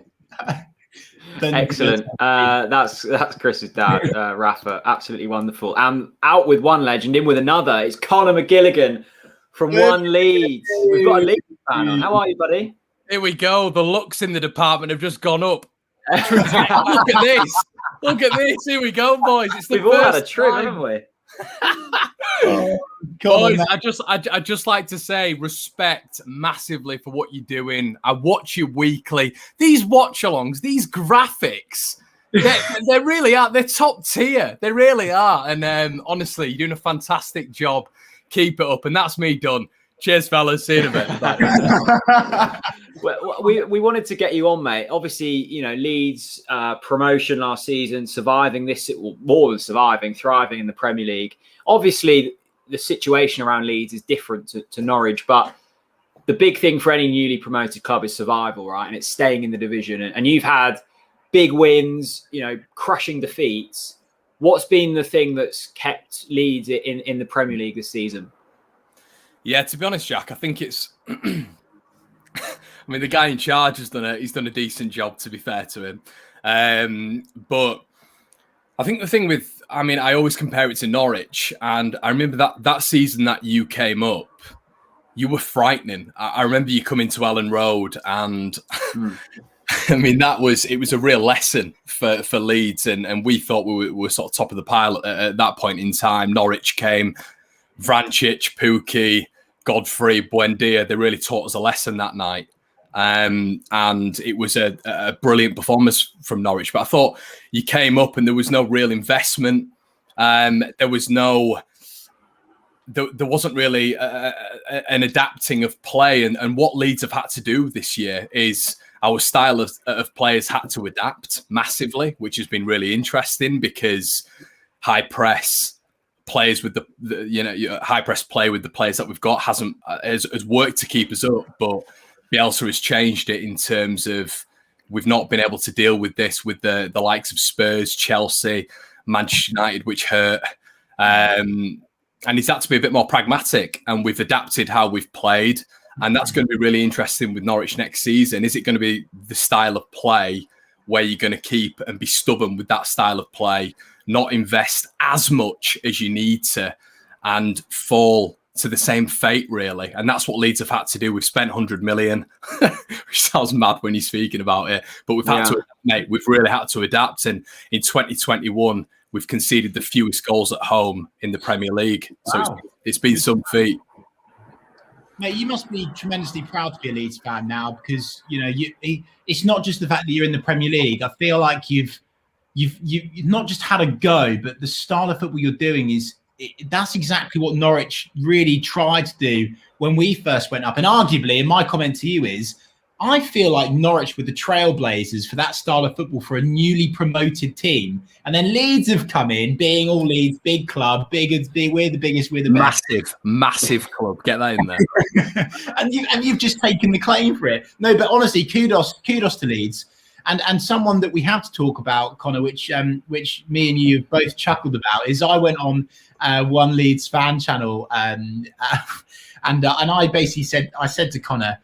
Excellent. That's Chris's dad, Rafa. Absolutely wonderful. Out with one legend, in with another. It's Conor McGilligan from One Leeds. We've got a Leeds fan on. How are you, buddy? Here we go. The looks in the department have just gone up. Look at this. Look at this. Here we go, boys. It's the We've all had a first trip, time. haven't we? Boys, I just like to say respect massively for what you're doing. I watch you weekly. These watch-alongs, these graphics, they really are. They're top tier. They really are. And honestly, you're doing a fantastic job. Keep it up. And that's me done. Cheers, fellas. See you in a bit. Well, we wanted to get you on, mate. Obviously, you know, Leeds promotion last season, surviving this, well, more than surviving, thriving in the Premier League. Obviously, the situation around Leeds is different to Norwich, but the big thing for any newly promoted club is survival, right? And it's staying in the division. And you've had big wins, you know, crushing defeats. What's been the thing that's kept Leeds in the Premier League this season? Yeah, to be honest, Jack, I think it's... I mean, the guy in charge has done a decent job, to be fair to him. But I think the thing with, I mean, I always compare it to Norwich. And I remember that season that you came up, you were frightening. I remember you coming to Ellen Road and I mean, it was a real lesson for Leeds. And we thought we were sort of top of the pile at that point in time. Norwich came, Vrancic, Pukki, Godfrey, Buendia. They really taught us a lesson that night. And it was a brilliant performance from Norwich. But I thought you came up and there was no real investment. There wasn't really an adapting of play. And what Leeds have had to do this year is our style of players had to adapt massively, which has been really interesting because high press players with the high press play with the players that we've got has worked to keep us up, but Bielsa has changed it in terms of we've not been able to deal with this with the likes of Spurs, Chelsea, Manchester United, which hurt. And he's had to be a bit more pragmatic, and we've adapted how we've played. And that's going to be really interesting with Norwich next season. Is it going to be the style of play where you're going to keep and be stubborn with that style of play, not invest as much as you need to, and fall to the same fate, really? And that's what Leeds have had to do. We've spent 100 million, which sounds mad when you're speaking about it, but we've had to, mate, we've really had to adapt. And in 2021, we've conceded the fewest goals at home in the Premier League. Wow. So it's been some feat. Mate, you must be tremendously proud to be a Leeds fan now, because it's not just the fact that you're in the Premier League. I feel like you've not just had a go, but the style of football you're doing that's exactly what Norwich really tried to do when we first went up. And arguably, and my comment to you is, I feel like Norwich were the trailblazers for that style of football for a newly promoted team. And then Leeds have come in, being all Leeds, big club, we're the biggest, we're the best. Massive club. Get that in there. and you've just taken the claim for it. No, but honestly, kudos to Leeds. And someone that we have to talk about, Connor, which me and you have both chuckled about, is I went on One Leeds fan channel and I basically said to Connor,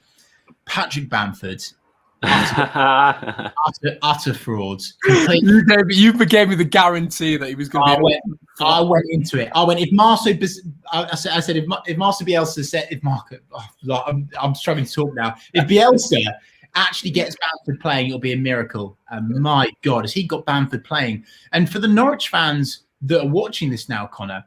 Patrick Bamford, utter frauds. You gave me the guarantee that he was going to be. I went into it. I went, if Marcel Bielsa said, I'm struggling to talk now. If Bielsa actually gets Bamford playing, it'll be a miracle. And my God, has he got Bamford playing? And for the Norwich fans that are watching this now, Connor,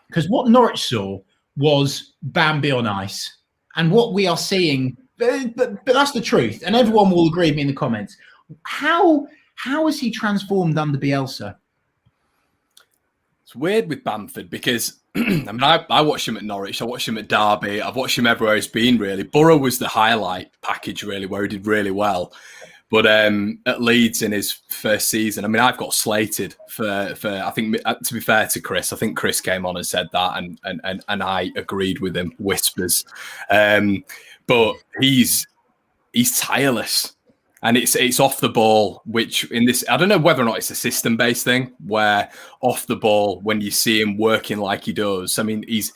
because what Norwich saw was Bambi on ice, and what we are seeing. But that's the truth, and everyone will agree with me in the comments. How has he transformed under Bielsa? It's weird with Bamford because I mean, I watched him at Norwich, I watched him at Derby, I've watched him everywhere he's been. Really, Borough was the highlight package, really, where he did really well. But at Leeds in his first season, I mean, I've got slated for I think, to be fair to Chris, I think Chris came on and said that, and I agreed with him. Whispers. But he's tireless, and it's off the ball, which in this, I don't know whether or not it's a system-based thing where off the ball, when you see him working like he does, I mean, he's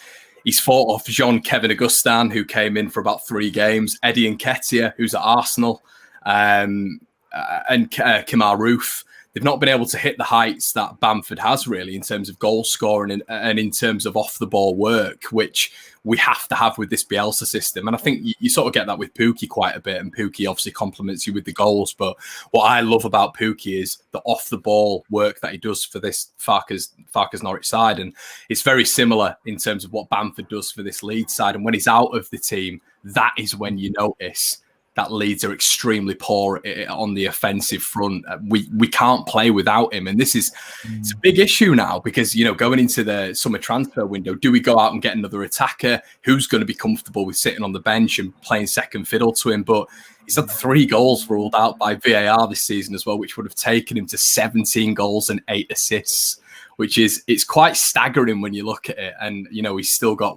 fought off Jean-Kevin Augustin, who came in for about 3 games, Eddie Nketiah, who's at Arsenal, and Kemar Roof. they've not been able to hit the heights that Bamford has really in terms of goal scoring and in terms of off the ball work, which we have to have with this Bielsa system. And I think you sort of get that with Pookie quite a bit, and Pookie obviously complements you with the goals. But what I love about Pookie is the off the ball work that he does for this Farke's Norwich side. And it's very similar in terms of what Bamford does for this Leeds side. And when he's out of the team, that is when you notice that Leeds are extremely poor on the offensive front. We can't play without him. And this is it's a big issue now because, you know, going into the summer transfer window, do we go out and get another attacker? Who's going to be comfortable with sitting on the bench and playing second fiddle to him? But he's had 3 goals ruled out by VAR this season as well, which would have taken him to 17 goals and 8 assists, which is, it's quite staggering when you look at it. And, you know, he's still got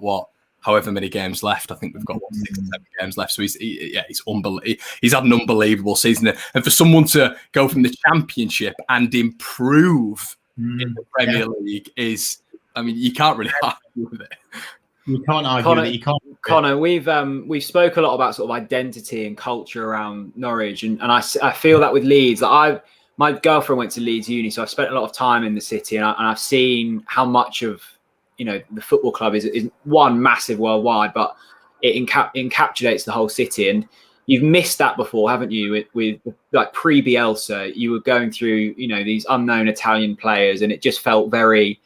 however many games left. I think we've got 6 or 7 games left. So he's unbelievable. He's had an unbelievable season. And for someone to go from the Championship and improve in the Premier League is, I mean, you can't really argue with it. You can't argue with it. You can't. Connor, we've spoke a lot about sort of identity and culture around Norwich, and I feel that with Leeds. My girlfriend went to Leeds Uni, so I've spent a lot of time in the city, and I've seen how much of, you know, the football club is one massive worldwide, but it encapsulates the whole city. And you've missed that before, haven't you? With like pre-Bielsa, you were going through, you know, these unknown Italian players, and it just felt very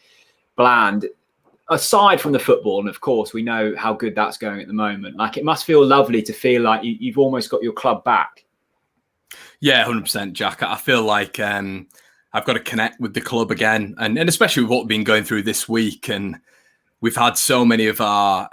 bland. Aside from the football, and of course, we know how good that's going at the moment. Like, it must feel lovely to feel like you've almost got your club back. Yeah, 100%, Jack. I feel like I've got to connect with the club again, and especially with what we've been going through this week. And we've had so many of our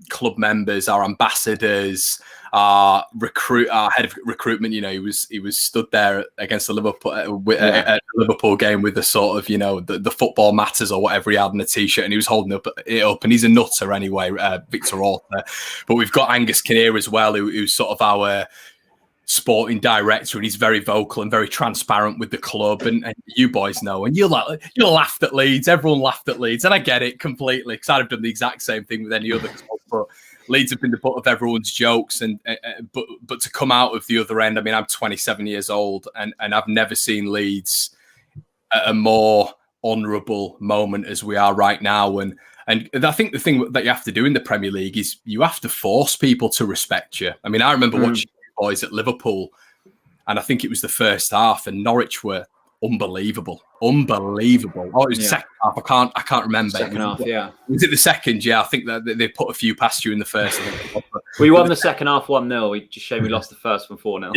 club members, our ambassadors, our head of recruitment. You know, he was stood there against the Liverpool at a Liverpool game with the sort of, you know, the football matters or whatever he had in a t-shirt, and he was holding it up. And he's a nutter anyway, Victor Orta. But we've got Angus Kinnear as well, who's sort of our sporting director, and he's very vocal and very transparent with the club, and you boys know, and you laughed at Leeds. Everyone laughed at Leeds, and I get it completely because I'd have done the exact same thing with any other club. But Leeds have been the butt of everyone's jokes, and but to come out of the other end, I mean, I'm 27 years old, and I've never seen Leeds at a more honourable moment as we are right now. And I think the thing that you have to do in the Premier League is you have to force people to respect you. I mean, I remember watching boys at Liverpool, and I think it was the first half, and Norwich were unbelievable. Oh, it was the second half. I can't remember. Second half, yeah. Was it the second? Yeah, I think that they put a few past you in the first. We won the second half 1-0. We just shame we lost the first one 4-0.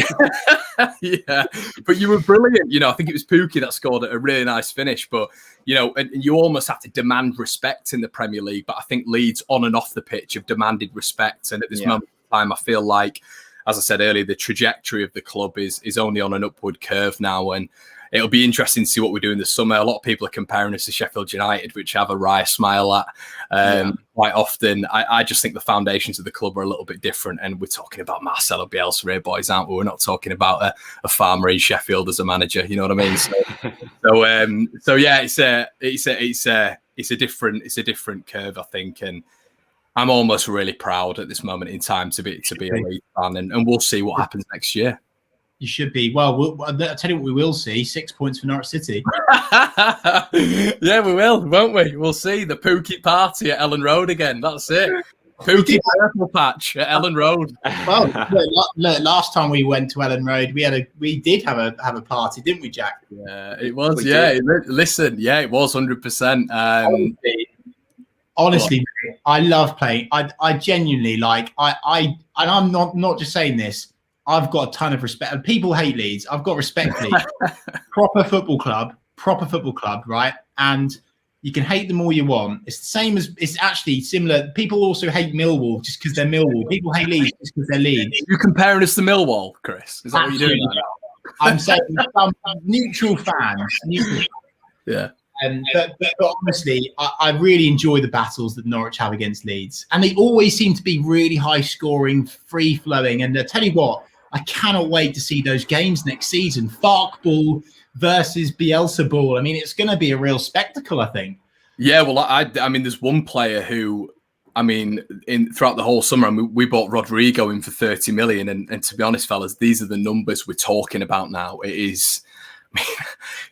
Yeah, but you were brilliant. You know, I think it was Pookie that scored a really nice finish. But, you know, and you almost have to demand respect in the Premier League. But I think Leeds on and off the pitch have demanded respect. And at this moment in time, I feel like, as I said earlier, the trajectory of the club is only on an upward curve now, and it'll be interesting to see what we do in the summer. A lot of people are comparing us to Sheffield United, which I have a wry smile at quite often. I just think the foundations of the club are a little bit different, and we're talking about Marcelo Bielsa here, boys, aren't we? We're not talking about a farmer in Sheffield as a manager. You know what I mean? So yeah, it's a different curve, I think, and I'm almost really proud at this moment in time to be a Leeds fan, and we'll see what happens next year. You should be. Well, I'll tell you what we will see. 6 points for Norwich City. Yeah, we will, won't we? We'll see. The Pookie party at Ellen Road again. That's it. Pookie purple patch at Ellen Road. Well, look, last time we went to Ellen Road, we did have a party, didn't we, Jack? Yeah, it was. Listen, it was 100%. Honestly, mate, I love playing. I genuinely like. And I'm not just saying this. I've got a ton of respect. And people hate Leeds. I've got respect for Leeds. Proper football club, right? And you can hate them all you want. It's the same as, it's actually similar. People also hate Millwall just because they're Millwall. People hate Leeds just because they're Leeds. You're comparing us to Millwall, Chris? Is that what you're doing? I'm saying some neutral fans. Yeah. But honestly, I really enjoy the battles that Norwich have against Leeds. And they always seem to be really high-scoring, free-flowing. And I tell you what, I cannot wait to see those games next season. Fark ball versus Bielsa ball. I mean, it's going to be a real spectacle, I think. Yeah, well, I mean, there's one player who, I mean, throughout the whole summer, we bought Rodrigo in for 30 million. And to be honest, fellas, these are the numbers we're talking about now. It is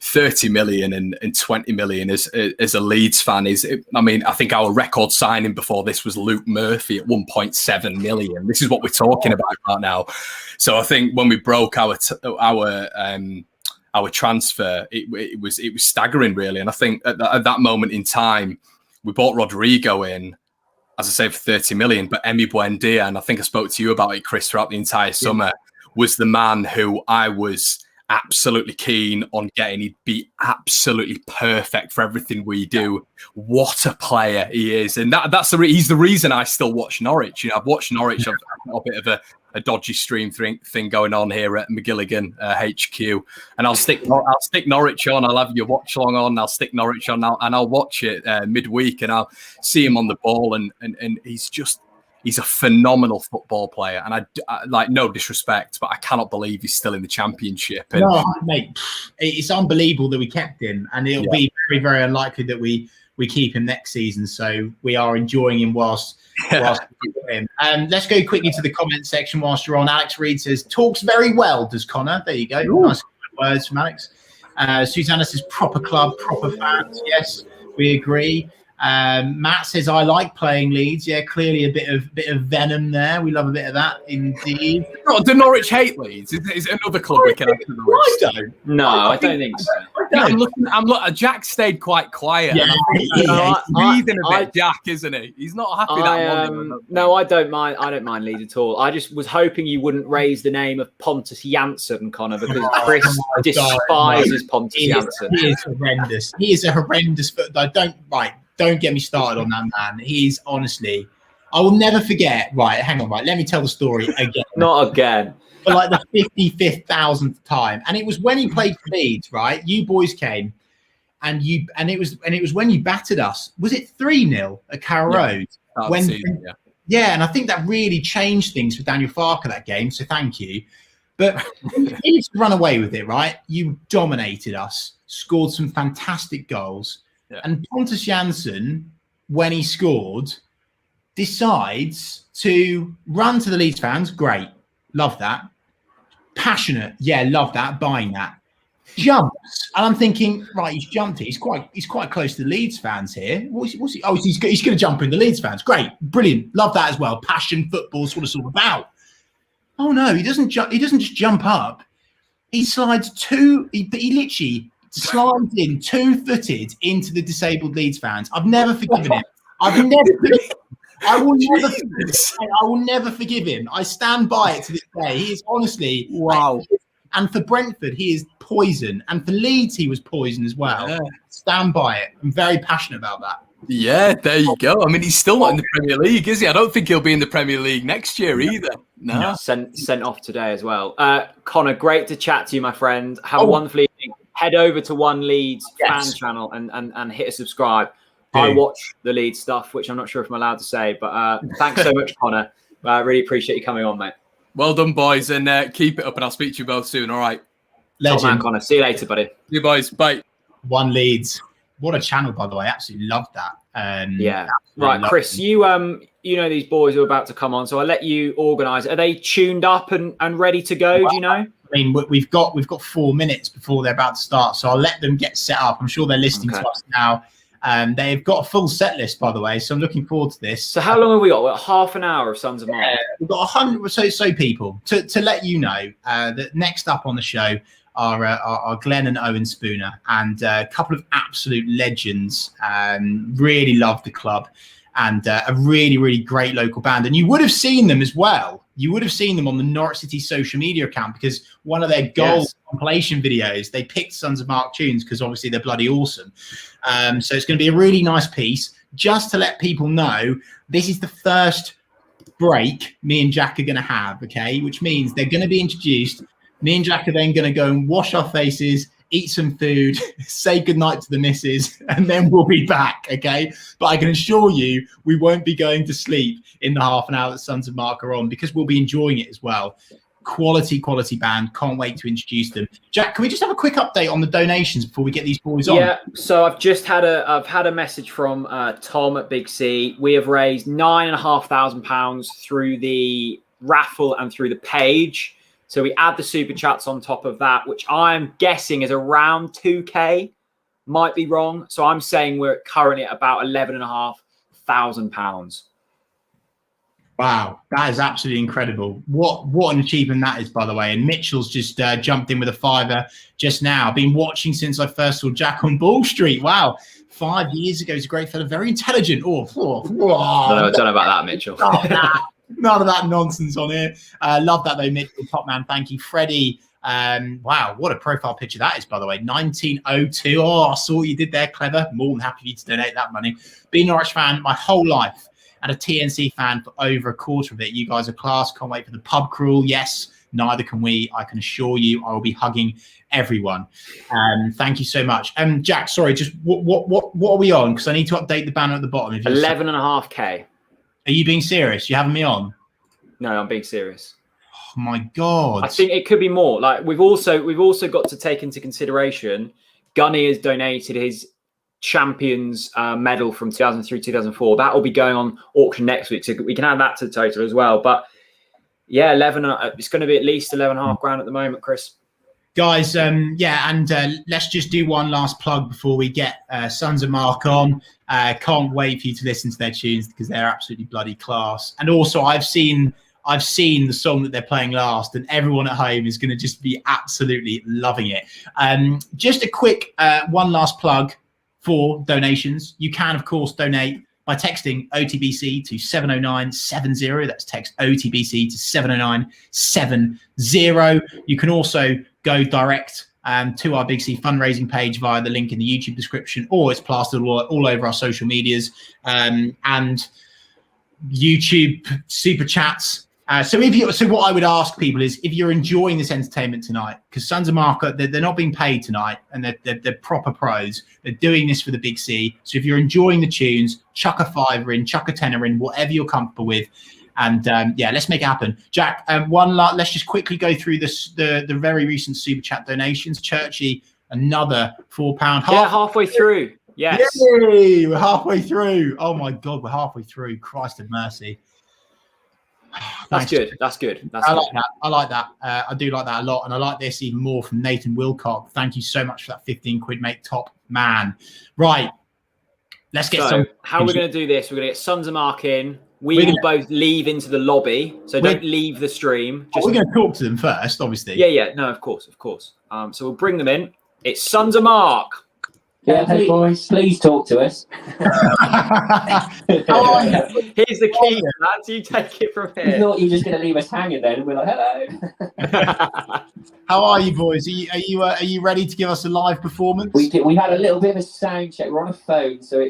30 million and 20 million as a Leeds fan I think our record signing before this was Luke Murphy at 1.7 million. This is what we're talking about right now. So I think when we broke our transfer, it was staggering, really. And I think at that moment in time, we bought Rodrigo in, as I say, for 30 million. But Emi Buendia, and I think I spoke to you about it, Chris, throughout the entire summer, was the man who I was absolutely keen on getting. He'd be absolutely perfect for everything we do. What a player he is. And he's the reason I still watch Norwich. I've watched Norwich. I've got a bit of a dodgy stream thing going on here at McGilligan HQ, and I'll stick Norwich on. I'll have your Watchalong on. I'll stick Norwich on now, and I'll watch it midweek, and I'll see him on the ball, and he's a phenomenal football player, and I like, no disrespect, but I cannot believe he's still in the Championship. And no, mate, it's unbelievable that we kept him, and it'll be very, very unlikely that we keep him next season. So we are enjoying him whilst we keep him. Let's go quickly to the comment section whilst you're on. Alex Reed says, talks very well, does Connor? There you go. Ooh. Nice words from Alex. Susanna says, proper club, proper fans. Yes, we agree. Matt says, I like playing Leeds. Yeah, clearly a bit of venom there. We love a bit of that indeed. Do Norwich hate Leeds? Is it another club we can have to Norwich? I don't. No, I don't think so. I'm looking. Jack stayed quite quiet. Yeah, he's breathing a bit, Jack, isn't he? He's not happy that morning. No, I don't mind. I don't mind Leeds at all. I just was hoping you wouldn't raise the name of Pontus Janssen, Connor, because Chris despises Pontus Janssen. He is horrendous. He is a horrendous footballer. Don't get me started on that man. He's honestly, I will never forget. Right, hang on. Right, let me tell the story again. Not again. For like the 55,000th time, and it was when he played for Leeds. Right, you boys came, and it was when you battered us. Was it 3-0 at Carrow Road? And I think that really changed things for Daniel Farker that game. So thank you. But he needs to run away with it, right? You dominated us, scored some fantastic goals. Yeah. And Pontus Janssen, when he scored, decides to run to the Leeds fans. Great. Love that. Passionate. Yeah, love that. Buying that. Jumps. And I'm thinking, right, he's jumped. He's quite close to the Leeds fans here. What's he? Oh, he's going to jump in the Leeds fans. Great. Brilliant. Love that as well. Passion, football, what it's all about. Oh, no, he doesn't jump. He doesn't just jump up. He slides he literally slides in 2-footed into the disabled Leeds fans. I've never forgiven him. I will never forgive him. I stand by it to this day. He is honestly wow. And for Brentford, he is poison. And for Leeds, he was poison as well. Yeah. Stand by it. I'm very passionate about that. Yeah, there you go. I mean, he's still not in the Premier League, is he? I don't think he'll be in the Premier League next year either. No. Sent off today as well. Connor, great to chat to you, my friend. Have a wonderful evening. Head over to One Leeds fan channel and hit a subscribe. I watch the Leeds stuff, which I'm not sure if I'm allowed to say, but thanks so much, Connor. I really appreciate you coming on, mate. Well done, boys, and keep it up, and I'll speak to you both soon. All right. Legend. Top man, Connor. See you later, buddy. See you, boys. Bye. One Leeds. What a channel, by the way. Absolutely love that. Yeah. Right, Chris, you know these boys are about to come on, so I'll let you organise. Are they tuned up and ready to go, do you know? I mean, we've got 4 minutes before they're about to start, so I'll let them get set up. I'm sure they're listening to us now. They've got a full set list, by the way, so I'm looking forward to this. So how long have we got? What, half an hour of Sons of Mark? We've got 100 so people. To let you know, that next up on the show are Glenn and Owen Spooner, and a couple of absolute legends. Really love the club, and a really, really great local band. And you would have seen them as well. You would have seen them on the Norwich City social media account, because one of their goal compilation videos, they picked Sons of Mark tunes because obviously they're bloody awesome. So it's going to be a really nice piece. Just to let people know, this is the first break me and Jack are going to have, okay? Which means they're going to be introduced. Me and Jack are then going to go and wash our faces, eat some food, say goodnight to the missus, and then we'll be back, okay? But I can assure you, we won't be going to sleep in the half an hour that Sons of Mark are on, because we'll be enjoying it as well. Quality band. Can't wait to introduce them. Jack, can we just have a quick update on the donations before we get these boys on? Yeah, so I've had a message from Tom at Big C. We have raised £9,500 through the raffle and through the page. So we add the super chats on top of that, which I'm guessing is around 2K. Might be wrong. So I'm saying we're currently at about £11,500. Wow, that is absolutely incredible. What an achievement that is, by the way. And Mitchell's just jumped in with a fiver just now. I've been watching since I first saw Jack on Ball Street. Wow, 5 years ago. He's a great fella, very intelligent. No, I don't know about that, Mitchell. None of that nonsense on here. Love that though, Mitchell. Top man, thank you. Freddie, wow, what a profile picture that is, by the way. 1902. Oh, I saw what you did there. Clever. More than happy for you to donate that money. Been a Norwich fan my whole life and a TNC fan for over a quarter of it. You guys are class. Can't wait for the pub crawl. Yes, neither can we. I can assure you I will be hugging everyone. Thank you so much. Jack, sorry, just what are we on? Because I need to update the banner at the bottom. 11.5K. Are you being serious? You having me on? No, I'm being serious. Oh my God. I think it could be more. Like we've also got to take into consideration Gunny has donated his Champions medal from 2003-2004. That will be going on auction next week, so we can add that to the total as well. But yeah, 11. It's going to be at least 11.5 grand at the moment, Chris. Guys, yeah, and let's just do one last plug before we get Sons of Mark on. Can't wait for you to listen to their tunes because they're absolutely bloody class. And also, I've seen the song that they're playing last, and everyone at home is going to just be absolutely loving it. Just a quick one last plug for donations. You can, of course, donate by texting OTBC to 70970. That's text OTBC to 70970. You can also go direct to our Big C fundraising page via the link in the YouTube description, or it's plastered all over our social medias and YouTube super chats. So what I would ask people is, if you're enjoying this entertainment tonight, because Sons of Mark, they're not being paid tonight, and they're proper pros. They're doing this for the Big C. So if you're enjoying the tunes, chuck a fiver in, chuck a tenner in, whatever you're comfortable with, and yeah, let's make it happen. Jack, let's just quickly go through the very recent super chat donations. Churchy, another £4. Yeah, halfway through. Yes. Yay, we're halfway through. Oh my God, we're halfway through. Christ of mercy. That's good. That's good. I like that. I like that. I do like that a lot. And I like this even more from Nathan Wilcock. Thank you so much for that 15 quid, mate. Top man. Right. Let's get some. How we're going to do this, we're going to get Sons of Mark in. We will both leave into the lobby. So don't leave the stream. We're going to talk to them first, obviously. Yeah. No, of course. So we'll bring them in. It's Sons of Mark. Yeah, hey boys, please talk to us. Here's the key, lads. You take it from here. We thought you were just going to leave us hanging then, and we're like, hello. How are you, boys? Are you ready to give us a live performance? We had a little bit of a sound check. We're on a phone, so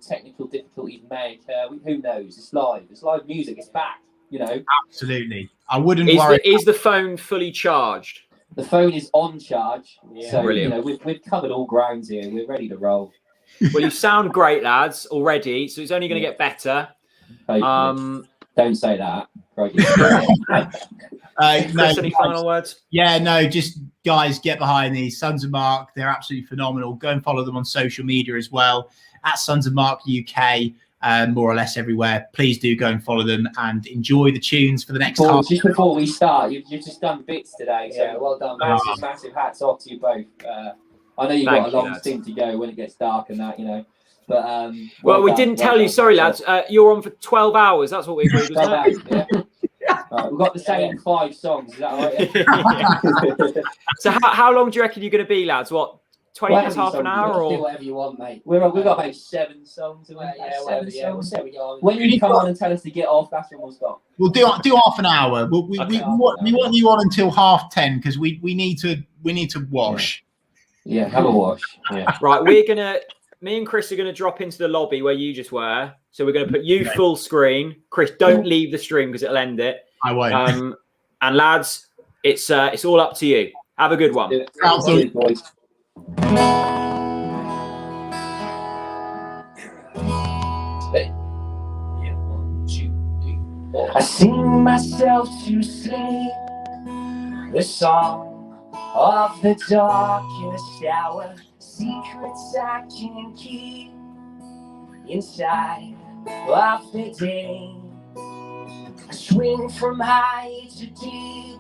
technical difficulties may occur. Who knows? It's live. It's live music. It's back. Absolutely. I wouldn't worry. Is the phone fully charged? The phone is on charge, so brilliant. We've covered all grounds here. We're ready to roll. Well, you sound great, lads, already. So it's only going to get better. Don't say that. Chris, any final words? Yeah, no, just guys, get behind these Sons of Mark. They're absolutely phenomenal. Go and follow them on social media as well, at Sons of Mark UK. More or less everywhere. Please do go and follow them and enjoy the tunes for the next half. Just before we start, you've just done bits today, so well done. Massive hats off to you both. I know you've got a long stint to go when it gets dark and that, But well, we didn't tell you. Sorry, lads. You're on for 12 hours. That's what we agreed. 12 hours, yeah. Right, we've got the same 5 songs. Is that right? So how long do you reckon you're going to be, lads? What? 20 minutes, half an hour, or do whatever you want, mate. We've got about 7 songs. When you come on and tell us to get off, that's when we'll stop. We'll do half an hour. We want you on until 10:30 because we need to wash. Yeah, have a wash. Yeah. Right, me and Chris are gonna drop into the lobby where you just were. So we're gonna put you full screen. Chris, don't leave the stream because it'll end it. I won't. And lads, it's all up to you. Have a good one. Cheers, boys. I sing myself to sleep, the song of the darkest hour, secrets I can keep inside of the day. I swing from high to deep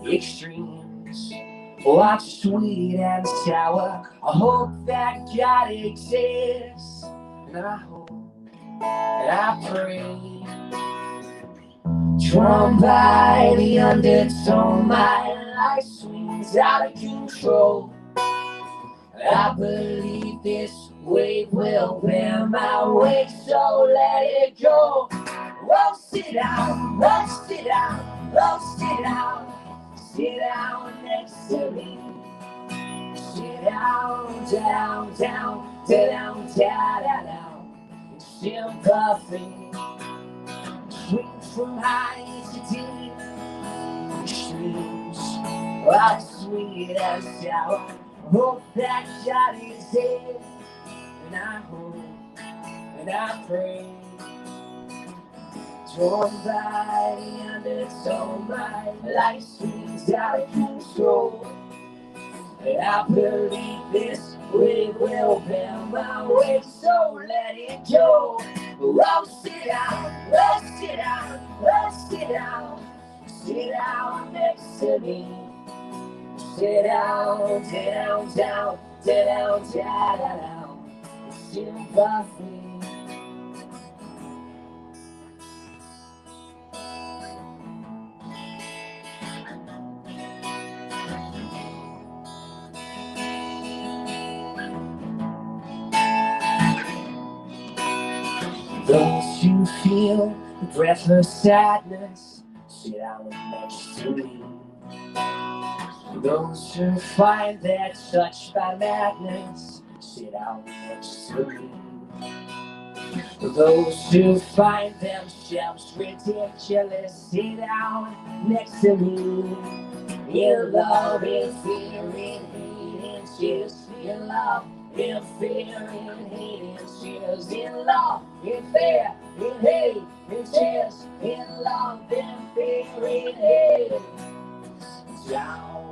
extremes. Watch sweet and sour. I hope that God exists, and I hope and I pray. Drawn by the undertone, my life swings out of control. I believe this wave will bear my way, so let it go. Oh, sit down, oh, sit down, oh, sit down. Sit down next to me. Sit down, down, down, down, down, down. Sympathy. Swing from high to deep. Extremes are sweet and sour. Hope that God is here. And I hope and I pray. Torn by the undertone, my life swings out of control. And I believe this wave will bear my way, so let it go. Oh, sit down, oh, sit down, oh, sit down. Sit down next to me. Sit down, down, down, down, down, down. Sympathy. Those who feel the breathless sadness, sit down next to me. Those who find their touch by madness, sit down next to me. Those who find themselves ridiculous, sit down next to me. In love, in fear, in hate, in tears, in love, in fear, in hate, in tears, in love, in fear, in hate, in tears, in love, in fear, in hate. Down.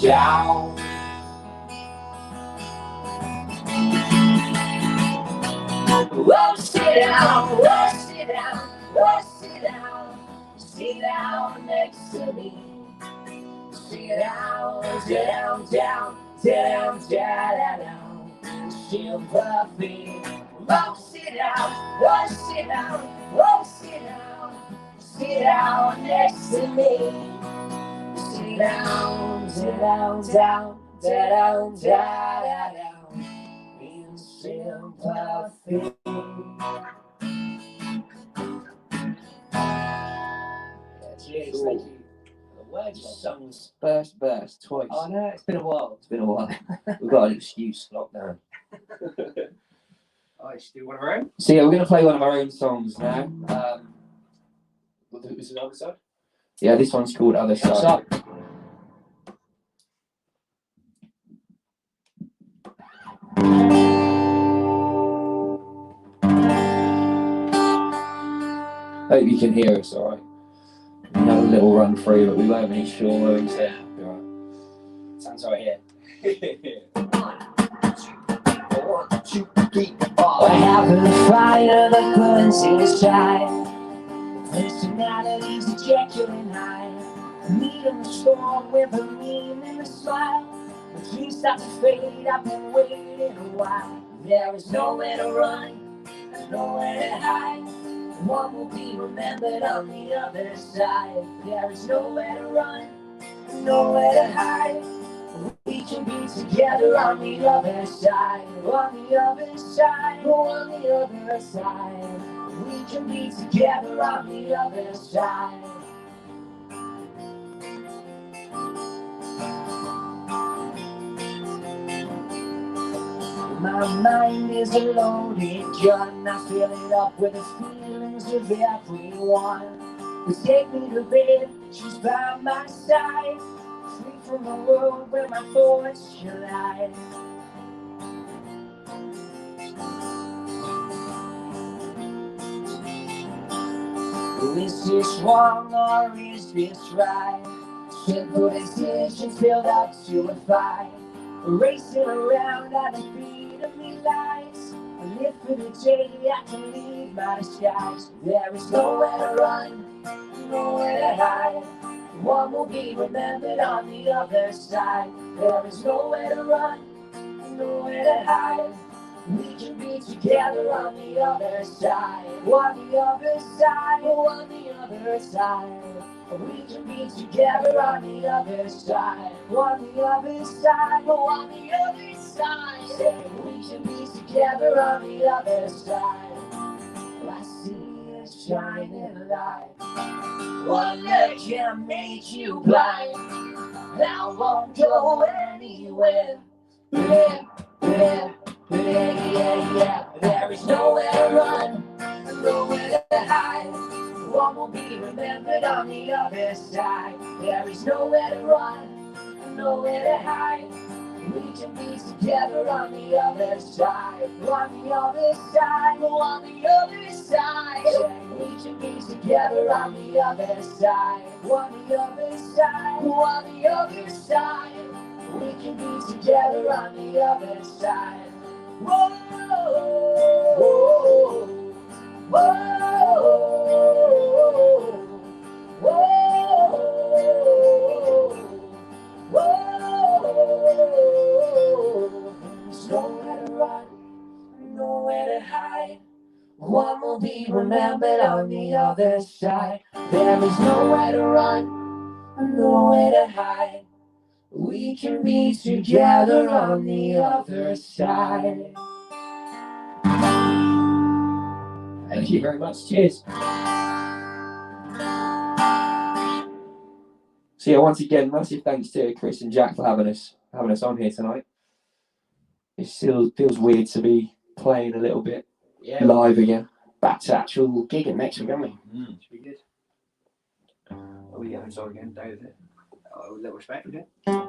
Down. Oh, sit down, oh, sit down, oh, sit down. Sit down next to me. Sit down, down, down, down, down, down. Sympathy. Oh, sit down, oh, sit down, oh, sit down. Sit down next to me. Sit down, down, down, down, down, down. In sympathy. Cheers, thank you. The words you sung burst twice. Oh no, it's been a while. It's been a while. We've got an excuse for lockdown. I should do one of our own. So yeah, we're going to play one of our own songs now. Is it Other Side? Yeah, this one's called Other Side. Hope you can hear us alright. We have a little run through, but we won't be sure where he's there. Right. Sounds right here. 1, 2, 3, 4. I have a fire that burns inside. Personalities are Jekyll and Hyde. Meet in the storm with a meme and a smile. The dreams start to fade. I've been waiting a while. There is nowhere to run, nowhere to hide. One will be remembered on the other side. There is nowhere to run, nowhere to hide. We can be together on the other side, on the other side, on the other side. We can be together on the other side. My mind is a loaded gun. I fill it up with the feelings of everyone who take me to bed. She's by my side, free from the world where my thoughts collide. Is this wrong or is this right? Simple decisions build up to a fight. Racing around at the beat of me lights. I live for the day I can leave my disguise. There is nowhere to run, nowhere to hide. One will be remembered on the other side. There is nowhere to run, nowhere to hide. We can be together on the other side. On the other side, on the other side. We can be together on the other side. On the other side, on the other side. We can be together on the other side. I see a shining light. One that can make you blind. I won't go anywhere. Yeah. There is nowhere to run, nowhere to hide. One will be remembered on the other side. There is nowhere to run, nowhere to hide. We can be together on the other side. On the other side, on the other side. We can be together on the other side. On the other side, on the other side. We can be together on the other side. Whoa, whoa, whoa, whoa, whoa. There's nowhere to run, nowhere to hide. One will be remembered on the other side. There is nowhere to run, nowhere to hide. We can be together on the other side. Thank you very much. Cheers. So yeah, once again, massive thanks to Chris and Jack for having us on here tonight. It still feels weird to be playing a little bit live again. Back to actual gigging next week, aren't we? Should be good. Are we going to again, David? A little respect for it. Okay.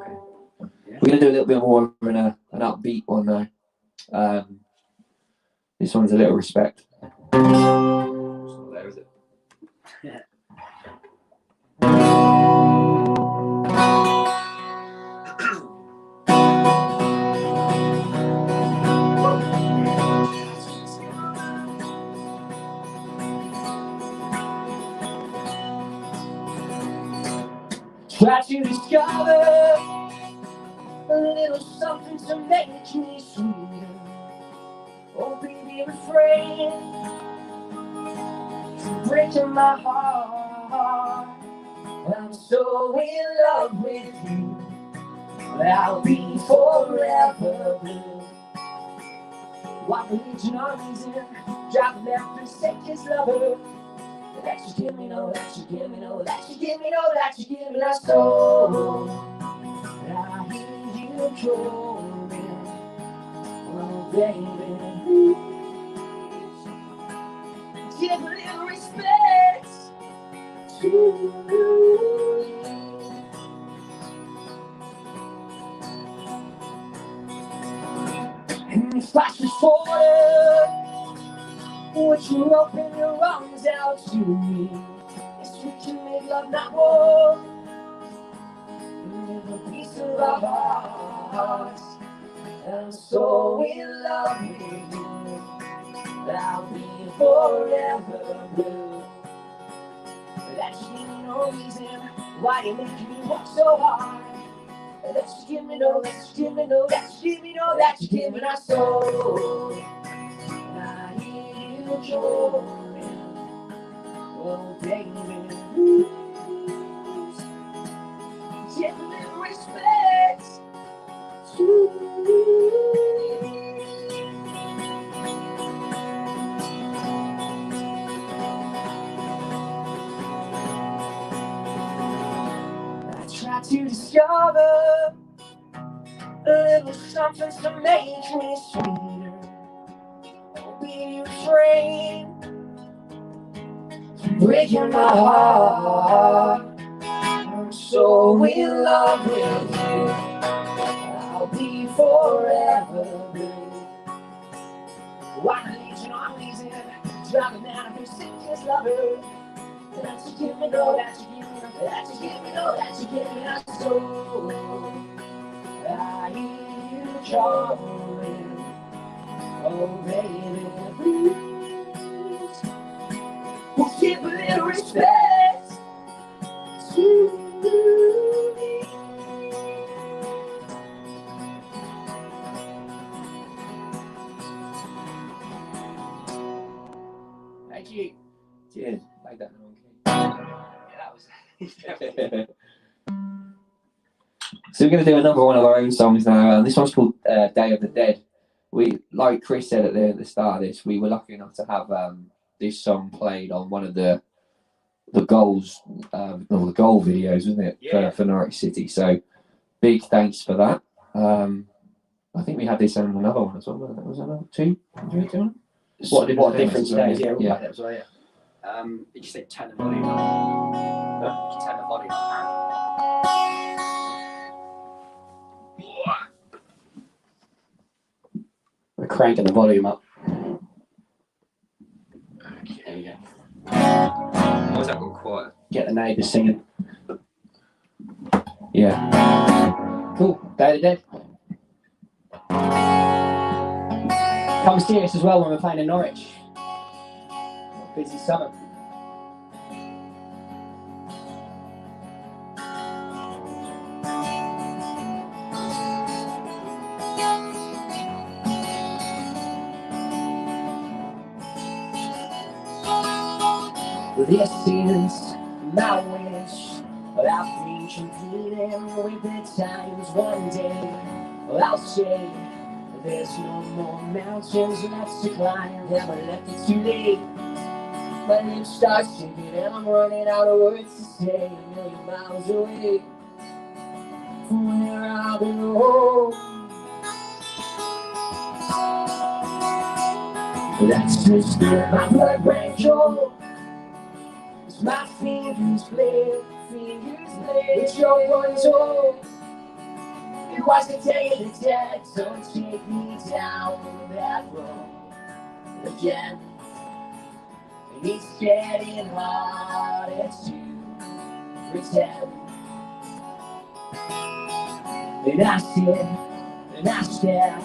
Yeah. We're going to do a little bit more of an upbeat one though. This one's a little respect. There is it. Yeah. Try to discover a little something to make me sweeter. Oh, baby, refrain from breaking my heart. I'm so in love with you, I'll be forever blue. What religion or reason, driving left and sick his lover. That you give me, no, that you give me, no, that you give me, no, that you give me, my soul. I hear you calling, oh baby, please give a little respect to you. And if I should fall, would you open your arms out to me? Yes, we can make love not war. Live a piece of our hearts. I'm so in love with you, I'll be forever blue. That you give me no reason why you make me work so hard. That you give me no, that you give me no, that you give me no, that you give me my soul. Calling, oh baby, please give a little respect to me. I try to discover a little something to make me sweeter. Be afraid from breaking my heart. I'm so in love with you, I'll be forever blue. Why religion or reason, driving out of your sickness lover. That you give me, no, that you give me, no, that you give me, no, that you give me my soul. I hear you calling, oh Oh, baby, please. We'll give a little respect to me. Thank you. Cheers. Like that. Yeah, that was. So we're going to do another one of our own songs now. This one's called Day of the Dead. We, like Chris said at the start of this, we were lucky enough to have this song played on one of the goals, or the goal videos, wasn't it, for Norwich City? So big thanks for that. I think we had this on another one as well. Was there another two? What different days? Yeah, yeah. That was right. Did you say turn the volume up? Turn the volume up. We're cranking the volume up. Okay, there we go. Why is that gone quiet? Get the neighbours singing. Yeah. Cool. Day of the Dead. Come see us as well when we're playing in Norwich. Busy summer. This is my wish, but I've been competing with the times. One day I'll say there's no more mountains left to climb. Never left it too late. My lips start shaking and I'm running out of words to say. A million miles away from where I belong. That's just where my blood ran cold. My fingers bleed, but your one told. It was the day of the dead, don't take me down that road again. And it's getting harder to pretend. And I sit and I stare,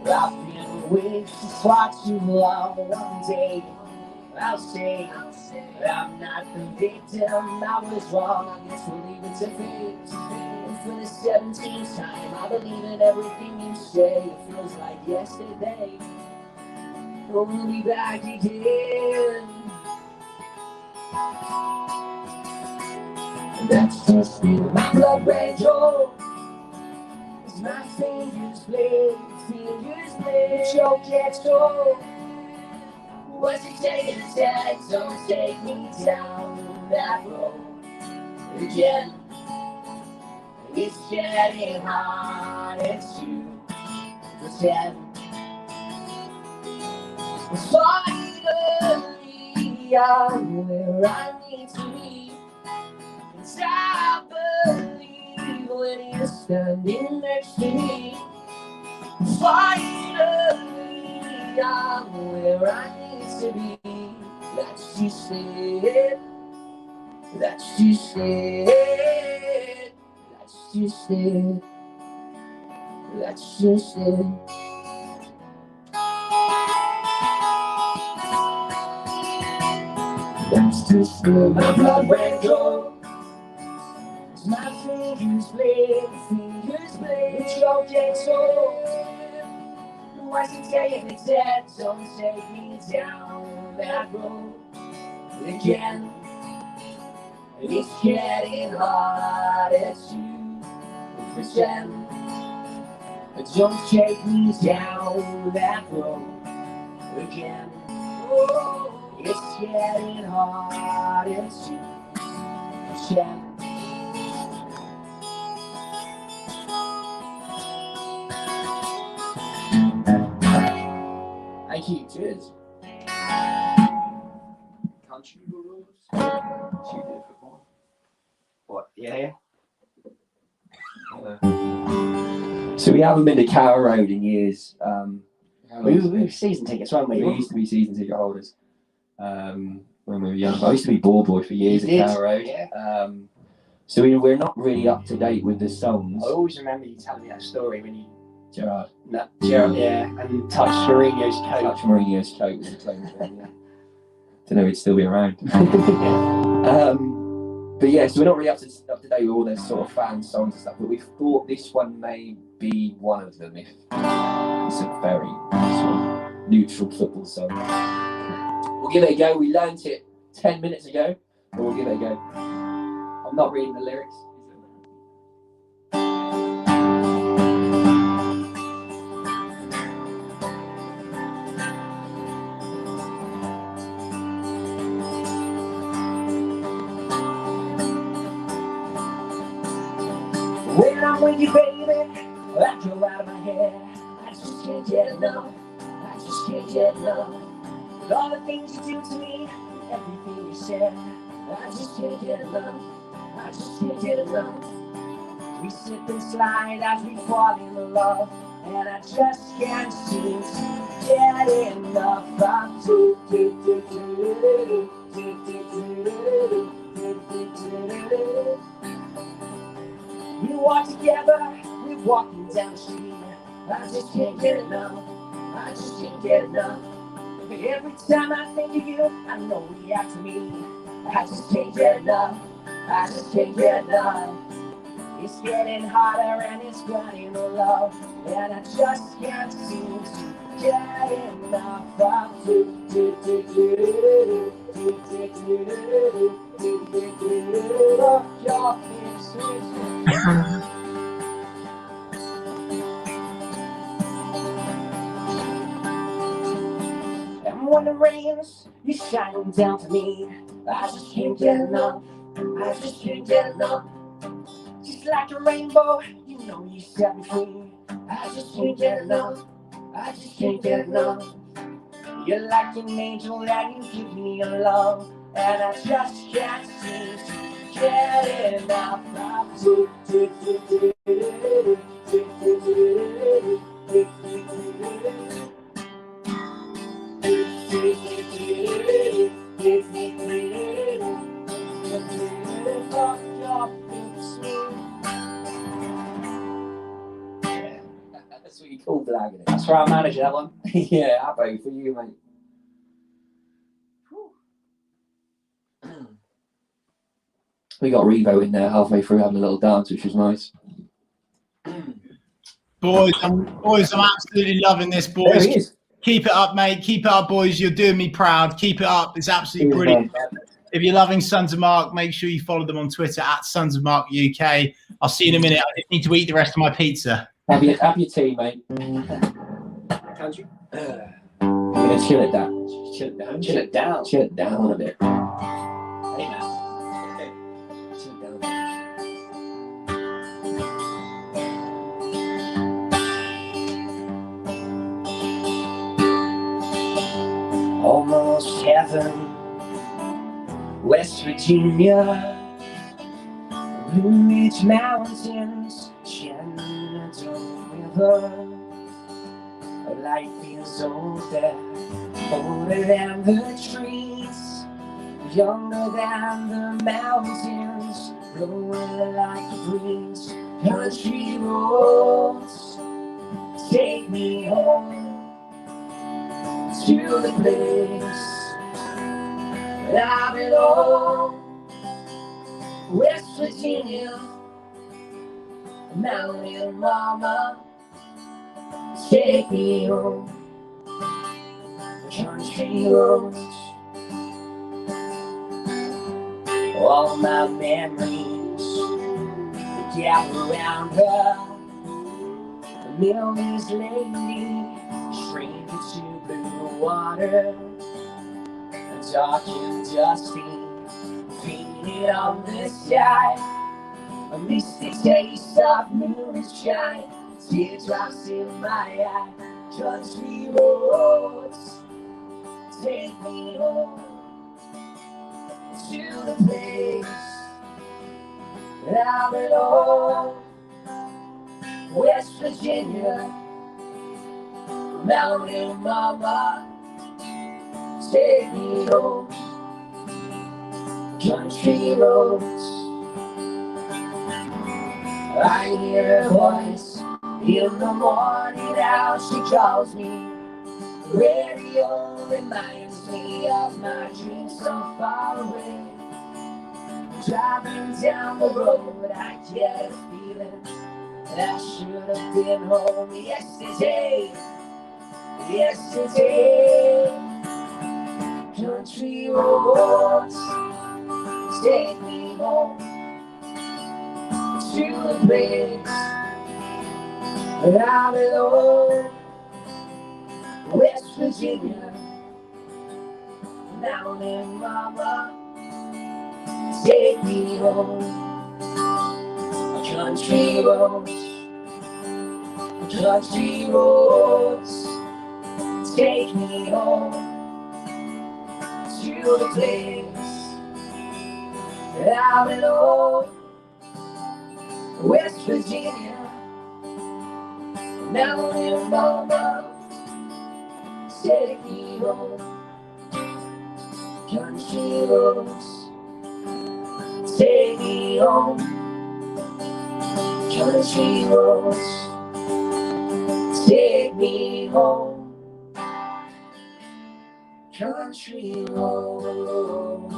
I've been awake for far too long. One day I'll say I'm not the victim, I was wrong. I guess we'll leave it to fate. And for the 17th time, I believe in everything you say. It feels like yesterday, but we'll be back again. And that's just it, my blood red cold. As my fingers bleed, choke gets cold. Was it day of the dead? Don't take me down that road again. It's getting harder to pretend. Finally, I'm where I need to be. And I believe when you're standing next to me. Finally, I'm where I need to be. That's just it. That's just it. That's just it. That's just it. That's just it. My blood ran cold. My fingers bleed. It's your dead soul. Was it day of the dead? Don't take me down that road again. It's getting harder to pretend. Don't take me down that road again. Oh, it's getting harder to pretend. Thank you. Cheers. Country rules. What? Yeah. So we haven't been to Carrow Road in years. We were season tickets, weren't we? We used to be season ticket holders when we were young. I used to be ball boy for years at Carrow Road. Yeah. So we're not really up to date with the songs. I always remember you telling me that story when you Gerrard. No, Gerrard, yeah. And touch Mourinho's coat. Touch Mourinho's coat was a claim for him, yeah. Don't know if he'd still be around. But yeah, so we're not really up to date with all those sort of fan songs and stuff, but we thought this one may be one of them if it's a very sort of neutral football song. We'll give it a go. We learnt it 10 minutes ago, but we'll give it a go. I'm not reading the lyrics. When I'm with you, baby, I go out of my head. I just can't get enough. I just can't get enough. With all the things you do to me, everything you said, I just can't get enough. I just can't get enough. We slip and slide as we fall in love, and I just can't seem to get enough of you. We walk together, we're walking down the street. I just can't get enough, I just can't get enough. But every time I think of you, I know you react to me. I just can't get enough, I just can't get enough. It's getting harder and it's running to love, and I just can't seem to get enough of you. Your and when the rains, you're shining down for me. I just can't get enough, I just can't get enough. Just like a rainbow, you know you set me free. I just can't get enough, I just can't get enough. You're like an angel that you give me a love, and I just can't seem to get enough of you. That's what you call blagging it. That's for our manager, that one. Yeah, how about for you, mate? We got Revo in there halfway through having a little dance, which was nice. Boys, I'm absolutely loving this, boys. There he is. Keep it up, mate. Keep it up, boys. You're doing me proud. Keep it up. It's absolutely brilliant. If you're loving Sons of Mark, make sure you follow them on Twitter at Sons of Mark UK. I'll see you in a minute. I just need to eat the rest of my pizza. Have your tea, mate. Can't you? I'm going to chill it down. Chill it down. Chill it down. Chill it down a bit. Hey, man. Okay. Chill it down. Almost heaven, West Virginia, Blue Ridge Mountains, Shenandoah River. Life is older, older than the trees, younger than the mountains, blowing like a breeze. Country roads take me home to the place I belong. West Virginia, Mountain Mama, take me home. Country roads, all my memories gather around her. A memories lately shrink into blue water. Dark and dusty, painted on the sky. A misty taste of moonshine, teardrops in my eye. Country roads take me home to the place I belong. West Virginia, Mountain Mama, take me home. Country roads, I hear a voice In the morning now she calls me. Radio reminds me of my dreams so far away. Driving down the road, I get a feeling that I should have been home yesterday. Yesterday, country roads take me home to the place where I belong. West Virginia, mountain mama, take me home. Country roads, take me home to the place that I belong. West Virginia, mountain mama, take me home. Country roads, take me home. Country roads, take me home. Country roads.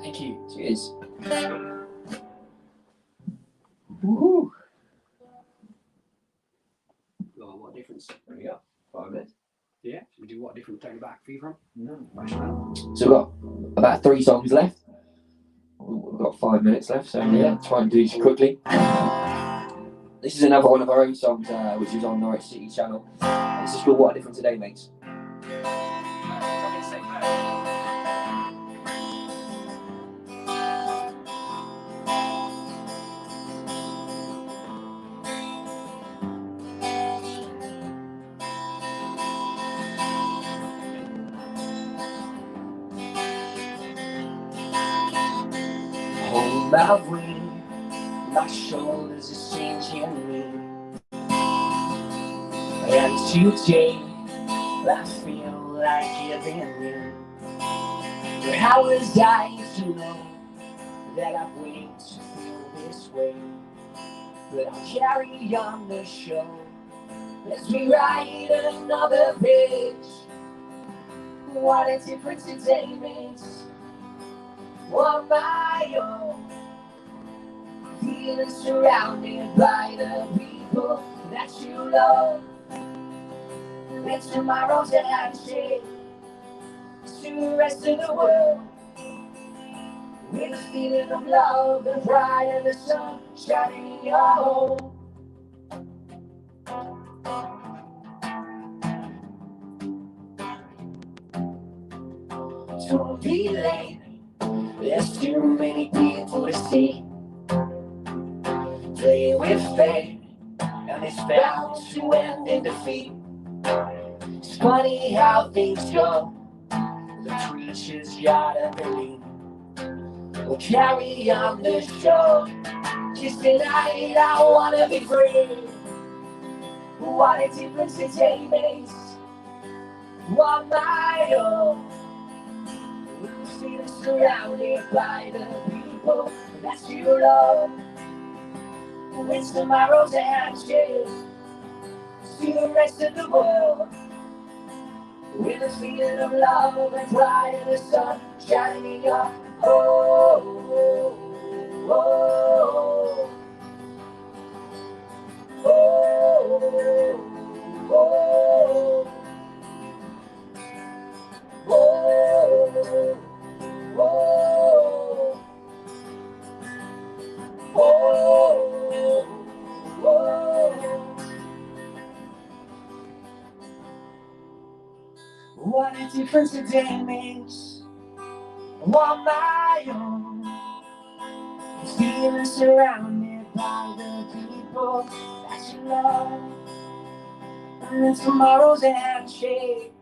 Thank you. Cheers. Woohoo! Oh, what difference? There we go. 5 minutes. Yeah. Should we do what different take it back for you from? No. Watchalong. So we've got about 3 songs left. We've got 5 minutes left, so yeah, try and do this quickly. This is another one of our own songs, which is on Norwich City channel. This is called What a Different Today Makes. Hold my weight, my shoulders are sinking me. And today, I feel like giving in. But how was I to know that I've waited to feel this way? But I'll carry on the show as we write another page. What a difference today makes. On my own, feeling surrounded by the people that you love. It's tomorrow's a handshake to the rest of the world, with a feeling of love and pride and the sun shining in your home. Don't be late. There's too many people to see. Play with fate, and it's bound to end in defeat. It's funny how things go. The preacher's gotta believe. We'll carry on the show. Just tonight I wanna be free. What a difference today makes. On my own, feeling surrounded by the people that you love. When tomorrow's a handshake to the rest of the world, with a feeling of love and pride and the sun shining in your home. Oh, oh, oh, oh, oh, oh. Whoa, whoa, whoa. What a difference a day makes. On my own, feeling surrounded by the people that you love. And then tomorrow's a handshake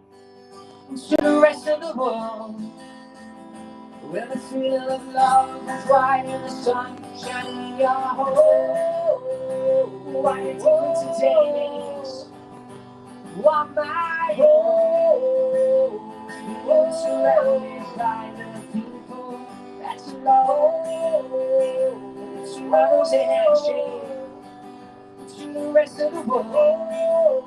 to the rest of the world, with a feeling of love and pride in the sun shining in your home. What a difference a day makes. On my own, surrounded by the people that you love. Tomorrow's a handshake to the rest of the world.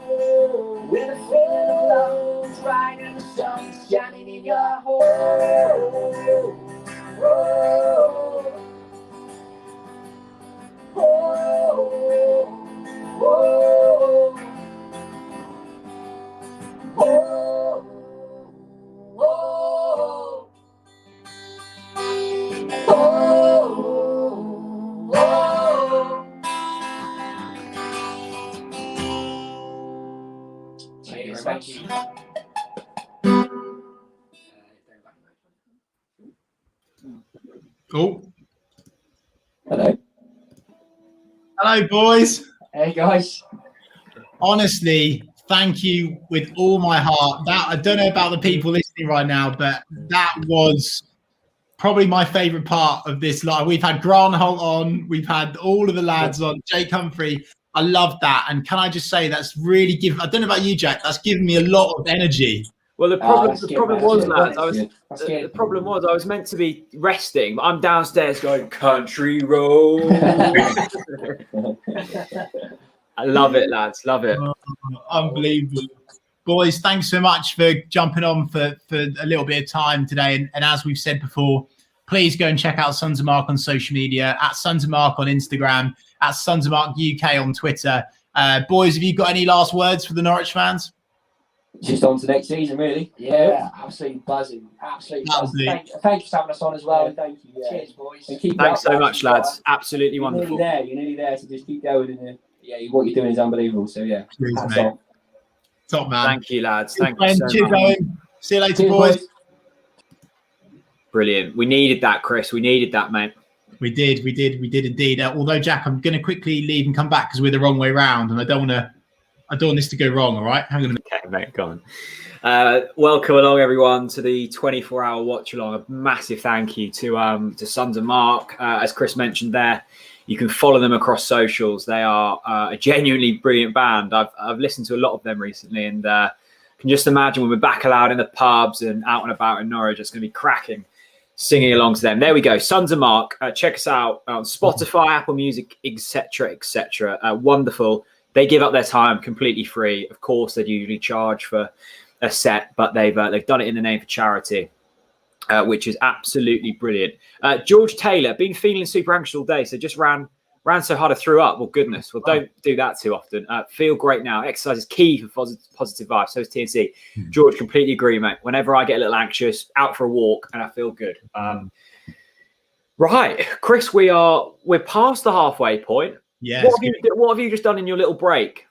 With a feeling of love, right and the sun shining in your home. Thank you. Oh, Hello. hello, boys. Hey guys. Honestly, thank you with all my heart. That I don't know about the people listening right now, but that was probably my favourite part of this live. We've had Grant Holt on, we've had all of the lads on, Jake Humphrey. I love that. And can I just say that's really I don't know about you, Jack, that's given me a lot of energy. Well, the problem was, lads, the problem was I was meant to be resting, but I'm downstairs going, country road. I love it, lads. Love it. Oh, unbelievable. Boys, thanks so much for jumping on for a little bit of time today. And as we've said before, please go and check out Sons of Mark on social media, at Sons of Mark on Instagram, at Sons of Mark UK on Twitter. Boys, have you got any last words for the Norwich fans? Just on to next season, really. Yeah, absolutely buzzing. Absolutely buzzing. Thank you for having us on as well. Yeah, thank you. Cheers, boys. Thanks so much, lads. Absolutely wonderful. You're nearly there. So just keep going. And what you're doing is unbelievable. So yeah, hats off. Top man. Thank you, lads. Thank you so Cheers, much. Owen. See you later, boys. Brilliant. We needed that, Chris. We needed that, mate. We did indeed. Although, Jack, I'm going to quickly leave and come back because we're the wrong way round, and I don't want this to go wrong. All right, hang on a minute. Okay, mate, go on. Welcome along, everyone, to the 24-hour watch along. A massive thank you to Sons of Mark. As Chris mentioned there, you can follow them across socials. They are a genuinely brilliant band. I've listened to a lot of them recently, and can just imagine when we're back allowed in the pubs and out and about in Norwich, it's going to be cracking singing along to them. There we go. Sons of Mark. Check us out on Spotify, Apple Music, etc., etc. Wonderful. They give up their time completely free. Of course, they usually charge for a set, but they've done it in the name of charity, which is absolutely brilliant. George Taylor, been feeling super anxious all day, so just ran so hard I threw up. Well, goodness. Well, don't do that too often. Feel great now. Exercise is key for positive vibes. So is TNC. George, completely agree, mate. Whenever I get a little anxious, out for a walk, and I feel good. Right, Chris, we're past the halfway point. Yes. What have you just done in your little break?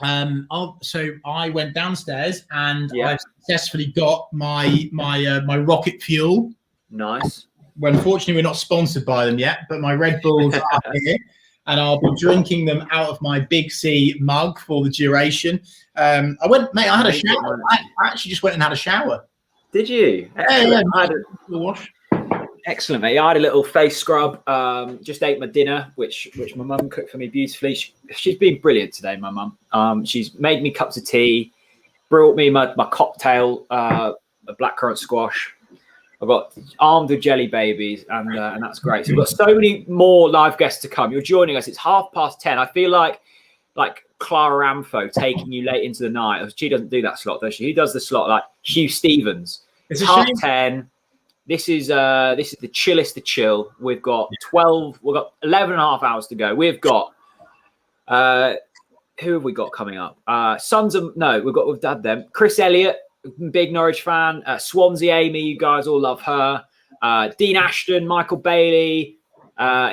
So I went downstairs and I successfully got my rocket fuel. Nice. Well, unfortunately, we're not sponsored by them yet, but my Red Bulls are here, and I'll be drinking them out of my Big C mug for the duration. I had a shower. I actually just went and had a shower. Did you? Yeah. I had a wash. Excellent, mate. I had a little face scrub. Just ate my dinner, which my mum cooked for me beautifully. She's been brilliant today, my mum. She's made me cups of tea, brought me my cocktail, a blackcurrant squash. I've got armed with jelly babies, and that's great. So we've got so many more live guests to come. You're joining us. It's 10:30. I feel like Clara Amfo taking you late into the night. She doesn't do that slot, does she? Who does the slot? Like Hugh Stevens. It's 10:30. This is the chillest to chill. We've got 11 and a half hours to go. We've got who have we got coming up? We've had them. Chris Elliot, big Norwich fan. Swansea Amy, you guys all love her. Dean Ashton, Michael Bailey.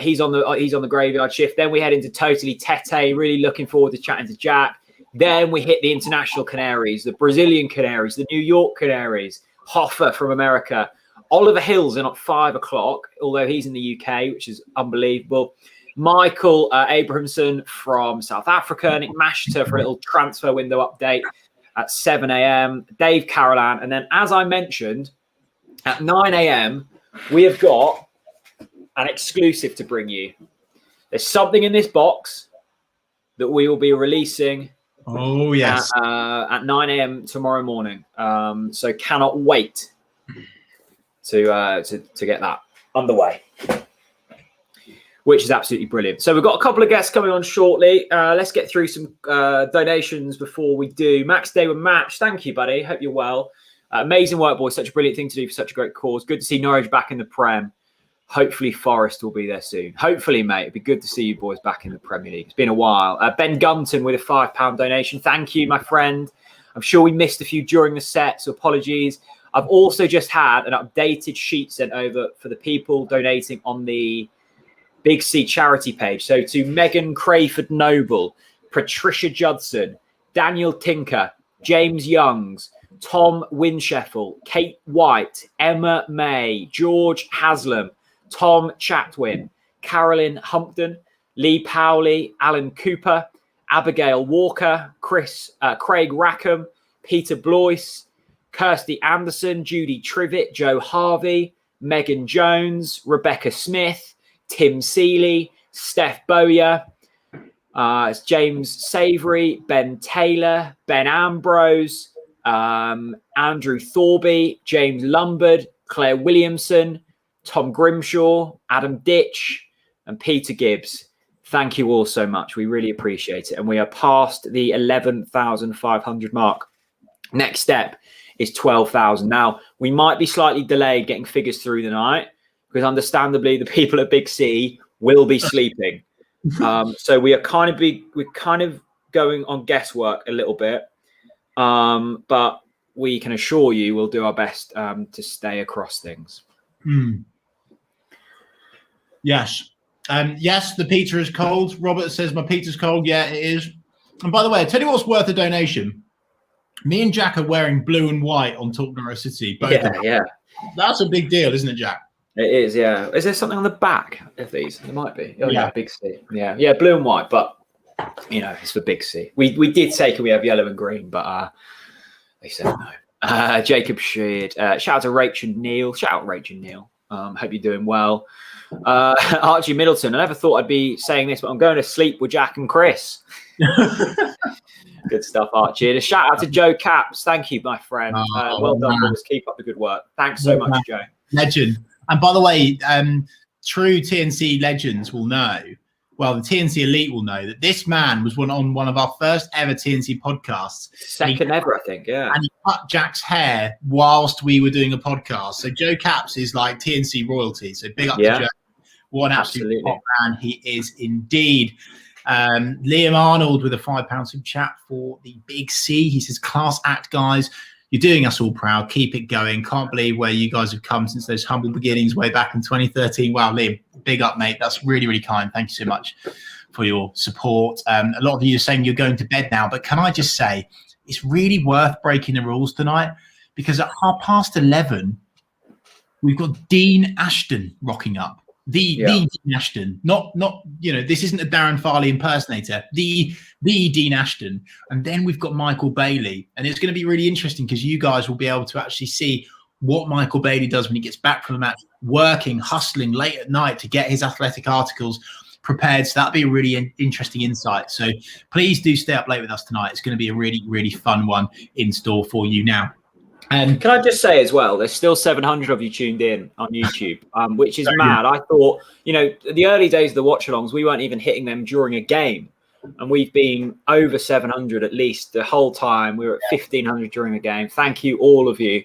He's on the graveyard shift. Then we head into Totally Tete. Really looking forward to chatting to Jack. Then we hit the international Canaries, the Brazilian Canaries, the New York Canaries, Hoffer from America. Oliver Hill's in at 5 o'clock, although he's in the UK, which is unbelievable. Michael Abrahamson from South Africa, Nick Mashter for a little transfer window update at 7 a.m. Dave Carolan. And then, as I mentioned, at 9 a.m., we have got an exclusive to bring you. There's something in this box that we will be releasing. Oh, yes. At 9 a.m. tomorrow morning. So cannot wait to get that underway, which is absolutely brilliant. So we've got a couple of guests coming on shortly. Let's get through some donations before we do. Max Day with Match, thank you, buddy. Hope you're well. Amazing work, boys. Such a brilliant thing to do for such a great cause. Good to see Norwich back in the Prem. Hopefully Forest will be there soon. Hopefully, mate. It'd be good to see you boys back in the Premier League. It's been a while. Ben Gunton with a £5 donation. Thank you, my friend. I'm sure we missed a few during the set, so apologies. I've also just had an updated sheet sent over for the people donating on the Big C charity page. So to Megan Crayford Noble, Patricia Judson, Daniel Tinker, James Youngs, Tom Wincheffel, Kate White, Emma May, George Haslam, Tom Chatwin, Carolyn Humpton, Lee Powley, Alan Cooper, Abigail Walker, Craig Rackham, Peter Blois, Kirsty Anderson, Judy Trivet, Joe Harvey, Megan Jones, Rebecca Smith, Tim Seeley, Steph Bowyer, it's James Savory, Ben Taylor, Ben Ambrose, Andrew Thorby, James Lombard, Claire Williamson, Tom Grimshaw, Adam Ditch, and Peter Gibbs. Thank you all so much. We really appreciate it. And we are past the 11,500 mark. Next step is 12,000. Now, we might be slightly delayed getting figures through the night because understandably the people at Big C will be sleeping. So we're kind of going on guesswork a little bit. But we can assure you we'll do our best to stay across things. Yes. Yes, the pizza is cold. Robert says my pizza's cold. Yeah, it is. And by the way, I tell you what's worth a donation. Me and Jack are wearing blue and white on Talk Norwich City. Yeah. That's a big deal, isn't it, Jack? It is, yeah. Is there something on the back of these? There might be. Oh, yeah, Big C. Yeah, blue and white, but, you know, it's for Big C. We did say, can we have yellow and green, but they said no. Jacob Sheard. Shout out to Rach and Neil. Shout out Rach and Neil. Hope you're doing well. Archie Middleton. I never thought I'd be saying this, but I'm going to sleep with Jack and Chris. Good stuff, Archie. And a shout out to Joe Caps. Thank you, my friend. Well done, boys. Keep up the good work. Thanks so much, Joe. Legend. And by the way, true TNC legends will know, well, the TNC elite will know that this man was on one of our first ever TNC podcasts. Second ever, I think, yeah. And he cut Jack's hair whilst we were doing a podcast. So Joe Caps is like TNC royalty. So big up to Joe. What an absolute top man he is indeed. Liam Arnold with a £5 super chat for the Big C. He says, class act, guys. You're doing us all proud. Keep it going. Can't believe where you guys have come since those humble beginnings way back in 2013. Wow, Liam, big up, mate. That's really, really kind. Thank you so much for your support. A lot of you are saying you're going to bed now, but can I just say it's really worth breaking the rules tonight because at 11:30, we've got Dean Ashton rocking up. The Dean Ashton, not this isn't a Darren Farley impersonator. The Dean Ashton, and then we've got Michael Bailey, and it's going to be really interesting because you guys will be able to actually see what Michael Bailey does when he gets back from the match, working, hustling late at night to get his athletic articles prepared. So that'll be a really interesting insight. So please do stay up late with us tonight. It's going to be a really, really fun one in store for you now. Can I just say as well, there's still 700 of you tuned in on YouTube, which is mad. I thought, the early days of the watch-alongs, we weren't even hitting them during a game. And we've been over 700 at least the whole time. We were at 1,500 during the game. Thank you, all of you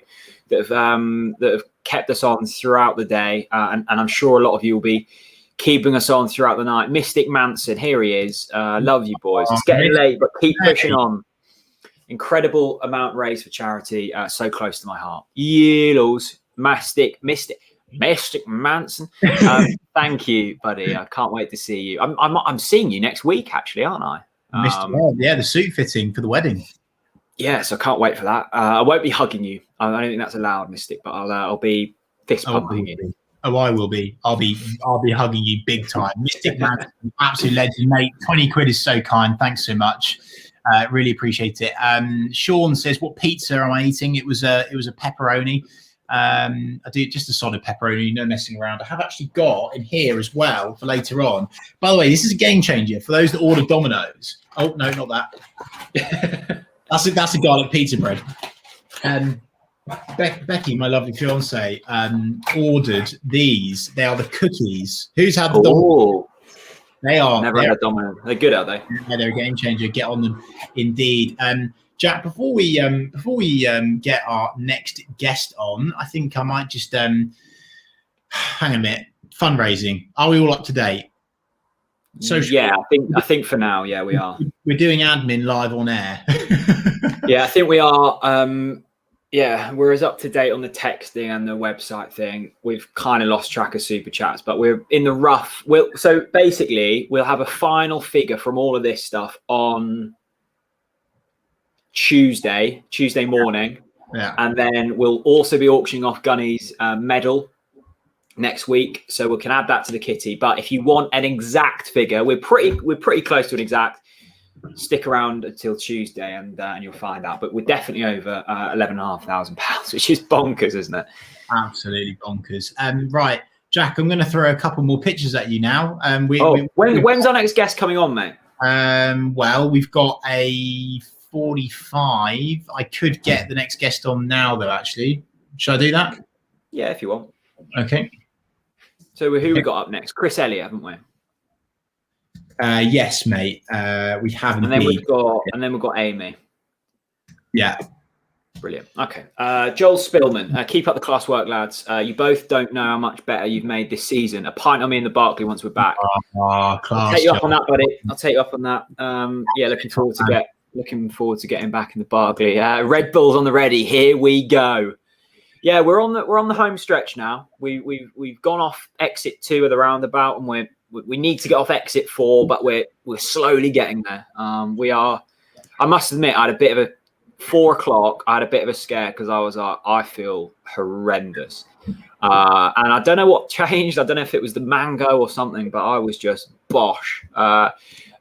that have kept us on throughout the day. And I'm sure a lot of you will be keeping us on throughout the night. Mystic Manson, here he is. Love you, boys. It's getting late, but keep pushing on. Incredible amount raised for charity, so close to my heart. Yellows, Mystic Manson. Thank you, buddy. I can't wait to see you. I'm seeing you next week, actually, aren't I? Mr. World, the suit fitting for the wedding. Yes, I can't wait for that. I won't be hugging you. I don't think that's allowed, Mystic, but I'll be fist pumping you. Oh, I will be. I'll be hugging you big time. Mystic Manson, absolute legend, mate. 20 quid is so kind. Thanks so much. Really appreciate it. Sean says, "What pizza am I eating?" It was a pepperoni. I do just a solid pepperoni, no messing around. I have actually got in here as well for later on. By the way, this is a game changer for those that order Domino's. Oh no, not that. That's a garlic pizza bread. Becky, my lovely fiance, ordered these. They are the cookies. Who's had the Oh, They are. never had a Domino. They're good, are they? Yeah, they're a game changer. Get on them, indeed. Jack, before we get our next guest on, I think I might just hang a minute. Fundraising. Are we all up to date? Social. Yeah, I think for now, yeah, we are. We're doing admin live on air. Yeah, I think we are. Yeah, we're as up to date on the texting and the website thing. We've kind of lost track of super chats, but we're in the rough. So basically, we'll have a final figure from all of this stuff on Tuesday morning. Yeah. And then we'll also be auctioning off Gunny's medal next week, so we can add that to the kitty. But if you want an exact figure, we're pretty close to an exact. Stick around until Tuesday and you'll find out. But we're definitely over £11,500, which is bonkers, isn't it? Absolutely bonkers. Right, Jack, I'm going to throw a couple more pictures at you now. When's our next guest coming on, mate? Well, we've got a 45. I could get the next guest on now, though. Actually, should I do that? Yeah, if you want. Okay. So who we got up next? Chris Elliott, haven't we? Yes, mate. We haven't. And then we've got Amy. Yeah. Brilliant. Okay. Joel Spillman, keep up the class work, lads. You both don't know how much better you've made this season. A pint on me in the Barclay once we're back. Class. I'll take you up on that, buddy. I'll take you up on that. Yeah, looking forward to getting back in the Barclay. Red Bull's on the ready. Here we go. Yeah, we're on the home stretch now. We've gone off exit 2 of the roundabout, and we need to get off exit 4, but we're slowly getting there. We are. I must admit, I had a bit of a 4 o'clock. I had a bit of a scare because I was like, I feel horrendous, and I don't know what changed. I don't know if it was the mango or something, but I was just bosh.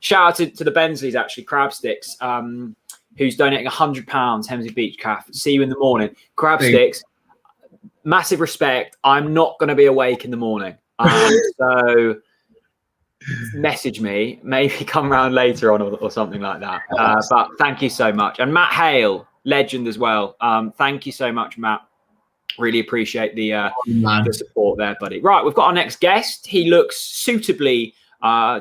Shout out to the Bensleys, actually, Crab Sticks, who's donating £100. Hemsley Beach Cafe. See you in the morning, Crab Sticks. Massive respect. I'm not going to be awake in the morning, so message me, maybe come round later on or something like that. But thank you so much. And Matt Hale, legend as well. Thank you so much, Matt. Really appreciate the support there, buddy. Right, we've got our next guest. He looks suitably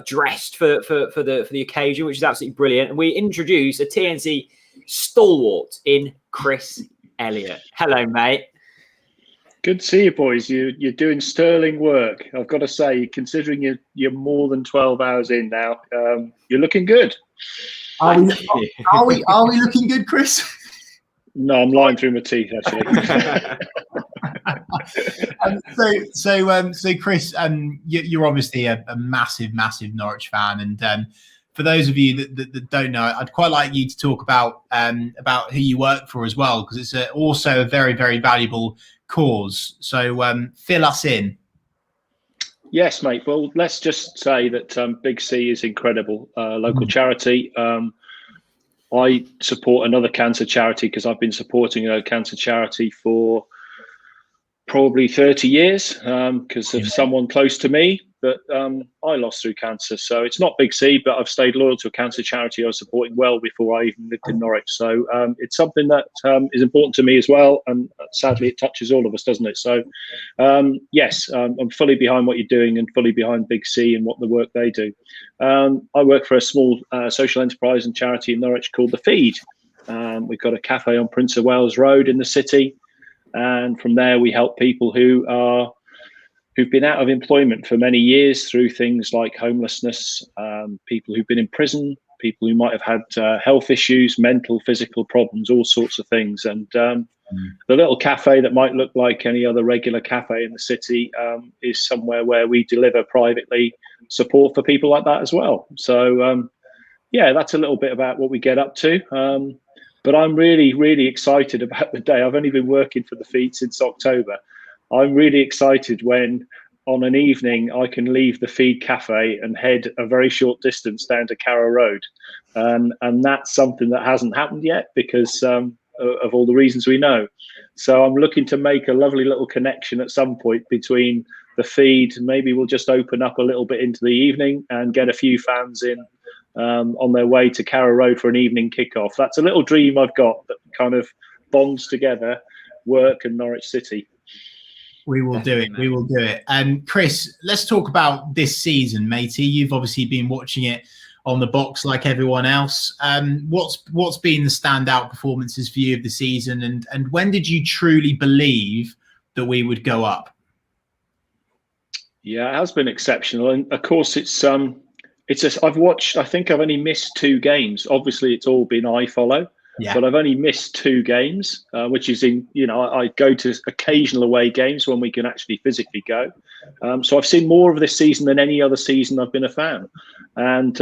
dressed for the occasion, which is absolutely brilliant. And we introduce a TNC stalwart in Chris Elliott. Hello, mate. Good to see you, boys. You're doing sterling work. I've got to say, considering you're more than 12 hours in now, you're looking good. Are we looking good, Chris? No, I'm lying through my teeth, actually. So Chris, you're obviously a massive Norwich fan, and for those of you that don't know, I'd quite like you to talk about who you work for as well, because it's also a very, very valuable cause. So fill us in. Yes, mate. Well, let's just say that Big C is incredible. Local charity. I support another cancer charity because I've been supporting a cancer charity for probably 30 years because of someone close to me that I lost through cancer. So it's not Big C, but I've stayed loyal to a cancer charity I was supporting well before I even lived in Norwich. So it's something that is important to me as well. And sadly, it touches all of us, doesn't it? So yes, I'm fully behind what you're doing and fully behind Big C and what the work they do. I work for a small social enterprise and charity in Norwich called The Feed. We've got a cafe on Prince of Wales Road in the city. And from there, we help people who've been out of employment for many years through things like homelessness, people who've been in prison, people who might have had health issues, mental, physical problems, all sorts of things. And the little cafe that might look like any other regular cafe in the city is somewhere where we deliver privately support for people like that as well. So, yeah, that's a little bit about what we get up to. But I'm really, really excited about the day. I've only been working for the Feed since October. I'm really excited when on an evening I can leave the Feed Cafe and head a very short distance down to Carrow Road. And that's something that hasn't happened yet because of all the reasons we know. So I'm looking to make a lovely little connection at some point between the Feed. Maybe we'll just open up a little bit into the evening and get a few fans in on their way to Carrow Road for an evening kickoff. That's a little dream I've got that kind of bonds together work and Norwich City. We will do it. We will do it. Chris, let's talk about this season, matey. You've obviously been watching it on the box like everyone else. What's been the standout performances for you of the season, and when did you truly believe that we would go up? Yeah, it has been exceptional, and of course I've watched. I think I've only missed 2 games. Obviously, it's all been iFollow. Yeah. But I've only missed 2 games, which is I go to occasional away games when we can actually physically go. So I've seen more of this season than any other season I've been a fan. And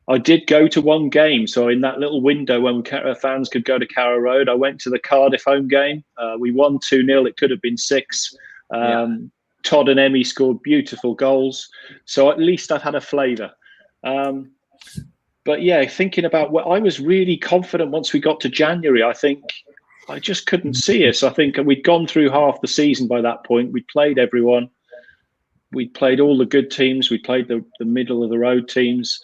I did go to 1 game. So in that little window when fans could go to Carrow Road, I went to the Cardiff home game. We won 2-0. It could have been 6. Todd and Emmy scored beautiful goals. So at least I've had a flavour. But yeah, thinking about what I was really confident once we got to January. I think I just couldn't see us. I think we'd gone through half the season by that point. We'd played everyone. We'd played all the good teams. We played the middle of the road teams.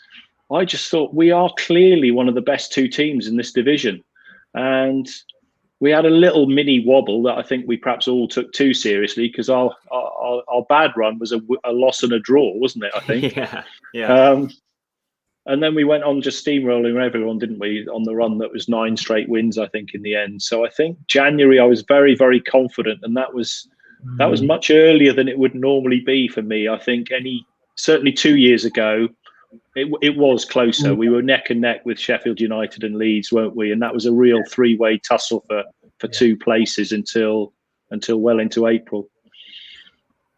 I just thought we are clearly one of the best 2 teams in this division. And we had a little mini wobble that I think we perhaps all took too seriously, because our bad run was a loss and a draw, wasn't it? I think. Yeah. And then we went on just steamrolling everyone, didn't we, on the run that was 9 straight wins, I think, in the end. So I think January I was very, very confident, and that was much earlier than it would normally be for me. I think certainly 2 years ago, it was closer. We were neck and neck with Sheffield United and Leeds, weren't we? And that was a real 3-way tussle for 2 places until well into April.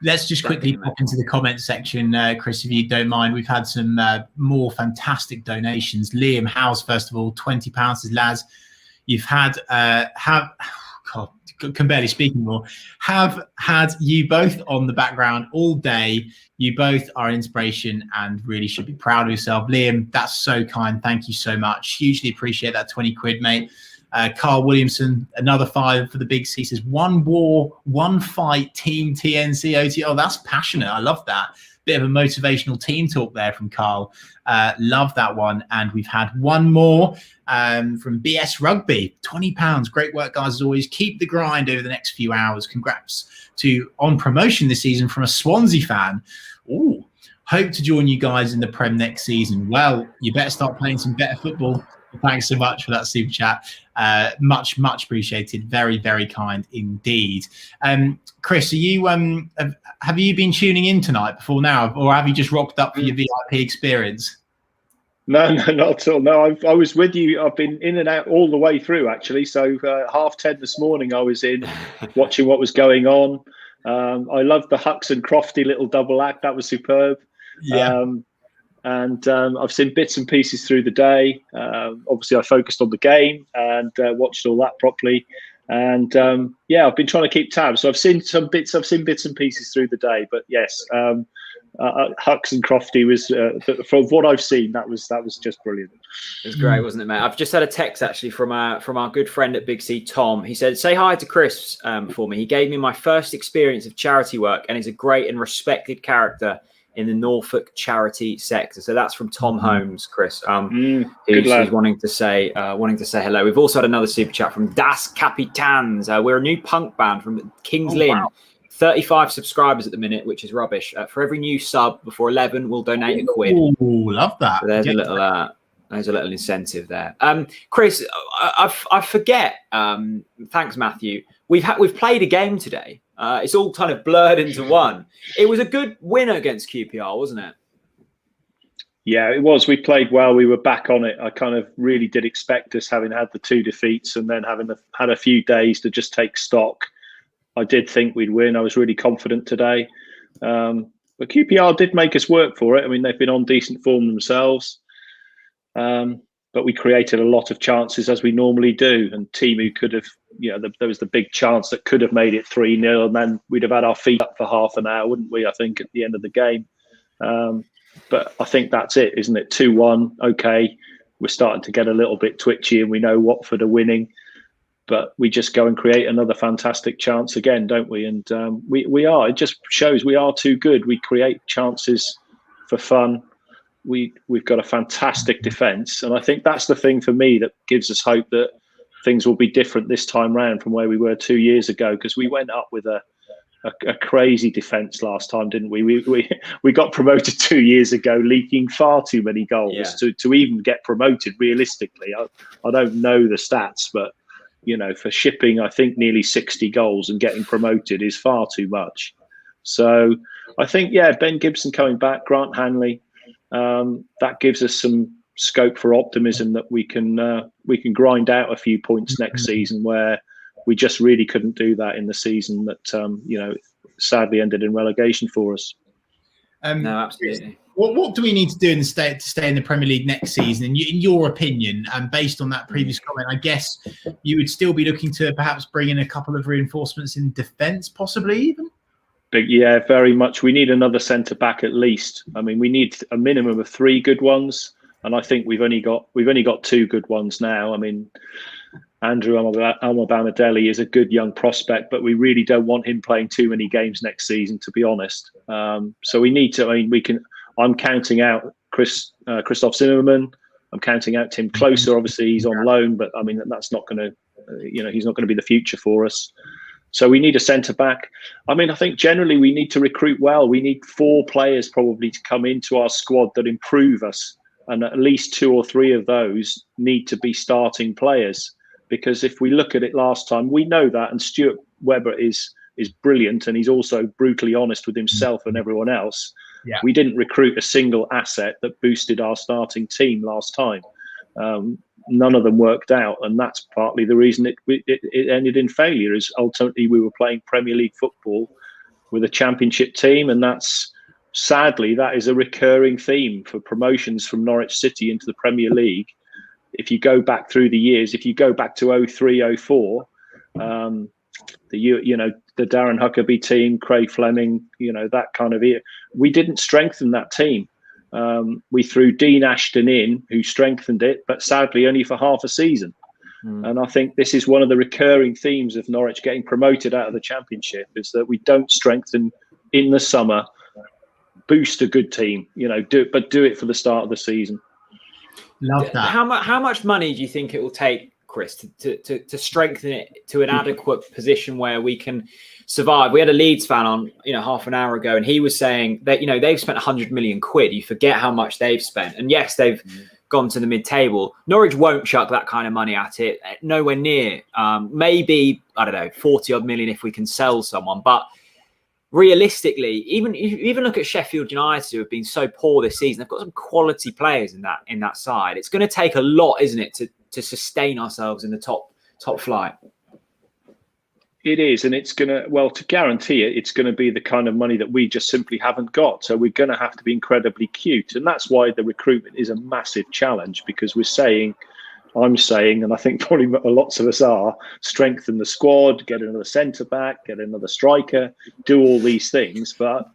Let's just quickly pop into the comment section, Chris, if you don't mind. We've had some more fantastic donations. Liam Howes, first of all, £20 says, Laz, you've had can barely speak anymore. Have had you both on the background all day. You both are inspiration and really should be proud of yourself. Liam, that's so kind. Thank you so much. Hugely appreciate that 20 quid, mate. Carl Williamson, another 5 for the Big C, says 1 war, 1 fight, team TNC OT. Oh, that's passionate. I love that. Bit of a motivational team talk there from Carl. Love that one. And we've had 1 more from BS Rugby, £20. Great work, guys, as always. Keep the grind over the next few hours. Congrats to on promotion this season from a Swansea fan. Ooh, hope to join you guys in the Prem next season. Well, you better start playing some better football. Thanks so much for that super chat. Much appreciated. Very, very kind indeed. Chris, are you have you been tuning in tonight before now, or have you just rocked up for your VIP experience? No, not at all. No, I was with you. I've been in and out all the way through, actually. So 10:30 this morning, I was in watching what was going on. I loved the Hucks and Crofty little double act. That was superb. Yeah. And I've seen bits and pieces through the day. Obviously, I focused on the game and watched all that properly. And I've been trying to keep tabs. So I've seen some bits. I've seen bits and pieces through the day. But yes, Hucks and Crofty was, from what I've seen, that was just brilliant. It was great, wasn't it, mate? I've just had a text actually from our good friend at Big C, Tom. He said, "Say hi to Chris for me. He gave me my first experience of charity work and is a great and respected character in the Norfolk charity sector." So that's from Tom Holmes, Chris, who's wanting to say hello. We've also had another super chat from Das Capitans. We're a new punk band from Kings Lynn. Wow. 35 subscribers at the minute, which is rubbish. For every new sub before 11, we'll donate a quid. Oh, love that. So there's a little incentive there. Chris, I forget. Thanks, Matthew. We've played a game today. It's all kind of blurred into one. It was a good win against QPR, wasn't it? Yeah, it was. We played well. We were back on it. I kind of really did expect us, having had the 2 defeats and then having had a few days to just take stock. I did think we'd win. I was really confident today. But QPR did make us work for it. I mean, they've been on decent form themselves. But we created a lot of chances, as we normally do. And Timu could have, there was the big chance that could have made it 3-0, and then we'd have had our feet up for half an hour, wouldn't we, I think, at the end of the game. But I think that's it, isn't it? 2-1, okay. We're starting to get a little bit twitchy, and we know Watford are winning. But we just go and create another fantastic chance again, don't we? And we are. It just shows we are too good. We create chances for fun. We've got a fantastic defence, and I think that's the thing for me that gives us hope that things will be different this time round from where we were 2 years ago, because we went up with a crazy defence last time, didn't we? We got promoted 2 years ago, leaking far too many goals to even get promoted. Realistically, I don't know the stats, but for shipping, I think nearly 60 goals and getting promoted is far too much. So I think, Ben Gibson coming back, Grant Hanley, that gives us some scope for optimism that we can grind out a few points next season, where we just really couldn't do that in the season that sadly ended in relegation for us. No, absolutely. What do we need to do to stay in the Premier League next season? In your opinion, and based on that previous comment, I guess you would still be looking to perhaps bring in a couple of reinforcements in defence, possibly even. But yeah, very much. We need another centre back at least. I mean, we need a minimum of 3 good ones, and I think we've only got 2 good ones now. I mean, Andrew Almabama-Deli is a good young prospect, but we really don't want him playing too many games next season, to be honest. So we need to. I mean, I'm counting out Christoph Zimmerman. I'm counting out Tim Closer. Obviously, he's on loan, but I mean, that's not going to, he's not going to be the future for us. So we need a centre back. I mean, I think generally we need to recruit well. We need 4 players probably to come into our squad that improve us, and at least 2 or 3 of those need to be starting players. Because if we look at it last time, we know that, and Stuart Webber is brilliant, and he's also brutally honest with himself and everyone else. Yeah. We didn't recruit a single asset that boosted our starting team last time. None of them worked out, and that's partly the reason it ended in failure. Is ultimately we were playing Premier League football with a Championship team, and that's sadly that is a recurring theme for promotions from Norwich City into the Premier League. If you go back through the years, if you go back to 03-04, the Darren Huckabee team, Craig Fleming, that kind of year, we didn't strengthen that team. We threw Dean Ashton in, who strengthened it, but sadly only for half a season. And I think this is one of the recurring themes of Norwich getting promoted out of the Championship, is that we don't strengthen in the summer, boost a good team, do it for the start of the season. Love that. How much money do you think it will take, Chris, to strengthen it to an adequate position where we can survive? We had a Leeds fan on, half an hour ago, and he was saying that, they've spent 100 million quid. You forget how much they've spent. And yes, they've gone to the mid-table. Norwich won't chuck that kind of money at it. Nowhere near. Maybe, I don't know, 40 odd million if we can sell someone. But realistically, even look at Sheffield United, who have been so poor this season. They've got some quality players in that side. It's going to take a lot, isn't it, to sustain ourselves in the top flight. It is, and it's going to guarantee it, it's going to be the kind of money that we just simply haven't got. So we're going to have to be incredibly cute. And that's why the recruitment is a massive challenge, because I'm saying, and I think probably lots of us are, strengthen the squad, get another centre back, get another striker, do all these things, but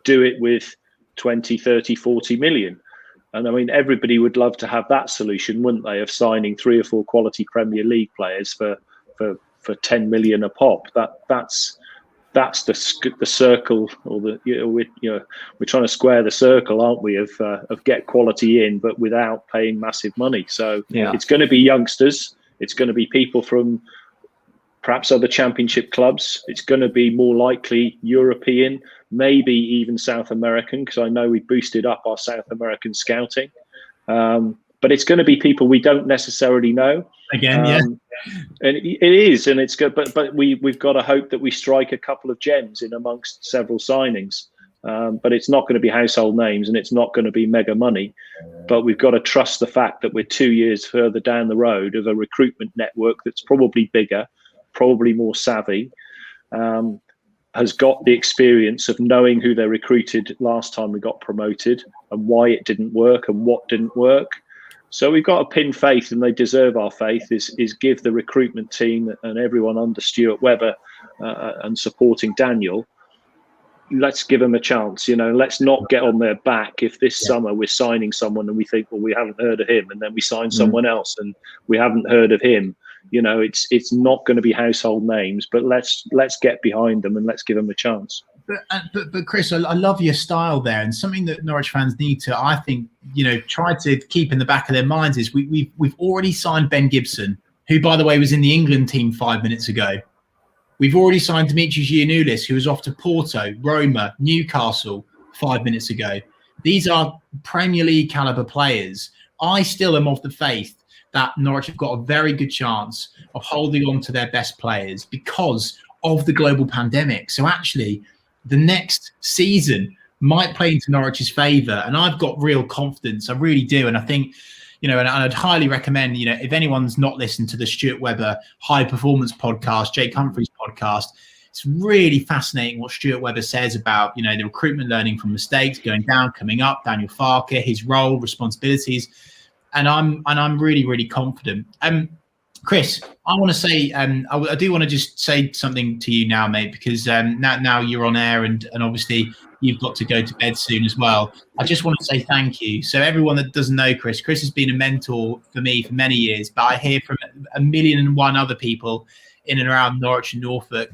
do it with 20, 30, 40 million. And I mean, everybody would love to have that solution, wouldn't they, of signing 3 or 4 quality Premier League players for 10 million a pop. That's the circle, or we're trying to square the circle, aren't we, of get quality in, but without paying massive money. So It's going to be youngsters. It's going to be people from perhaps other Championship clubs. It's going to be more likely European, maybe even South American, because I know we boosted up our South American scouting. But it's going to be people we don't necessarily know. And it is, and it's good. But we've got to hope that we strike a couple of gems in amongst several signings. But it's not going to be household names, and it's not going to be mega money. But we've got to trust the fact that we're 2 years further down the road of a recruitment network that's probably bigger, probably more savvy, has got the experience of knowing who they recruited last time we got promoted and why it didn't work and what didn't work. So we've got to pin faith, and they deserve our faith, is give the recruitment team and everyone under Stuart Webber and supporting Daniel, let's give them a chance. Let's not get on their back if this summer we're signing someone and we think, well, we haven't heard of him, and then we sign someone else and we haven't heard of him. It's not going to be household names, but let's get behind them and let's give them a chance. But Chris, I love your style there, and something that Norwich fans need to, I think, try to keep in the back of their minds is we've already signed Ben Gibson who, by the way, was in the England team 5 minutes ago. We've already signed Dimitris Giannoulis, who was off to Porto, Roma, Newcastle 5 minutes ago. These are Premier League caliber players. I still am of the faith that Norwich have got a very good chance of holding on to their best players because of the global pandemic. So actually, the next season might play into Norwich's favour. And I've got real confidence. I really do. And I think, and I'd highly recommend, if anyone's not listened to the Stuart Webber High Performance podcast, Jake Humphrey's podcast, it's really fascinating what Stuart Webber says about, the recruitment, learning from mistakes, going down, coming up, Daniel Farke, his role, responsibilities. And I'm really, really confident. Chris, I want to say, I do want to just say something to you now, mate, because now you're on air and obviously you've got to go to bed soon as well. I just want to say thank you. So everyone that doesn't know Chris has been a mentor for me for many years, but I hear from 1,000,001 other people in and around Norwich and Norfolk.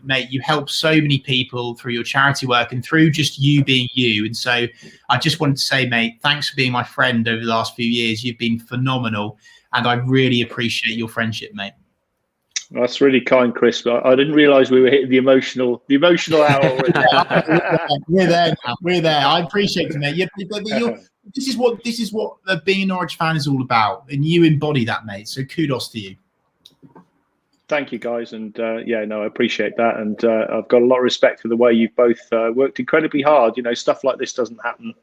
Mate, you help so many people through your charity work and through just you being you. And so I just wanted to say, mate, thanks for being my friend over the last few years. You've been phenomenal. And I really appreciate your friendship, mate. That's really kind, Chris. But I didn't realise we were hitting the emotional hour. We're there now. We're there. I appreciate it, mate. This is what being a Norwich fan is all about, and you embody that, mate. So kudos to you. Thank you, guys, and I appreciate that, and I've got a lot of respect for the way you've both worked incredibly hard. Stuff like this doesn't happen.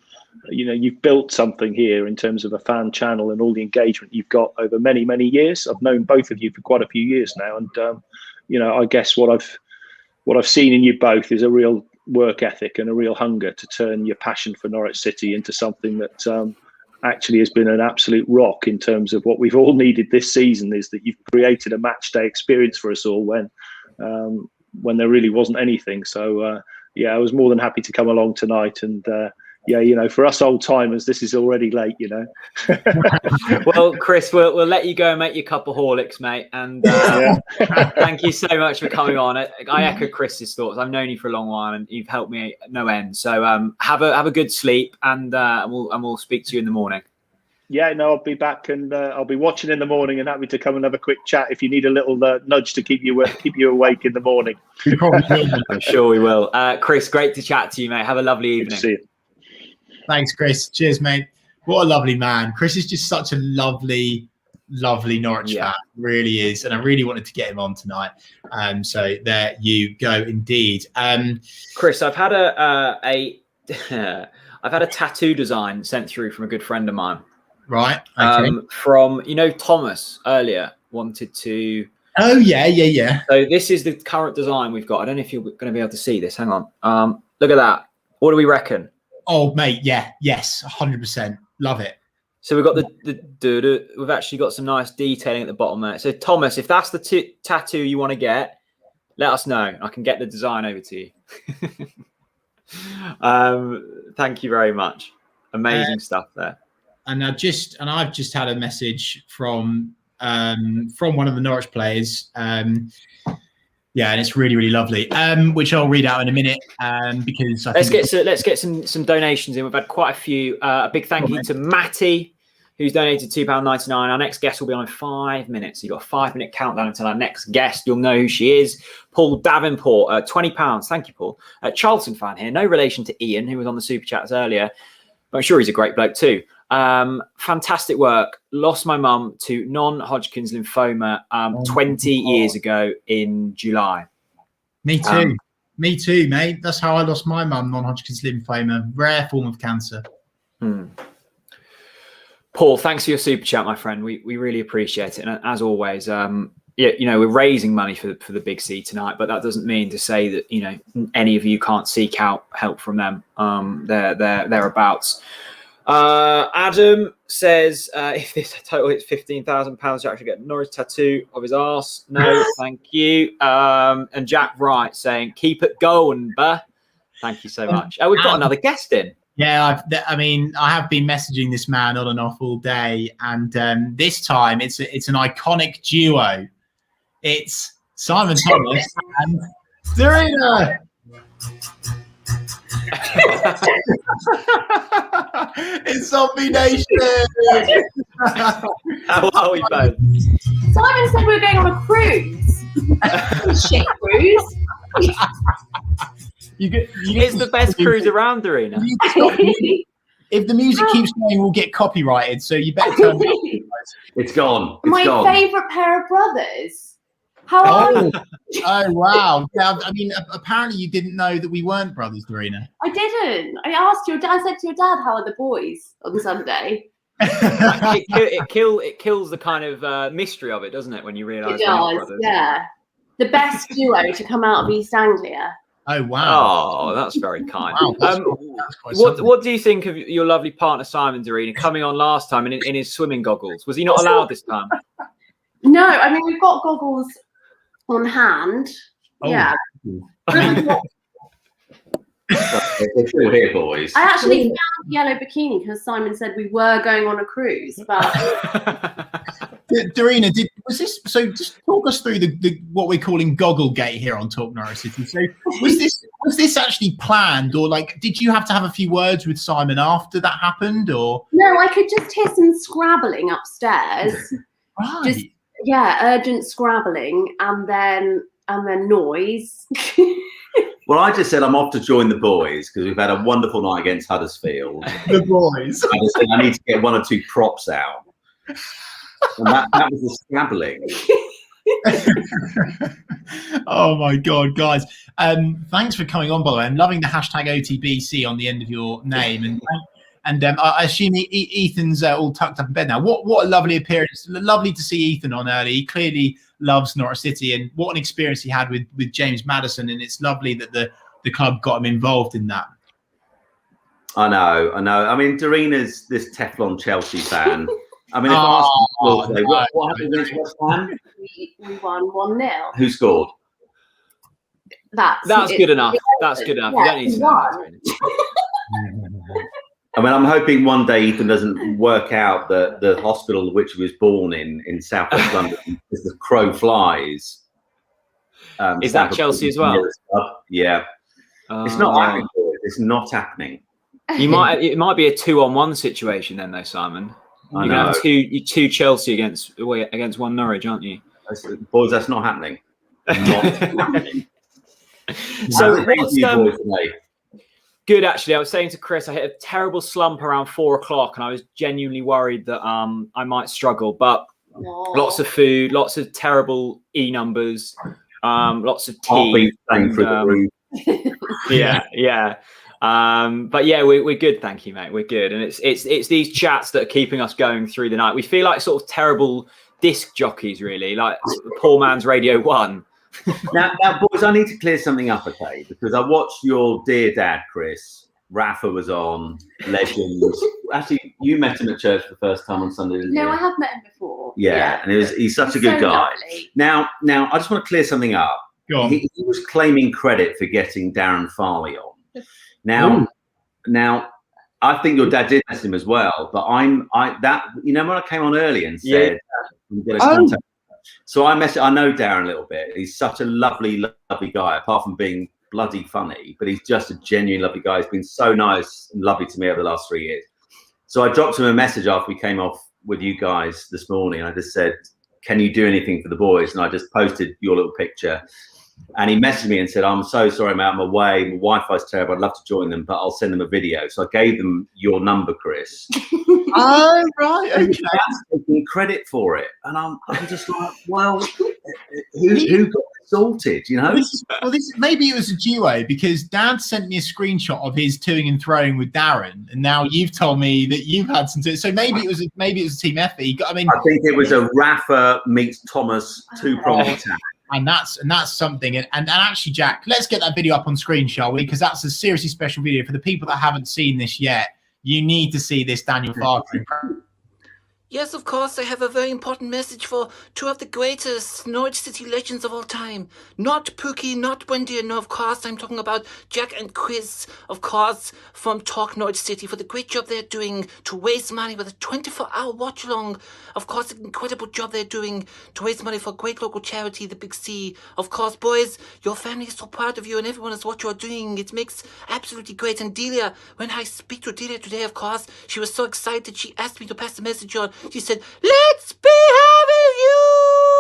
You've built something here in terms of a fan channel and all the engagement you've got over many, many years. I've known both of you for quite a few years now, and I guess what I've seen in you both is a real work ethic and a real hunger to turn your passion for Norwich City into something that actually has been an absolute rock in terms of what we've all needed this season. Is that you've created a match day experience for us all when there really wasn't anything. So I was more than happy to come along tonight, and for us old timers, this is already late, Well, Chris, we'll let you go and make your cup of Horlicks, mate. And thank you so much for coming on. I echo Chris's thoughts. I've known you for a long while, and you've helped me no end. So have a good sleep, and we'll speak to you in the morning. Yeah, no, I'll be back, and I'll be watching in the morning, and happy to come and have a quick chat if you need a little nudge to keep you awake in the morning. I'm sure we will. Chris, great to chat to you, mate. Have a lovely evening. Good to see you. Thanks, Chris. Cheers, mate. What a lovely man. Chris is just such a lovely Norwich fan. Really is. And I really wanted to get him on tonight. So there you go, indeed. Chris, I've had a tattoo design sent through from a good friend of mine. Right. Okay. From, Thomas earlier wanted to. Oh, yeah. So this is the current design we've got. I don't know if you're going to be able to see this. Hang on. Look at that. What do we reckon? Oh, mate, yes, 100%. Love it. So we've got we've actually got some nice detailing at the bottom there. So Thomas, if that's the tattoo you want to get, let us know. I can get the design over to you. Thank you very much. Amazing stuff there. And I've just had a message from one of the Norwich players. Yeah, and it's really, really lovely. Which I'll read out in a minute. Because let's get some donations in. We've had quite a few. A big thank you to Matty, who's donated £2.99. Our next guest will be on in 5 minutes. So you've got a 5-minute countdown until our next guest. You'll know who she is. Paul Davenport, £20. Thank you, Paul. Charlton fan here. No relation to Ian, who was on the super chats earlier. But I'm sure he's a great bloke too. Fantastic work. Lost my mum to non-Hodgkin's lymphoma 20 years ago in July. Me too. Me too, mate. That's how I lost my mum, non-Hodgkin's lymphoma. Rare form of cancer. Paul, thanks for your super chat, my friend. We really appreciate it. And as always, we're raising money for the Big C tonight, but that doesn't mean to say that, any of you can't seek out help from them. They're thereabouts. Adam says, if this total hits £15,000, you actually get a Norwich tattoo of his arse. No, thank you. And Jack Wright saying, keep it going, bruh. Thank you so much. We've got another guest in. Yeah, I have been messaging this man on and off all day, and this time it's an iconic duo. It's Simon Thomas and Serena. It's Zombie Nation. How are we both? Simon said we were going on a cruise. Shit cruise. It's the best cruise around, Darina. If the music keeps going, we'll get copyrighted. So you better turn it. It's gone. My favourite pair of brothers. How are you? Oh wow! Yeah, I mean, apparently you didn't know that we weren't brothers, Darina. I didn't. I asked your dad. I said to your dad, "How are the boys?" on Sunday. It kills the kind of mystery of it, doesn't it? When you realise It does. Yeah. The best duo to come out of East Anglia. Oh wow! Oh, that's very kind. Wow, what do you think of your lovely partner Simon, Darina, coming on last time in his swimming goggles? Was he not allowed this time? No, I mean we've got goggles on hand. Oh. Yeah. They're still here, boys. I actually found the yellow bikini because Simon said we were going on a cruise, but Darina, was this? So just talk us through the what we're calling goggle gate here on Talk Norwich City. So was this actually planned, or like did you have to have a few words with Simon after that happened, or? No, I could just hear some scrabbling upstairs. Right. Just urgent scrabbling and then noise. Well, I just said I'm off to join the boys because we've had a wonderful night against Huddersfield. The boys. I just said I need to get one or two props out. And that was the scrabbling. Oh my god, guys! Thanks for coming on. By the way, I'm loving the hashtag OTBC on the end of your name, and I assume Ethan's all tucked up in bed now. What a lovely appearance! Lovely to see Ethan on early. He clearly loves Norwich City, and what an experience he had with James Maddison. And it's lovely that the club got him involved in that. I know. I mean, Darina's this Teflon Chelsea fan. I mean, if Arsenal today, what happened against West Ham? We won 1-0. Who scored? That's good enough. That's good enough. Yeah, you don't need to know. I mean, I'm hoping one day Ethan doesn't work out that the hospital which he was born in South West London is the crow flies. Is that Chelsea as well? Yeah. It's not happening. It's not happening. It might be a 2-on-1 situation then, though, Simon. You're going to have two Chelsea against one Norwich, aren't you? Boys, that's not happening. Not happening. So what's good, actually. I was saying to Chris, I hit a terrible slump around 4 o'clock, and I was genuinely worried that I might struggle. But lots of food, lots of terrible E numbers, lots of tea. Yeah. But yeah, we're good, thank you, mate. We're good, and it's these chats that are keeping us going through the night. We feel like sort of terrible disc jockeys, really, like poor man's Radio 1. Now, boys, I need to clear something up, okay? Because I watched your dear dad, Chris. Rafa was on, legends. Actually, you met him at church for the first time on Sunday, didn't you? No, I have met him before. Yeah. And he's such a good guy. Lovely. Now, I just want to clear something up. Go on. He was claiming credit for getting Darren Farley on. Now, I think your dad did ask him as well. But when I came on early and said, contact. So I know Darren a little bit. He's such a lovely, lovely guy, apart from being bloody funny, but he's just a genuine lovely guy. He's been so nice and lovely to me over the last 3 years. So I dropped him a message after we came off with you guys this morning. I just said, can you do anything for the boys? And I just posted your little picture. And he messaged me and said, I'm so sorry, mate, I'm away. My Wi-Fi's terrible. I'd love to join them, but I'll send them a video. So I gave them your number, Chris. Oh, right. Okay. That's taking credit for it. And I'm just like, well, who got it sorted, you know? Maybe it was a duo, because Dad sent me a screenshot of his toing and throwing with Darren, and now you've told me that you've had some. So maybe it was a team effort. I think it was a Rafa meets Thomas 2-pronged attack. And that's something. And actually, Jack, let's get that video up on screen, shall we? Because that's a seriously special video for the people that haven't seen this yet. You need to see this Daniel Farley. Yes, of course, I have a very important message for two of the greatest Norwich City legends of all time. Not Pookie, not Wendy, no, of course, I'm talking about Jack and Chris, of course, from Talk Norwich City, for the great job they're doing to raise money with a 24-hour watch-along. Of course, an incredible job they're doing to raise money for a great local charity, the Big C. Of course, boys, your family is so proud of you, and everyone is what you're doing. It makes absolutely great. And Delia, when I speak to Delia today, of course, she was so excited, she asked me to pass the message on. She said, let's be having you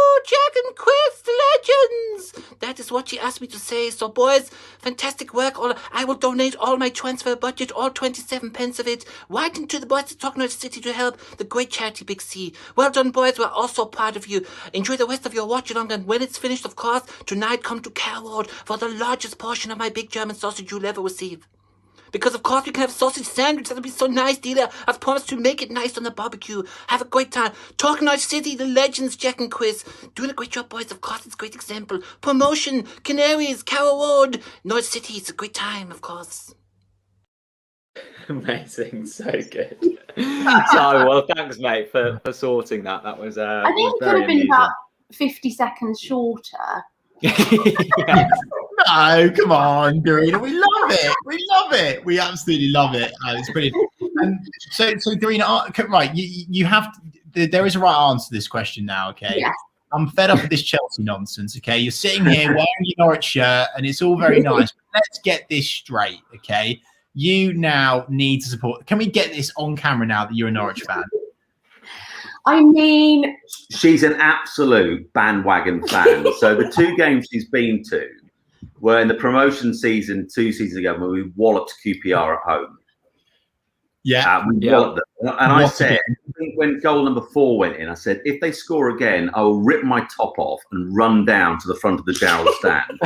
and Chris, the legends. That is what she asked me to say. So, boys, fantastic work. I will donate all my transfer budget, all 27 pence of it, right into the boys at Norwich City to help the great charity Big C. Well done, boys. We're also proud of you. Enjoy the rest of your watch-along, and when it's finished, of course, tonight come to Carroll for the largest portion of my big German sausage you'll ever receive. Because, of course, we can have sausage sandwich. That'll be so nice, dealer. I've promised to make it nice on the barbecue. Have a great time. Talk Norwich City, the legends, Jack and Chris. Doing a great job, boys. Of course, it's a great example. Promotion, Canaries, Carroll Road, Norwich City. It's a great time, of course. Amazing. So good. So, well, thanks, mate, for sorting that. That was I think was it could very have been amusing. about 50 seconds shorter. No, come on, Dorina. We love it. We love it. We absolutely love it. It's brilliant. So Dorina, right? You have. There is a right answer to this question now. Okay. Yes. I'm fed up with this Chelsea nonsense. Okay. You're sitting here wearing your Norwich shirt, and it's all very nice. But let's get this straight. Okay. You now need to support. Can we get this on camera now that you're a Norwich fan? I mean, she's an absolute bandwagon fan. So the 2 games she's been to were in the promotion season 2 seasons ago when we walloped QPR at home. Yeah, we walloped them. And I said, I think when goal number 4 went in, I said, if they score again, I will rip my top off and run down to the front of the Gerald stand.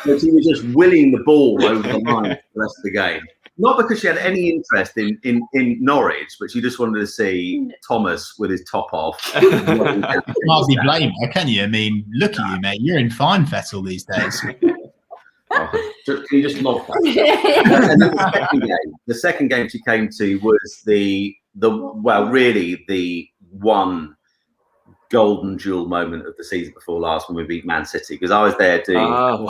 So she was just willing the ball over the line for the rest of the game. Not because she had any interest in Norwich, but she just wanted to see Thomas with his top off. Hardly blame her, can you? I mean, look at you, mate. You're in fine fettle these days. Can you just log that? And then the second game she came to was the one golden jewel moment of the season before last when we beat Man City, because I was there doing. Oh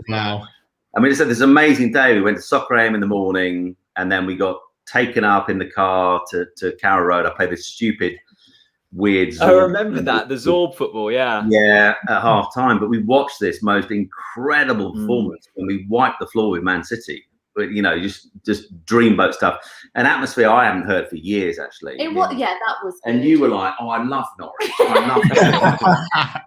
wow! I mean, it's this amazing day. We went to Soccer AM in the morning, and then we got taken up in the car to Carroll Road. I played this stupid, weird Zorb. I remember that, the Zorb football, yeah. Yeah, at half time. But we watched this most incredible performance when we wiped the floor with Man City. But, you know, just dreamboat stuff. An atmosphere I haven't heard for years, actually. it was, yeah, that was good. And you were like, "Oh, I love Norwich. I love that."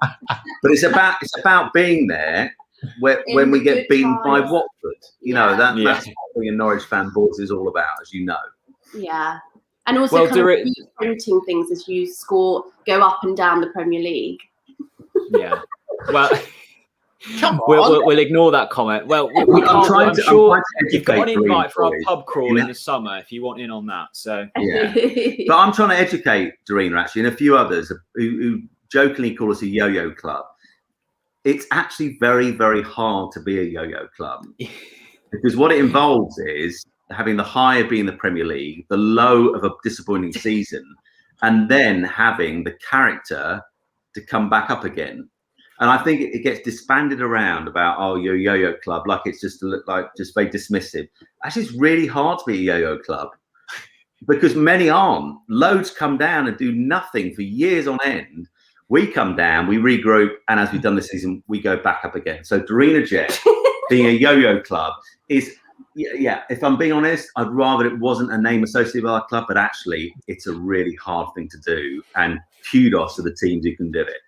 But it's about being there. When we get beaten by Watford, you know, that's what being a Norwich fan boys is all about, as you know. Yeah, and also printing things as you go up and down the Premier League. Yeah, well, come on, we'll ignore that comment. Well, I'm sure you've got an invite for our pub crawl in the summer if you want in on that. So yeah, but I'm trying to educate Dorina actually and a few others who jokingly call us a yo-yo club. It's actually very, very hard to be a yo-yo club because what it involves is having the high of being the Premier League, the low of a disappointing season, and then having the character to come back up again. And I think it gets disbanded around about, oh, you're a yo-yo club, like it's just just very dismissive. Actually, it's really hard to be a yo-yo club because many aren't. Loads come down and do nothing for years on end. We come down, we regroup, and as we've done this season, we go back up again. So Dorina Jet being a yo-yo club is, if I'm being honest, I'd rather it wasn't a name associated with our club, but actually it's a really hard thing to do. And kudos to the teams who can do it.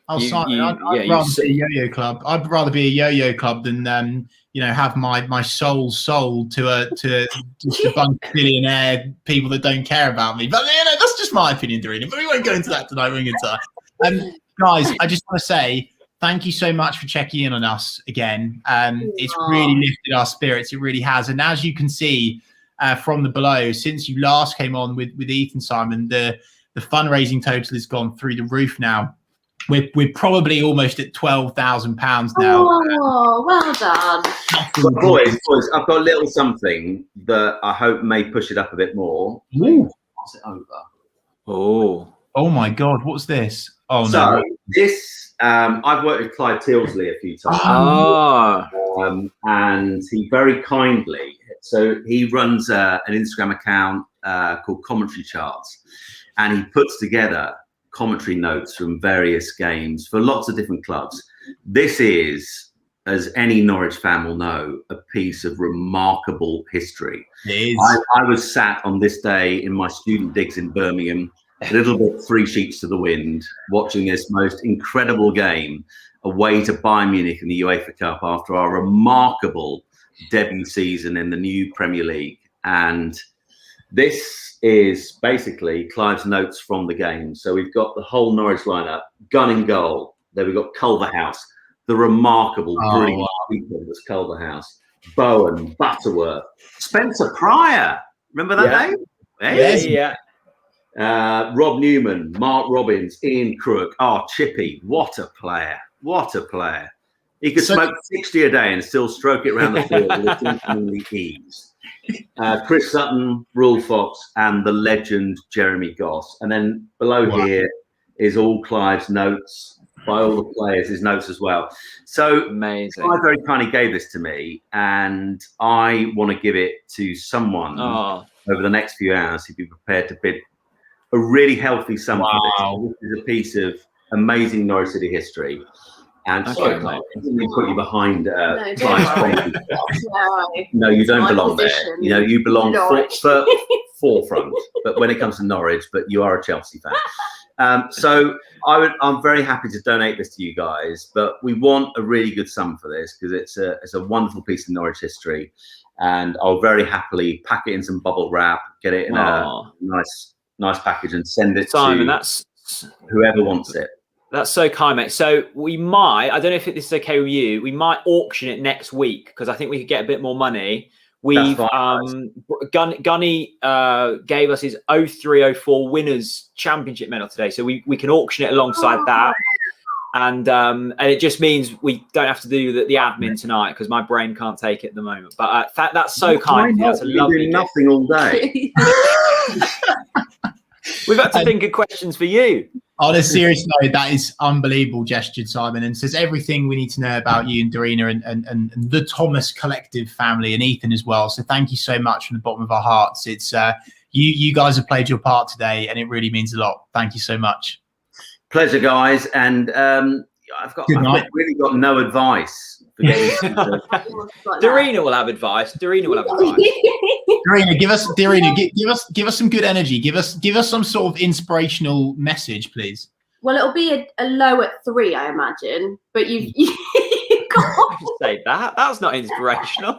Oh, Simon, I'd rather be a yo-yo club. I'd rather be a yo-yo club than have my soul sold to just a bunch of billionaire people that don't care about me. But that's just my opinion, Dorina. But we won't go into that tonight. We won't get into that. Guys, I just want to say thank you so much for checking in on us again. It's really lifted our spirits. It really has. And as you can see from the below, since you last came on with Ethan, Simon, the fundraising total has gone through the roof now. We're probably almost at £12,000 now. Oh, well done. But boys, I've got a little something that I hope may push it up a bit more. Ooh. Pass it over. Oh my God, what's this? Oh, so no. This, I've worked with Clyde Tilsley a few times. And he very kindly, so he runs an Instagram account called Commentary Charts, and he puts together commentary notes from various games for lots of different clubs. This is, as any Norwich fan will know, a piece of remarkable history. It is. I was sat on this day in my student digs in Birmingham a little bit three sheets to the wind, watching this most incredible game away to Bayern Munich in the UEFA Cup after our remarkable debut season in the new Premier League. And this is basically Clive's notes from the game. So we've got the whole Norwich lineup, gun in goal. Then we've got Culverhouse, the remarkable, brilliant keeper that's Culverhouse, Bowen, Butterworth, Spencer Pryor. Remember that name? Hey. Yeah. Rob Newman, Mark Robbins, Ian Crook. Oh, Chippy, what a player. What a player. He could smoke 60 a day and still stroke it around the field with seemingly ease. Chris Sutton, Rule Fox, and the legend Jeremy Goss. And then below here is all Clive's notes by all the players, his notes as well. So amazing. Clive very kindly gave this to me, and I want to give it to someone over the next few hours who'd be prepared to bid a really healthy sum for this. This is a piece of amazing Norwich City history. And sorry, Clive, I didn't put you behind Clive's No, you don't belong there. You know, you belong forefront. But when it comes to Norwich, but you are a Chelsea fan. So I'm very happy to donate this to you guys. But we want a really good sum for this because it's a wonderful piece of Norwich history, and I'll very happily pack it in some bubble wrap, get it in a nice package, and send it Simon, to that's whoever wants it. That's so kind, mate. So we might, I don't know if this is okay with you, we might auction it next week because I think we could get a bit more money. We've Gunny gave us his 03-04 winners championship medal today, so we can auction it alongside that, and it just means we don't have to do the admin tonight because my brain can't take it at the moment. But that's so kind. That's a lovely gift. Nothing all day. We've had to think of questions for you. On a serious note, that is unbelievable gesture, Simon, and says everything we need to know about you and Darina and the Thomas collective family and Ethan as well. So thank you so much from the bottom of our hearts. It's you guys have played your part today, and it really means a lot. Thank you so much. Pleasure, guys. And I've really got no advice for getting Darina will have advice. Darina, give us some good energy. Give us some sort of inspirational message, please. Well, it'll be a low at 3, I imagine. But you can't say that. That's not inspirational.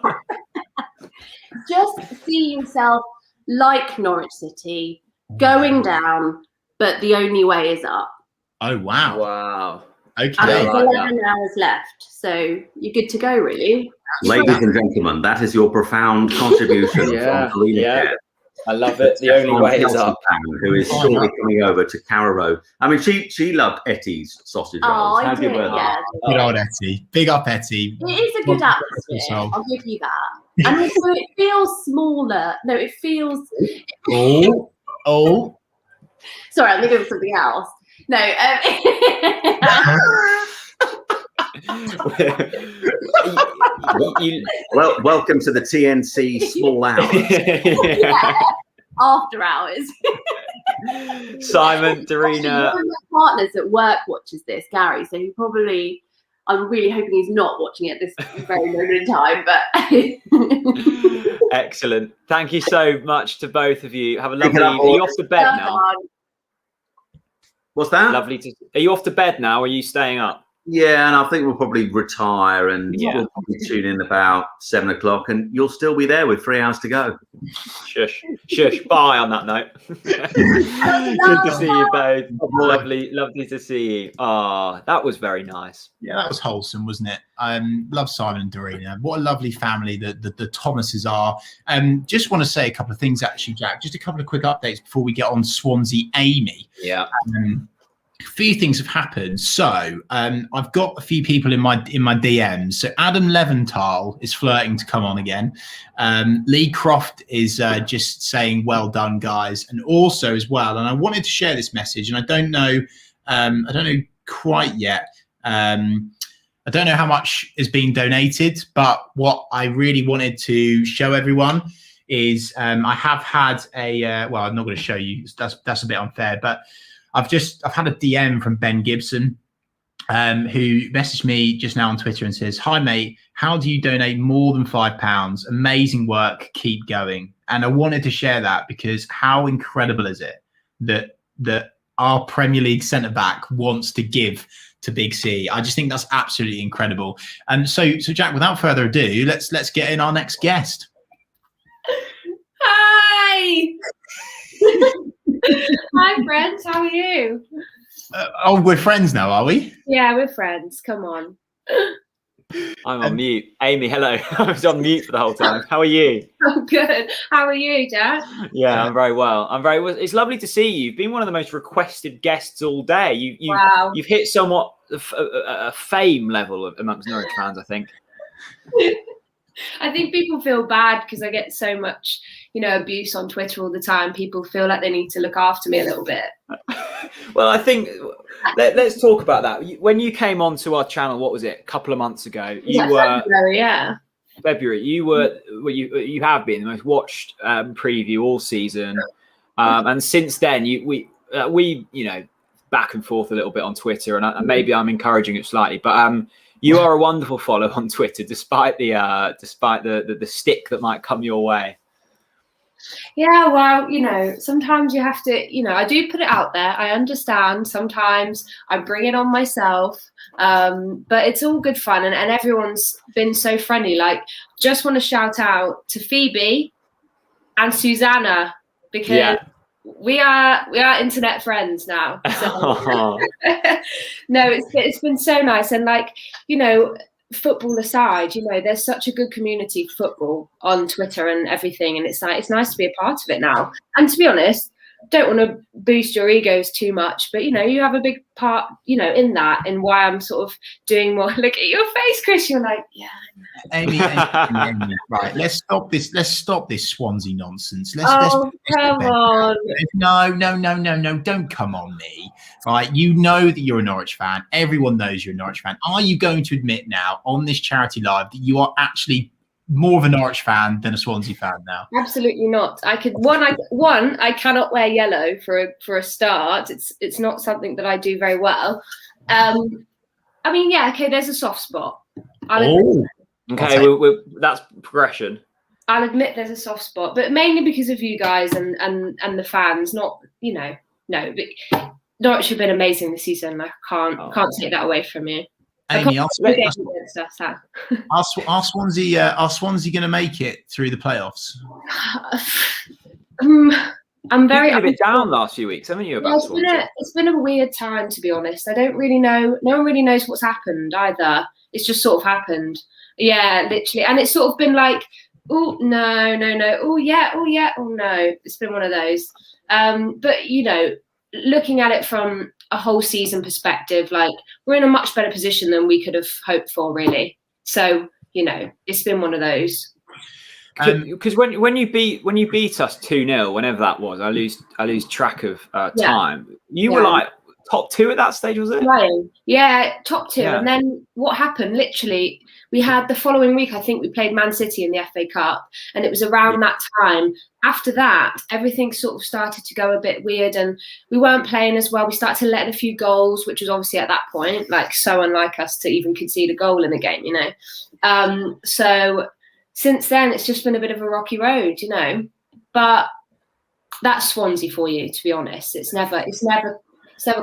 Just see yourself like Norwich City, going down, but the only way is up. Oh wow! Wow. Okay. And there's 11 hours left, so you're good to go, really. Ladies and gentlemen, that is your profound contribution from Helena. I love it. The only way is up. Who is shortly coming over to Carrow Road. I mean, she loved Etty's sausage rolls. How do you wear that? Good old Etty. Big up, Etty. It is a good atmosphere. I'll give you that. And also, it feels smaller. No, it feels. Oh. Sorry, I'm thinking of something else. No. Well, welcome to the TNC small hours. After hours. Simon, Darina. One of my partners at work watches this, Gary, so he probably, I'm really hoping he's not watching it at this very moment in time, but excellent. Thank you so much to both of you. Have a lovely evening. Are you off to bed now? What's that? Are you off to bed now, or are you staying up? Yeah, and I think we'll probably retire and we'll probably tune in about 7 o'clock, and you'll still be there with 3 hours to go. Shush. Bye on that note. Good to see you both. Lovely to see you. That was very nice. Yeah, that was wholesome, wasn't it? Love Simon and Darina. What a lovely family the Thomases are. Just want to say a couple of things actually, Jack. Just a couple of quick updates before we get on Swansea Amy. Yeah. A few things have happened. So I've got a few people in my DMs. So Adam Leventhal is flirting to come on again. Lee Croft is just saying, well done, guys. And also as well, and I wanted to share this message, and I don't know quite yet. I don't know how much is being donated, but what I really wanted to show everyone is I have had a, well, I'm not going to show you. That's a bit unfair, but I've had a DM from Ben Gibson, who messaged me just now on Twitter and says, "Hi mate, how do you donate more than £5? Amazing work, keep going." And I wanted to share that because how incredible is it that that our Premier League centre-back wants to give to Big C. I just think that's absolutely incredible. So Jack, without further ado, let's get in our next guest. Hi. Hi, friends. How are you? We're friends now, are we? Yeah, we're friends. Come on. I'm on mute. Amy, hello. I was on mute for the whole time. How are you? I'm good. How are you, Dad? Yeah, I'm very well. It's lovely to see you. You've been one of the most requested guests all day. You've hit somewhat a fame level amongst Norwich fans, I think. I think people feel bad because I get so much, abuse on Twitter all the time. People feel like they need to look after me a little bit. Well, I think let's talk about that. When you came onto our channel, what was it, a couple of months ago? February, yeah. February. You have been the most watched preview all season, and since then we back and forth a little bit on Twitter, and maybe I'm encouraging it slightly, but you are a wonderful follow on Twitter, despite the stick that might come your way. Yeah, well, sometimes you have to, I do put it out there. I understand. Sometimes I bring it on myself, but it's all good fun, and everyone's been so friendly. Like, just want to shout out to Phoebe and Susanna because we are internet friends now. So. No, it's been so nice, and football aside, there's such a good community for football on Twitter and everything, and it's nice to be a part of it now. And to be honest, don't want to boost your egos too much, but you have a big part, in that, and why I'm sort of doing more. Look at your face, Chris. You're like, yeah. Amy, right? Let's stop this Swansea nonsense. Come on. No! Don't come on me. Right? You know that you're a Norwich fan. Everyone knows you're a Norwich fan. Are you going to admit now on this charity live that you are actually more of a Norwich fan than a Swansea fan now? Absolutely not. I cannot wear yellow for a start. It's not something that I do very well. There's a soft spot. Okay, that's progression. I'll admit there's a soft spot, but mainly because of you guys and the fans. Not no. But Norwich have been amazing this season. I can't take that away from you. Amy, are Swansea going to make it through the playoffs? I'm very a bit down last few weeks, haven't you? It's been a weird time, to be honest. I don't really know. No one really knows what's happened either. It's just sort of happened. Yeah, literally. And it's sort of been like, oh, no. Oh, yeah. Oh, no. It's been one of those. But, looking at it from a whole season perspective, we're in a much better position than we could have hoped for, really. So, it's been one of those. Because when you beat us 2-0, whenever that was, I lose track of time. You were like top 2 at that stage, was it? Right. Yeah, top 2. Yeah. And then what happened? Literally, we had the following week, I think we played Man City in the FA Cup, and it was around that time. After that, everything sort of started to go a bit weird, and we weren't playing as well. We started to let in a few goals, which was obviously at that point so unlike us to even concede a goal in a game, So since then, it's just been a bit of a rocky road, But that's Swansea for you, to be honest. It's never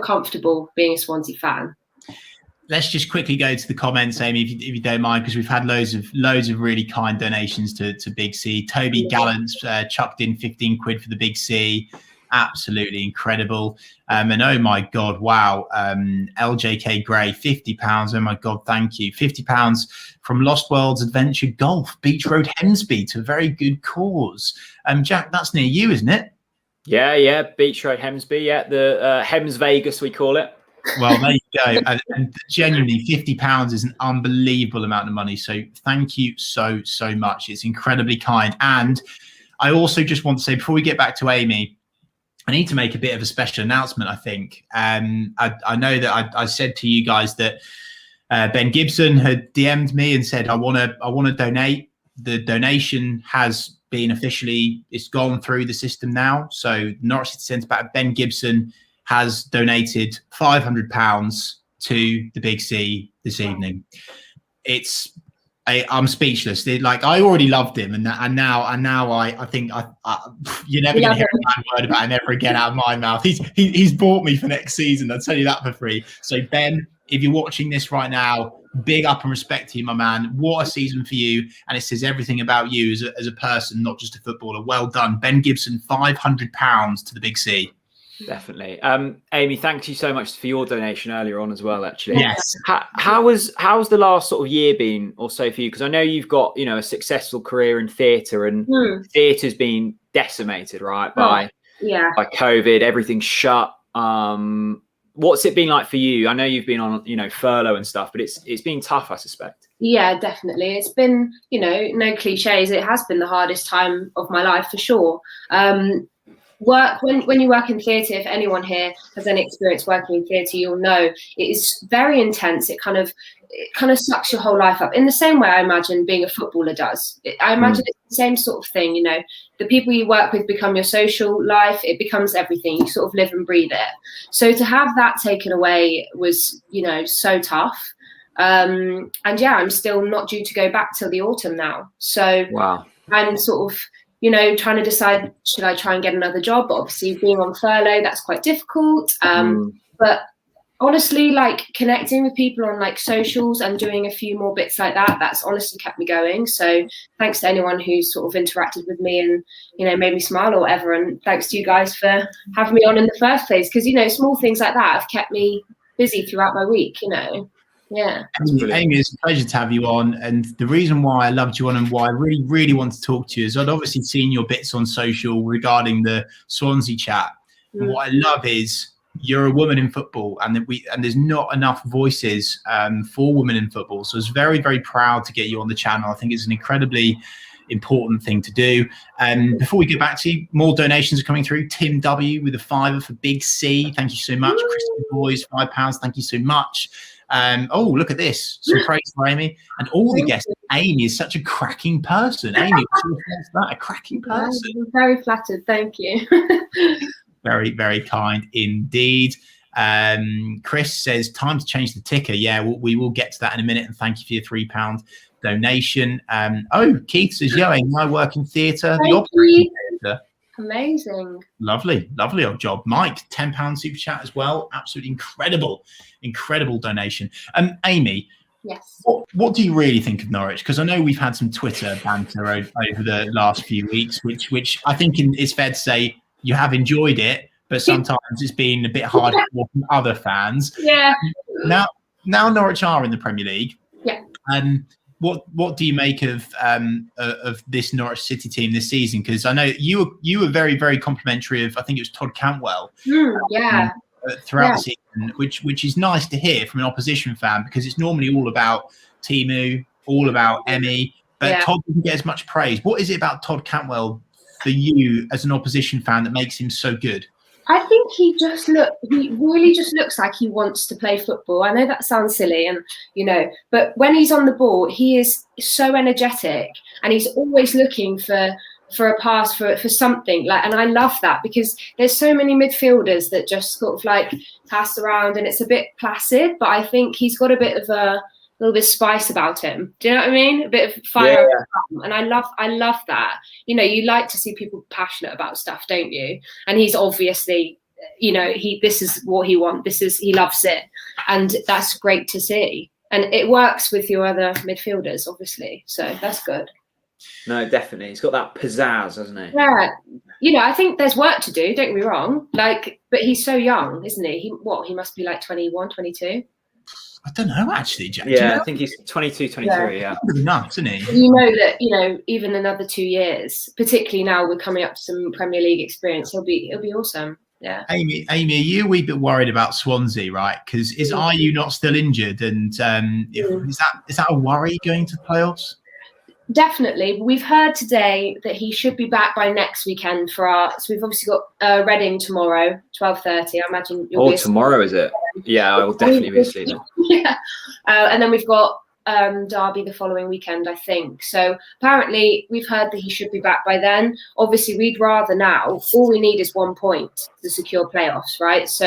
comfortable being a Swansea fan. Let's just quickly go to the comments, Amy, if you don't mind, because we've had loads of really kind donations to Big C. Toby Gallant's chucked in 15 quid for the Big C. Absolutely incredible. And oh my God, wow. LJK Gray, £50. Oh my God, thank you. £50 from Lost Worlds Adventure Golf, Beach Road Hemsby, to a very good cause. Jack, that's near you, isn't it? Yeah. Beach Road Hemsby. Yeah, the Hems Vegas, we call it. Well, there you go. And genuinely, £50 is an unbelievable amount of money. So thank you so much. It's incredibly kind. And I also just want to say, before we get back to Amy, I need to make a bit of a special announcement, I think. I know that I said to you guys that Ben Gibson had DM'd me and said, I want to donate. The donation has been it's gone through the system now. So Norwich City Centre back Ben Gibson has donated £500 to the Big C this evening. It's I'm speechless. Like, I already loved him, and now I think you're never going to hear a bad word about him ever again out of my mouth. He's bought me for next season. I'll tell you that for free. So Ben, if you're watching this right now, big up and respect to you, my man. What a season for you, and it says everything about you as a person, not just a footballer. Well done, Ben Gibson. £500 to the Big C. Definitely. Amy, thank you so much for your donation earlier on as well, actually. Yes. How's the last sort of year been or so for you? Because I know you've got, a successful career in theatre, and theatre's been decimated, right, by COVID. Everything's shut. What's it been like for you? I know you've been on, furlough and stuff, but it's been tough, I suspect. Yeah, definitely. It's been, no cliches. It has been the hardest time of my life for sure. When you work in theatre, if anyone here has any experience working in theatre, you'll know it is very intense. It kind of sucks your whole life up in the same way I imagine being a footballer does. I imagine it's the same sort of thing. The people you work with become your social life. It becomes everything. You sort of live and breathe it. So to have that taken away was, so tough. And yeah, I'm still not due to go back till the autumn now. So wow. I'm sort of, trying to decide, should I try and get another job? But obviously being on furlough, that's quite difficult. But honestly, like connecting with people on like socials and doing a few more bits like that, that's honestly kept me going. So thanks to anyone who's sort of interacted with me and, made me smile or whatever. And thanks to you guys for having me on in the first place. Because, small things like that have kept me busy throughout my week, Yeah. Amy, it's a pleasure to have you on. And the reason why I loved you on and why I really, really want to talk to you is I'd obviously seen your bits on social regarding the Swansea chat. And what I love is you're a woman in football, and there's not enough voices for women in football. So I was very, very proud to get you on the channel. I think it's an incredibly important thing to do. Before we get back to you, more donations are coming through. Tim W with a £5 for Big C. Thank you so much. Christian Boys, £5. Thank you so much. Oh, look at this. Some praise for Amy. And all the guests. Amy is such a cracking person. Amy, what's your thoughts on that? A cracking person. I'm very flattered. Thank you. Very, very kind indeed. Chris says, time to change the ticker. Yeah, we will get to that in a minute. And thank you for your £3 donation. Keith says, I work in theatre. The operating theatre. Amazing. Lovely old job. Mike, £10 super chat as well. Absolutely incredible donation. Amy, yes. What do you really think of Norwich? Because I know we've had some Twitter banter over the last few weeks, which I think it's fair to say you have enjoyed it, but sometimes it's been a bit hard for other fans. Yeah. Now Norwich are in the Premier League. Yeah. What do you make of this Norwich City team this season? Because I know you were very, very complimentary of, I think it was Todd Cantwell. Throughout the season, which is nice to hear from an opposition fan, because it's normally all about Timu, all about Emmy, but Todd doesn't get as much praise. What is it about Todd Cantwell for you as an opposition fan that makes him so good? I think he really just looks like he wants to play football. I know that sounds silly, and but when he's on the ball, he is so energetic, and he's always looking for a pass, for something, and I love that, because there's so many midfielders that just sort of like pass around and it's a bit placid, but I think he's got a bit of a little bit of spice about him. Do you know what I mean? A bit of fire. Yeah. And I love that. You like to see people passionate about stuff, don't you? And he's obviously, this is what he wants. He loves it. And that's great to see. And it works with your other midfielders, obviously. So that's good. No, definitely. He's got that pizzazz, hasn't he? Yeah. I think there's work to do, don't get me wrong. But he's so young, isn't he? He must be like 21, 22. I don't know, actually, Jack. Yeah, I think he's 22, 23, yeah. Nuts, isn't he? That, even another 2 years, particularly now we're coming up to some Premier League experience, he'll be awesome. Yeah. Amy, are you a wee bit worried about Swansea, right? Because is Ayew not still injured? And is that a worry going to playoffs? Definitely. We've heard today that he should be back by next weekend so we've obviously got Reading tomorrow, 12:30. I imagine you'll be tomorrow, is it? Yeah, I will definitely be asleep. Yeah. And then we've got Derby the following weekend, I think. So apparently we've heard that he should be back by then. Obviously, we'd rather now. All we need is 1 point to secure playoffs, right? So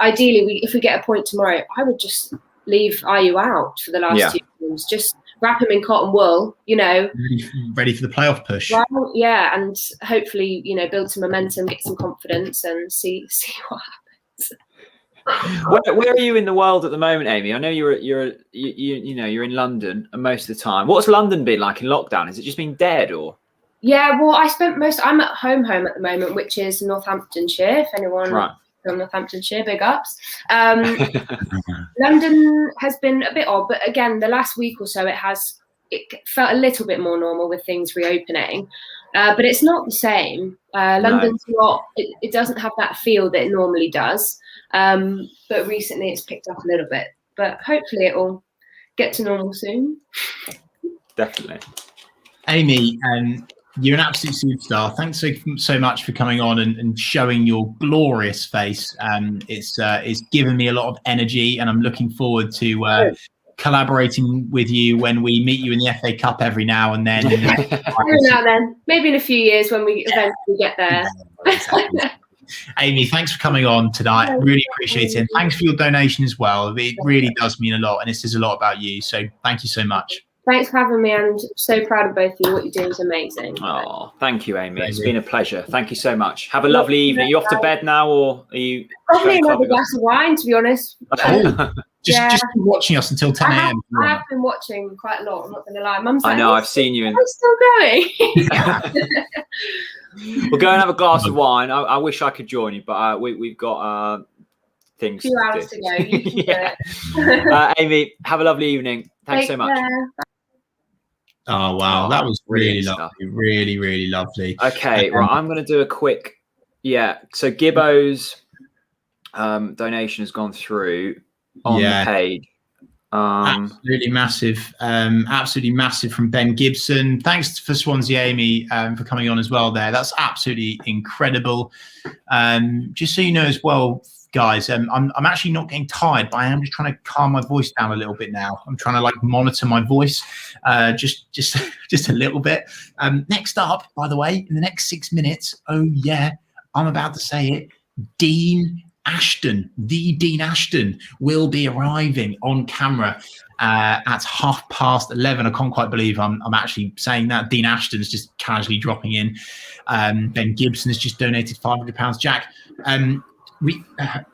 ideally, if we get a point tomorrow, I would just leave Ayew out for the last 2 games. Just wrap him in cotton wool, you know. Ready for the playoff push. Well, yeah, and hopefully, you know, build some momentum, get some confidence, and see what happens. Where are you in the world at the moment, Amy? I know you're in London most of the time. What's London been like in lockdown? Has it just been dead, or? Yeah, well, I'm at home at the moment, which is Northamptonshire. If anyone from Northamptonshire, big ups. London has been a bit odd, but again, the last week or so, it felt a little bit more normal with things reopening. But it's not the same. London's not. It doesn't have that feel that it normally does. But recently, it's picked up a little bit. But hopefully, it will get to normal soon. Definitely. Amy, you're an absolute superstar. Thanks so much for coming on and showing your glorious face. It's given me a lot of energy, and I'm looking forward to collaborating with you when we meet you in the FA Cup every now and then. Every now and then, maybe in a few years when we eventually get there. Amy, thanks for coming on tonight. Really appreciate it. And thanks for your donation as well. It really does mean a lot, and it says a lot about you. So thank you so much. Thanks for having me, and so proud of both of you. What you're doing is amazing. Oh, thank you, Amy. It's been a pleasure. Thank you so much. Have a lovely evening. Are you off to bed now, or are you? Probably another glass of wine, to be honest. Just keep watching us until 10 a.m. I have been watching quite a lot. I'm not going to lie. Mum's like, I know. I've seen you. I'm still going. We'll go and have a glass of wine. I wish I could join you, but we've got things. A few hours to go. You can do it. Amy, have a lovely evening. Thanks so much. Oh wow, that was really lovely. Really, really lovely. Okay, right. I'm going to do a quick. Yeah. So Gibbo's donation has gone through on the page. Absolutely massive from Ben Gibson. Thanks for Swansea Amy for coming on as well there. That's absolutely incredible. Just so you know as well, guys, I'm actually not getting tired, but I am just trying to calm my voice down a little bit now. I'm trying to like monitor my voice just a little bit. Next up, by the way, in the next 6 minutes, oh yeah, I'm about to say it, Dean Ashton, the Dean Ashton, will be arriving on camera at 11:30. I can't quite believe I'm actually saying that. Dean Ashton's just casually dropping in. Ben Gibson has just donated £500. Jack,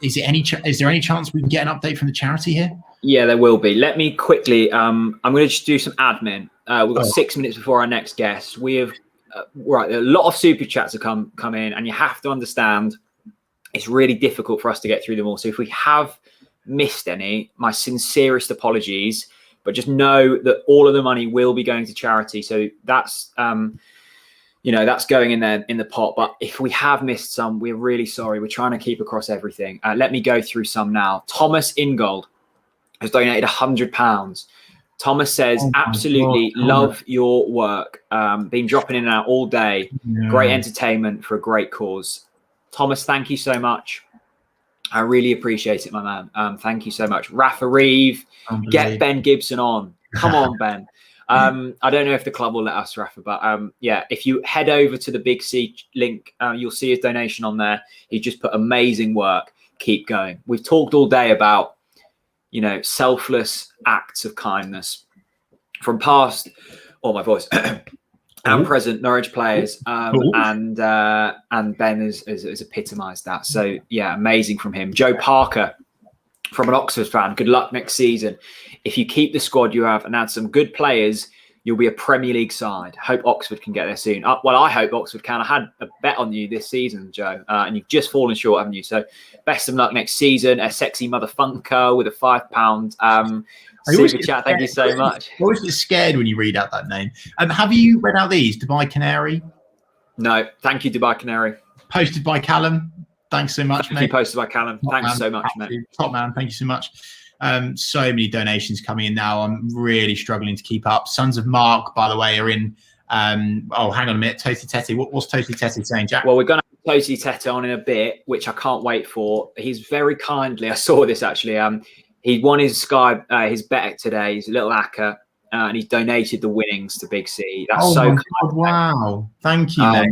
is there any chance we can get an update from the charity here? Yeah, there will be. Let me quickly. I'm going to just do some admin. We've got 6 minutes before our next guest. We have a lot of super chats have come in, and you have to understand it's really difficult for us to get through them all. So if we have missed any, my sincerest apologies. But just know that all of the money will be going to charity. So that's that's going in there in the pot. But if we have missed some, we're really sorry. We're trying to keep across everything. Let me go through some now. Thomas Ingold has donated £100. Thomas says, absolutely love your work. Been dropping in and out all day. Great entertainment for a great cause. Thomas, thank you so much. I really appreciate it, my man. Thank you so much. Rafa Reeve, get Ben Gibson on. Come on, Ben. I don't know if the club will let us, Rafa, but if you head over to the Big C link, you'll see his donation on there. He just put amazing work. Keep going. We've talked all day about, selfless acts of kindness from past, my voice, and present Norwich players. And Ben has epitomised that. So, yeah, amazing from him. Joe Parker, from an Oxford fan, good luck next season. If you keep the squad you have and add some good players, you'll be a Premier League side. Hope Oxford can get there soon. Well, I hope Oxford can. I had a bet on you this season, Joe, and you've just fallen short, haven't you? So best of luck next season. A sexy motherfunker with a £5 super chat. Thank you so much. I always get scared when you read out that name. Have you read out these? Dubai Canary? No. Thank you, Dubai Canary. Posted by Callum. Thanks so much, mate. Posted by Callum. Thanks so much, mate. Top man. Thank you so much. So many donations coming in now. I'm really struggling to keep up. Sons of Mark, by the way, are in. Hang on a minute. Toti Tete. What's Toti Tete saying, Jack? Well, we're going to have Toti Tete on in a bit, which I can't wait for. He's very kindly. I saw this actually. He won his his bet today. He's a little hacker, and he's donated the winnings to Big C. That's so my God, wow. Thank you, mate.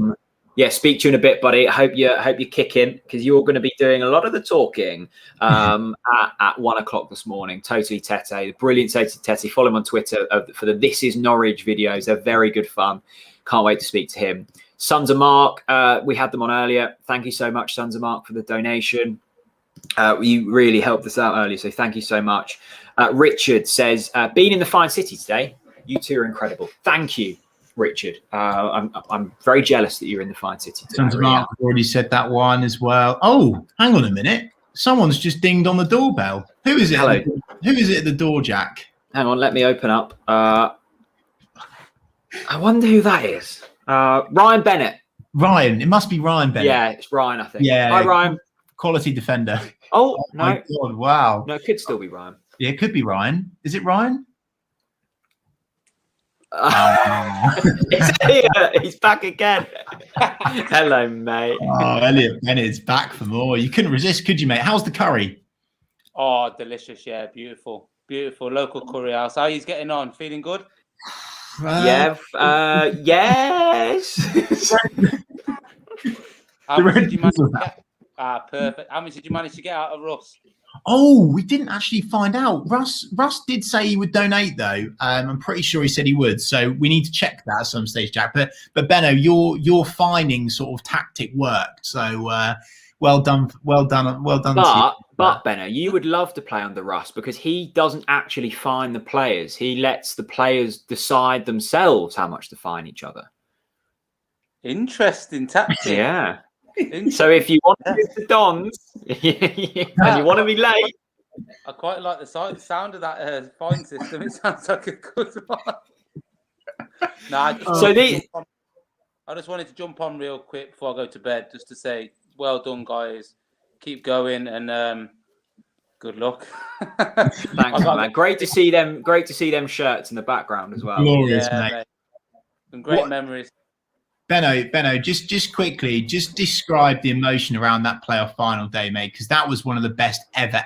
Yeah, speak to you in a bit, buddy. I hope you kick in, because you're going to be doing a lot of the talking at 1 o'clock this morning. Totally Tete, the brilliant Totally Tete. Follow him on Twitter for the This Is Norwich videos. They're very good fun. Can't wait to speak to him. Sons of Mark, we had them on earlier. Thank you so much, Sons of Mark, for the donation. You really helped us out earlier, so thank you so much. Richard says, being in the fine city today, you two are incredible. Thank you, Richard. I'm very jealous that you're in the fine city today. Sons of Mark have already said that one as well. Oh, hang on a minute. Someone's just dinged on the doorbell. Who is it? Hello. Who is it at the door, Jack? Hang on, let me open up. I wonder who that is. Ryan Bennett. Ryan. It must be Ryan Bennett. Yeah, it's Ryan, I think. Yeah. Hi, Ryan. Quality defender. Oh, no. My God, wow. No, it could still be Ryan. Yeah, it could be Ryan. Is it Ryan? He's back again. Hello, mate. Oh, Elliot Bennett's back for more. You couldn't resist, could you, mate? How's the curry? Oh, delicious. Yeah, beautiful. Beautiful. Local curry house. How are you getting on? Feeling good? Yes. How much did you manage to get? Perfect. How much did you manage to get out of Russ? Oh, we didn't actually find out. Russ did say he would donate, though. I'm pretty sure he said he would. So we need to check that at some stage, Jack. But Benno, your finding sort of tactic worked. So well done. But Benno, you would love to play under Russ, because he doesn't actually fine the players. He lets the players decide themselves how much to fine each other. Interesting tactic. Yeah. So if you want to use the Dons and you want to be late, I quite like the sound of that fine system. It sounds like a good one. I just wanted to jump on real quick before I go to bed, just to say, well done, guys. Keep going, and good luck. Thanks, man. Great to see them. Great to see them shirts in the background as well. Glorious, mate. Some great memories. Benno, just quickly, just describe the emotion around that playoff final day, mate, because that was one of the best ever.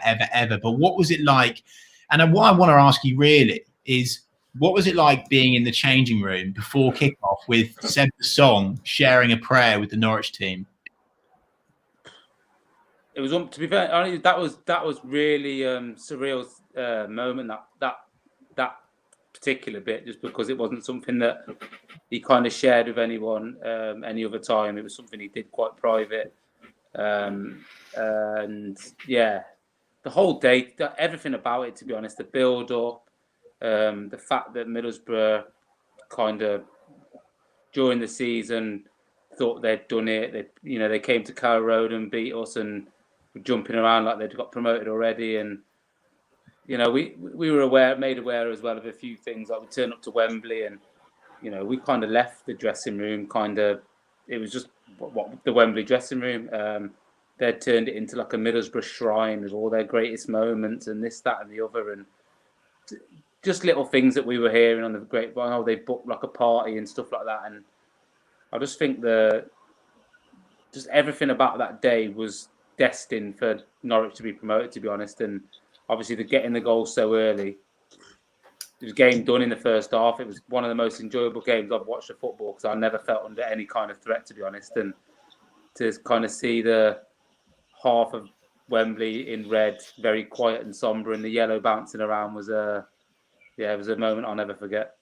But what was it like? And what I want to ask you really is, what was it like being in the changing room before kickoff with Seb the Song sharing a prayer with the Norwich team? It was, to be fair, that was really surreal moment. That particular bit, just because it wasn't something that he kind of shared with anyone any other time. It was something he did quite private, and yeah, the whole day, everything about it, to be honest, the build up, the fact that Middlesbrough kind of during the season thought they'd done it. They came to Carrow Road and beat us and were jumping around like they'd got promoted already. And we were made aware as well of a few things. Like we turned up to Wembley and we kind of left the dressing room. It was just the Wembley dressing room. They'd turned it into like a Middlesbrough shrine of all their greatest moments and this, that, and the other, and just little things that we were hearing on the grapevine. Oh, they booked like a party and stuff like that. And I just think just everything about that day was destined for Norwich to be promoted, to be honest. And obviously, getting the goal so early, it was game done in the first half. It was one of the most enjoyable games I've watched of football, because I never felt under any kind of threat, to be honest. And to kind of see the half of Wembley in red, very quiet and sombre, and the yellow bouncing around was it was a moment I'll never forget.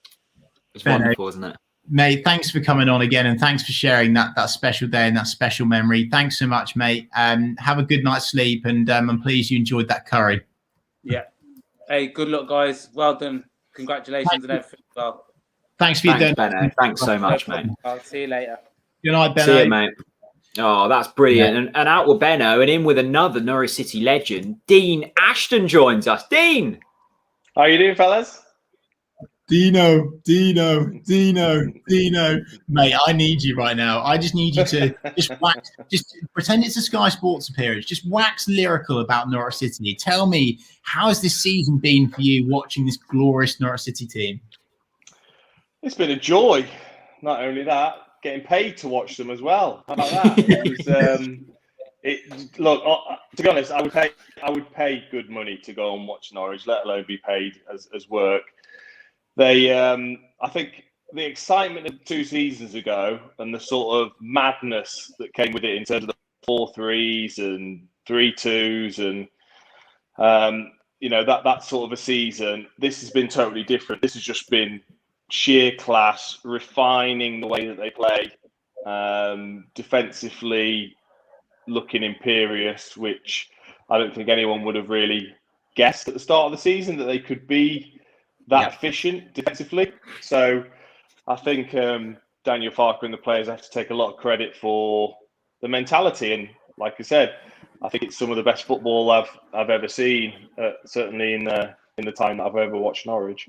It's wonderful, isn't it? Mate, thanks for coming on again, and thanks for sharing that special day and that special memory. Thanks so much, mate. Have a good night's sleep, and I'm pleased you enjoyed that curry. Yeah. Hey, good luck, guys. Well done. Congratulations and everything. Well, thanks for your donation. Benno. Thanks so much, mate. I'll see you later. Good night, Benno. See you, mate. Oh, that's brilliant. And out with Benno, and in with another Norwich City legend, Dean Ashton joins us. Dean! How are you doing, fellas? Dino. Mate, I need you right now. I just need you to just pretend it's a Sky Sports appearance. Just wax lyrical about Norwich City. Tell me, how has this season been for you watching this glorious Norwich City team? It's been a joy. Not only that, getting paid to watch them as well. How about that? Look, to be honest, I would pay good money to go and watch Norwich, let alone be paid as work. They, I think the excitement of 2 seasons ago and the sort of madness that came with it in terms of the 4-3s and 3-2s and that sort of a season. This has been totally different. This has just been sheer class, refining the way that they play, defensively looking imperious, which I don't think anyone would have really guessed at the start of the season that they could be that efficient defensively. So I think Daniel Farke and the players have to take a lot of credit for the mentality. And like I said, I think it's some of the best football I've ever seen, certainly in the time that I've ever watched Norwich.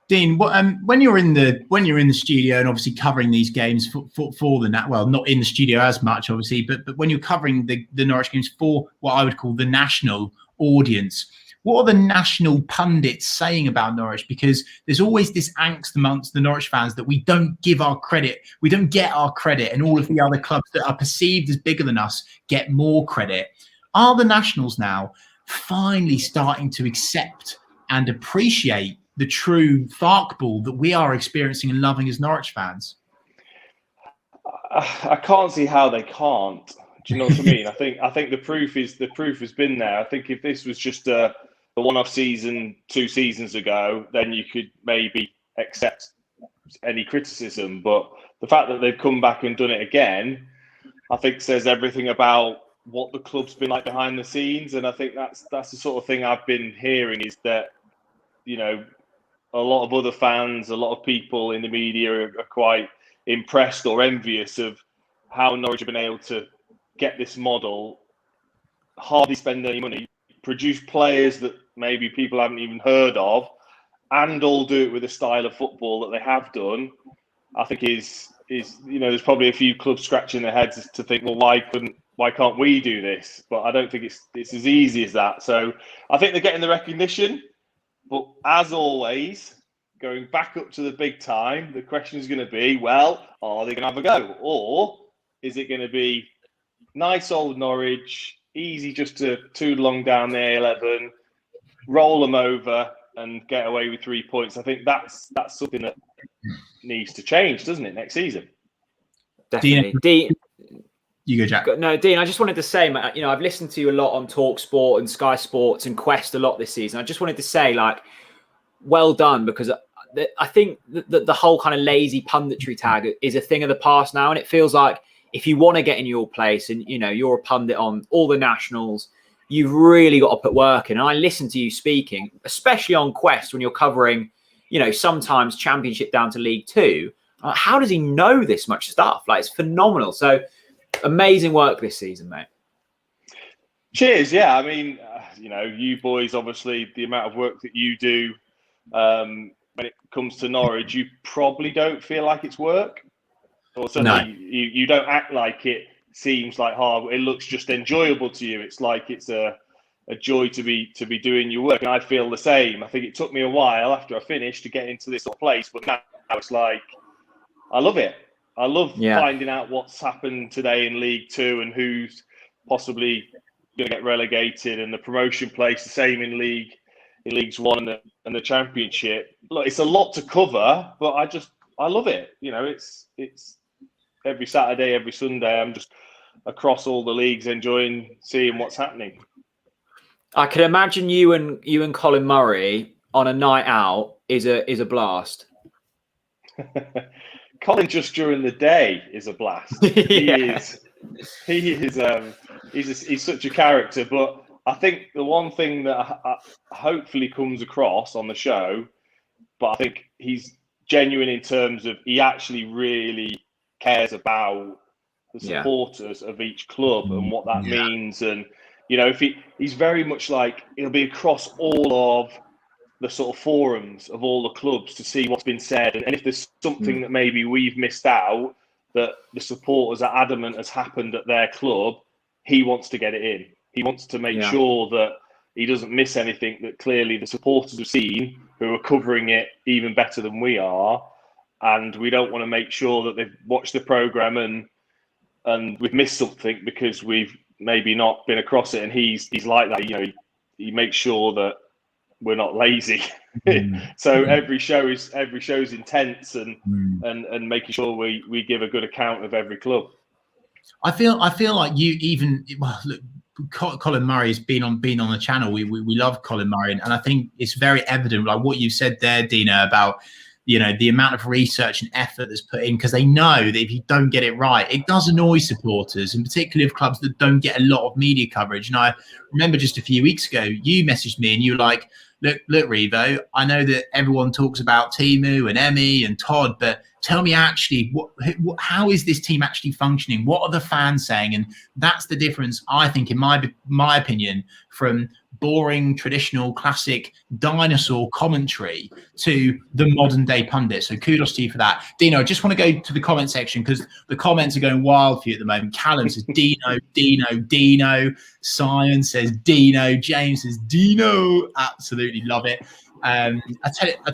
Dean, when you're in the studio and obviously covering these games for the well, not in the studio as much obviously, but when you're covering the Norwich games for what I would call the national audience, what are the national pundits saying about Norwich? Because there's always this angst amongst the Norwich fans that we don't give our credit, we don't get our credit, and all of the other clubs that are perceived as bigger than us get more credit. Are the nationals now finally starting to accept and appreciate the true Farke ball that we are experiencing and loving as Norwich fans? I can't see how they can't. Do you know what I mean? I think the proof has been there. I think if this was just a one-off season 2 seasons ago, then you could maybe accept any criticism. But the fact that they've come back and done it again, I think says everything about what the club's been like behind the scenes. And I think that's the sort of thing I've been hearing, is that, a lot of other fans, a lot of people in the media are quite impressed or envious of how Norwich have been able to get this model, hardly spend any money, produce players that maybe people haven't even heard of, and all do it with a style of football that they have done. I think is there's probably a few clubs scratching their heads to think, well, why can't we do this? But I don't think it's as easy as that. So I think they're getting the recognition. But as always, going back up to the big time, the question is going to be, well, are they going to have a go? Or is it going to be nice old Norwich, easy just to toodle along down the A11, roll them over and get away with 3 points? I think that's something that needs to change, doesn't it, next season? Definitely. Dean, you go, Jack. No, Dean, I just wanted to say, I've listened to you a lot on Talk Sport and Sky Sports and Quest a lot this season. I just wanted to say, well done, because I think that the whole kind of lazy punditry tag is a thing of the past now. And it feels like if you want to get in your place and, you're a pundit on all the nationals, you've really got to put work in. And I listen to you speaking, especially on Quest when you're covering, sometimes Championship down to League Two. How does he know this much stuff? It's phenomenal. So amazing work this season, mate. Cheers. Yeah. I mean, you boys, obviously the amount of work that you do when it comes to Norwich, you probably don't feel like it's work. Or certainly you don't act like it seems like hard. It looks just enjoyable to you. It's like it's a joy to be doing your work. And I feel the same. I think it took me a while after I finished to get into this sort of place, but now it's like, I love it. I love finding out what's happened today in League Two and who's possibly going to get relegated, and the promotion place the same in Leagues One and the Championship. Look, it's a lot to cover, but I love it. It's every Saturday, every Sunday, I'm just across all the leagues enjoying seeing what's happening. I can imagine you and Colin Murray on a night out is a blast. Colin just during the day is a blast. He's such a character. But I think the one thing that hopefully comes across on the show, but I think he's genuine in terms of he actually really cares about the supporters of each club and what that means. And if he's very much like, he'll be across all of the sort of forums of all the clubs to see what's been said, and if there's something that maybe we've missed out that the supporters are adamant has happened at their club, he wants to get it in. He wants to make sure that he doesn't miss anything that clearly the supporters have seen, who are covering it even better than we are. And we don't want to make sure that they've watched the programme and we've missed something because we've maybe not been across it. And he's like that. He makes sure that we're not lazy. So every show is intense and making sure we give a good account of every club. I feel like you even look, Colin Murray's been on the channel. We love Colin Murray, and I think it's very evident, like what you said there, Dina, about the amount of research and effort that's put in, because they know that if you don't get it right, it does annoy supporters, and particularly of clubs that don't get a lot of media coverage. And I remember just a few weeks ago, you messaged me and you were like, look, Revo, I know that everyone talks about Timu and Emmy and Todd, but tell me actually, how is this team actually functioning? What are the fans saying? And that's the difference, I think, in my opinion, from boring, traditional, classic dinosaur commentary to the modern day pundit. So kudos to you for that. Dino, I just want to go to the comment section because the comments are going wild for you at the moment. Callum says Dino, Dino, Dino. Simon says Dino. James says Dino. Absolutely love it. I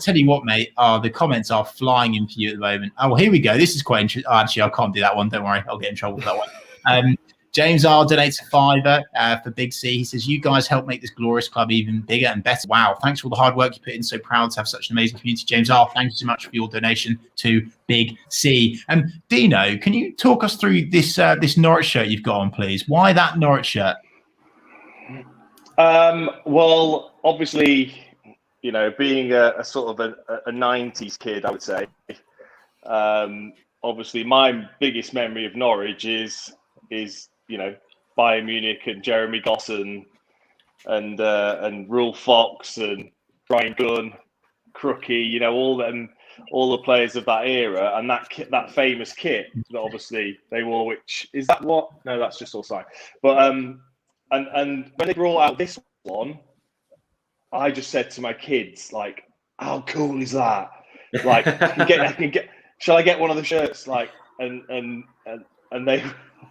tell you what, mate. The comments are flying in for you at the moment. Oh, here we go. This is quite interesting. Actually, I can't do that one. Don't worry. I'll get in trouble for that one. James R donates a £5 for Big C. He says, you guys help make this glorious club even bigger and better. Wow. Thanks for all the hard work you put in. So proud to have such an amazing community. James R, thank you so much for your donation to Big C. Dino, can you talk us through this Norwich shirt you've got on, please? Why that Norwich shirt? Well, obviously, being a sort of a 90s kid, I would say, obviously my biggest memory of Norwich is Bayern Munich and Jeremy Gosson and Rule Fox and Brian Gunn, Crookie, all the players of that era, and that famous kit that obviously they wore. Which is that what? No, that's just all side. But and when they brought out this one, I just said to my kids, like, how cool is that? Like, shall I get one of the shirts? Like, and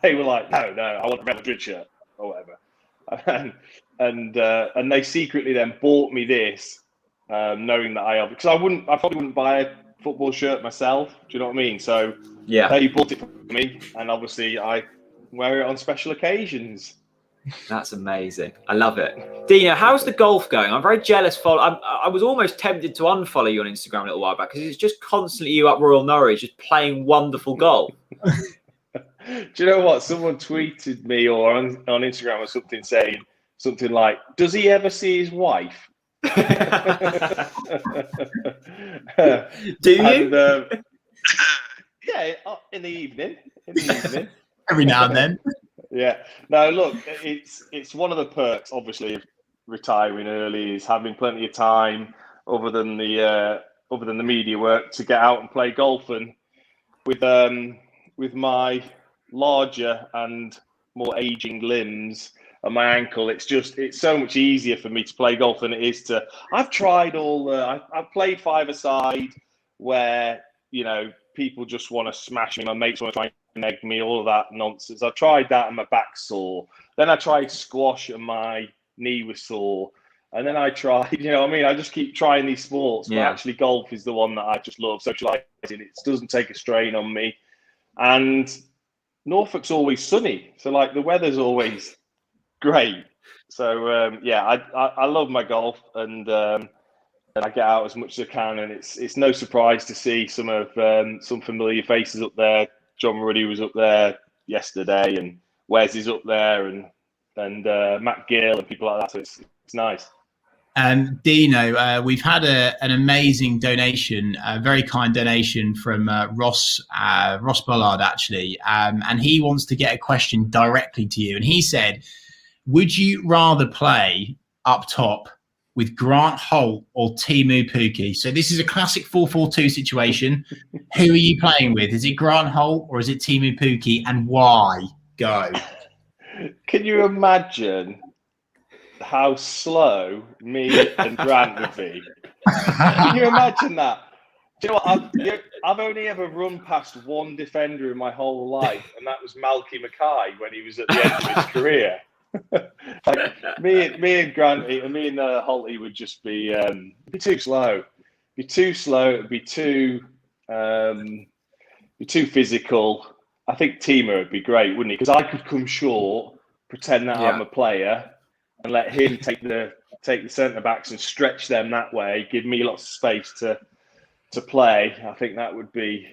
they were like, no, I want a Real Madrid shirt or whatever. And they secretly then bought me this, knowing that because I probably wouldn't buy a football shirt myself. Do you know what I mean? So yeah, they bought it for me, and obviously I wear it on special occasions. That's amazing. I love it. Dina, how's the golf going? I'm very jealous. I was almost tempted to unfollow you on Instagram a little while back because it's just constantly you up Royal Norwich, just playing wonderful golf. Do you know what? Someone tweeted me or on Instagram or something saying something like, does he ever see his wife? Do you? Yeah, in the evening. Every now and then. Yeah. No, look, it's one of the perks, obviously, of retiring early is having plenty of time other than the media work to get out and play golf. And with my larger and more aging limbs and my ankle, it's so much easier for me to play golf than it is to. I've tried I've played five-a-side where people just want to smash me, my mates want to try and egg me, all of that nonsense. I tried that and my back's sore. Then I tried squash and my knee was sore. And then I tried, I just keep trying these sports, but actually golf is the one that I just love. Socializing, it doesn't take a strain on me. And Norfolk's always sunny, so like the weather's always great. So I love my golf, and I get out as much as I can. And it's no surprise to see some familiar faces up there. John Ruddy was up there yesterday, and Wes is up there, and Matt Gill and people like that. So it's nice. Dino, we've had an amazing donation, a very kind donation from Ross Bullard, actually. And he wants to get a question directly to you. And he said, would you rather play up top with Grant Holt or Timu Pukki? So this is a classic 4-4-2 situation. Who are you playing with? Is it Grant Holt or is it Timu Pukki, and why? Go. Can you imagine how slow me and Grant would be? Can you imagine that? Do you know what? I've only ever run past one defender in my whole life, and that was Malky Mackay when he was at the end of his career. Like me and Grant, me and Holty would just be too slow. Be too slow. It'd be too physical. I think Timu would be great, wouldn't he? Because I could come short, pretend that I'm a player, and let him take take the centre backs and stretch them that way, give me lots of space to play. I think that would be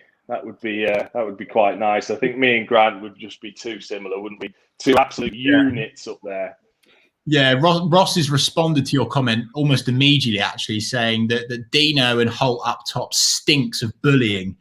quite nice. I think me and Grant would just be too similar, wouldn't we? Two absolute units up there. Yeah, Ross has responded to your comment almost immediately, actually, saying that Dino and Holt up top stinks of bullying.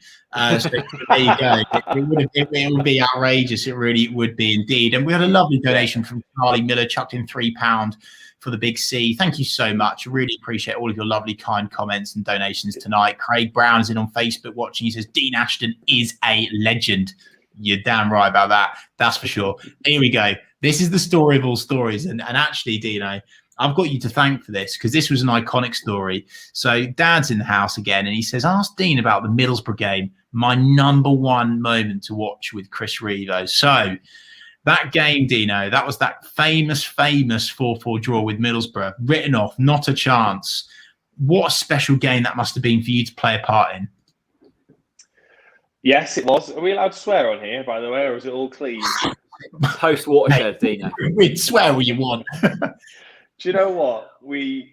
So there you go. It would be outrageous. It really would be indeed. And we had a lovely donation from Charlie Miller, chucked in £3 for the Big C. Thank you so much. I really appreciate all of your lovely, kind comments and donations tonight. Craig Brown is in on Facebook watching. He says, Dean Ashton is a legend. You're damn right about that. That's for sure. Here we go. This is the story of all stories. And actually, Dino, I've got you to thank for this because this was an iconic story. So Dad's in the house again and he says, ask Dean about the Middlesbrough game, my #1 moment to watch with Chris Revo. So that game, Dino, that was that famous 4-4 draw with Middlesbrough. Written off, not a chance. What a special game that must have been for you to play a part in. Yes, it was. Are we allowed to swear on here, by the way, or is it all clean? Post watershed, Dino. We'd swear what you want. Do you know what we're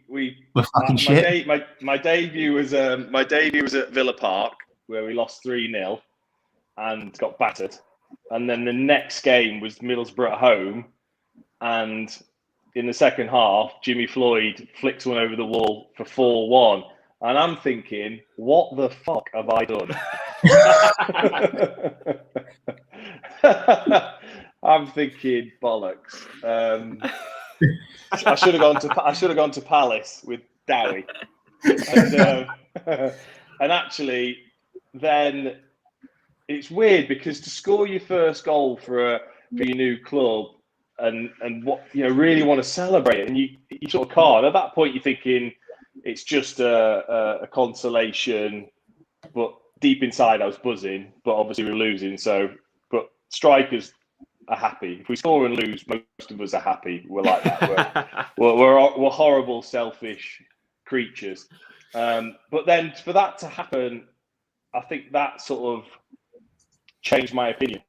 fucking shit. My debut was at Villa Park where we lost 3-0 and got battered, and then the next game was Middlesbrough at home, and in the second half, Jimmy Floyd flicks one over the wall for 4-1, and I'm thinking, what the fuck have I done? I'm thinking bollocks. I should have gone to Palace with Dowie, and actually, then it's weird because to score your first goal for your new club and what really want to celebrate it, and you sort of can't. At that point, you're thinking it's just a consolation, but deep inside, I was buzzing. But obviously, we're losing. But strikers are happy. If we score and lose, most of us are happy. We're like that. We're horrible, selfish creatures. But then for that to happen, I think that sort of changed my opinion.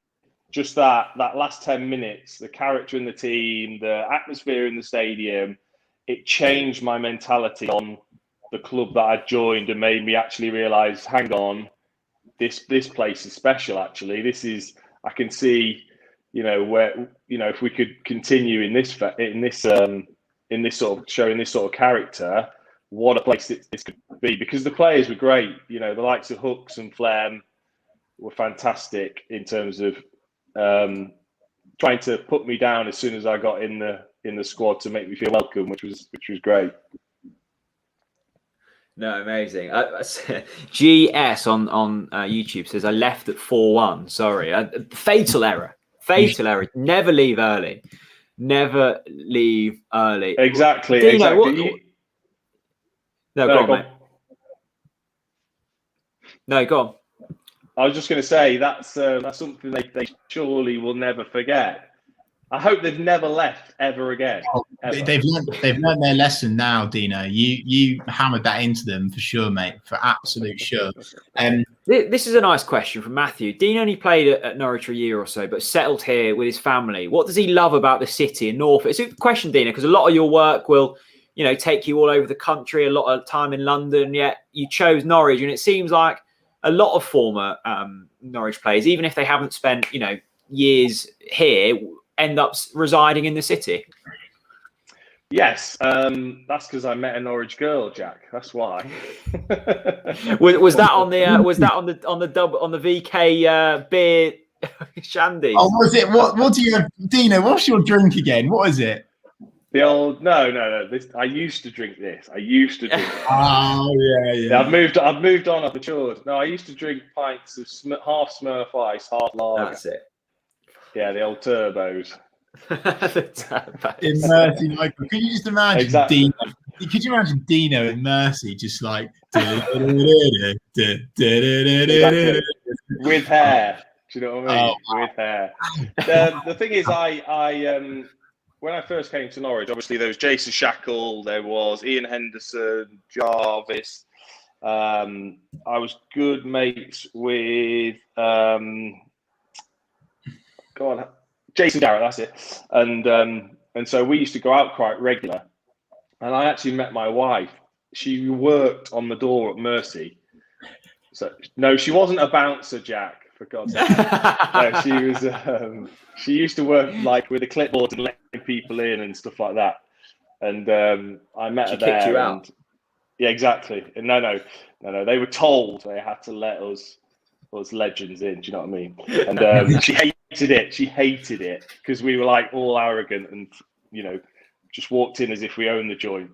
Just that last 10 minutes, the character in the team, the atmosphere in the stadium, it changed my mentality on the club that I joined and made me actually realise, hang on, this place is special. Actually, I can see, where if we could continue in this sort of showing this sort of character, what a place this could be. Because the players were great. The likes of Hooks and Flem were fantastic in terms of trying to put me down as soon as I got in the squad to make me feel welcome, which was great. No, amazing. GS on YouTube says I left at 4-1. Sorry, fatal error. Fatal error. Never leave early. Never leave early. Exactly. Dino, exactly. No, go on, mate. No, go on. I was just going to say that's something they surely will never forget. I hope they've never left ever again. Ever. They've learned their lesson now, Dino. You hammered that into them for sure, mate. For absolute sure. This is a nice question from Matthew. Dean only played at Norwich for a year or so, but settled here with his family. What does he love about the city in Norfolk? It's a good question, Dino, because a lot of your work will, take you all over the country. A lot of time in London. Yet you chose Norwich, and it seems like a lot of former Norwich players, even if they haven't spent years here, end up residing in the city. Yes, that's because I met a Norwich girl, Jack. That's why. was that on the VK beer shandy? Oh, was it? What do you have, Dino? What's your drink again? What is it? The old no. I used to drink this. Oh yeah. I've moved on. I've matured. No, I used to drink pints of half Smurf Ice, half lager. That's it. Yeah, the old turbos. In Mercy, Michael. Could you just imagine exactly. Dino? Could you imagine Dino in Mercy just like with hair? Do you know what I mean? Oh, with hair. The thing is, I when I first came to Norwich, obviously there was Jason Shackle, there was Ian Henderson, Jarvis. I was good mates with Jason Garrett, that's it. And so we used to go out quite regular. and I actually met my wife. She worked on the door at Mercy. So no, she wasn't a bouncer, Jack. For God's sake, no, she was. She used to work like with a clipboard and letting people in and stuff like that. And I met her there. Kicked you out. Yeah, exactly. And no. They were told they had to let us legends in. Do you know what I mean? And she hated it. She hated it because we were like all arrogant and just walked in as if we owned the joint.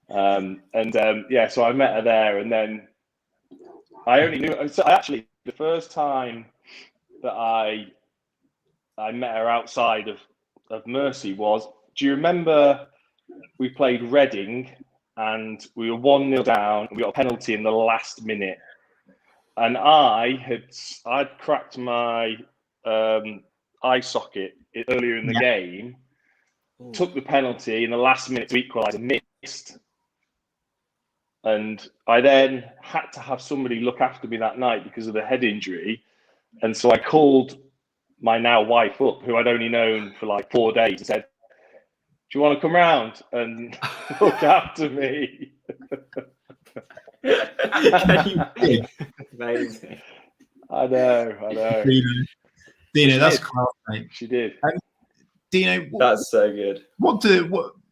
So I met her there, and then I only knew. So actually, the first time that I met her outside of Mercy was. Do you remember we played Reading and we were 1-0 down? And we got a penalty in the last minute, and I'd cracked my eye socket earlier in the game. Took the penalty in the last minute to equalise and missed. And I then had to have somebody look after me that night because of the head injury. And so I called my now wife up, who I'd only known for like 4 days, and said, "Do you want to come round and look after me?" Amazing. I know. Dino, that's class, mate. She did. Dino, that's so good.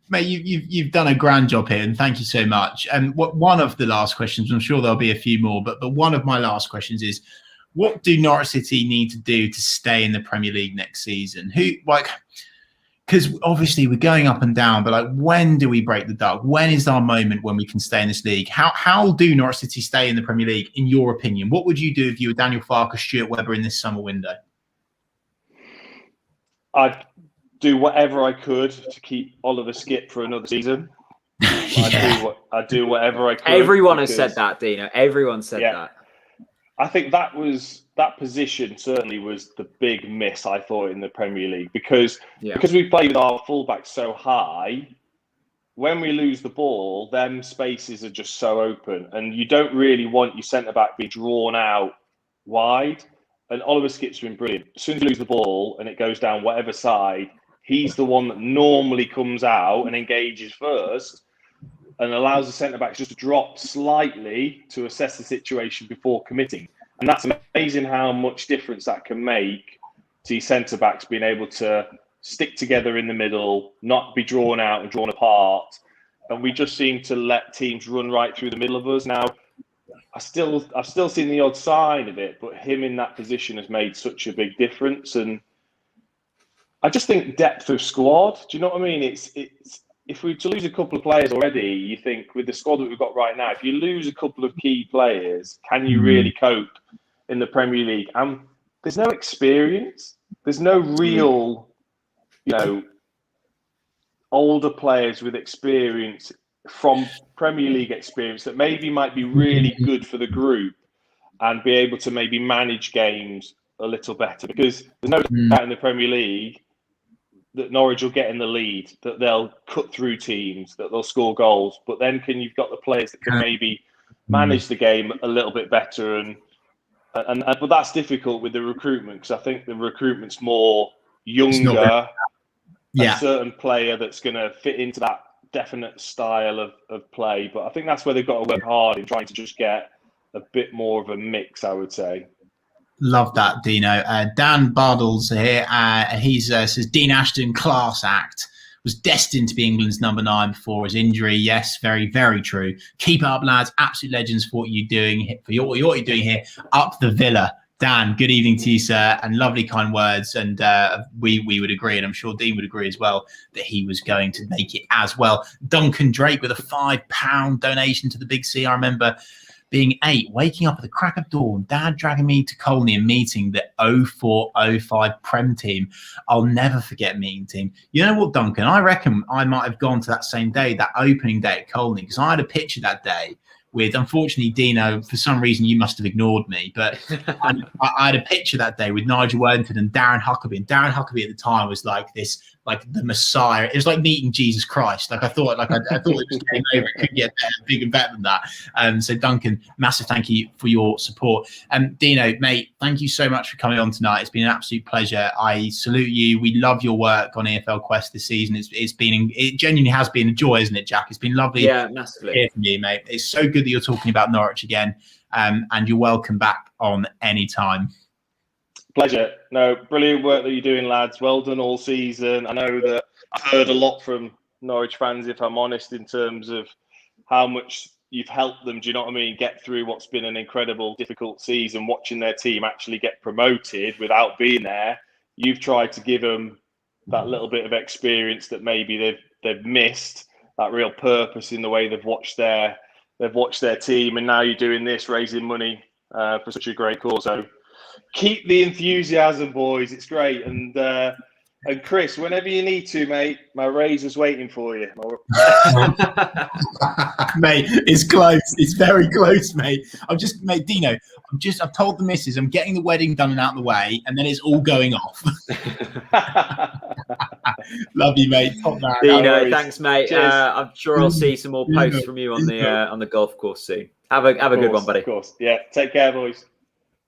Mate, you've done a grand job here, and thank you so much. And one of the last questions, I'm sure there'll be a few more, but one of my last questions is, what do Norwich City need to do to stay in the Premier League next season? Because obviously we're going up and down, but when do we break the duck? When is our moment when we can stay in this league? How do Norwich City stay in the Premier League, in your opinion? What would you do if you were Daniel Farke or Stuart Webber in this summer window? I'd do whatever I could to keep Oliver Skipp for another season. I'd do whatever I could. Everyone has said that, Dino. Everyone said that. I think that position certainly was the big miss, I thought, in the Premier League because we play with our fullbacks so high. When we lose the ball, them spaces are just so open, and you don't really want your centre back be drawn out wide. And Oliver Skipp's been brilliant. As soon as you lose the ball and it goes down whatever side, he's the one that normally comes out and engages first and allows the centre-backs just to drop slightly to assess the situation before committing. And that's amazing how much difference that can make to your centre-backs being able to stick together in the middle, not be drawn out and drawn apart. And we just seem to let teams run right through the middle of us. Now, I've still seen the odd sign of it, but him in that position has made such a big difference. And I just think depth of squad. Do you know what I mean? It's if we to lose a couple of players already, you think with the squad that we've got right now, if you lose a couple of key players, can you really cope in the Premier League? And there's no experience. There's no real, older players with experience from Premier League experience that maybe might be really good for the group and be able to maybe manage games a little better, because there's no doubt in the Premier League that Norwich will get in the lead, that they'll cut through teams, that they'll score goals. But then you've got the players that can maybe manage the game a little bit better, but that's difficult with the recruitment, because I think the recruitment's more younger, a certain player that's going to fit into that definite style of play. But I think that's where they've got to work hard in trying to just get a bit more of a mix, I would say. Love that, Dino. Dan Bardell's here. He says, Dean Ashton, class act. Was destined to be England's number 9 before his injury. Yes, very, very true. Keep it up, lads. Absolute legends for what you're doing. What you're doing here. Up the Villa. Dan, good evening to you, sir, and lovely kind words. And we would agree, and I'm sure Dean would agree as well, that he was going to make it as well. Duncan Drake with a £5 donation to the Big C. I remember being 8, waking up at the crack of dawn, Dad dragging me to Colney and meeting the 04-05 Prem team. I'll never forget meeting team. You know what, Duncan? I reckon I might have gone to that same day, that opening day at Colney, because I had a picture that day with, unfortunately, Dino, for some reason you must have ignored me, but I had a picture that day with Nigel Worthington and Darren Huckabee. And Darren Huckabee at the time was like this like the Messiah. It was like meeting Jesus Christ. Like I thought it just came over. It couldn't get bigger and better than that. So Duncan, massive thank you for your support. Dino, mate, thank you so much for coming on tonight. It's been an absolute pleasure. I salute you. We love your work on EFL Quest this season. It genuinely has been a joy, isn't it, Jack? It's been lovely massively. to hear from you, mate. It's so good that you're talking about Norwich again. And you're welcome back on any time. Pleasure. No, brilliant work that you're doing, lads. Well done all season. I know that I've heard a lot from Norwich fans, if I'm honest, in terms of how much you've helped them, do you know what I mean, get through what's been an incredible, difficult season, watching their team actually get promoted without being there. You've tried to give them that little bit of experience that maybe they've missed, that real purpose in the way they've watched their team, and now you're doing this, raising money for such a great cause. So keep the enthusiasm, boys. It's great. And Chris, whenever you need to, mate, my razor's waiting for you. Mate, it's close. It's very close, mate. Dino, I've told the missus I'm getting the wedding done and out of the way, and then it's all going off. Love you, mate. Top man. Dino, thanks, mate. I'm sure I'll see some more posts from you on the golf course soon. Have a good one, buddy. Of course. Yeah. Take care, boys.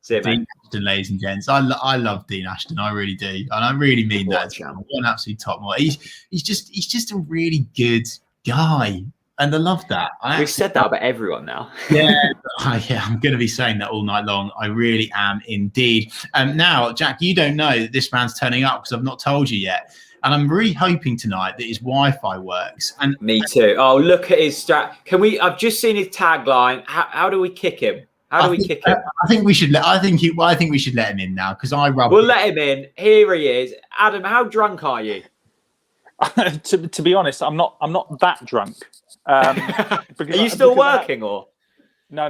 See you, mate. Dean Ashton, ladies and gents. I love Dean Ashton. I really do, and I really mean that. What an absolute top one. He's just a really good guy, and I love that. We've said that about everyone now. Yeah, I'm going to be saying that all night long. I really am indeed. Now, Jack, you don't know that this man's turning up because I've not told you yet. And I'm really hoping tonight that his Wi-Fi works. And me too. Oh, look at his strap. I've just seen his tagline. How do we kick him? How do we kick him? I think we should we should let him in now because We'll let him in. Here he is. Adam, how drunk are you? to be honest, I'm not that drunk. Are you still working or? No.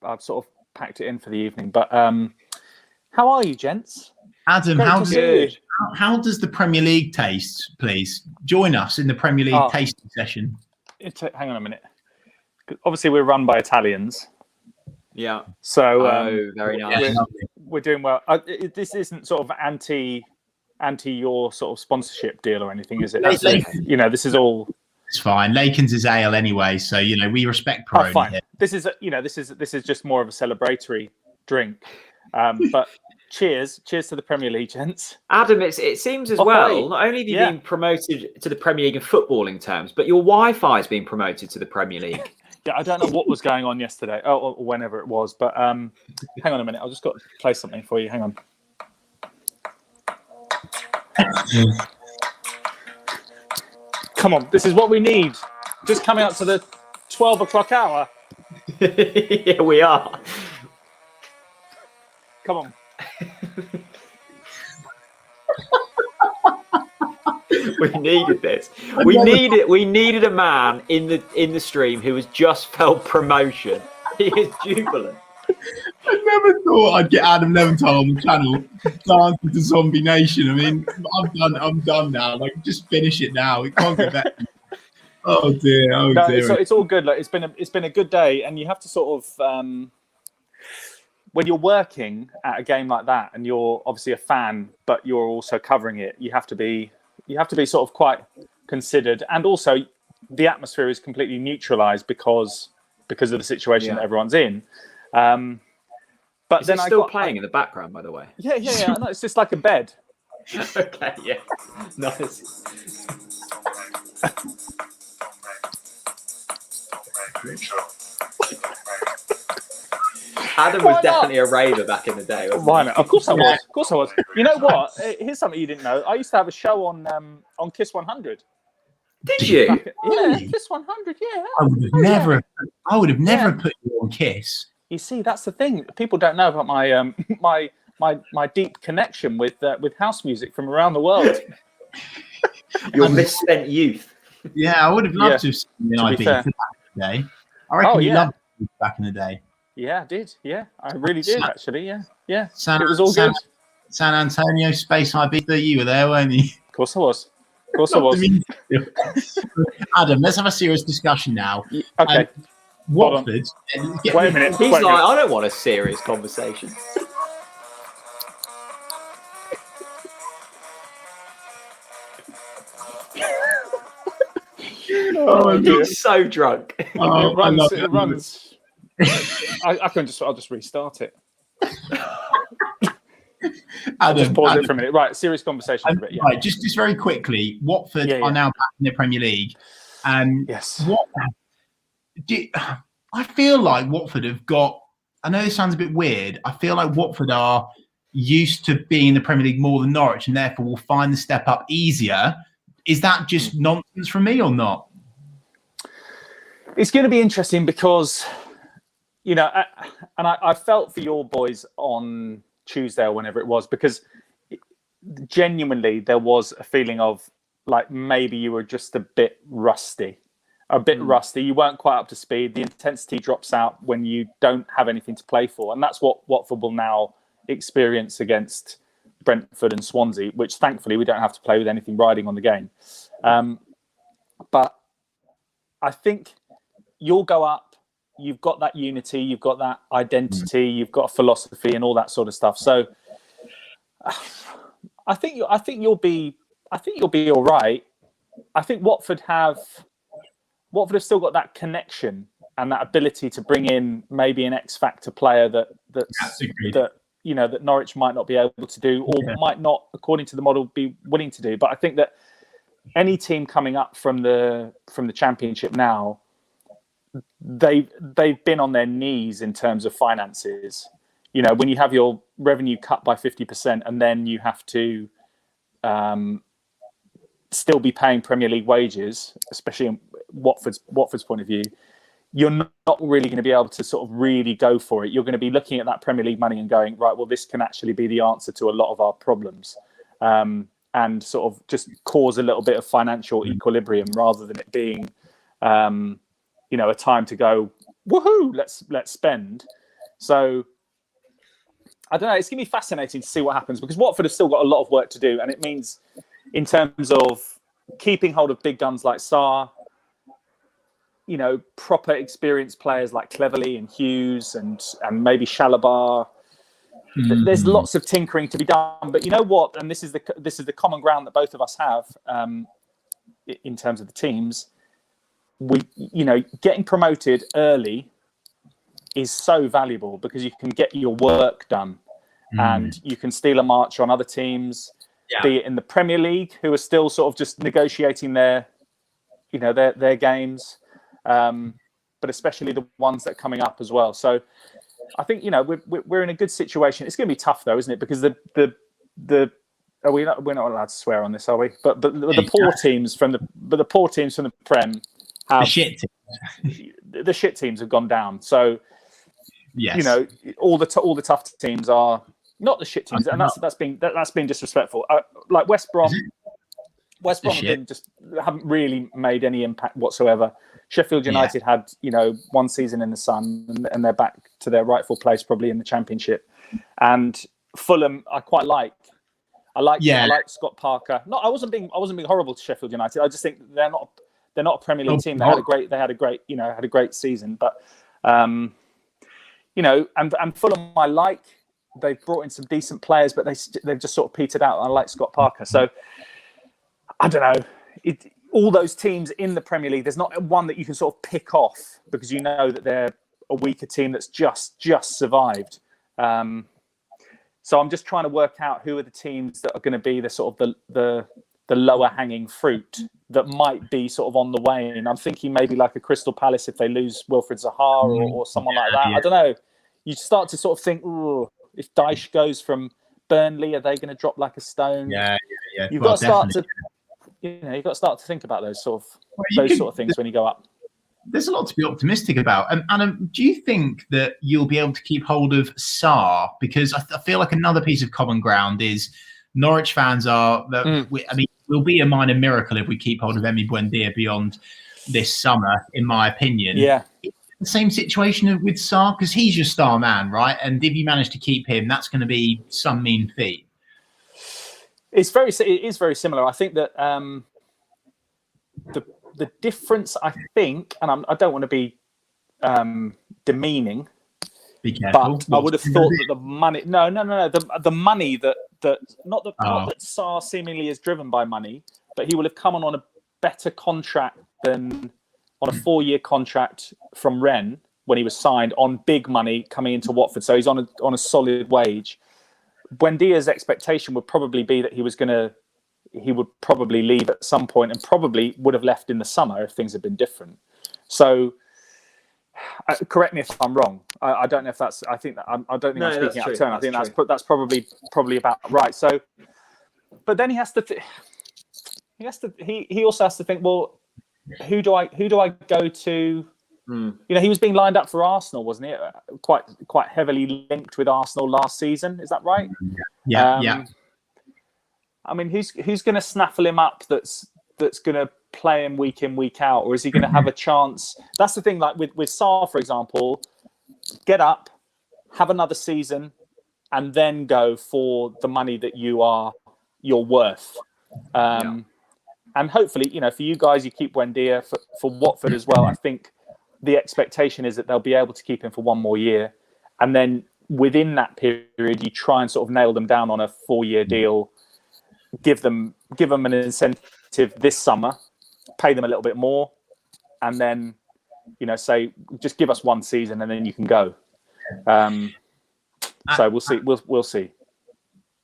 I've sort of packed it in for the evening. But how are you, gents? Adam, how does the Premier League taste? Please join us in the Premier League tasting session. Hang on a minute. Obviously, we're run by Italians. Yeah. So very nice. We're doing well. This isn't sort of anti your sort of sponsorship deal or anything, is it? This is all. It's fine. Laken's is ale anyway, so we respect Peroni. Fine. Here. This is just more of a celebratory drink. But cheers to the Premier League, gents. Adam, it seems as well, not only have you been promoted to the Premier League in footballing terms, but your Wi-Fi has been promoted to the Premier League. Yeah, I don't know what was going on yesterday, or whenever it was, but hang on a minute. I've just got to play something for you. Hang on. Come on, this is what we need. Just coming up to the 12 o'clock hour. Yeah, we are. Come on. We needed this. We needed a man in the stream who has just felt promotion. He is jubilant. I never thought I'd get Adam Leventhal on the channel dancing to Zombie Nation. I mean, I'm done now. Like, just finish it now. It can't get better. Oh dear. It's all good. Like, it's been a good day, and you have to sort of when you're working at a game like that, and you're obviously a fan, but you're also covering it. You have to be sort of quite considered, and also the atmosphere is completely neutralised because of the situation that everyone's in. But is then it still playing in the background, by the way? Yeah. No, it's just like a bed. Okay, yeah, nice. Adam was definitely a raver back in the day. Why not? Of course I was. You know what? Here's something you didn't know. I used to have a show on Kiss 100. Did you? Yeah, Kiss 100. Yeah. I would have never put you on Kiss. You see, that's the thing. People don't know about my my deep connection with house music from around the world. Your misspent youth. Yeah, I would have loved to have seen you in IB back in the day. I reckon you loved it back in the day. Yeah, I did. Yeah, I really did, actually. Yeah. It was all good. San Antonio, Space Ibiza, you were there, weren't you? Of course I was. Adam, let's have a serious discussion now. Okay. Watford. Wait a minute. He's like, I don't want a serious conversation. He's so drunk. It runs. I'll just restart it. I'll just pause it for a minute. Right, serious conversation. Right, just very quickly. Watford are now back in the Premier League. Yes. I feel like Watford have got. I know this sounds a bit weird. I feel like Watford are used to being in the Premier League more than Norwich, and therefore will find the step up easier. Is that just nonsense from me or not? It's going to be interesting because, you know, I felt for your boys on Tuesday or whenever it was, because genuinely there was a feeling of like maybe you were just a bit rusty. You weren't quite up to speed. The intensity drops out when you don't have anything to play for. And that's what Watford will now experience against Brentford and Swansea, which thankfully we don't have to play with anything riding on the game. But I think you'll go up. You've got that unity. You've got that identity. You've got a philosophy and all that sort of stuff. So I think you'll be all right. I think Watford have still got that connection and that ability to bring in maybe an X factor player that you know that Norwich might not be able to do, or might not, according to the model, be willing to do. But I think that any team coming up from the Championship now, they've been on their knees in terms of finances. You know, when you have your revenue cut by 50% and then you have to still be paying Premier League wages, especially in Watford's point of view, you're not really going to be able to sort of really go for it. You're going to be looking at that Premier League money and going, right, well, this can actually be the answer to a lot of our problems, and sort of just cause a little bit of financial equilibrium rather than it being, you know, a time to go, woohoo, let's spend. So I don't know. It's going to be fascinating to see what happens, because Watford have still got a lot of work to do, and it means in terms of keeping hold of big guns like Sarr, you know, proper experienced players like Cleverley and Hughes and maybe Shalabar. There's lots of tinkering to be done, but you know what? And this is the common ground that both of us have in terms of the teams. Getting promoted early is so valuable because you can get your work done, and you can steal a march on other teams, be it in the Premier League, who are still sort of just negotiating their games. But especially the ones that are coming up as well. So I think, you know, we're in a good situation. It's going to be tough though, isn't it? Because we're not allowed to swear on this, are we? But the poor teams from the Prem have the shit teams have gone down. So you know, all the tough teams are not the shit teams, and that's been disrespectful. Like West Brom haven't really made any impact whatsoever. Sheffield United had, you know, one season in the sun, and they're back to their rightful place probably in the Championship. And Fulham, I quite like. I like Scott Parker. No, I wasn't being horrible to Sheffield United. I just think they're not a Premier League team. They had a great season, but you know, and Fulham I like. They've brought in some decent players, but they've just sort of petered out. I like Scott Parker, so I don't know. All those teams in the Premier League, there's not one that you can sort of pick off because you know that they're a weaker team that's just survived. So I'm just trying to work out who are the teams that are going to be the sort of the lower hanging fruit that might be sort of on the wane. I'm thinking maybe like a Crystal Palace if they lose Wilfried Zaha or someone like that. I don't know. You start to sort of think, ooh, if Dyche goes from Burnley, are they going to drop like a stone? Yeah. You've got to start to think about those sort of things when you go up. There's a lot to be optimistic about. Adam, do you think that you'll be able to keep hold of Sarr? Because I feel like another piece of common ground is Norwich fans are. I mean, it will be a minor miracle if we keep hold of Emi Buendia beyond this summer, in my opinion. Yeah. The same situation with Sarr, because he's your star man, right? And if you manage to keep him, that's going to be some mean feat. It is very similar. I think that the difference, I think, and I don't want to be demeaning, but I would have thought that the money. No. The money that not that Sarr seemingly is driven by money, but he will have come on a better contract than on a 4-year contract from Rennes when he was signed on big money coming into Watford. So he's on a solid wage. Buendia's expectation would probably be that he would probably leave at some point and probably would have left in the summer if things had been different. So correct me if I'm wrong. I don't know if that's. I think that I don't think I'm speaking out of turn. I think that's probably about right. So, but then he has to. He also has to think. Well, who do I go to? You know, he was being lined up for Arsenal, wasn't he? Quite heavily linked with Arsenal last season. Is that right? Yeah. I mean, who's going to snaffle him up? That's going to play him week in, week out, or is he going to have a chance? That's the thing. Like with Sarr, for example, get up, have another season, and then go for the money that you're worth. And hopefully, you know, for you guys, you keep Buendia for Watford as well. I think the expectation is that they'll be able to keep him for one more year, and then within that period, you try and sort of nail them down on a 4-year deal. Give them an incentive this summer, pay them a little bit more, and then, you know, say just give us one season and then you can go. So we'll see. We'll see.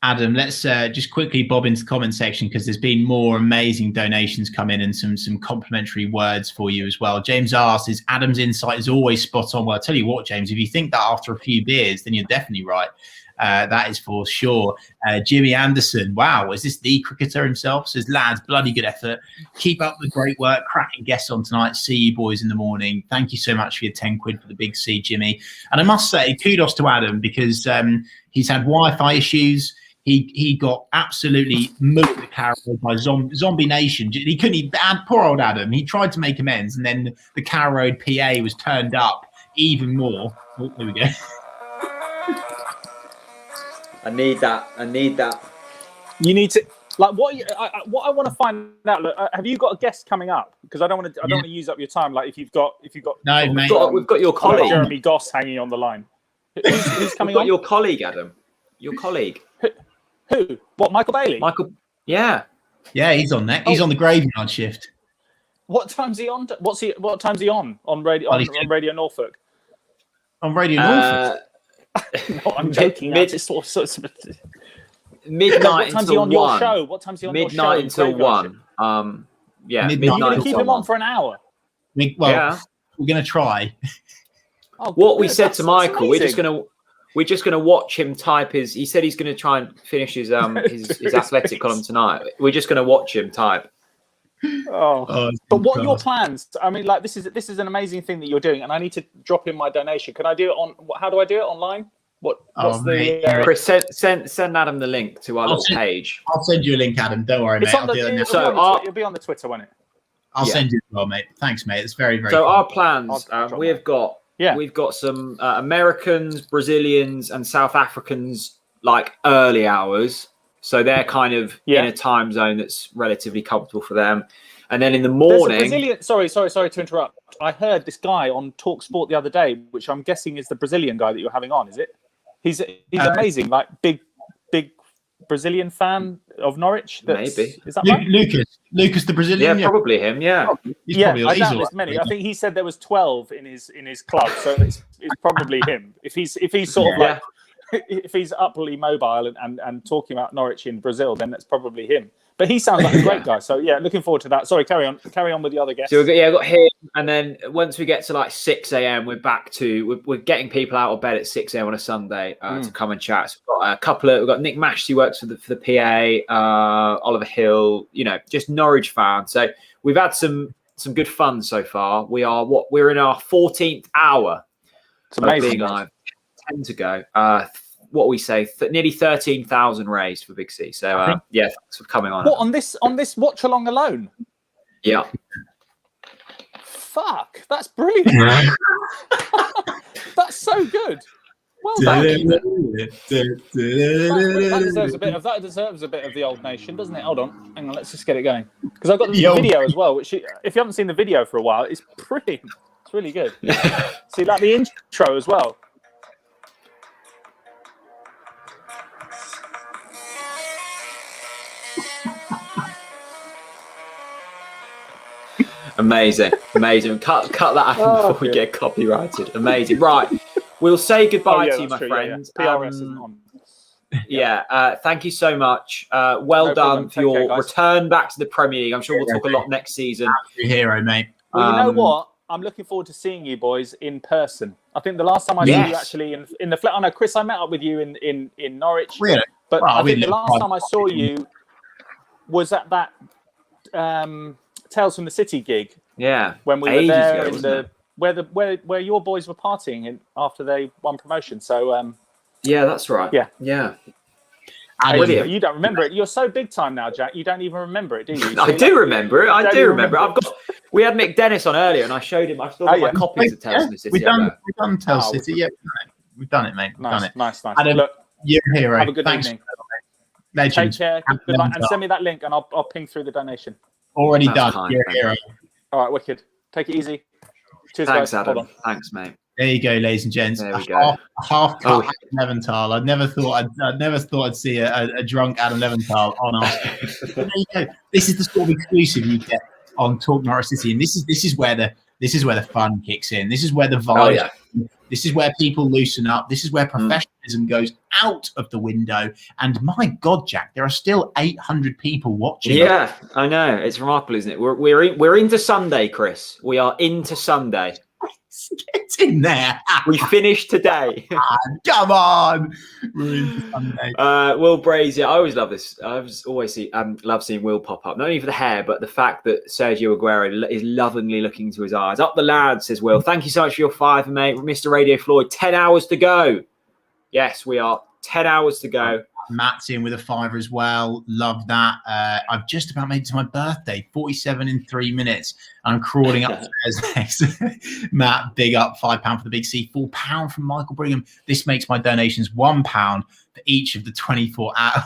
Adam, let's just quickly bob into the comment section because there's been more amazing donations come in and some complimentary words for you as well. James asks, "Is Adam's insight is always spot on?" Well, I'll tell you what, James, if you think that after a few beers, then you're definitely right. That is for sure. Jimmy Anderson, wow, is this the cricketer himself? Says, "Lads, bloody good effort. Keep up the great work. Cracking guests on tonight. See you boys in the morning." Thank you so much for your 10 quid for the big C, Jimmy. And I must say, kudos to Adam because he's had Wi-Fi issues. He got absolutely moved the Carrow by Zombie Nation. He couldn't even, poor old Adam. He tried to make amends, and then the Carrow Road PA was turned up even more. Oh, there we go. I need that. You need to what I want to find out. Look, have you got a guest coming up? Because I don't want to use up your time. Like if you've got no, mate. We've got your colleague Jeremy Goss hanging on the line. Who's coming on? Your colleague, Adam. Your colleague. Who? What? Michael Bailey? Yeah, he's on that. He's on the graveyard shift. What time's he on? What time's he on radio? On Radio Norfolk. On Radio Norfolk. No, I'm joking. Midnight what time's he on 1. your show? What time's he on your show? Midnight until 1. Yeah, midnight. You're going to keep him on for an hour. We're going to try. We said to Michael, we're just gonna watch him type his. He said he's gonna try and finish his athletic column tonight. We're just gonna watch him type. But what are your plans? I mean, like this is an amazing thing that you're doing, and I need to drop in my donation. Can I do it on? How do I do it online? What's the? Chris, send Adam the link to our little page. I'll send you a link, Adam. Don't worry, mate. It'll be on the Twitter, won't it? I'll send you as well, mate. Thanks, mate. It's very, very. So cool. our plans, we've got some Americans, Brazilians, and South Africans like early hours. So they're kind of in a time zone that's relatively comfortable for them. And then in the morning, sorry to interrupt. I heard this guy on Talk Sport the other day, which I'm guessing is the Brazilian guy that you're having on. Is it? He's amazing, like big Brazilian fan of Norwich. Maybe is that right? Lucas the Brazilian. Yeah, probably him. Yeah, I doubt there's many. I think he said there was 12 in his club, so it's probably him. If he's sort of like if he's uply mobile and talking about Norwich in Brazil, then that's probably him. But he sounds like a great guy. So yeah, looking forward to that. Sorry, carry on with the other guests. So I got him, and then once we get to like 6 a.m, we're back to we're getting people out of bed at 6 a.m on a Sunday to come and chat. So we've got a couple of, we've got Nick Mash, who works for the PA, Oliver Hill, just Norwich fans. So we've had some good fun so far. We're in our 14th hour. It's amazing. Being live. 10 to go. What we say, nearly 13,000 raised for Big C. So thanks for coming on. What on this Watchalong alone? Yeah. Fuck, that's brilliant. That's so good. Well done. That deserves a bit of the old nation, doesn't it? Hold on, hang on. Let's just get it going because I've got the video as well. Which, if you haven't seen the video for a while, it's brilliant. It's really good. See, like the intro as well. Amazing. Cut that out before we get copyrighted. Amazing. Right. We'll say goodbye to you, my friend. PRS isn't on. Thank you so much. Well done for your return back to the Premier League. I'm sure we'll talk a lot next season. Absolute hero, mate. Well, you know what? I'm looking forward to seeing you boys in person. I think the last time I saw you actually in the flat. I know, Chris, I met up with you in Norwich. Really? But I think the last time I saw you was at that Tales from the City gig. Yeah. When we were there in the where your boys were partying after they won promotion. So yeah, that's right. Yeah. Brilliant. You don't remember it. You're so big time now, Jack. You don't even remember it, do you? I do remember it. I do remember. We had Mick Dennis on earlier, and I showed him. I've still got my copies of Tales from the City. We've done Tales City. Yeah, we've done it, mate. We've done it. Nice. Adam, Look, you're a hero. have a good Thanks. evening. Legend. Take care. Good night, and send me that link, and I'll ping through the donation. Already done. You're a hero. All right, wicked. Take it easy. Cheers, Thanks, guys. Adam. Thanks, mate. There you go, ladies and gents. There we go. Half cut Adam Leventhal. I'd never thought I'd see a drunk Adam Leventhal on us. There you go. This is the sort of exclusive you get on Talk Norwich City, and this is where the fun kicks in. This is where the vibe. This is where people loosen up. This is where professionalism goes out of the window. And my God, Jack, there are still 800 people watching. Yeah, I know. It's remarkable, isn't it? We're into Sunday, Chris. We are into Sunday. Get in there. We finished today. Come on. We're into Sunday. Will Brazier. I always love this. I always love seeing Will pop up. Not only for the hair, but the fact that Sergio Aguero is lovingly looking into his eyes. Up the lads, says Will. Thank you so much for your $5, mate. Mr. Radio Floyd, 10 hours to go. Yes, we are 10 hours to go. Matt's in with a £5 as well. Love that. I've just about made it to my birthday. 47 in 3 minutes. I'm crawling upstairs next. Matt, big up. £5 for the Big C. £4 from Michael Brigham. This makes my donations £1 for each of the 24 hours.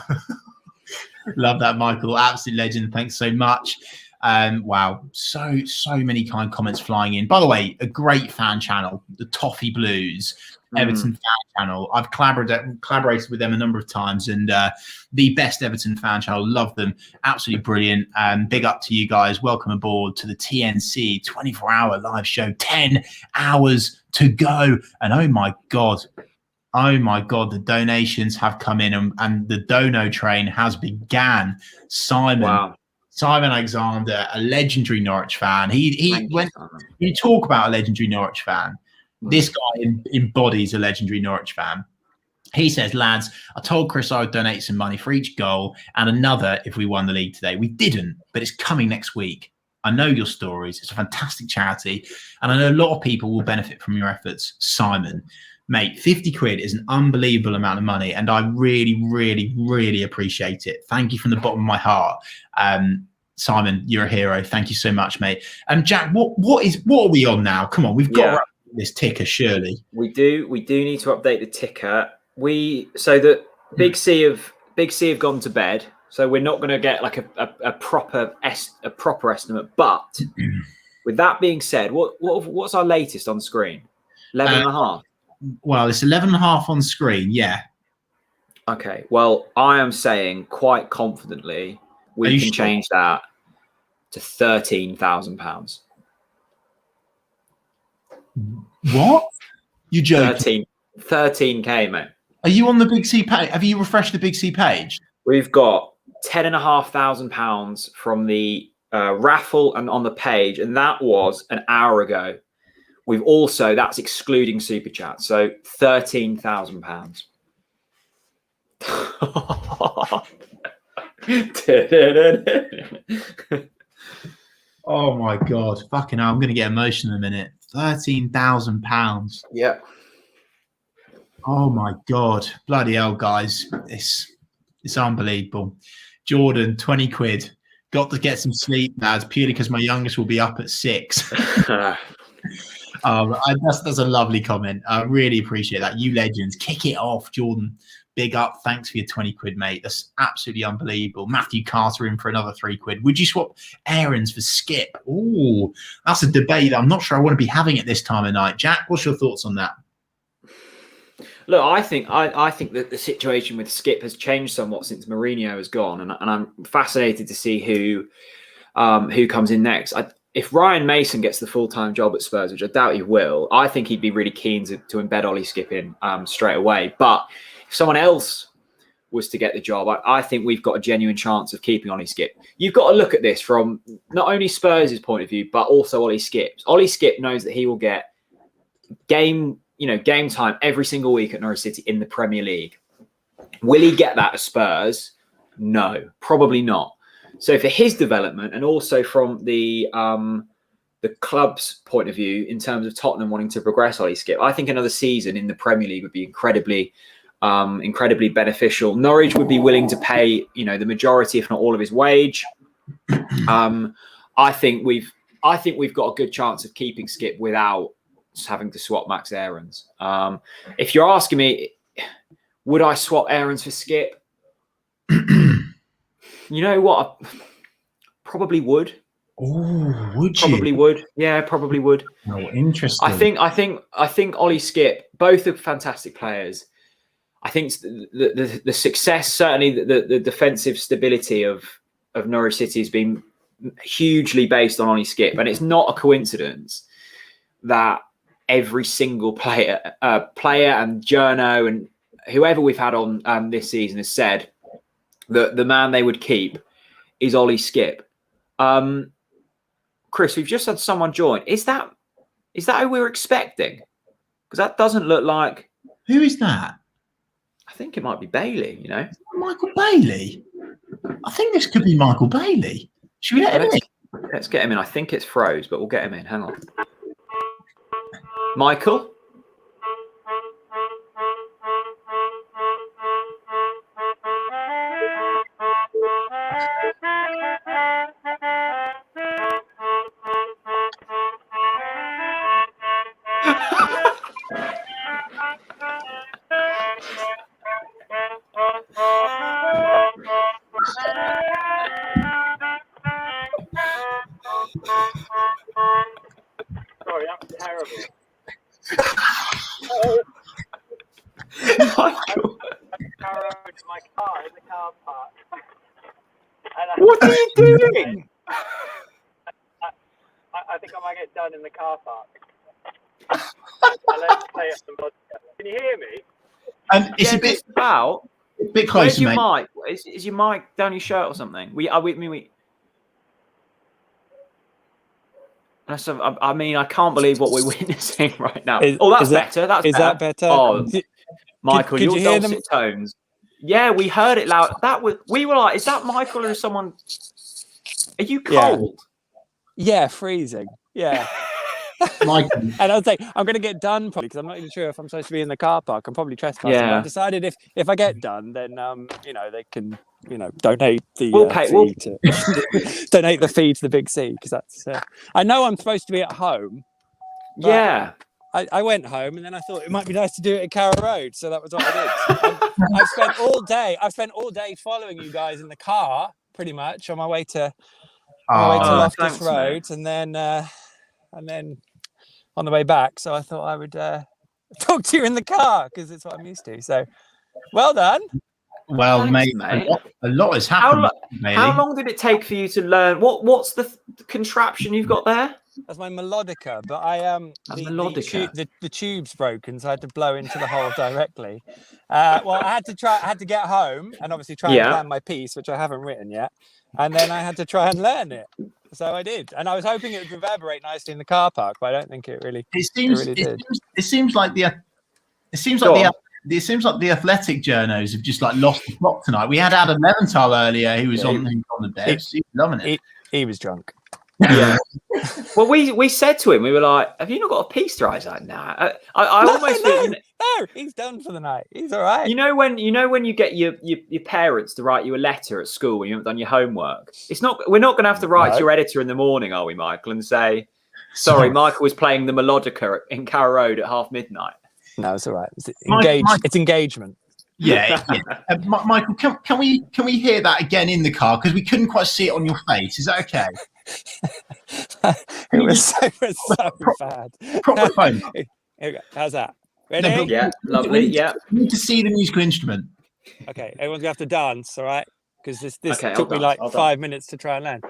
Love that, Michael. Absolute legend. Thanks so much. Wow, so many kind comments flying in. By the way, a great fan channel, the Toffee Blues, Everton fan channel. I've collaborated with them a number of times, and the best Everton fan channel. Love them, absolutely brilliant. Big up to you guys. Welcome aboard to the TNC 24-hour live show. 10 hours to go, and oh my god, the donations have come in, and the dono train has began. Simon Alexander, a legendary Norwich fan. When you talk about a legendary Norwich fan, this guy embodies a legendary Norwich fan. He says, lads, I told Chris I would donate some money for each goal and another if we won the league today. We didn't, but it's coming next week. I know your stories. It's a fantastic charity, and I know a lot of people will benefit from your efforts. Simon, mate, 50 quid is an unbelievable amount of money, and I really, really, really appreciate it. Thank you from the bottom of my heart. Simon, you're a hero. Thank you so much, mate. Jack, what are we on now? Come on, we've got to update this ticker, surely. We do need to update the ticker. So the Big C have gone to bed. So we're not going to get like a proper estimate. But with that being said, what's our latest on screen? 11.5. Well, it's 11.5 on screen, yeah. Okay, well, I am saying quite confidently we can change that to £13,000. What? You joking? 13K, mate. Are you on the Big C page? Have you refreshed the Big C page? We've got £10,500 from the raffle and on the page, and that was an hour ago. We've also, that's excluding super chat, so £13,000. Oh my god, fucking hell, I'm gonna get emotional in a minute. £13,000. Yeah. Oh my god, bloody hell, guys, it's unbelievable. Jordan, 20 quid. Got to get some sleep, lads, purely because my youngest will be up at 6. That's a lovely comment. I really appreciate that. You legends, kick it off, Jordan. Big up. Thanks for your 20 quid, mate. That's absolutely unbelievable. Matthew Carter in for another 3 quid. Would you swap Aarons for Skip? Ooh, that's a debate that I'm not sure I want to be having at this time of night. Jack, what's your thoughts on that? Look, I think that the situation with Skip has changed somewhat since Mourinho has gone, and I'm fascinated to see who comes in next. if Ryan Mason gets the full-time job at Spurs, which I doubt he will, I think he'd be really keen to embed Ollie Skip in straight away. But if someone else was to get the job, I think we've got a genuine chance of keeping Ollie Skip. You've got to look at this from not only Spurs' point of view, but also Ollie Skip's. Ollie Skip knows that he will get game time every single week at Norwich City in the Premier League. Will he get that at Spurs? No, probably not. So for his development, and also from the club's point of view, in terms of Tottenham wanting to progress Ollie Skip, I think another season in the Premier League would be incredibly beneficial. Norwich would be willing to pay, the majority, if not all, of his wage. I think we've got a good chance of keeping Skip without having to swap Max Aarons. If you're asking me, would I swap Aarons for Skip? You know what? I probably would. Oh, would you? Probably would. Yeah, probably would. Oh, interesting. I think Ollie Skip, both are fantastic players. I think the success, certainly the defensive stability of Norwich City has been hugely based on Ollie Skip, and it's not a coincidence that every single player and Journo and whoever we've had on this season has said that the man they would keep is Ollie Skip. Chris, we've just had someone join. Is that who we were expecting? Because that doesn't look like. Who is that? I think it might be Bailey. Michael Bailey. I think this could be Michael Bailey. Should we let him in? Let's get him in. I think it's froze, but we'll get him in. Hang on. Michael? Sorry, that was terrible. Michael. My car in the car park. What are you doing? I think I might get done in the car park. Let's play up some podcast. Can you hear me? It's a bit about. A bit closer, Where's your mate. mic? Is your mic down your shirt or something? I mean, I can't believe what we're witnessing right now. That's better. That better? Oh, Michael, could your you hear dulcet tones. Yeah, we heard it loud. We were like, is that Michael or is someone? Are you cold? Yeah, freezing. Yeah. Michael. And I was like, I'm going to get done probably because I'm not even sure if I'm supposed to be in the car park. I'm probably trespassing. Yeah. But I decided if I get done, then they can donate the donate the fee to the Big C because that's. I know I'm supposed to be at home. Yeah. I went home and then I thought it might be nice to do it at Carrow Road, so that was what I did. I've spent all day following you guys in the car, pretty much on my way to Loftus Road, and then on the way back. So I thought I would talk to you in the car because it's what I'm used to. So, well done. Well, Thanks, mate, a lot has happened. How long did it take for you to learn? What's the contraption you've got there? That's my melodica, but the tube's broken, so I had to blow into the hole directly. Well, I had to get home and obviously try and plan my piece, which I haven't written yet, and then I had to try and learn it. So I did, and I was hoping it would reverberate nicely in the car park, but I don't think it really. It seems like the athletic journos have just lost the plot tonight. We had Adam Leventhal earlier, who was on the devs. He was loving it. He was drunk. Yeah. Well, we said to him, we were like, "Have you not got a piece to write?" Like, nah. No, he's done for the night. He's all right. You know when you get your parents to write you a letter at school when you haven't done your homework. We're not going to have to write to your editor in the morning, are we, Michael, and say, "Sorry, Michael was playing the melodica in Carrow Road at midnight." No, it's all right. It's engagement. Yeah. Michael, can we hear that again in the car because we couldn't quite see it on your face? Is that okay? It was so bad. Proper phone. Here we go. How's that? Ready? No, yeah, lovely. Yeah. We need to see the musical instrument. Okay, everyone's gonna have to dance, all right? Because this Okay, took me I'll 5 minutes to try and learn.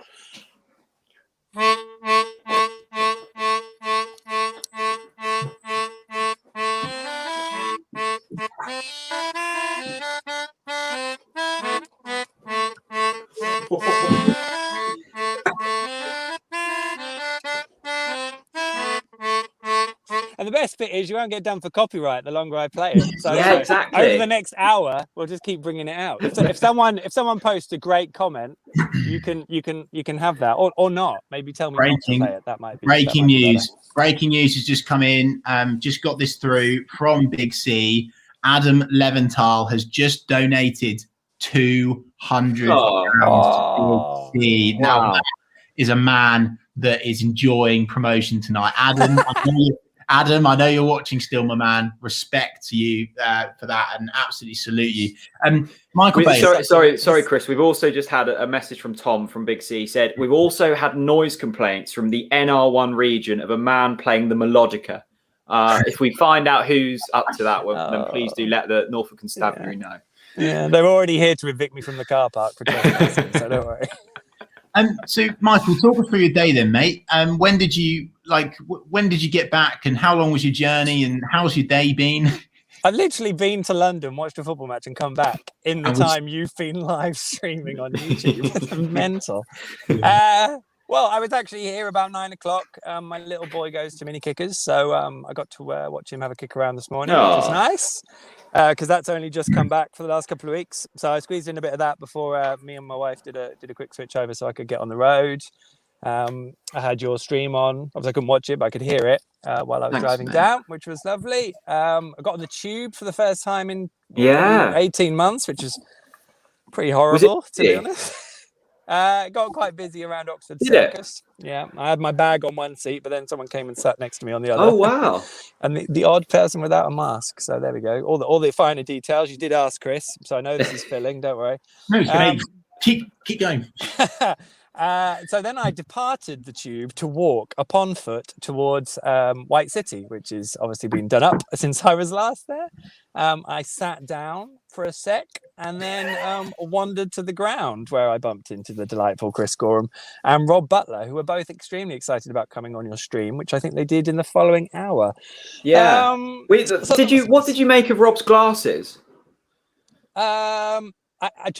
And the best bit is you won't get done for copyright the longer I play it. So Yeah, exactly. over the next hour, we'll just keep bringing it out. If someone posts a great comment, you can have that or not. Maybe tell me not to play it. That might be breaking news. Breaking news has just come in. Just got this through from Big C. Adam Leventhal has just donated £200 to Big C. Now that is a man that is enjoying promotion tonight. Adam, I know you're watching still, my man. Respect to you for that, and absolutely salute you. Michael, sorry, Chris. We've also just had a message from Tom from Big C. He said we've also had noise complaints from the NR1 region of a man playing the melodica. If we find out who's up to that, then please do let the Norfolk Constabulary know. Yeah, they're already here to evict me from the car park for trespassing, so don't worry. So, Michael, talk us through your day then, mate. When did you get back, and how long was your journey, and how's your day been? I've literally been to London, watched a football match, and come back in the time you've been live streaming on YouTube. It's mental. Well, I was actually here about 9 o'clock. My little boy goes to mini kickers, so I got to watch him have a kick around this morning, which was nice. Because that's only just come back for the last couple of weeks. So I squeezed in a bit of that before me and my wife did a quick switch over so I could get on the road. I had your stream on. Obviously, I couldn't watch it, but I could hear it while I was driving down, which was lovely. I got on the tube for the first time in 18 months, which is pretty horrible, to be honest. It got quite busy around Oxford Circus. Yeah, I had my bag on one seat, but then someone came and sat next to me on the other. Oh wow! And the odd person without a mask. So there we go. All the finer details. You did ask, Chris, so I know this is filling. Don't worry. No, keep going. So then I departed the tube to walk upon foot towards White City, which has obviously been done up since I was last there. I sat down for a sec and then wandered to the ground, where I bumped into the delightful Chris Gorham and Rob Butler, who were both extremely excited about coming on your stream, which I think they did in the following hour. Yeah. What did you make of Rob's glasses? To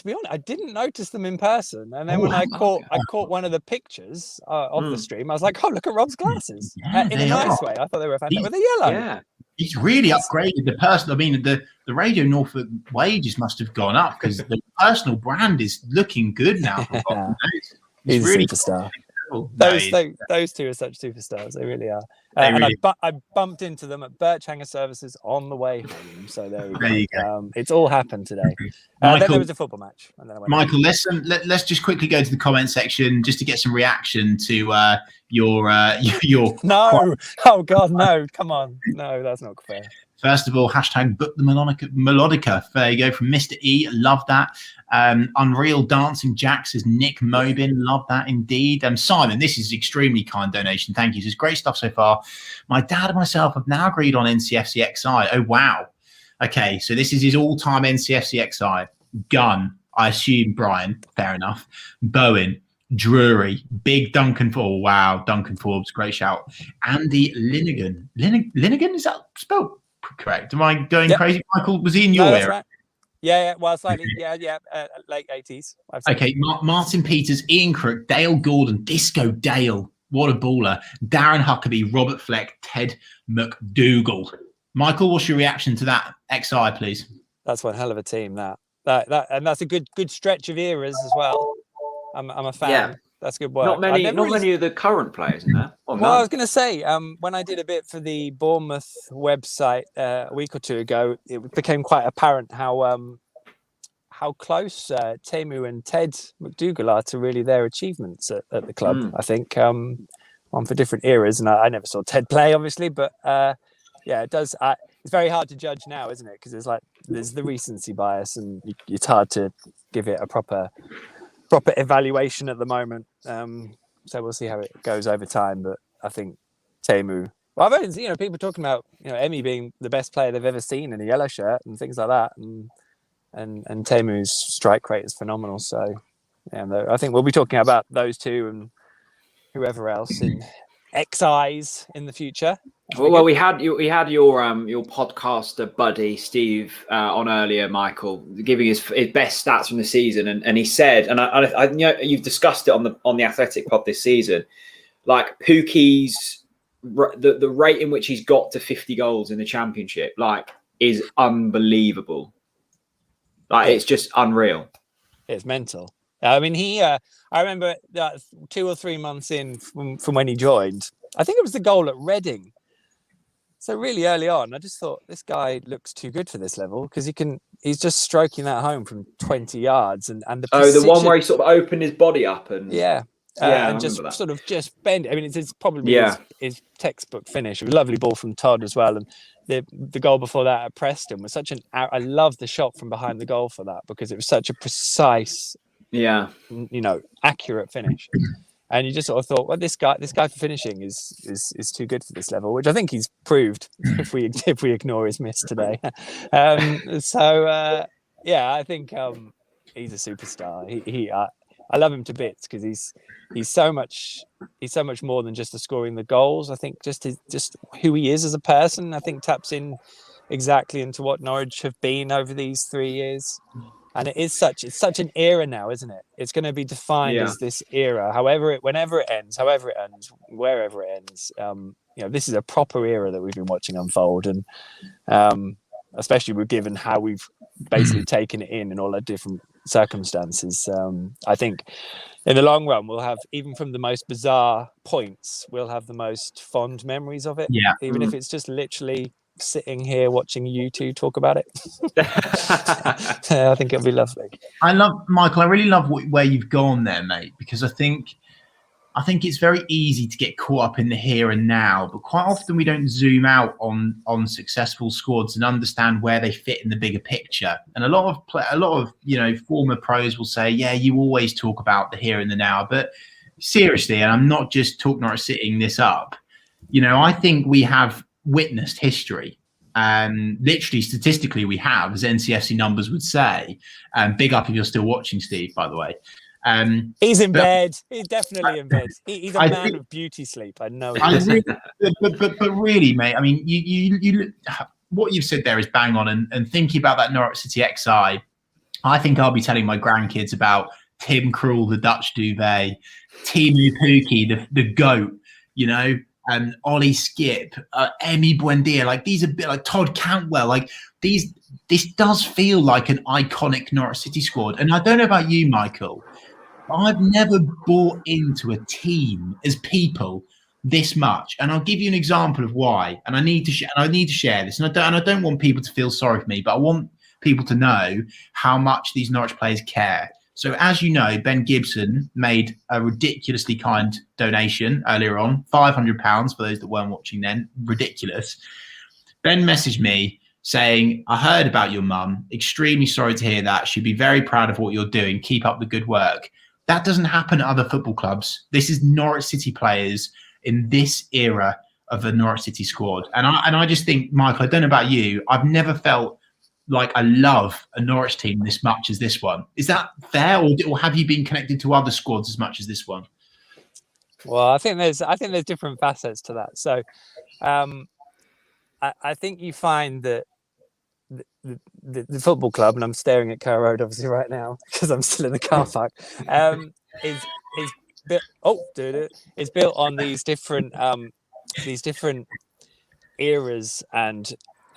be honest, I didn't notice them in person, and then when I caught one of the pictures of the stream, I was like, "Oh, look at Rob's glasses!" In a nice way. I thought they were fantastic. With the yellow. Yeah, he's really upgraded the personal. I mean, the Radio Norfolk wages must have gone up because the personal brand is looking good now. He's really a superstar. Those two are such superstars. They really are. And I bumped into them at Birchhanger Services on the way home. So there you go. It's all happened today. Then there was a football match. And then I went Michael, let's just quickly go to the comment section just to get some reaction to your. No. Oh God, no! Come on, no, that's not fair. First of all, hashtag book the melodica. There you go from Mr. E. Love that. Unreal Dancing Jack says Nick Mobin. Love that indeed. Simon, this is extremely kind donation. Thank you. This is great stuff so far. My dad and myself have now agreed on NCFC XI. Oh, wow. Okay, so this is his all-time NCFC XI. Gunn, I assume Brian. Fair enough. Bowen. Drury, Big Duncan Forbes. Oh, wow, Duncan Forbes. Great shout. Andy Linnigan. Linnigan, is that spelled correct? Am I going crazy? Michael, was he in your area? Right. Yeah, well, slightly, late 80s. Okay, Martin Peters, Ian Crook, Dale Gordon, Disco Dale, what a baller. Darren Huckabee, Robert Fleck, Ted McDougall. Michael, what's your reaction to that XI, please? That's one hell of a team, that and that's a good stretch of eras as well. I'm a fan. Yeah. That's good work. Not many of the current players in there. Well, I was going to say, when I did a bit for the Bournemouth website a week or two ago, it became quite apparent how close Temu and Ted McDougall are to really their achievements at the club. I think one for different eras, and I never saw Ted play, obviously, but it does. It's very hard to judge now, isn't it? Because there's the recency bias, and it's hard to give it a proper evaluation at the moment. So we'll see how it goes over time. But I think Temu. Well, I've heard people talking about Emmy being the best player they've ever seen in a yellow shirt and things like that, and Temu's strike rate is phenomenal. So I think we'll be talking about those two and whoever else in XIs in the future. Well, we had your podcaster buddy Steve on earlier, Michael, giving his best stats from the season, and he said, and I know you've discussed it on the Athletic Pod this season, like Pookie's the rate in which he's got to 50 goals in the Championship, like, is unbelievable. Like, it's just unreal. It's mental. I mean, I remember 2 or 3 months in from when he joined. I think it was the goal at Reading. So really early on, I just thought this guy looks too good for this level because he's just stroking that home from 20 yards and the precision. The one where he sort of opened his body up and and just sort of just bend. I mean, it's probably his textbook finish. It was a lovely ball from Todd as well, and the goal before that at Preston was such I love the shot from behind the goal for that because it was such a precise, accurate finish. And you just sort of thought, well, this guy for finishing is too good for this level, which I think he's proved if we ignore his miss today. I think he's a superstar. I love him to bits because he's so much more than just scoring the goals. I think just who he is as a person, I think taps in exactly into what Norwich have been over these 3 years. And it's such an era now, isn't it? It's going to be defined as this era, whenever it ends, wherever it ends. This is a proper era that we've been watching unfold, and especially given how we've basically taken it in all our different circumstances. I think in the long run, we'll have, even from the most bizarre points, we'll have the most fond memories of it. Yeah. Even if it's just literally sitting here watching you two talk about it. I think it'll be lovely. Michael, I really love where you've gone there, mate, because I think it's very easy to get caught up in the here and now, but quite often we don't zoom out on successful squads and understand where they fit in the bigger picture. And a lot of former pros will say, yeah, you always talk about the here and the now, but seriously, and I'm not just sitting this up, I think we have witnessed history. Literally, statistically, we have, as NCFC numbers would say. Big up if you're still watching, Steve, by the way. He's in bed. He's definitely in bed. He's a man of beauty sleep. I know. But really, mate, I mean, you what you've said there is bang on. And thinking about that Norwich City XI, I think I'll be telling my grandkids about Tim Krul, the Dutch duvet, Timu Pukki, the goat, and Ollie Skip, Emi Buendia, like these are a bit like Todd Cantwell, like this does feel like an iconic Norwich City squad. And I don't know about you, Michael, but I've never bought into a team as people this much. And I'll give you an example of why. And I need to share this. And I don't want people to feel sorry for me, but I want people to know how much these Norwich players care. So as you know, Ben Gibson made a ridiculously kind donation earlier on, £500 for those that weren't watching then. Ridiculous. Ben messaged me saying, I heard about your mum. Extremely sorry to hear that. She'd be very proud of what you're doing. Keep up the good work. That doesn't happen at other football clubs. This is Norwich City players in this era of the Norwich City squad. And I just think, Michael, I don't know about you, I've never felt like I love a Norwich team this much as this one. Is that fair, or have you been connected to other squads as much as this one? Well, I think there's different facets to that. So, I think you find that the football club, and I'm staring at Carrow Road obviously right now because I'm still in the car park, is built on these different eras and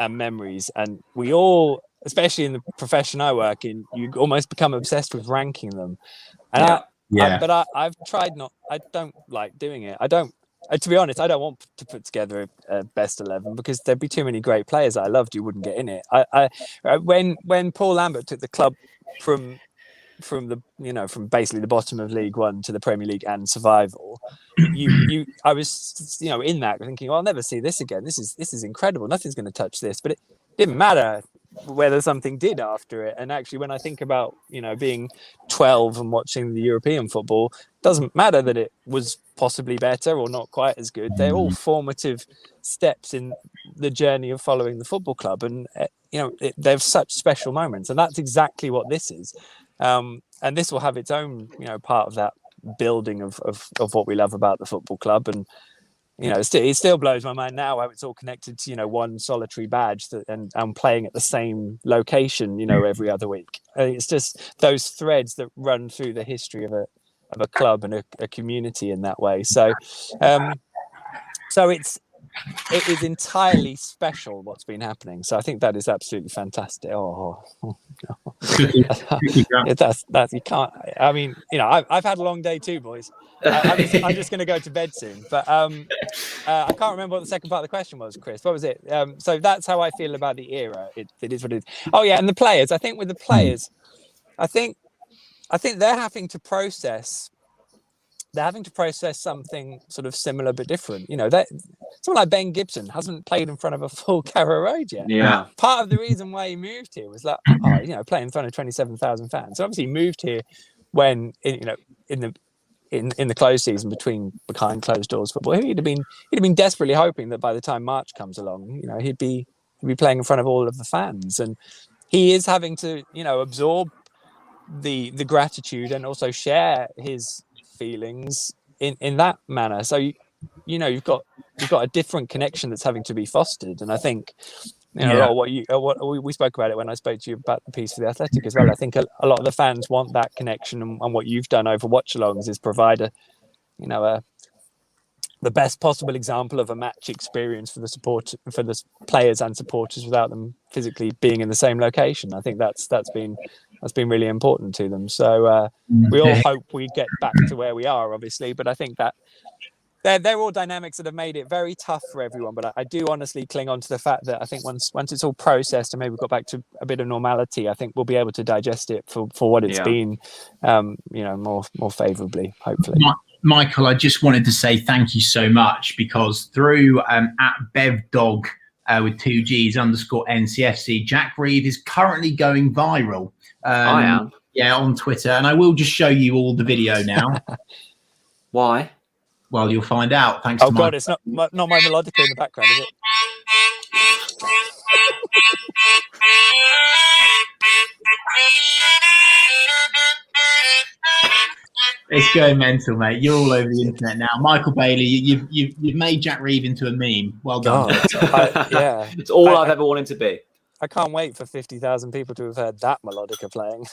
memories, and we all, especially in the profession I work in, you almost become obsessed with ranking them. And I've tried not. I don't like doing it. I don't. To be honest, I don't want to put together a best 11 because there'd be too many great players that I loved who wouldn't get in it. When Paul Lambert took the club from basically the bottom of League One to the Premier League and survival, I was in that thinking, well, I'll never see this again. This is incredible. Nothing's going to touch this. But it didn't matter whether something did after it. And actually, when I think about being 12 and watching the European football, it doesn't matter that it was possibly better or not quite as good. They're all formative steps in the journey of following the football club, and they're such special moments. And that's exactly what this is. And this will have its own, part of that building of what we love about the football club. And you know, it still blows my mind now how it's all connected to, you know, one solitary badge and playing at the same location, you know, every other week. It's just those threads that run through the history of a club and a community in that way. So, so it is entirely special what's been happening. So I think that is absolutely fantastic. That's you can't. I mean, you know, I've had a long day too, boys. I'm just going to go to bed soon. But I can't remember what the second part of the question was, Chris. What was it? So that's how I feel about the era. It is what it is. Oh yeah, and the players. I think with the players, I think they're having to process. They're having to process something sort of similar but different. You know, that someone like Ben Gibson hasn't played in front of a full Carrow Road yet. Yeah. Part of the reason why he moved here was that, you know, playing in front of 27,000 fans. So obviously he moved here when, you know, in the closed season behind closed doors football. He'd have been desperately hoping that by the time March comes along, you know, he'd be playing in front of all of the fans. And he is having to, you know, absorb the gratitude and also share his feelings in that manner. So you know, you've got a different connection that's having to be fostered. And I think, you know, what we spoke about it when I spoke to you about the piece for the Athletic as well. I think a lot of the fans want that connection, and what you've done over Watchalongs is provide the best possible example of a match experience for the players and supporters without them physically being in the same location. I think that's been really important to them. So we all hope we get back to where we are, obviously, but I think that they're all dynamics that have made it very tough for everyone. But I do honestly cling on to the fact that I think once it's all processed and maybe we've got back to a bit of normality, I think we'll be able to digest it for what it's been, you know, more favourably, hopefully. Michael, I just wanted to say thank you so much, because through at BevDog with 2 Gs _NCFC, Jack Reed is currently going viral. I am. Yeah, on Twitter. And I will just show you all the video now. Why? Well, you'll find out. Thanks to God, it's not my melodica in the background, is it? It's going mental, mate. You're all over the internet now. Michael Bailey, you've made Jack Reed into a meme. Well done. Yeah. It's all I've ever wanted to be. I can't wait for 50,000 people to have heard that melodica playing.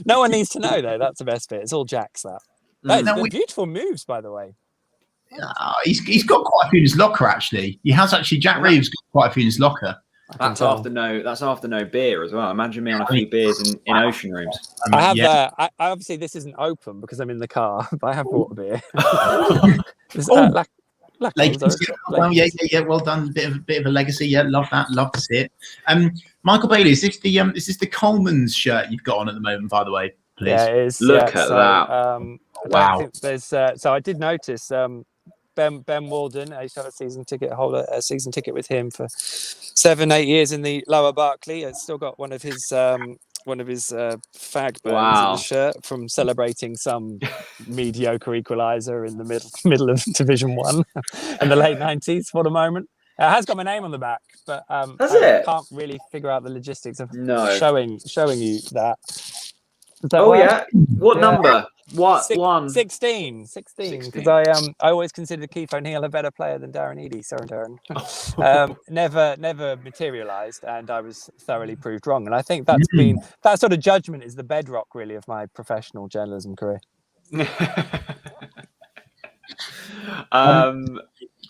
No one needs to know, though. That's the best bit. It's all Jack's, that. They're beautiful moves, by the way. He's got quite a few in his locker, actually. He has actually. Jack Reeves got quite a few in his locker. That's after no beer as well. Imagine me on a few beers in ocean rooms. I have. I obviously this isn't open because I'm in the car, but I have bought a beer. Yeah. Well done. Bit of a legacy. Yeah, love that. Love to see it. Michael Bailey, is this the Coleman's shirt you've got on at the moment? By the way, please. Yeah, it is. Look at that. Wow. So I did notice. Ben Walden, I used to have a season ticket with him for 7-8 years in the Lower Barclay. I've still got one of his fag burns in the shirt from celebrating some mediocre equaliser in the middle of Division 1 in the late 90s. What a moment. It has got my name on the back, but I can't really figure out the logistics of showing you that. What number? What? 16. Because I always considered Keith O'Neill a better player than Darren Eadie. Sorry, Darren. Never materialised, and I was thoroughly proved wrong. And I think that sort of judgment is the bedrock, really, of my professional journalism career.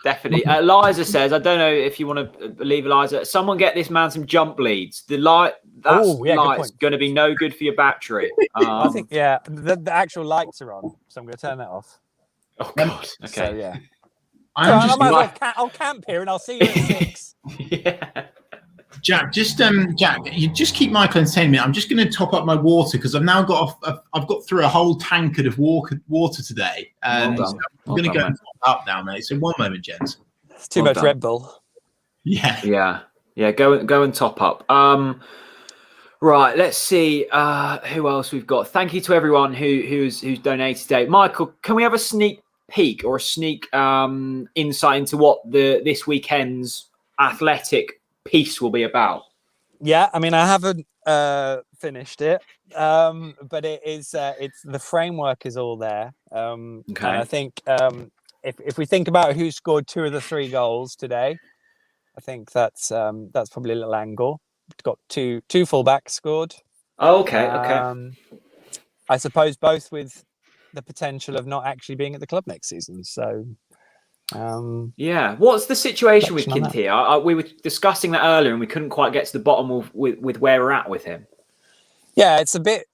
Definitely. Eliza says, I don't know if you want to believe Eliza. Someone get this man some jump leads. The light's going to be no good for your battery. I think the actual lights are on, so I'm going to turn that off. Oh God. Okay. So yeah. I'll camp here and I'll see you at 6. Yeah. Jack, you just keep Michael entertaining me. I'm just going to top up my water because I've now I've got through a whole tankard of water today. So I'm going to go and top up now, mate. So one moment, gents. It's too much Red Bull. Yeah. Go and top up. Right, let's see who else we've got. Thank you to everyone who's donated today. Michael, can we have a sneak peek or a sneak insight into what this weekend's Athletic piece will be about? Yeah, I mean, I haven't finished it, but it is. It's the framework is all there, and I think if we think about who scored 2 of the 3 goals today, I think that's probably a little angle. We've got two fullbacks scored. Oh, okay. I suppose both with the potential of not actually being at the club next season. So, yeah. What's the situation with reflection on that. Kintier? We were discussing that earlier, and we couldn't quite get to the bottom of with where we're at with him. Yeah, it's a bit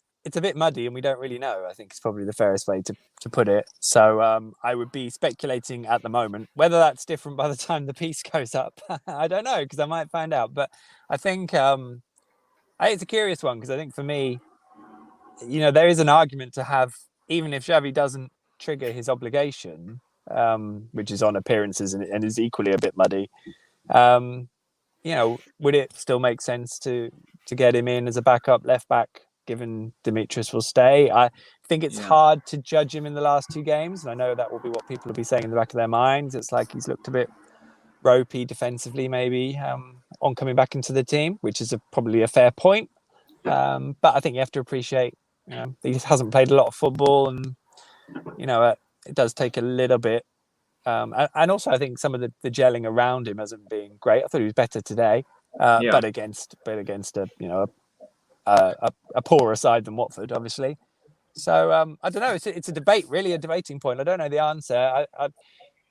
muddy, and we don't really know. I think it's probably the fairest way to put it. So I would be speculating at the moment. Whether that's different by the time the piece goes up, I don't know, because I might find out. But I think it's a curious one, because I think for me, there is an argument to have, even if Xavi doesn't trigger his obligation, which is on appearances and is equally a bit muddy. Would it still make sense to get him in as a backup left back, given Dimitris will stay? I think it's hard to judge him in the last 2 games, and I know that will be what people will be saying in the back of their minds. It's like he's looked a bit ropey defensively, maybe, on coming back into the team, which is probably a fair point. But I think you have to appreciate, he hasn't played a lot of football, and it does take a little bit. And also, I think some of the gelling around him hasn't been great. I thought he was better today, but against a poorer side than Watford, obviously. So I don't know. It's a debate, really, a debating point. I don't know the answer.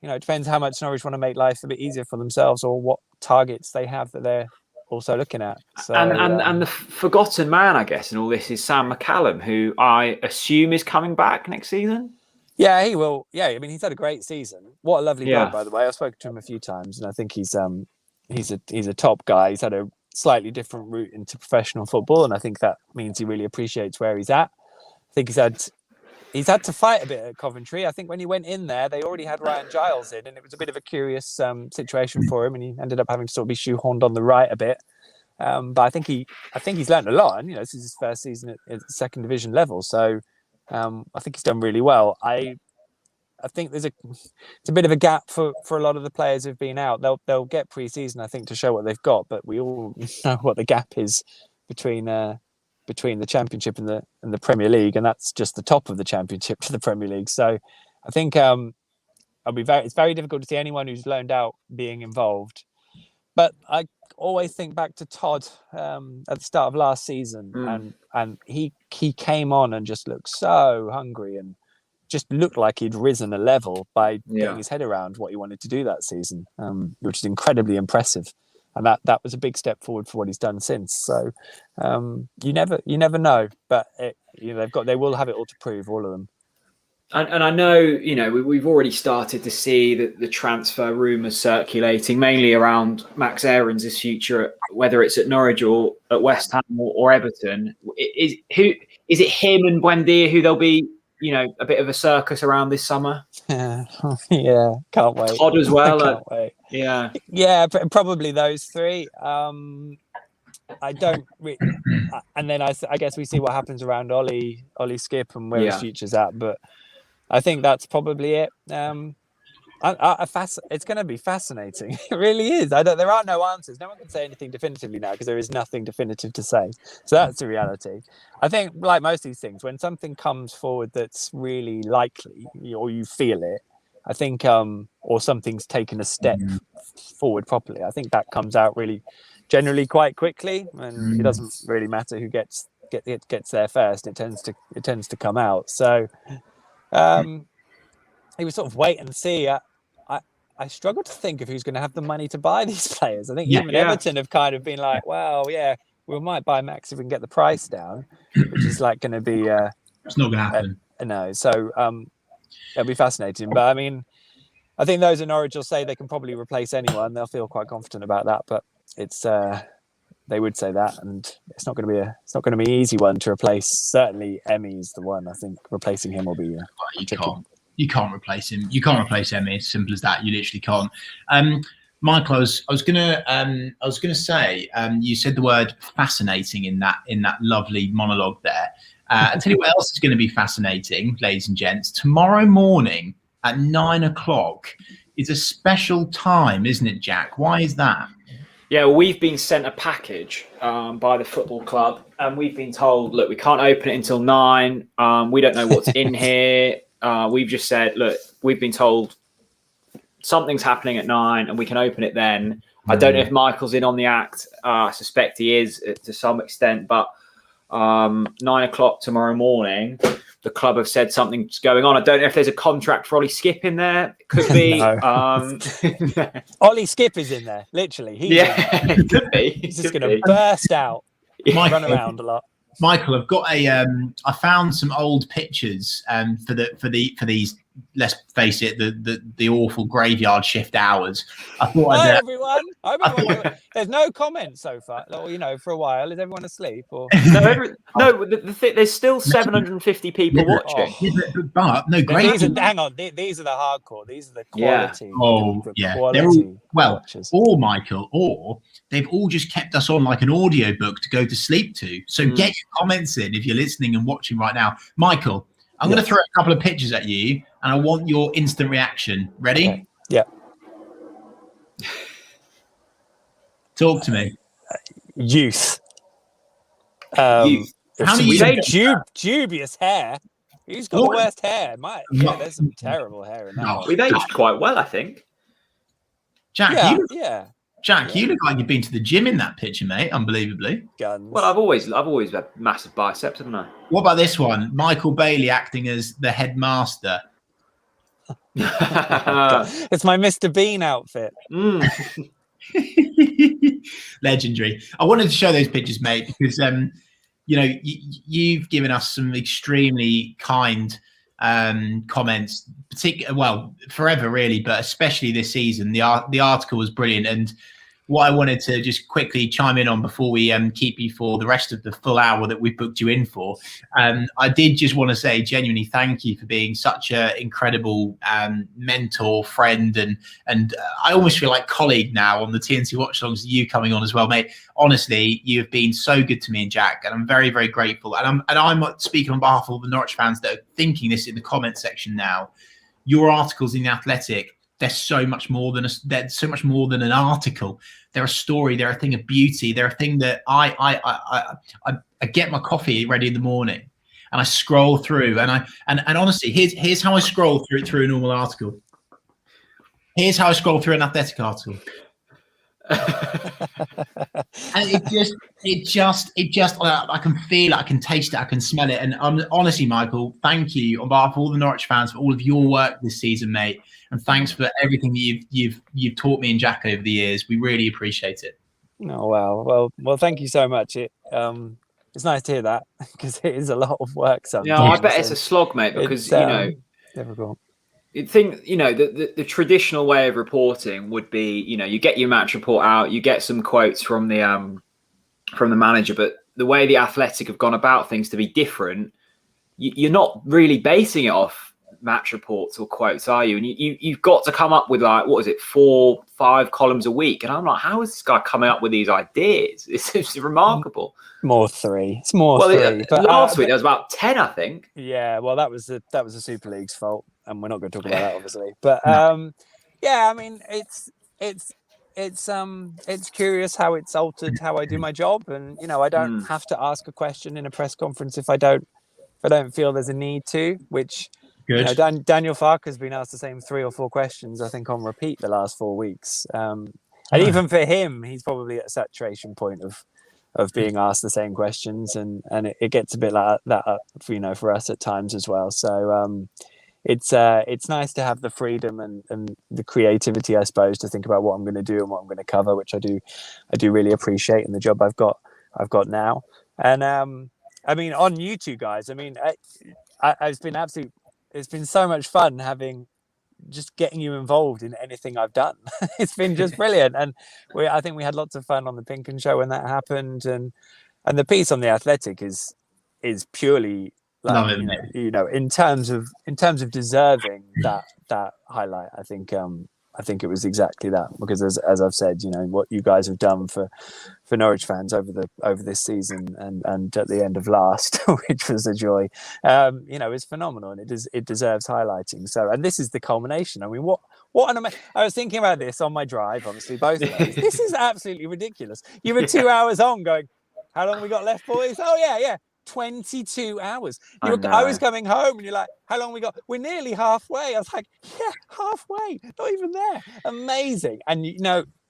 It depends how much Norwich want to make life a bit easier for themselves, or what targets they have that they're also looking at. So, and the forgotten man, I guess, in all this is Sam McCallum, who I assume is coming back next season. Yeah, he will. Yeah, I mean, he's had a great season. What a lovely guy, by the way. I've spoken to him a few times, and I think he's a top guy. He's had a slightly different route into professional football, and I think that means he really appreciates where he's at. I think he's had to fight a bit at Coventry. I think when he went in there, they already had Ryan Giles in, and it was a bit of a curious situation for him, and he ended up having to sort of be shoehorned on the right a bit. But I think he's learned a lot, and this is his first season at second division level, so I think he's done really well. I think it's a bit of a gap for a lot of the players who've been out. They'll get pre-season, I think, to show what they've got, but we all know what the gap is between the Championship and the Premier League, and that's just the top of the Championship to the Premier League. So I think it's very difficult to see anyone who's loaned out being involved. But I always think back to Todd at the start of last season, and he came on and just looked so hungry, and just looked like he'd risen a level by getting his head around what he wanted to do that season, which is incredibly impressive. And that was a big step forward for what he's done since. So you never know, but they will have it all to prove, all of them. And I know, we've already started to see the transfer rumours circulating, mainly around Max Aarons' future, whether it's at Norwich or at West Ham or Everton. Is it him and Buendia who there'll be, a bit of a circus around this summer? Yeah, can't wait. Todd as well. Can't wait. Yeah, probably those 3. I don't, and then I guess we see what happens around Ollie Skip and where his future's at. But I think that's probably it. It's going to be fascinating. It really is. There are no answers. No one can say anything definitively now because there is nothing definitive to say. So that's the reality. I think, like most of these things, when something comes forward that's really likely, or you feel it, I think, or something's taken a step forward properly, I think that comes out really generally quite quickly, and it doesn't really matter who gets there first. It tends to come out. So he was sort of wait and see. I struggle to think of who's going to have the money to buy these players. I think even Everton have kind of been like, well, we might buy Max if we can get the price down, which is like going to be it's not going to happen. No, so it'll be fascinating. But I mean, I think those in Norwich will say they can probably replace anyone. They'll feel quite confident about that. But it's they would say that, and it's not going to be an easy one to replace. Certainly, Emmy's the one. I think replacing him will be. You can't replace him. You can't replace Emmy. As simple as that. You literally can't. Michael, I was gonna say, you said the word fascinating in that lovely monologue there. I'll tell you what else is going to be fascinating, ladies and gents. Tomorrow morning at 9 o'clock is a special time, isn't it, Jack? Why is that? Yeah, well, we've been sent a package by the football club, and we've been told, look, we can't open it until 9. We don't know what's in here. We've just said, look, we've been told something's happening at 9 and we can open it then. I don't know if Michael's in on the act. I suspect he is to some extent, but 9 o'clock tomorrow morning, the club have said something's going on. I don't know if there's a contract for Ollie Skip in there. It could be. Ollie Skip is in there, literally. It could be. He's just going to burst out, run around a lot. Michael, I've got I found some old pictures for these. Let's face it, the awful graveyard shift hours. I thought Hi everyone. There's no comments so far. Or, for a while, is everyone asleep? Or there's still 750 people watching. But no, great. Hang on, these are the hardcore. These are the quality. They're all Michael, or they've all just kept us on like an audio book to go to sleep to. So get your comments in if you're listening and watching right now, Michael. I'm going to throw a couple of pictures at you, and I want your instant reaction. Ready? Okay. Yeah. Talk to me. Youth. How many dubious hair? Who's got the worst hair? There's some terrible hair in that. We've aged quite well, I think. Jack, Jack, you look like you've been to the gym in that picture, mate. Unbelievably. Guns. Well, I've always had massive biceps, haven't I? What about this one? Michael Bailey acting as the headmaster. It's my Mr. Bean outfit. Legendary. I wanted to show those pictures, mate, because you've given us some extremely kind comments, forever really, but especially this season. The article was brilliant, and what I wanted to just quickly chime in on before we keep you for the rest of the full hour that we booked you in for, I did just want to say genuinely thank you for being such an incredible mentor, friend, and I almost feel like colleague now on the TNC Watchalongs. You coming on as well, mate. Honestly, you have been so good to me and Jack, and I'm very, very grateful. And I'm speaking on behalf of all the Norwich fans that are thinking this in the comment section now. Your articles in The Athletic, they're so much more than an article. They're a story. They're a thing of beauty. They're a thing that I get my coffee ready in the morning, and I scroll through. And honestly, here's how I scroll through a normal article. Here's how I scroll through an Athletic article. And it just I can feel it, I can taste it, I can smell it. And honestly, Michael, thank you on behalf of all the Norwich fans for all of your work this season, mate. And thanks for everything that you've taught me and Jack over the years. We really appreciate it. Oh wow, well, thank you so much. It's nice to hear that, because it is a lot of work sometimes. Yeah, I bet it's a slog, mate, because difficult. You'd think, the traditional way of reporting would be, you get your match report out, you get some quotes from the manager, but the way the Athletic have gone about things to be different, you're not really basing it off match reports or quotes, are you? And you've got to come up with 4-5 columns a week. And I'm like, how is this guy coming up with these ideas? It's remarkable. More 3. It's more 3. But last week there was about 10, I think. Yeah, well, that was the Super League's fault, and we're not going to talk about that, obviously. But yeah, I mean, it's curious how it's altered how I do my job, and I don't have to ask a question in a press conference if I don't feel there's a need to, which. Good. Daniel Farke has been asked the same 3 or 4 questions, I think, on repeat the last 4 weeks. And even for him, he's probably at a saturation point of being asked the same questions, and it gets a bit like that, for us at times as well. So it's nice to have the freedom and the creativity, I suppose, to think about what I'm going to do and what I'm going to cover, which I do really appreciate in the job I've got now. And I mean, on you two guys, I mean, it's been so much fun getting you involved in anything I've done. It's been just brilliant. And I think we had lots of fun on the Pinken show when that happened. And the piece on The Athletic is purely in terms of deserving that highlight. I think it was exactly that, because as I've said, what you guys have done for Norwich fans over this season and at the end of last, which was a joy, is phenomenal, and it deserves highlighting. So, and this is the culmination. I mean, what I was thinking about this on my drive, obviously, both of us. This is absolutely ridiculous. You were 2 hours on going, how long we got left, boys? Oh yeah. 22 hours. I I was coming home and you're like, how long we got? We're nearly halfway. I was like, yeah, halfway. Not even there. Amazing. And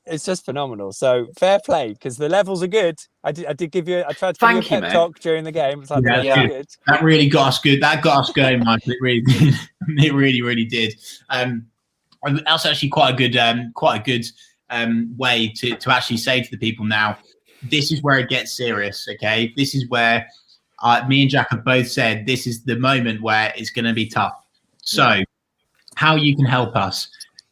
it's just phenomenal. So fair play, because the levels are good. I tried to give you a pep talk during the game. It's like, good. That really got us good. That got us going, Michael. It really did. It really, really did. That's actually quite a good way to actually say to the people now, this is where it gets serious. Okay, this is where me and Jack have both said this is the moment where it's going to be tough. So, how you can help us?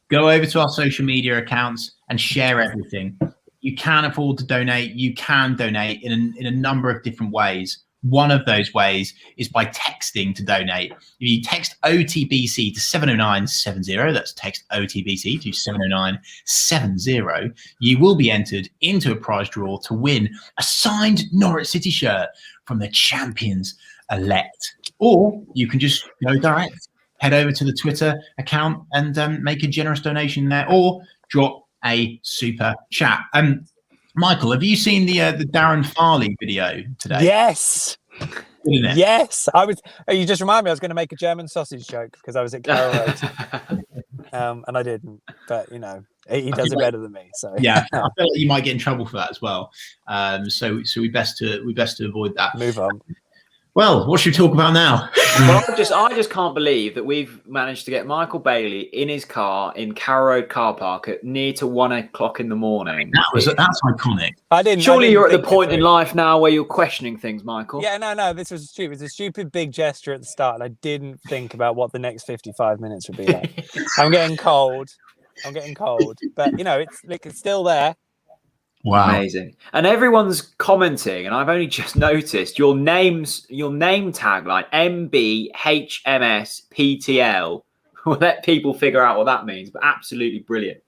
Go over to our social media accounts and share everything. You can afford to donate. You can donate in a number of different ways. One of those ways is by texting to donate. If you text OTBC to 70970, that's text OTBC to 70970, you will be entered into a prize draw to win a signed Norwich City shirt from the champions elect. Or you can just go direct. Head over to the Twitter account and make a generous donation there, or drop a super chat. Michael, have you seen the Darren Farley video today? Yes. Yes. You just reminded me I was going to make a German sausage joke because I was at Carrow Road. And I didn't. But, he does it better than me. So yeah, I feel like you might get in trouble for that as well. So we best to avoid that. Move on. Well, what should we talk about now? Well, I just can't believe that we've managed to get Michael Bailey in his car in Carrow Road car park at near to 1 o'clock in the morning. That's iconic. Surely you're at the point in life now where you're questioning things, Michael. Yeah, no, this was stupid. It's a stupid big gesture at the start, and I didn't think about what the next 55 minutes would be like. I'm getting cold, but it's still there. Wow. Amazing. And everyone's commenting, and I've only just noticed your name tagline, MBHMSPTL. We'll let people figure out what that means, but absolutely brilliant.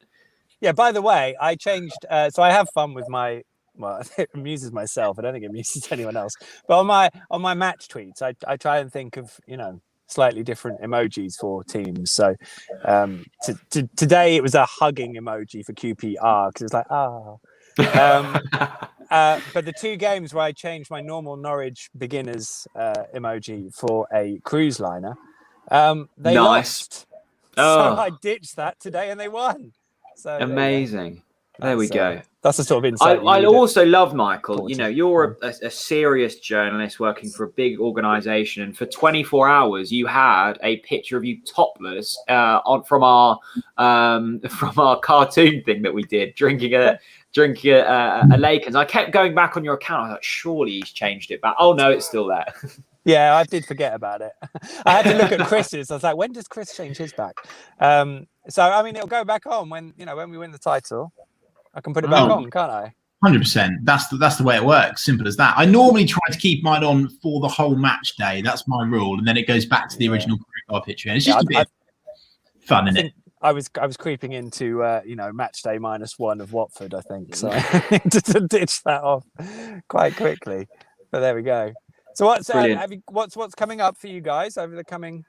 Yeah, by the way, I changed, so I have fun with it amuses myself. I don't think it amuses anyone else. But on my match tweets, I try and think of, slightly different emojis for teams. So today it was a hugging emoji for QPR, because it's like, but the two games where I changed my normal Norwich beginners emoji for a cruise liner, they lost. So I ditched that today and they won. So amazing. There we go. That's the sort of insight. I also love, Michael, you're a serious journalist working for a big organisation, and for 24 hours you had a picture of you topless from our cartoon thing that we did, drinking a Lakers. I kept going back on your account. I was like, surely he's changed it back. Oh no, it's still there. Yeah, I did forget about it. I had to look at Chris's. I was like, when does Chris change his back? So it'll go back on when we win the title. I can put it back on, can't I? 100%. That's the way it works. Simple as that. I normally try to keep mine on for the whole match day. That's my rule, and then it goes back to the original profile picture. And it's just a bit fun, isn't it? I was creeping into match day -1 of Watford, I think. So I needed to ditch that off quite quickly. But there we go. So what's coming up for you guys over the coming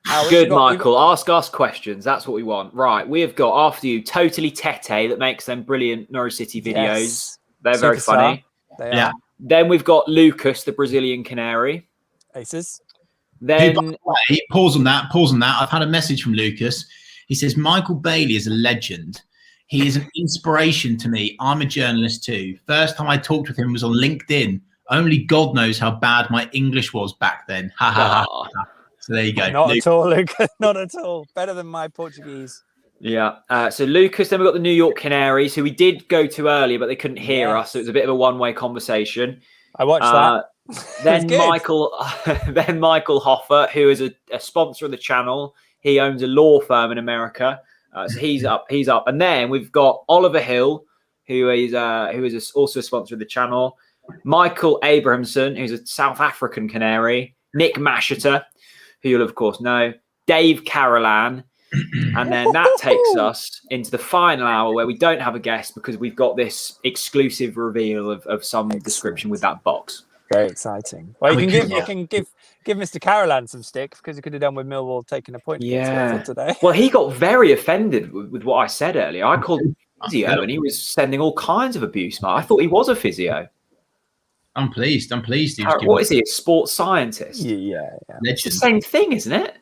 hours? Good, Michael. Ask us questions. That's what we want. Right. We have got, after you, Totally Tete, that makes them brilliant Norwich City videos. Yes. They're very funny. They are. Then we've got Lucas, the Brazilian canary. Aces. Then by the way, pause on that. I've had a message from Lucas. He says, Michael Bailey is a legend. He is an inspiration to me. I'm a journalist too. First time I talked with him was on LinkedIn. Only God knows how bad my English was back then. Ha ha ha. So there you go. Not at all, Lucas. Not at all. Better than my Portuguese. Yeah. So Lucas, then we've got the New York Canaries, who we did go to earlier, but they couldn't hear us. So it was a bit of a one-way conversation. I watched that. Then Michael Hoffer, who is a sponsor of the channel. He owns a law firm in America. So he's up. And then we've got Oliver Hill, who is also a sponsor of the channel. Michael Abrahamson, who's a South African canary. Nick Masheter, who you'll of course know. Dave Carolan. And then that takes us into the final hour where we don't have a guest because we've got this exclusive reveal of some description with that box. Very exciting. Well, you can give Mr. Carolan some stick because he could have done with Millwall taking a point today. Well, he got very offended with what I said earlier. I called him physio and he was sending all kinds of abuse. I thought he was a physio. I'm pleased. What is he? A sports scientist? Yeah. It's the same thing, isn't it?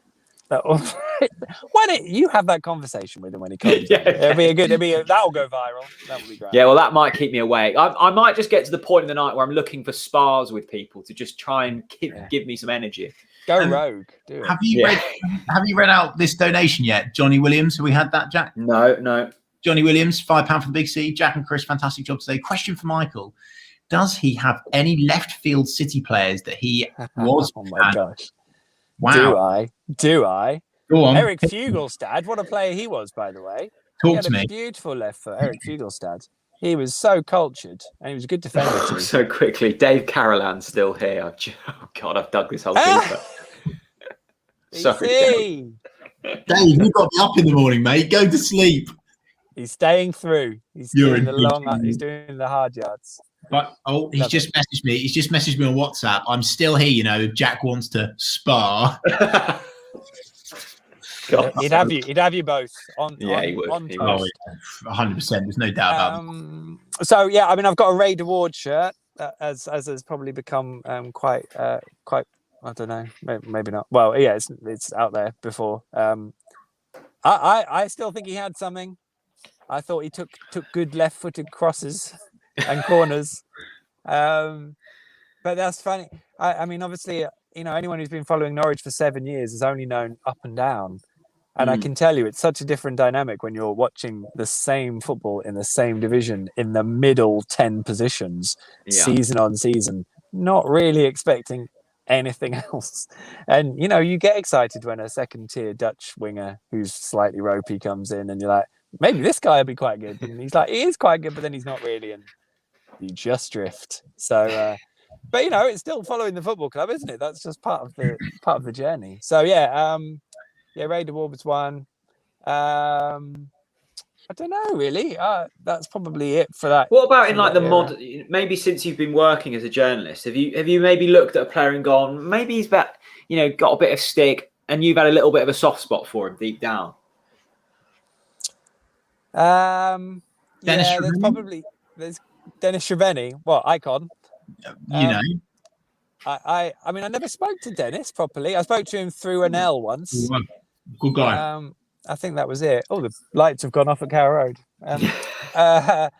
Why don't you have that conversation with him when he comes? That'll go viral. That will be great. Yeah, well, that might keep me awake. I might just get to the point in the night where I'm looking for spars with people to just try and give me some energy. Go rogue. Do it. Have you read out this donation yet, Johnny Williams? Have we had that, Jack? No. Johnny Williams, £5 for the Big C. Jack and Chris, fantastic job today. Question for Michael: does he have any left field City players that he was? Oh my gosh! Wow. Do I? Go on. Eric Fugelstad, what a player he was, by the way. Talk to me. Beautiful left foot, Eric Fugelstad. He was so cultured, and he was a good defender too. So quickly, Dave Carolan's still here. Oh God, I've dug this whole thing. Sorry, Dave, you've got to be up in the morning, mate. Go to sleep. He's staying through. He's doing the hard yards. But he's just messaged me. He's just messaged me on WhatsApp. I'm still here, if Jack wants to spar. God. He'd have you both on. He would. 100%. There's no doubt about it. So yeah, I mean, I've got a Raid Award shirt, as has probably become quite. I don't know, maybe not. Well, yeah, it's out there before. I still think he had something. I thought he took good left-footed crosses and corners. But that's funny. I mean, obviously, anyone who's been following Norwich for 7 years has only known up and down. And I can tell you, it's such a different dynamic when you're watching the same football in the same division in the middle 10 positions, season on season, not really expecting anything else. And, you get excited when a second-tier Dutch winger who's slightly ropey comes in and you're like, maybe this guy will be quite good. And he's like, he is quite good, but then he's not really. And you just drift. So, but it's still following the football club, isn't it? That's just part of the journey. So Raider Ward was one. I don't know really. That's probably it for that. What about in like the mod? Maybe since you've been working as a journalist, have you maybe looked at a player and gone, maybe he's got a bit of stick, and you've had a little bit of a soft spot for him deep down? Dennis there's Dennis Shreveni. What icon? I mean, I never spoke to Dennis properly. I spoke to him through an L once. Good guy. I think that was it. Oh, the lights have gone off at Carrow Road. I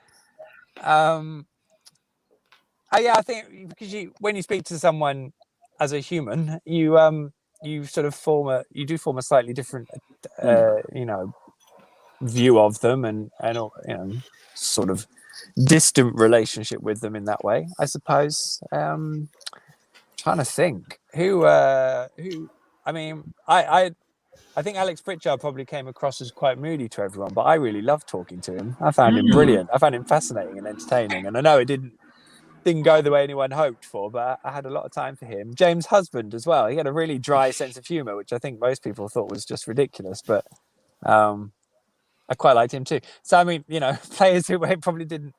think because when you speak to someone as a human, you sort of form a slightly different, view of them and sort of distant relationship with them in that way, I suppose. Trying to think who I mean, I think Alex Pritchard probably came across as quite moody to everyone, but I really loved talking to him. I found him brilliant. I found him fascinating and entertaining. And I know it didn't go the way anyone hoped for, but I had a lot of time for him. James Husband as well. He had a really dry sense of humour, which I think most people thought was just ridiculous, but I quite liked him too. So I mean, players who probably didn't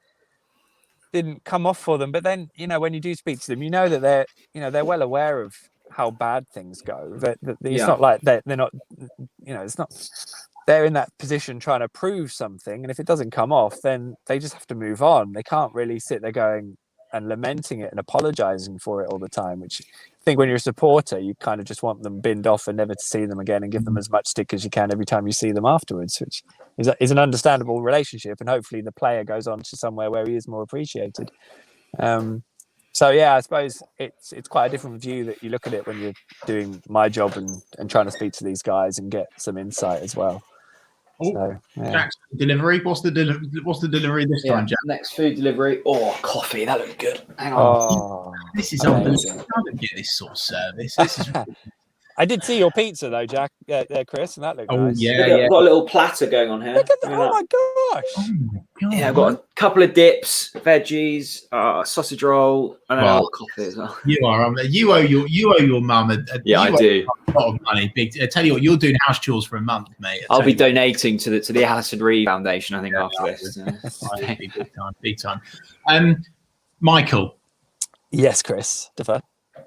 come off for them, but then when you do speak to them, that they're well aware of how bad things go. That it's not like they're not, it's not. They're in that position trying to prove something, and if it doesn't come off, then they just have to move on. They can't really sit there going and lamenting it and apologizing for it all the time, which I think when you're a supporter, you kind of just want them binned off and never to see them again and give them as much stick as you can every time you see them afterwards, which is an understandable relationship, and hopefully the player goes on to somewhere where he is more appreciated. So I suppose it's quite a different view that you look at it when you're doing my job and trying to speak to these guys and get some insight as well. So, Jack's delivery. What's the delivery this time, Jack? Next food delivery. Oh, coffee. That looked good. Hang on. Oh, this is unbelievable. I don't get this sort of service. This is. I did see your pizza though, Jack, Chris, and that looked nice. I've got a little platter going on here. Look at that. Oh my gosh! Oh my god! Yeah, I've got a couple of dips, veggies, sausage roll, and a coffee as well. You are. You owe your mum a I do. A lot of money. I tell you what, you're doing house chores for a month, mate. I'll be donating to the Alison Reed Foundation, I think, after this. Big time. Michael. Yes, Chris. Defer.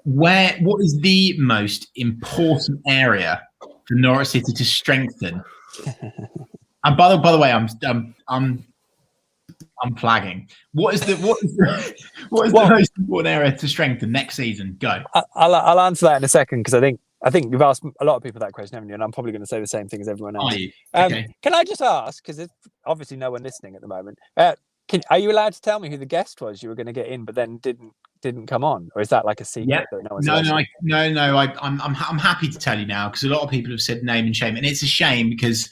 What is the most important area for Norwich City to strengthen? And by the way, I'm flagging. What is the most important area to strengthen next season? Go. I'll answer that in a second because I think you've asked a lot of people that question, haven't you? And I'm probably going to say the same thing as everyone else. Okay. Can I just ask, because there's obviously no one listening at the moment, are you allowed to tell me who the guest was you were going to get in, but then didn't come on, or is that like a secret that no one's No. I'm happy to tell you now because a lot of people have said name and shame, and it's a shame because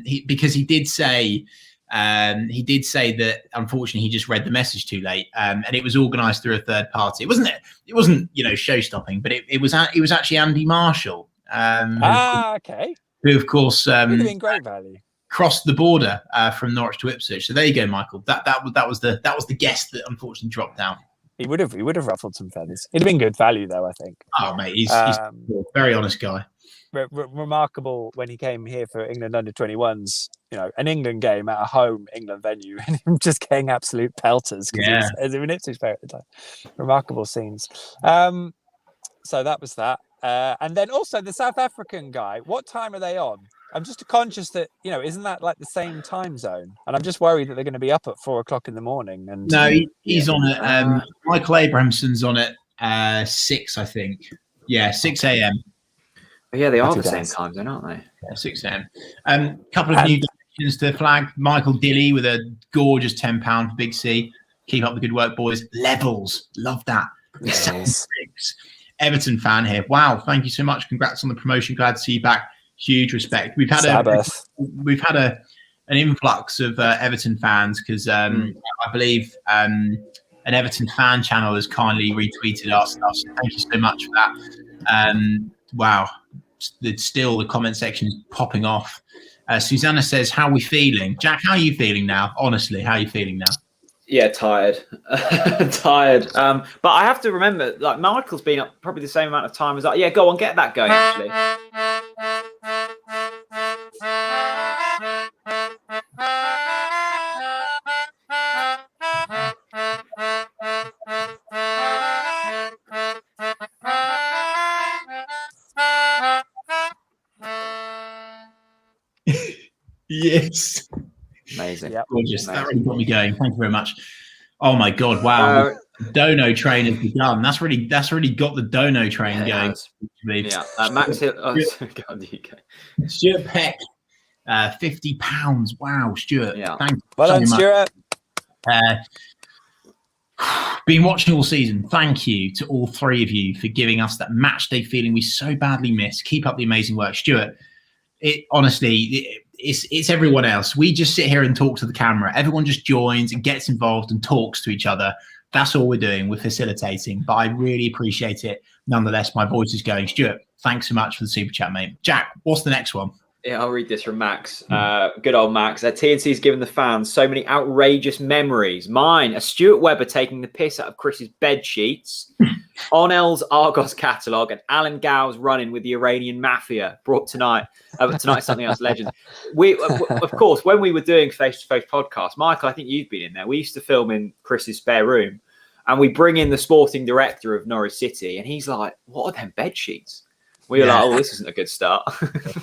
he did say that unfortunately he just read the message too late, and it was organised through a third party. It wasn't show stopping, but it was actually Andy Marshall. Okay. Who of course would have been great value. Crossed the border from Norwich to Ipswich. So there you go, Michael. That was the guest that unfortunately dropped down. He would have ruffled some feathers. It'd have been good value though, I think. Oh mate, he's a very honest guy. Remarkable when he came here for England under-21s, an England game at a home England venue, and him just getting absolute pelters because he was an Ipswich player at the time. Remarkable scenes. So that was that. And then also the South African guy, what time are they on? I'm just conscious that, isn't that like the same time zone? And I'm just worried that they're going to be up at 4 o'clock in the morning. And no, he's on it. Michael Abrahamson's on at 6, I think. Yeah, 6 a.m. Yeah, they are the same times, aren't they? Yeah, 6 a.m. Couple of new donations to the flag. Michael Dilly with a gorgeous £10 for Big C. Keep up the good work, boys. Levels, love that. Yes. Everton fan here. Wow, thank you so much. Congrats on the promotion. Glad to see you back. Huge respect. We've had an influx of Everton fans because I believe an Everton fan channel has kindly retweeted our stuff. So thank you so much for that. Wow, the comment section is popping off. Susanna says, "How are we feeling, Jack? How are you feeling now? Honestly, how are you feeling now?" Yeah, tired. Tired. But I have to remember, like, Michael's been up probably the same amount of time as yeah, go on, get that going, actually. Yes. Amazing. Yep. Gorgeous. That really got me going. Thank you very much. Oh my God! Wow, the Dono train has begun. That's really got the Dono train going. Yeah, Max Hill. Oh, God, you go. Stuart Peck, £50. Wow, Stuart. Yeah. Thank you. Well done, Stuart. Been watching all season. Thank you to all three of you for giving us that match day feeling we so badly miss. Keep up the amazing work, Stuart. It's everyone else. We just sit here and talk to the camera. Everyone just joins and gets involved and talks to each other. That's all we're doing. We're facilitating, but I really appreciate it. Nonetheless, my voice is going. Stuart, thanks so much for the super chat, mate. Jack, what's the next one? Yeah, I'll read this from Max. Good old Max. TNC's given the fans so many outrageous memories. Mine, a Stuart Webber taking the piss out of Chris's bed sheets, Onel's Argos catalogue, and Alan Gow's run-in with the Iranian mafia. Brought tonight. Tonight's something else, legend. We, of course, when we were doing face-to-face podcasts, Michael, I think you've been in there. We used to film in Chris's spare room, and we bring in the sporting director of Norwich City, and he's like, "What are them bed sheets?" We were like, "Oh, this isn't a good start."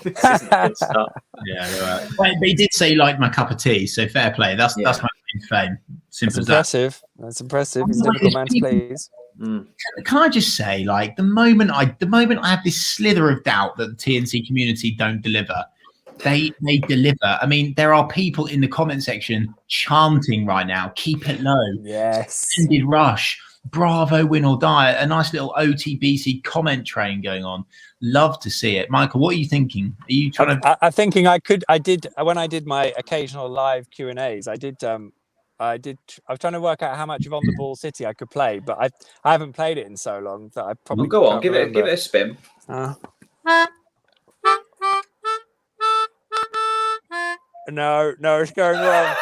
This isn't a good start. Yeah, right. But he did say he liked my cup of tea, so fair play. That's my claim to fame. Simple as that. Impressive. That's impressive. He's a difficult man to please. Can I just say, like, the moment I have this slither of doubt that the TNC community don't deliver, they deliver. I mean, there are people in the comment section chanting right now, "Keep it low." Yes. Splendid rush. Bravo, win or die. A nice little OTBC comment train going on. Love to see it. Michael, what are you thinking? Are you trying to... I'm thinking when I did my occasional live Q&As, I was trying to work out how much of On the Ball City I could play, but I haven't played it in so long that I probably go on, give remember. it a spin. No, it's going wrong.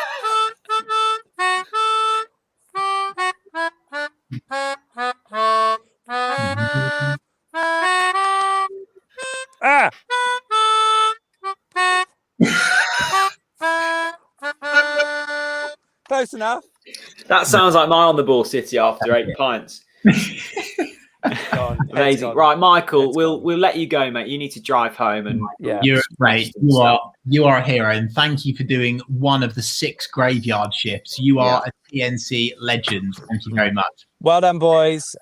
Close enough. That sounds like my On the Ball City after 8 pints. If Amazing. Right, Michael, we'll let you go, mate. You need to drive home and You're great. You are a hero, and thank you for doing one of the 6 graveyard shifts. You are a TNC legend. Thank you very much. Well done, boys.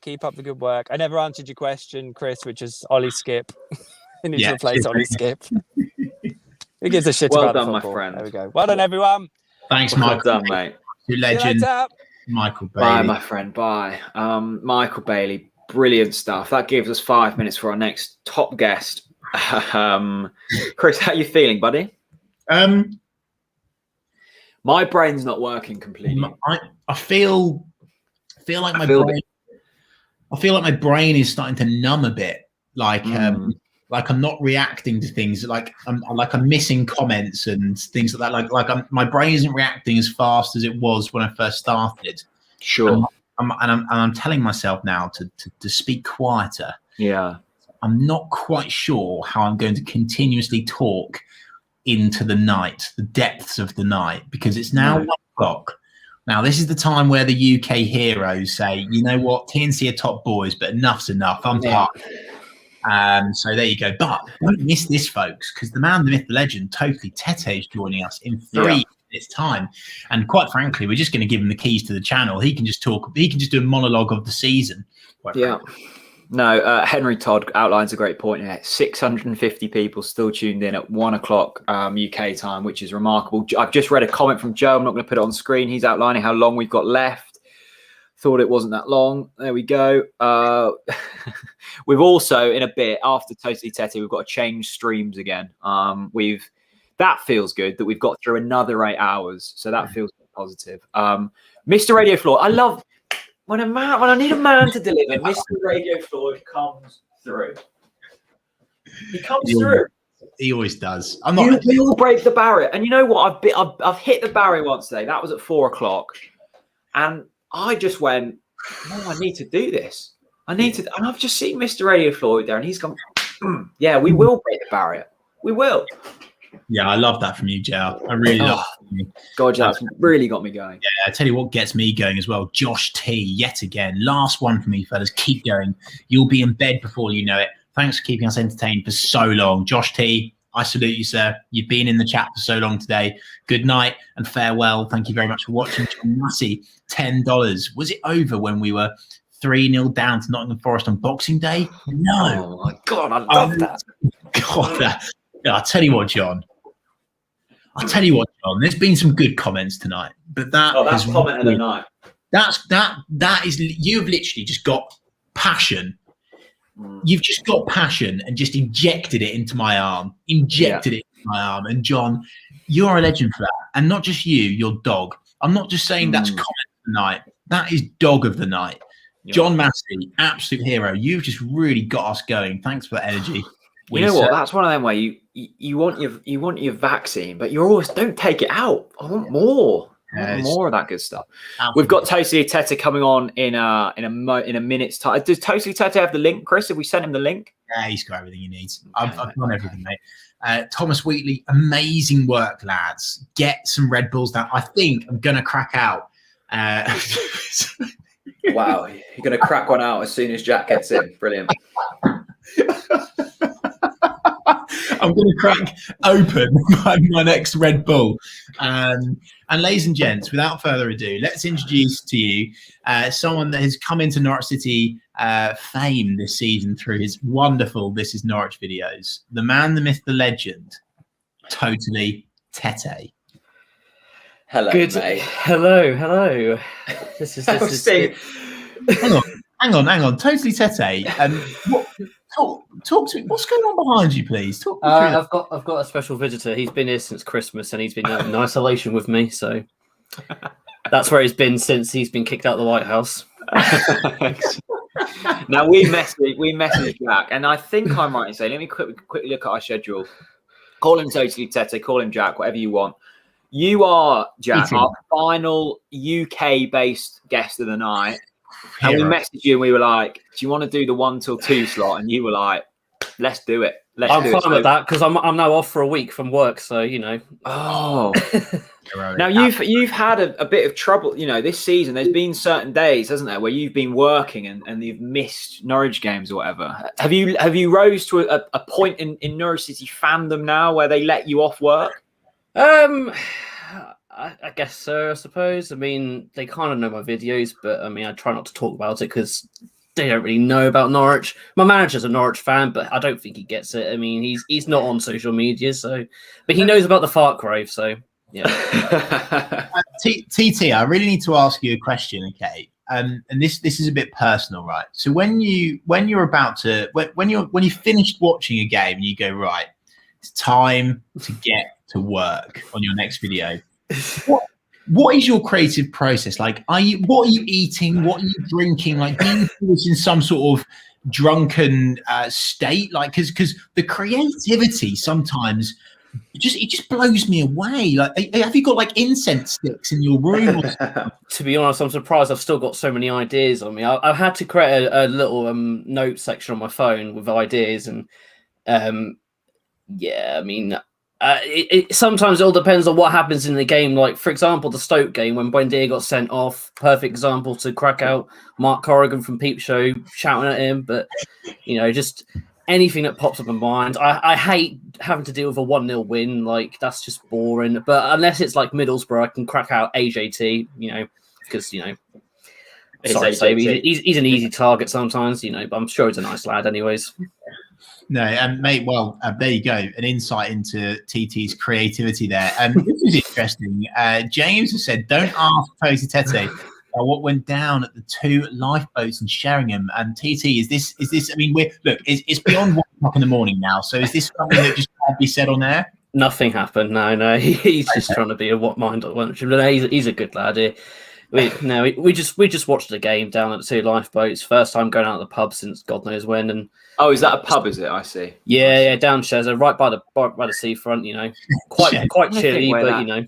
Keep up the good work. I never answered your question, Chris, which is Ollie Skip. You need to replace Ollie Skip. Who gives a shit well about done, football? my friend. There we go. Well done, everyone. Thanks, well Michael. done, mate. You legend. later. Michael Bailey. Bye, my friend. Bye. Michael Bailey. Brilliant stuff. That gives us 5 minutes for our next top guest. Chris, how you feeling, buddy? My brain's not working completely. I feel like my brain. I feel like my brain is starting to numb a bit. Like I'm not reacting to things. Like I'm missing comments and things like that. Like my brain isn't reacting as fast as it was when I first started. Sure. I'm telling myself now to speak quieter. Yeah. I'm not quite sure how I'm going to continuously talk into the night, the depths of the night, because it's now 1 o'clock. Now, this is the time where the UK heroes say, you know what, TNC are top boys, but enough's enough. I'm tired. So there you go. But don't miss this, folks, because the man, the myth, the legend, Totally Tete is joining us in 3 minutes' time. And quite frankly, we're just going to give him the keys to the channel. He can just talk. He can just do a monologue of the season. No, Henry Todd outlines a great point here. 650 people still tuned in at 1 o'clock UK time, which is remarkable. I've just read a comment from Joe. I'm not going to put it on screen. He's outlining how long we've got left. Thought it wasn't that long. There we go. We've also, in a bit, after Totally Tete, we've got to change streams again. That feels good that we've got through another 8 hours. So that feels positive. Mr. Radio Floor, I love... When I need a man to deliver, Mr. Radio Floyd comes through. He comes through. He always does. We all break the barrier, and you know what? I've hit the barrier once today. That was at 4 o'clock, and I just went, "Oh, I need to do this. I need to." And I've just seen Mr. Radio Floyd there, and he's gone, "Yeah, we will break the barrier. We will." Yeah, I love that from you, Joe. I really love it. God, that's really got me going. Yeah, I tell you what gets me going as well. Josh T, yet again. Last one for me, fellas. Keep going. You'll be in bed before you know it. Thanks for keeping us entertained for so long. Josh T, I salute you, sir. You've been in the chat for so long today. Good night and farewell. Thank you very much for watching. John Massey, $10. Was it over when we were 3-0 down to Nottingham Forest on Boxing Day? No. Oh, my God, I love that. God, I'll tell you what, John. There's been some good comments tonight, but that's comment of the night. That is, you've literally just got passion. You've just got passion and just injected it into my arm. And John, you're a legend for that. And not just you, your dog. I'm not just saying that's comment of the night. That is dog of the night. Yeah. John Massey, absolute hero. You've just really got us going. Thanks for that energy. You know what? That's one of them where you want your vaccine, but you always don't take it out. I want more. More of that good stuff. We've got Totally Tete coming on in a minute's time. Does Totally Tete have the link, Chris? Have we sent him the link? Yeah, he's got everything he needs. I've done everything, mate. Thomas Wheatley, amazing work, lads. Get some Red Bulls down. I think I'm gonna crack out. Wow, you're gonna crack one out as soon as Jack gets in. Brilliant. I'm going to crack open my next Red Bull. And ladies and gents, without further ado, let's introduce to you someone that has come into Norwich City fame this season through his wonderful This Is Norwich videos. The man, the myth, the legend, Totally Tete. Hello, good, mate. Hello. This is Hang on. Totally Tete. Talk to me. What's going on behind you, please? Talk me through I've got a special visitor. He's been here since Christmas, and he's been in isolation with me. So that's where he's been since he's been kicked out of the White House. Now we messaged Jack, and I think I'm right in saying, let me quickly look at our schedule. Call him Totally Tete, call him Jack, whatever you want. You are, Jack, our final UK-based guest of the night. And we messaged you and we were like, do you want to do the 1 till 2 slot? And you were like, let's do it. I'm fine with that because I'm now off for a week from work. So, you know. Oh. Now you've had a bit of trouble, this season. There's been certain days, hasn't there, where you've been working and you've missed Norwich games or whatever. Have you rose to a point in Norwich City fandom now where they let you off work? I guess so, I suppose. I mean, they kind of know my videos, but I mean, I try not to talk about it because they don't really know about Norwich. My manager's a Norwich fan, but I don't think he gets it. I mean, he's not on social media, but he knows about the fart grove, so yeah. TT, I really need to ask you a question, okay? And this is a bit personal, right? So when you finished watching a game and you go, right, it's time to get to work on your next video. What is your creative process like? What are you eating? What are you drinking? Like, do you do this in some sort of drunken state? Like, because the creativity sometimes it just blows me away. Like, have you got like incense sticks in your room? To be honest, I'm surprised I've still got so many ideas on me. I've had to create a little note section on my phone with ideas, and yeah, I mean. Sometimes it all depends on what happens in the game. Like, for example, the Stoke game when Buendia got sent off, perfect example to crack out Mark Corrigan from Peep Show shouting at him. But, just anything that pops up in mind. I hate having to deal with a 1-0 win. Like, that's just boring. But unless it's like Middlesbrough, I can crack out AJT, because, sorry, he's an easy target sometimes, but I'm sure he's a nice lad anyways. No, mate. Well, there you go. An insight into TT's creativity there. This is interesting. James has said, "Don't ask Tosi Tete what went down at the 2 lifeboats in Sheringham." And TT, is this? I mean, it's beyond 1 o'clock in the morning now. So is this something that just can't be said on air? Nothing happened. No. He's just trying to be a mind at lunch. But he's a good lad. We just watched the game down at the 2 lifeboats. First time going out of the pub since God knows when. And oh, is that a pub? Is it? I see. Yeah, down Cheshire, right by the seafront. Quite chilly, but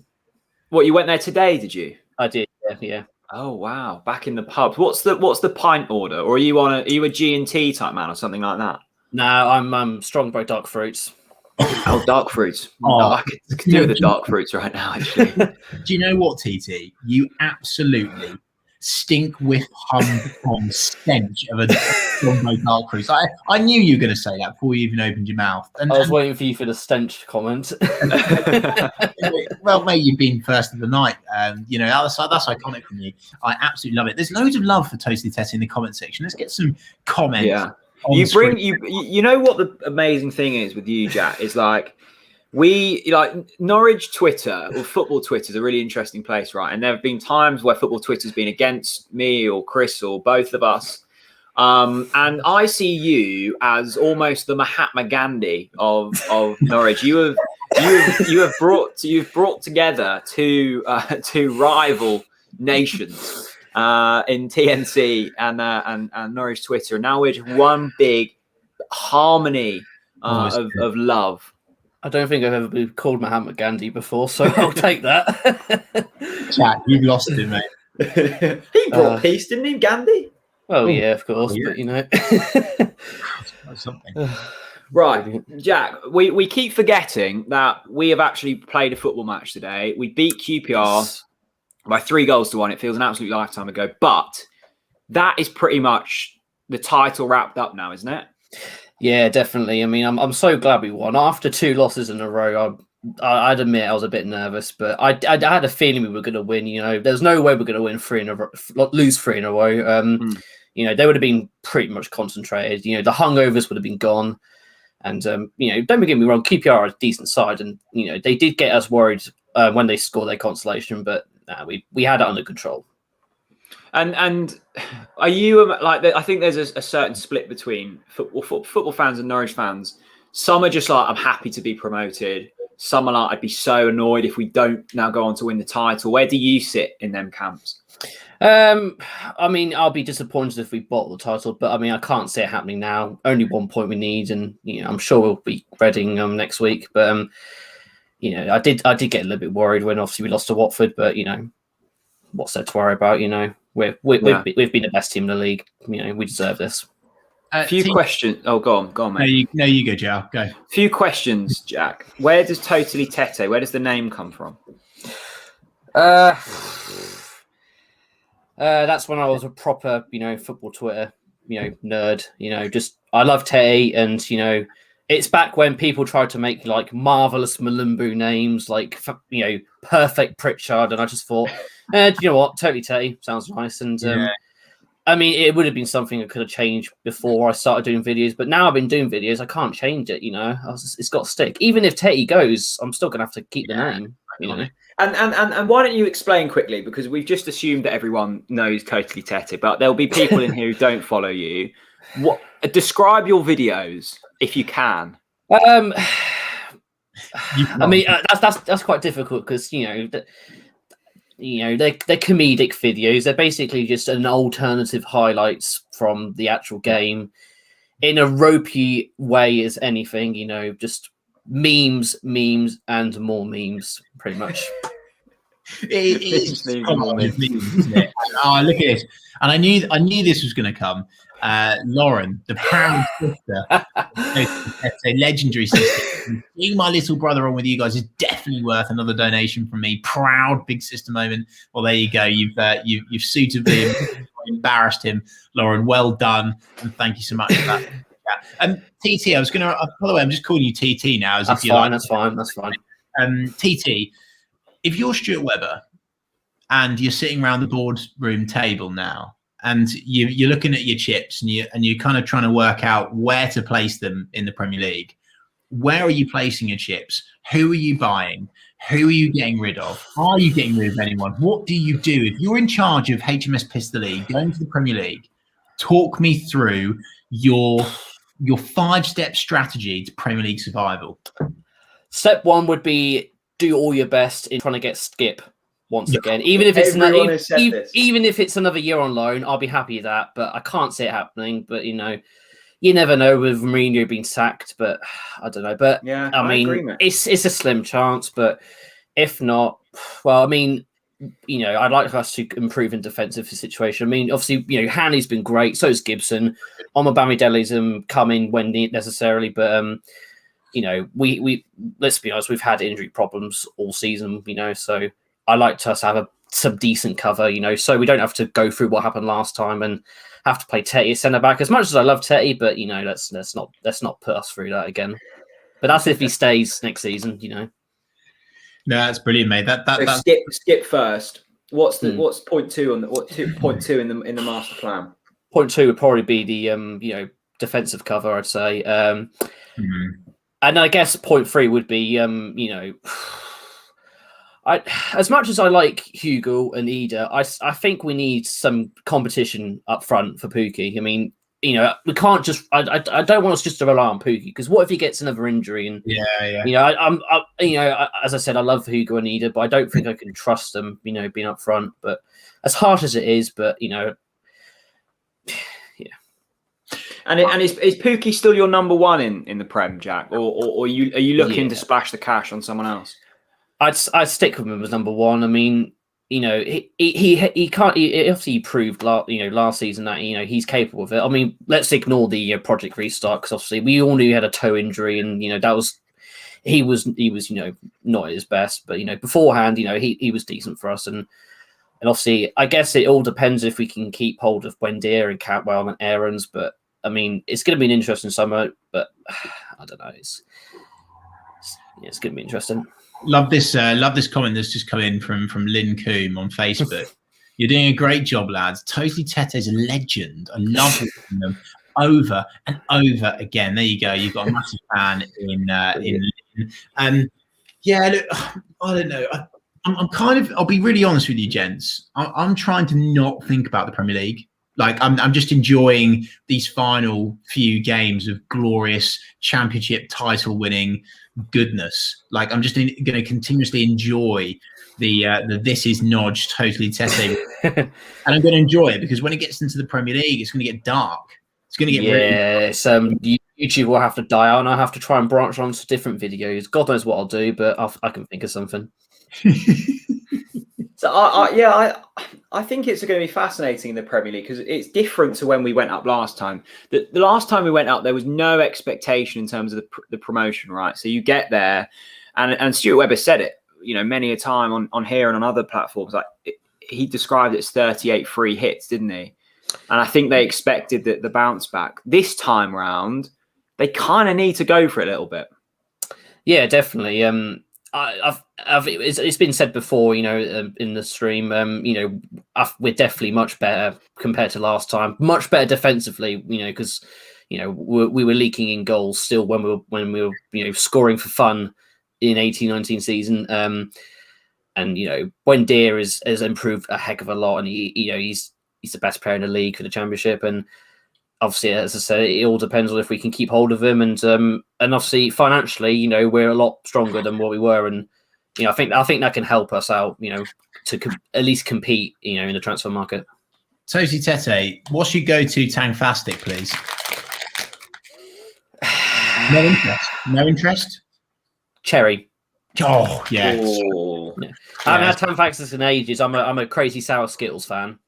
What, you went there today? Did you? I did. Yeah. Oh wow, back in the pub. What's the pint order? Or are you a G&T type man or something like that? No, I'm Strongbow dark fruits. Oh, dark fruits. I could do with the dark fruits right now, actually. Do you know what, TT? You absolutely stink with stench of a Strongbow dark fruits. I knew you were going to say that before you even opened your mouth. I was waiting for you for the stench comment. Well, mate, you've been first of the night. That's iconic from you. I absolutely love it. There's loads of love for Toasty Tess in the comment section. Let's get some comments. Yeah. You know what the amazing thing is with you, Jack, is like Norwich Twitter or football Twitter is a really interesting place, right? And there have been times where football Twitter's been against me or Chris or both of us. And I see you as almost the Mahatma Gandhi of Norwich. You've brought together two rival nations. In TNC and Norwich Twitter, and now we're just one big harmony of love. I don't think I've ever been called Mahatma Gandhi before, so I'll take that. Jack, you've lost it, mate. He brought peace, didn't he, Gandhi? Well, yeah, of course, but something. Right, Jack, we keep forgetting that we have actually played a football match today. We beat QPR by 3-1. It feels an absolute lifetime ago, but that is pretty much the title wrapped up now, isn't it? Yeah, definitely. I mean, I'm so glad we won. After 2 losses in a row, I'd admit I was a bit nervous, but I had a feeling we were going to win. There's no way we're going to win 3 in a row, lose 3 in a row. They would have been pretty much concentrated. The hangovers would have been gone. And, don't get me wrong, QPR are a decent side, and, they did get us worried when they scored their consolation, but we had it under control. And are you like? I think there's a certain split between football fans and Norwich fans. Some are just like, I'm happy to be promoted. Some are like, I'd be so annoyed if we don't now go on to win the title. Where do you sit in them camps? I mean, I'll be disappointed if we bottle the title, but I mean, I can't see it happening now. Only 1 point we need, and I'm sure we'll be Reading next week. But I did get a little bit worried when obviously we lost to Watford, but what's there to worry about? We've been the best team in the league. We deserve this. A few questions. Oh, go on, mate. No, you go, Joe. Go. Few questions, Jack. Where does Totally Tete? Where does the name come from? That's when I was a proper, football Twitter, nerd. Just I love Teddy, and it's back when people tried to make like marvelous Malumbu names, like perfect Pritchard, and I just thought, do you know what, totally Teddy sounds nice, and I mean, it would have been something I could have changed before I started doing videos, but now I've been doing videos, I can't change it. It's got to stick. Even if Teddy goes, I'm still gonna have to keep the name. And why don't you explain quickly, because we've just assumed that everyone knows Totally Tete, but there'll be people in here who don't follow you. Describe your videos if you can. I mean, that's quite difficult because they're comedic videos. They're basically just an alternative highlights from the actual game in a ropey way as anything. Just memes, and more memes, pretty much. It is memes, isn't it? Oh, look at this! And I knew this was going to come. Lauren, the proud sister, a legendary sister. Seeing my little brother on with you guys is definitely worth another donation from me. Proud big sister moment. Well, there you go. You've suitably embarrassed him, Lauren. Well done, and thank you so much for that. TT, I was going to. By the way, I'm just calling you TT now. As that's if you fine. like. That's fine. TT, if you're Stuart Webber and you're sitting around the boardroom table now, and you're looking at your chips, and you're kind of trying to work out where to place them in the Premier League, where are you placing your chips? Who are you buying? Who are you getting rid of? Are you getting rid of anyone? What do you do if you're in charge of HMS Pistol League going to the Premier League? Talk me through your 5-step strategy to Premier League survival. Step 1 would be do all your best in trying to get Skip once again. Even if it's even if it's another year on loan, I'll be happy with that. But I can't see it happening. But you never know with Mourinho being sacked. But I don't know. But yeah, I mean, agree, it's a slim chance. But if not, well, I mean, I'd like us to improve in defensive situation. I mean, obviously, Hanley's been great. So is Gibson. Omobamidele's coming when necessarily, but we let's be honest, we've had injury problems all season. So I like us to have some decent cover. So we don't have to go through what happened last time and have to play Tetty centre back. As much as I love Tetty, but let's not put us through that again. But that's if he stays next season. No, that's brilliant, mate. That's skip first. What's point 2 on the point 2 in the master plan? Point 2 would probably be the defensive cover, I'd say. And I guess point 3 would be as much as I like Hugo and Ida, I think we need some competition up front for Pookie. I mean, we can't just. I don't want us just to rely on Pookie, because what if he gets another injury? And as I said, I love Hugo and Ida, but I don't think I can trust them. Being up front. But as harsh as it is, but yeah. And is Pookie still your number 1 in the Prem, Jack, or are you looking to splash the cash on someone else? I'd stick with him as number 1. I mean, he can't. He obviously proved last season that he's capable of it. I mean, let's ignore the Project Restart, because obviously we all knew he had a toe injury, and that was he was not at his best. But beforehand, he was decent for us, and obviously I guess it all depends if we can keep hold of Buendia and Cantwell and Aarons. But I mean, it's going to be an interesting summer, but I don't know. It's going to be interesting. Love this comment that's just come in from Lynn Coombe on Facebook. You're doing a great job, lads. Totally Tete's a legend. I love listening to them over and over again. There you go. You've got a massive fan in Lynn. Yeah, look, I don't know. I'm kind of. I'll be really honest with you, gents. I'm trying to not think about the Premier League. Like I'm just enjoying these final few games of glorious championship title winning goodness. Like I'm just going to continuously enjoy the this is Nodge Totally Tete, and I'm going to enjoy it, because when it gets into the Premier League, it's going to get dark. It's going to get really YouTube will have to die out, and I have to try and branch on to different videos. God knows what I'll do, but I can think of something. So I think it's going to be fascinating in the Premier League, because it's different to when we went up last time. The last time we went up, there was no expectation in terms of the promotion, right? So you get there, and Stuart Webber said it. many a time on here and on other platforms. Like he described it as 38 free hits, didn't he? And I think they expected the bounce back. This time round, they kind of need to go for it a little bit. Yeah, definitely. It's been said before, in the stream. We're definitely much better compared to last time. Much better defensively, because we were leaking in goals still when we were scoring for fun in 18-19 season. And when Deer has improved a heck of a lot, and he's the best player in the league for the championship. And obviously, as I said, it all depends on if we can keep hold of him, and obviously financially, we're a lot stronger than what we were, and I think that can help us out, to at least compete, in the transfer market. Tosi Tete, what's your go-to Tangfastic, please? No interest. Cherry. Oh yeah. Yeah. I haven't had Tangfastic in ages. I'm a crazy sour Skittles fan.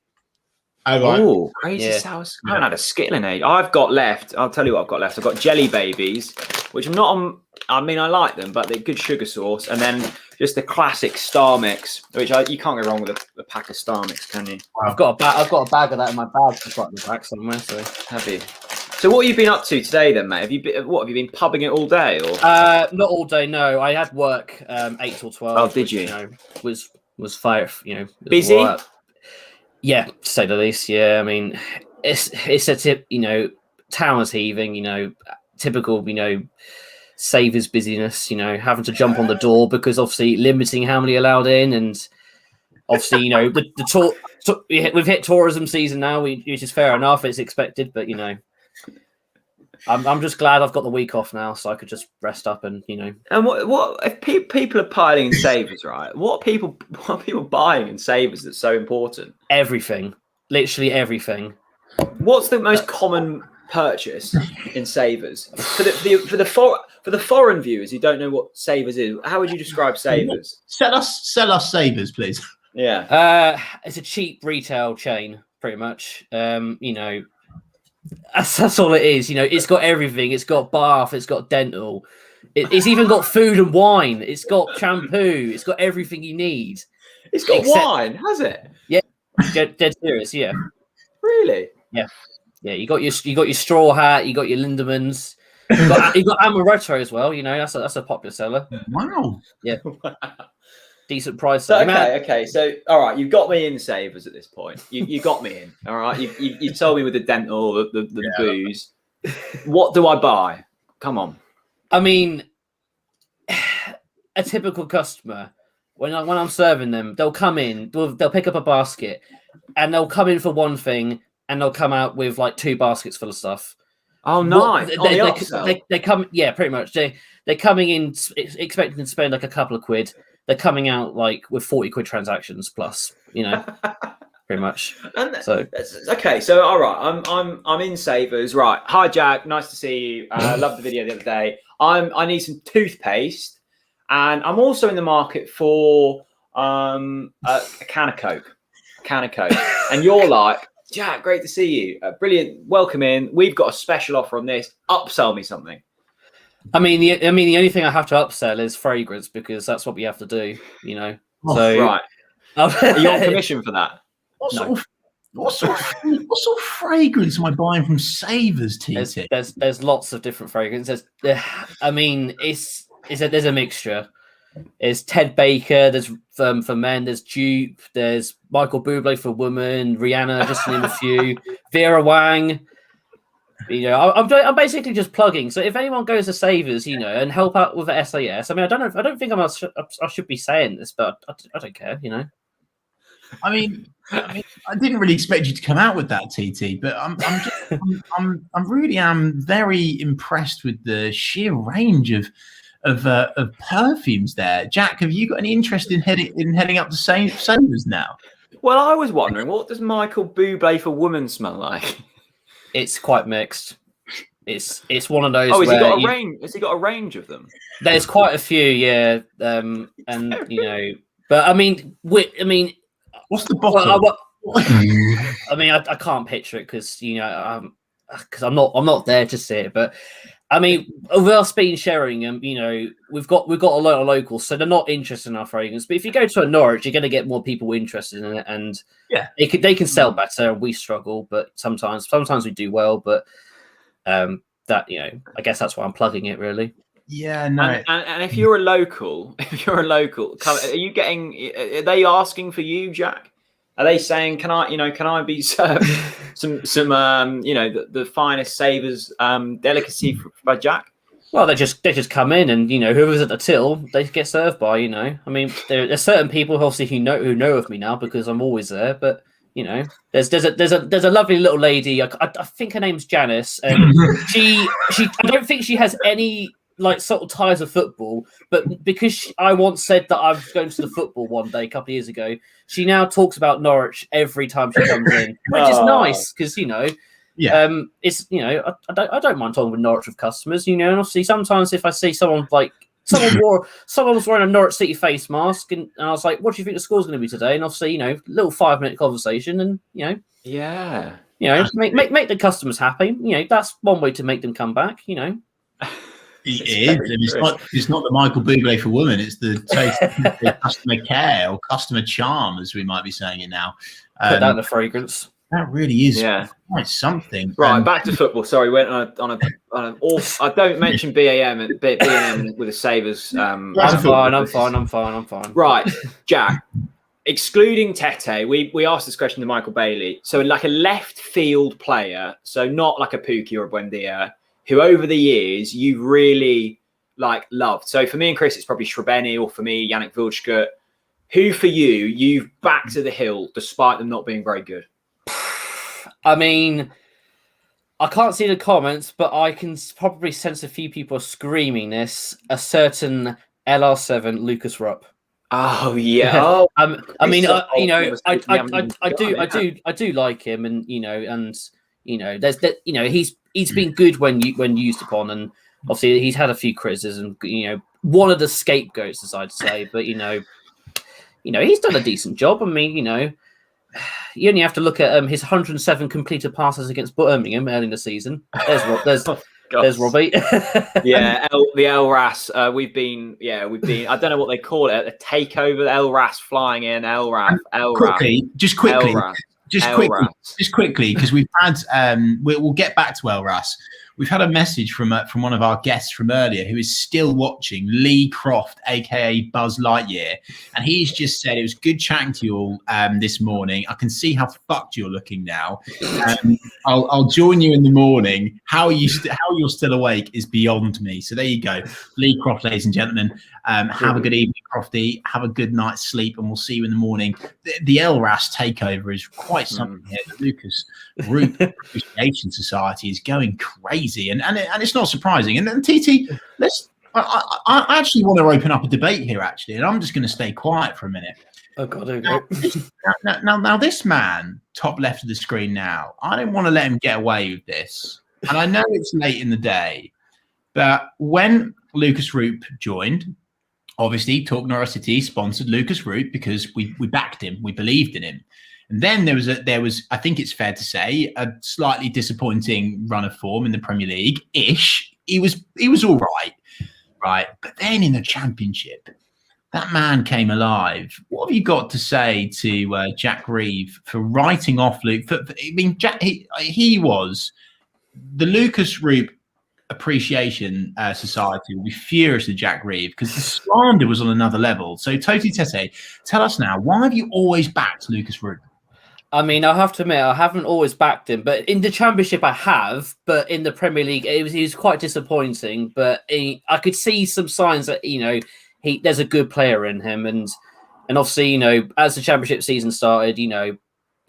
Oh, crazy sour. I haven't had a Skittle in age. I've got left. I'll tell you what I've got left. I've got Jelly Babies, which I'm not on. I mean, I like them, but they're good sugar sauce. And then just the classic Star Mix, which you can't go wrong with a pack of Star Mix, can you? I've got a bag of that in my bag. I've got in the back somewhere. So have you? So what have you been up to today, then, mate? Have you been pubbing it all day, or? Not all day. No, I had work 8 till 12. Oh, did you? Was fire. Busy. Yeah, to say the least. Yeah, I mean, it's a tip. Town is heaving. Typical. Savers busyness. Having to jump on the door because obviously limiting how many allowed in, and obviously the tour. We've hit tourism season now, which is fair enough. It's expected, but I'm just glad I've got the week off now, so I could just rest up and And what if people are piling in savers, right? What are people buying in savers that's so important? Everything, literally everything. What's the most common purchase in savers for the foreign viewers who don't know what savers is? How would you describe savers? Sell us savers, please. Yeah. It's a cheap retail chain, pretty much. That's all it is. It's got everything. It's got bath. It's got dental. It's even got food and wine. It's got shampoo. It's got everything you need. It's got wine, has it? Yeah, dead serious. Yeah. Really? Yeah. Yeah. You got your straw hat. You got your Lindemans. You got amaretto as well. That's a popular seller. Wow. Yeah. Decent price. Okay. So, all right, you've got me in savers at this point. You got me in. All right, you told me with the dental, the booze. What do I buy? Come on. I mean, a typical customer, when I'm serving them, they'll come in, they'll pick up a basket, and they'll come in for one thing, and they'll come out with like 2 baskets full of stuff. Oh, nice. They come, yeah, pretty much. They're coming in expecting to spend like a couple of quid. They're coming out like with 40 quid transactions plus, pretty much. Okay, so all right, I'm in savers. Right. Hi Jack, nice to see you. I loved the video the other day. I need some toothpaste, and I'm also in the market for a can of Coke. And you're like, Jack, great to see you. Brilliant. Welcome in. We've got a special offer on this. Upsell me something. I mean, the only thing I have to upsell is fragrance because that's what we have to do, So right. Are you on commission for that? What sort of fragrance am I buying from Savers, TT? There's lots of different fragrances. I mean, there's a mixture. There's Ted Baker. There's for men. There's Dupe. There's Michael Bublé for women. Rihanna, just to name a few. Vera Wang. I'm basically just plugging. So if anyone goes to Savers, and help out with the SAS, I mean, I don't think I should be saying this, but I don't care, I mean, I didn't really expect you to come out with that, TT, but I really am very impressed with the sheer range of perfumes there. Jack, have you got any interest in heading up to Savers now? Well, I was wondering, what does Michael Bublé for women smell like? It's quite mixed. It's one of those. Oh, has he got a range? Has he got a range of them? There's quite a few, yeah. And but I mean, what's the bottle? I mean, I can't picture it because I'm not there to see it. But I mean, with us being Sheringham, you know, we've got a lot of locals, so they're not interested in our fragrance. But if you go to a Norwich, you're going to get more people interested in it, and they can sell better. We struggle, but sometimes we do well. But that, you know, I guess that's why I'm plugging it, really. Yeah, no. And if you're a local, are you getting? Are they asking for you, Jack? Are they saying, can I be served some the finest Savers delicacy by Jack? Well, they just come in, and you know, whoever's at the till, they get served by. You know, I mean, there's certain people obviously who know of me now because I'm always there. But you know, there's a lovely little lady. I think her name's Janice, and she I don't think she has any like sort of ties of football, but because I once said that I was going to the football one day a couple of years ago, she now talks about Norwich every time she comes in, which is nice because you know, it's you know, I don't mind talking with Norwich with customers, you know, and obviously sometimes if I see someone like someone was wearing a Norwich City face mask, and I was like, what do you think the score's going to be today? And obviously, you know, little 5-minute conversation, and you know, you know, make the customers happy. You know, that's one way to make them come back. You know. It is. It's not the Michael Bublé for women. It's the taste of customer care or customer charm, as we might be saying it now. Put that in the fragrance. That really is quite something. Right, back to football. Sorry, went on an awful. I don't mention BAM and BAM with the Savers. I'm fine. Right, Jack. Excluding Tete, we asked this question to Michael Bailey. So, like a left field player, so not like a Pukki or a Buendia, who over the years you've really like loved. So for me and Chris, it's probably Srebeni, or for me, Yannick Vilchkut. Who for you've backed to the hill despite them not being very good? I mean, I can't see the comments, but I can probably sense a few people screaming this. A certain LR7 Lucas Rupp. Oh yeah. I mean, you know, I do like him, and you know, there's that, you know, he's been good when used upon, and obviously he's had a few criticisms, and you know, one of the scapegoats, as I'd say, but you know, he's done a decent job. I mean, you know, you only have to look at his 107 completed passes against Birmingham early in the season. There's Robbie. The El Ras. We've been. I don't know what they call it. A takeover. El Ras flying in. El Ras. Just quickly, because we've had. We'll get back to El Ras. We've had a message from one of our guests from earlier who is still watching, Lee Croft, aka Buzz Lightyear, and he's just said it was good chatting to you all this morning. I can see how fucked you're looking now. I'll join you in the morning. How you're still awake is beyond me. So there you go, Lee Croft, ladies and gentlemen. Have a good evening, Crofty. Have a good night's sleep, and we'll see you in the morning. The El Ras takeover is quite something here. The Lucas Root Appreciation Society is going crazy, and it's not surprising. And then TT, I actually want to open up a debate here, actually, and I'm just going to stay quiet for a minute. Oh God! Now, this man, top left of the screen now, I don't want to let him get away with this. And I know it's late in the day, but when Lucas Root joined, obviously, Talk Norwich City sponsored Lucas Root because we backed him, we believed in him. And then there was, I think it's fair to say, a slightly disappointing run of form in the Premier League-ish. He was all right? But then in the Championship, that man came alive. What have you got to say to Jack Reeve for writing off Luke? I mean, Jack, he was the Lucas Root Appreciation Society will be furious with Jack Reeve because the slander was on another level. So, Toti Tete, tell us now, why have you always backed Lucas Root? I mean, I have to admit, I haven't always backed him, but in the Championship I have, but in the Premier League, he was quite disappointing, but I could see some signs that, you know, there's a good player in him, and obviously, you know, as the Championship season started, you know,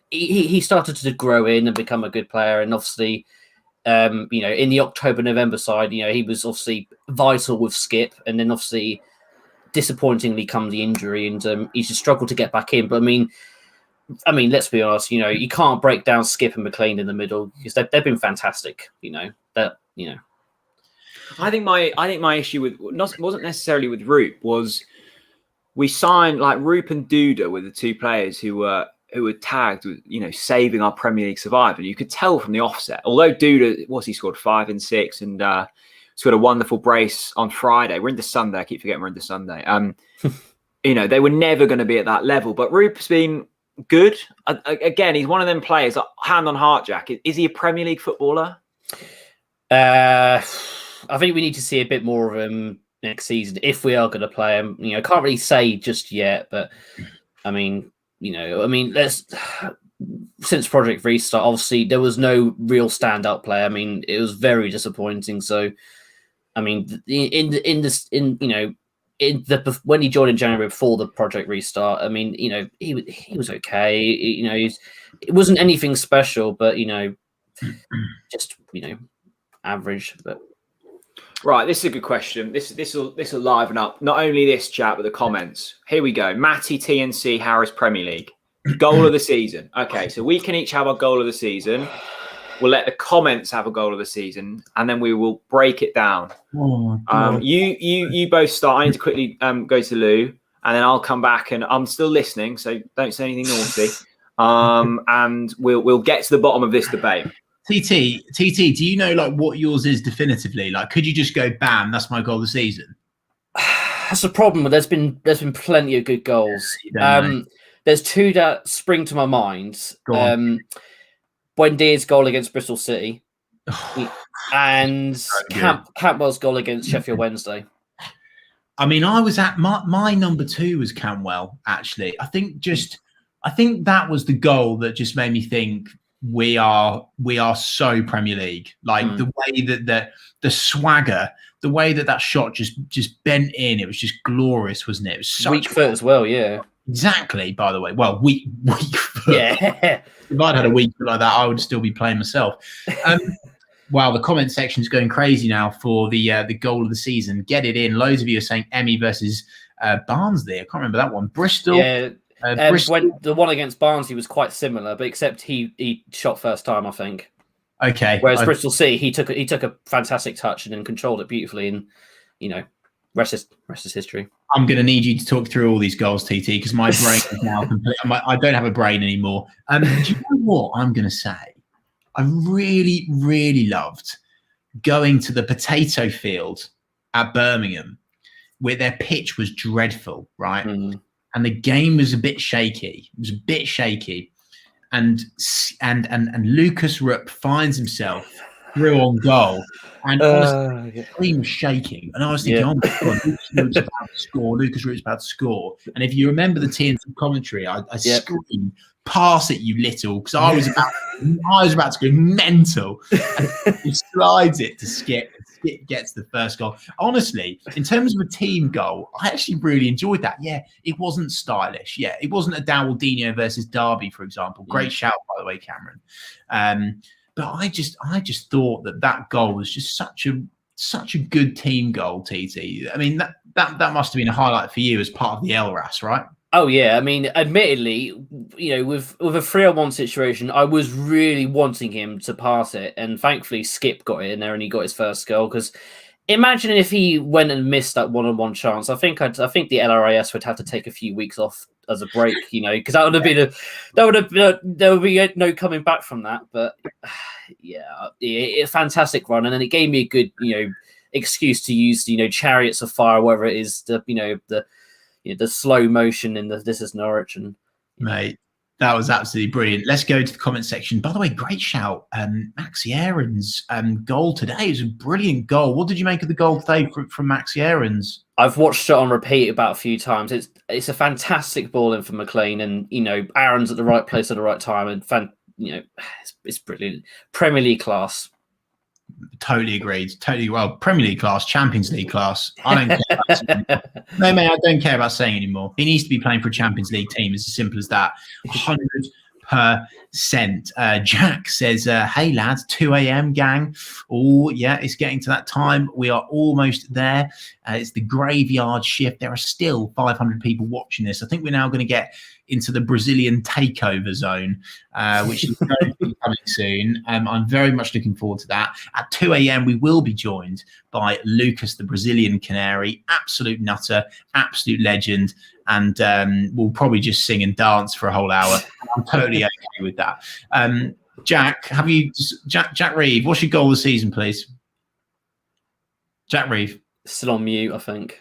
he started to grow in and become a good player, and obviously, you know, in the October-November side, you know, he was obviously vital with Skip, and then obviously, disappointingly comes the injury, and he's just struggled to get back in, but I mean, let's be honest. You know, you can't break down Skip and McLean in the middle because they've been fantastic. You know that. You know, I think my issue wasn't necessarily with Roop. Was we signed like Roop and Duda were the two players who were tagged with, you know, saving our Premier League survival. You could tell from the offset. Although Duda he scored 5 and 6, and scored a wonderful brace on Friday. We're into Sunday. I keep forgetting we're into Sunday. They were never going to be at that level. But Rupert's been good. Again, he's one of them players, hand on heart, Jack. Is he a Premier League footballer? I think we need to see a bit more of him next season if we are going to play him. I can't really say just yet, but since Project Restart, obviously there was no real standout player. It was very disappointing. So, when he joined in January before the Project Restart, he was okay. It wasn't anything special, but just average. But right, this is a good question. This will liven up not only this chat but the comments. Here we go. Matty TNC Harris Premier League goal of the season. Okay, so we can each have our goal of the season. We'll let the comments have a goal of the season, and then we will break it down. You both start. I need to quickly go to Lou, and then I'll come back. And I'm still listening, so don't say anything naughty. And we'll get to the bottom of this debate. TT, do you know what yours is definitively? Could you just go, bam, that's my goal of the season? That's the problem. There's been plenty of good goals. There's two that spring to my mind. Buendia's goal against Bristol City and Campbell's goal against Sheffield Wednesday. I was at my number 2 was Campbell, actually. I think that was the goal that just made me think we are so Premier League. The way that the swagger, the way that shot just bent in, it was just glorious, wasn't it? It was such weak foot as well, yeah. Exactly, by the way. Well, weak foot. Yeah. If I'd had a weak foot like that, I would still be playing myself. Wow, the comment section is going crazy now for the goal of the season. Get it in. Loads of you are saying Emmy versus Barnsley. I can't remember that one. Bristol. Yeah. The one against Barnsley was quite similar, but except he shot first time, I think. Okay. Whereas Bristol City, he took a fantastic touch and then controlled it beautifully, and rest is history. I'm going to need you to talk through all these goals, TT, because my brain is now complete. I don't have a brain anymore. Do you know what I'm going to say? I really, really loved going to the potato field at Birmingham, where their pitch was dreadful, right? And the game was a bit shaky. It was a bit shaky, and Lucas Rupp finds himself through on goal, and honestly, the screen was shaking, and I was thinking, oh my God, Lucas Rupp's about to score. Lucas Rupp's about to score. And if you remember the TNC commentary, I screamed, "Pass it, you little!" because I was about to go mental. And he slides it to Skip. Skip gets the first goal. Honestly, in terms of a team goal, I actually really enjoyed that. Yeah, it wasn't stylish. Yeah, it wasn't a Dowaldinho versus Derby, for example. Great shout, by the way, Cameron. But I just thought that goal was just such a good team goal, TT. That must have been a highlight for you as part of the LRAS, right? Oh yeah, admittedly, with a 3-on-1 situation, I was really wanting him to pass it, and thankfully Skip got it in there and he got his first goal. Because imagine if he went and missed that 1-on-1 chance. I think the LRAS would have to take a few weeks off as a break, because that would have been there would be no coming back from that. But a fantastic run, and then it gave me a good excuse to use Chariots of Fire, whatever it is, the slow motion in the This Is Norwich. And mate, that was absolutely brilliant. Let's go to the comment section. By the way, great shout. Maxi Aaron's goal today is a brilliant goal. What did you make of the goal today from Maxi Aaron's? I've watched it on repeat about a few times. It's a fantastic ball in for McLean, and Aaron's at the right place at the right time, and it's brilliant. Premier League class. Totally agreed. Totally. Well, Premier League class, Champions League class. I don't care about no, mate, I don't care about saying anymore. He needs to be playing for a Champions League team. It's as simple as that. 100%. Jack says, hey lads, 2 a.m. gang. Oh yeah, it's getting to that time. We are almost there. It's the graveyard shift. There are still 500 people watching this. I think we're now going to get into the Brazilian takeover zone, which is going to be coming soon. I'm very much looking forward to that. At 2 a.m, we will be joined by Lucas, the Brazilian Canary, absolute nutter, absolute legend, and we'll probably just sing and dance for a whole hour. I'm totally okay with that. Jack, Jack Reeve, what's your goal of the season, please? Jack Reeve. Still on mute, I think.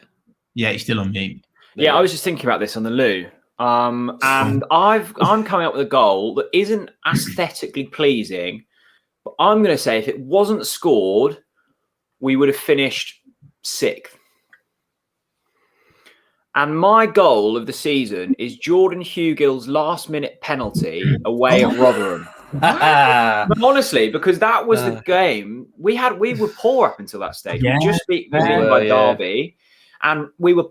Yeah, he's still on mute. Yeah, I was just thinking about this on the loo. And I'm coming up with a goal that isn't aesthetically pleasing, but I'm going to say if it wasn't scored, we would have finished 6th. And my goal of the season is Jordan Hugill's last-minute penalty away at Rotherham. But honestly, because that was the game we were poor up until that stage. We just beat by Derby, and we were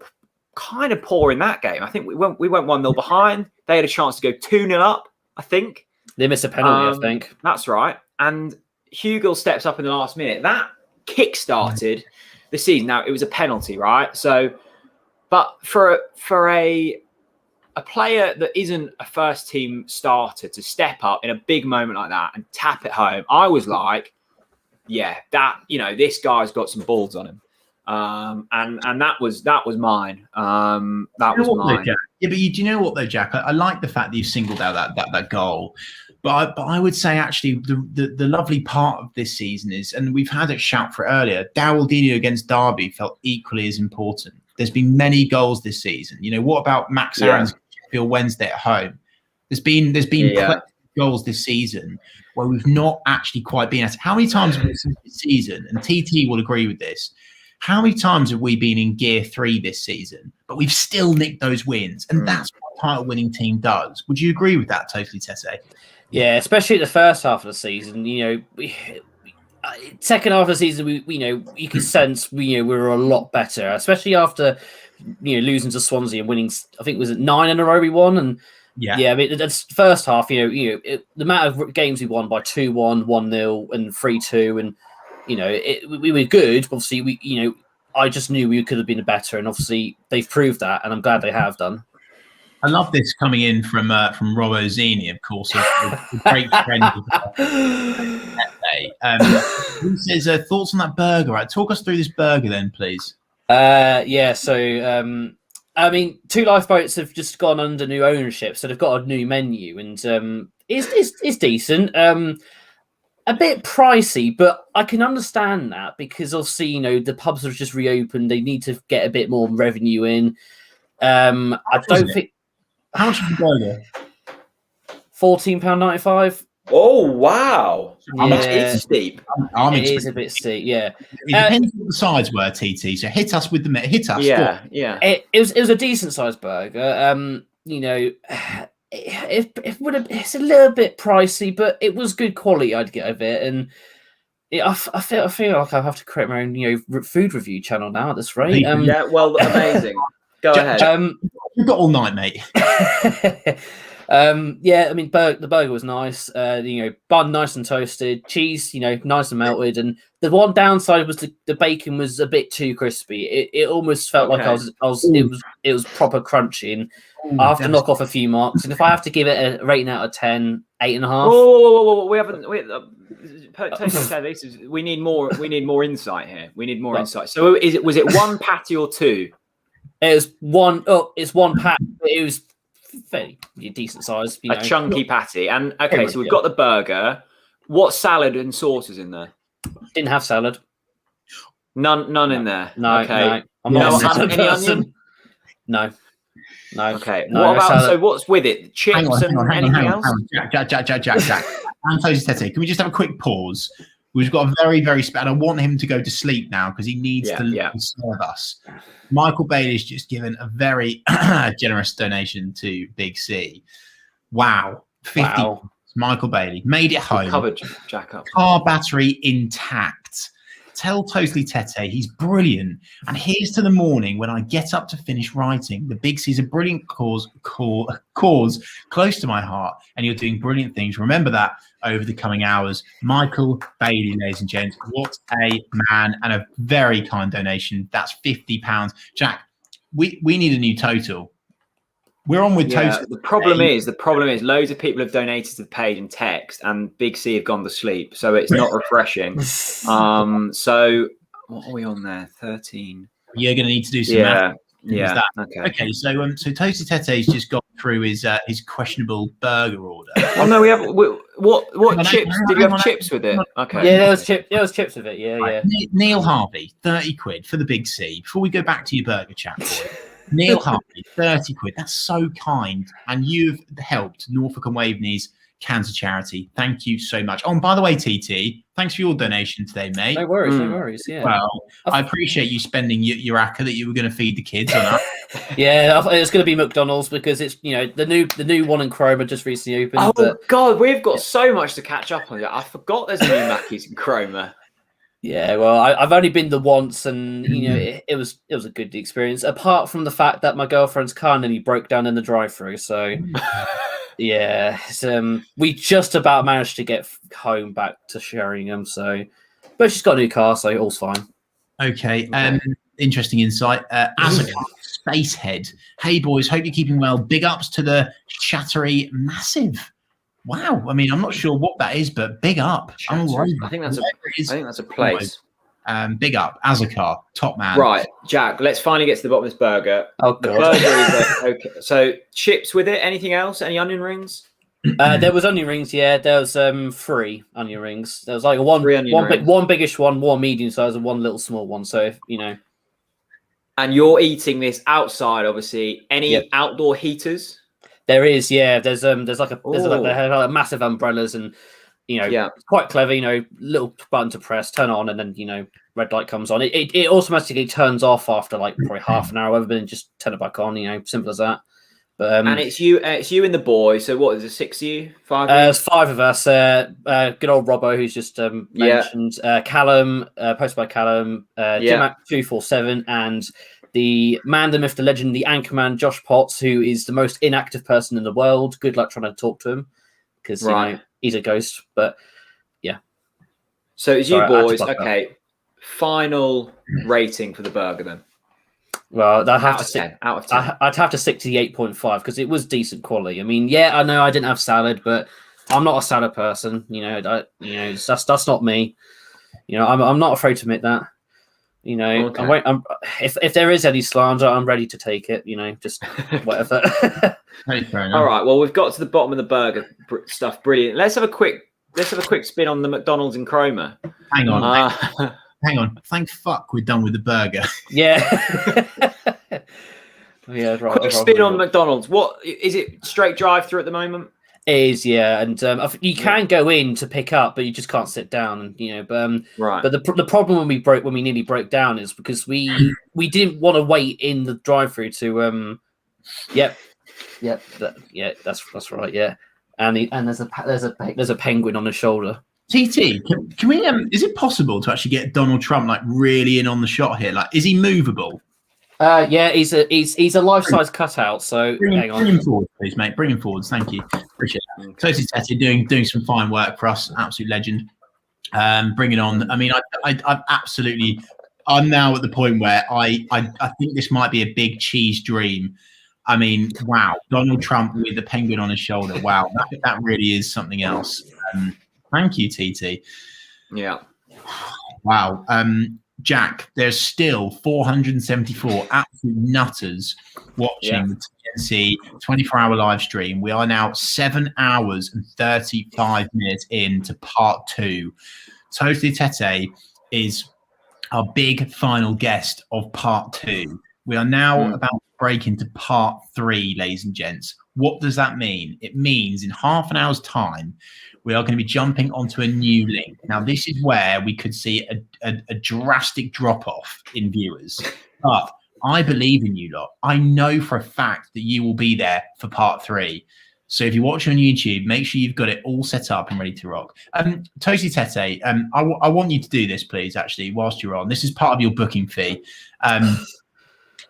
kind of poor in that game. I think we went 1-0 behind. They had a chance to go 2-0 up. I think they missed a penalty. I think that's right. And Hugill steps up in the last minute. That kick-started the season. Now it was a penalty, right? So, but for a player that isn't a first team starter to step up in a big moment like that and tap it home, I was like, yeah, this guy's got some balls on him. And that was mine. That was mine. Though, yeah, but do you know what though, Jack? I like the fact that you singled out that goal. But I would say actually the lovely part of this season is, and we've had it shout for it earlier, Darryl Dino against Derby felt equally as important. There's been many goals this season. What about Max Aaron's Sheffield Wednesday at home? There's been goals this season where we've not actually quite been at. How many times have we seen this season? And TT will agree with this. How many times have we been in gear 3 this season, but we've still nicked those wins? And that's what a title-winning team does. Would you agree with that, totally, Tete? Yeah, especially the first half of the season. Second half of the season, you could sense we were a lot better, especially after losing to Swansea and winning. I think was it 9 in a row we won, and I mean that's first half. The amount of games we won by 2-1, 1-0, and 3-2, and we were good. Obviously, I just knew we could have been better, and obviously they've proved that, and I'm glad they have done. I love this coming in from Robbo Zini, of course, a great friend of he says, thoughts on that burger? Right, talk us through this burger then, please. So I mean, Two Lifeboats have just gone under new ownership, so they've got a new menu, and it's decent. A bit pricey, but I can understand that because obviously, the pubs have just reopened. They need to get a bit more revenue in. I don't think. How much is the burger? £14.95. Oh wow! Yeah. It's steep. It is a bit steep. Yeah. It depends what the sides were, TT. So hit us with the hit us. Yeah. It was a decent sized burger. It's a little bit pricey, but it was good quality. I'd get of it, and I feel like I have to create my own food review channel now at this rate. Well, amazing. Go ahead. We've got all night, mate. I mean, the burger was nice. Bun nice and toasted, cheese, nice and melted. And the one downside was the bacon was a bit too crispy. It almost felt like it was proper crunchy. And I have to knock off a few marks. And if I have to give it a rating out of 10, 8.5. Whoa. We haven't. We need more. We need more insight here. We need more insight. So was it one patty or two? It was one. It's one patty. It was fairly decent size. A chunky patty. And okay, so we've got the burger. What salad and sauce is in there? Didn't have salad. None in there. No. Okay. No. I'm not a salad person. Onion? No. Okay. No, what about salad. So what's with it? Chips Hang on, anything else? Jack. And Tete, can we just have a quick pause? We've got a very, very special. I want him to go to sleep now because he needs to serve us. Michael Bailey's just given a very generous donation to Big C. Wow. 50. Wow. Michael Bailey made it home. Covered Jack up. Car battery intact. Tell Totally Tete he's brilliant. And here's to the morning when I get up to finish writing. The Big C's a brilliant cause close to my heart, and you're doing brilliant things. Remember that over the coming hours. Michael Bailey, ladies and gents, what a man, and a very kind donation. That's £50. Jack, we need a new total. We're on with total. The problem is loads of people have donated to the page and text, and Big C have gone to sleep, so it's not refreshing. So what are we on there? 13. You're going to need to do some math. Yeah. Okay. So Totally Tete's just gone through his questionable burger order. Oh no, we have. What chips? Did you have chips with it? Okay. Yeah, there was chips with it. Yeah, Right. yeah. Neil Harvey, 30 quid for the Big C. Before we go back to your burger chat, boy. Neil Harvey, 30 quid. That's so kind. And you've helped Norfolk and Waveney's cancer charity. Thank you so much. Oh, and by the way, TT, thanks for your donation today, mate. No worries, no worries. Yeah. Well, I appreciate you spending your acca that you were going to feed the kids on that. Yeah, it's going to be McDonald's because it's the new one in Cromer just recently opened. Oh God, we've got so much to catch up on. I forgot there's a new Mackey's in Cromer. Yeah, well, I've only been there once, and it was a good experience. Apart from the fact that my girlfriend's car nearly broke down in the drive-through, so yeah, we just about managed to get home back to Sheringham. So, but she's got a new car, so all's fine. Okay, interesting insight. Azaka Spacehead. Hey boys, hope you're keeping well. Big ups to the Chattery Massive. Wow, I mean, I'm not sure what that is, but big up. I think that's a place. Big up, Azakar, top man. Right, Jack. Let's finally get to the bottom of this burger. Oh, the God. burger is okay. So chips with it. Anything else? Any onion rings? There was onion rings. Yeah, there was 3 onion rings. There was like one biggish one medium size, and one little small one. So if And you're eating this outside, obviously. Any outdoor heaters? There is, yeah. There's massive umbrellas, and it's quite clever. Little button to press, turn it on, and then red light comes on. It automatically turns off after like probably half an hour, and just turn it back on. Simple as that. But and it's you and the boy. So what is it? 6 of you? 5? There's 5 of us. Good old Robbo, who's just mentioned. Callum, posted by Callum. Jimac247, and the man, the myth, the legend, the anchorman, Josh Potts, who is the most inactive person in the world. Good luck trying to talk to him because he's a ghost. But yeah. So it's you boys. Okay. Final rating for the burger then. Well, I'd have to stick to the 8.5 because it was decent quality. I mean, I know I didn't have salad, but I'm not a salad person. That's not me. I'm not afraid to admit that. Okay. If there is any slander, I'm ready to take it. Just whatever. All right. Well, we've got to the bottom of the burger stuff. Brilliant. Let's have a quick spin on the McDonald's in Cromer. Hang on. Hang on. Thank fuck we're done with the burger. Yeah. Yeah. Right. Quick spin on McDonald's. What is it? Straight drive-through at the moment. It is, yeah, and you can go in to pick up, but you just can't sit down, and right. But the problem when we nearly broke down is because we didn't want to wait in the drive-through to that's right, yeah, and there's a penguin on the shoulder. TT, can we? Is it possible to actually get Donald Trump like really in on the shot here? Like, is he movable? Yeah, he's a life-size cutout. So hang on. Bring him forward, please, mate. Bring him forward. Thank you. Appreciate that. Tosi Tete doing some fine work for us. Absolute legend. Bring it on. I mean, I'm now at the point where I think this might be a big cheese dream. I mean, wow, Donald Trump with the penguin on his shoulder. Wow, that really is something else. Thank you, TT. Yeah. Wow. Jack, there's still 474 absolute nutters watching the TNC 24-hour live stream. We are now 7 hours and 35 minutes into part 2. Tosi Tete is our big final guest of part 2. We are now about to break into part 3, ladies and gents. What does that mean? It means in half an hour's time, we are going to be jumping onto a new link. Now, this is where we could see a drastic drop-off in viewers. But I believe in you lot. I know for a fact that you will be there for part 3. So if you watch on YouTube, make sure you've got it all set up and ready to rock. Tosi Tete, I want you to do this, please, actually, whilst you're on. This is part of your booking fee.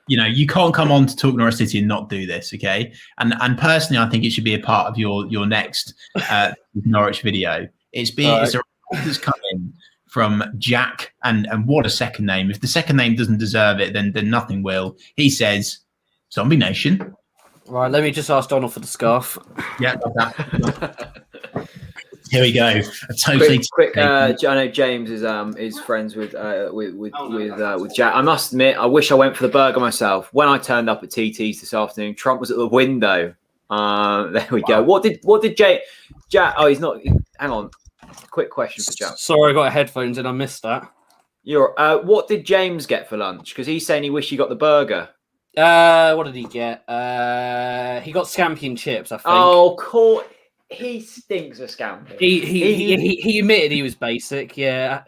You can't come on to Talk Norwich City and not do this, okay? And personally, I think it should be a part of your next Norwich video. It's a report that's come in from Jack, and what a second name. If the second name doesn't deserve it, then nothing will. He says, Zombie Nation. Right, let me just ask Donald for the scarf. Yeah, here we go. Quick. I know James is friends with Jack. I must admit, I wish I went for the burger myself. When I turned up at TT's this afternoon, Trump was at the window. There we go. What did Jack? Oh, he's not. Hang on. Quick question for Jack. Sorry, I got headphones and I missed that. What did James get for lunch? Because he's saying he wished he got the burger. What did he get? He got scampi and chips, I think. Oh, cool. He stinks of scampi. He admitted he was basic. Yeah.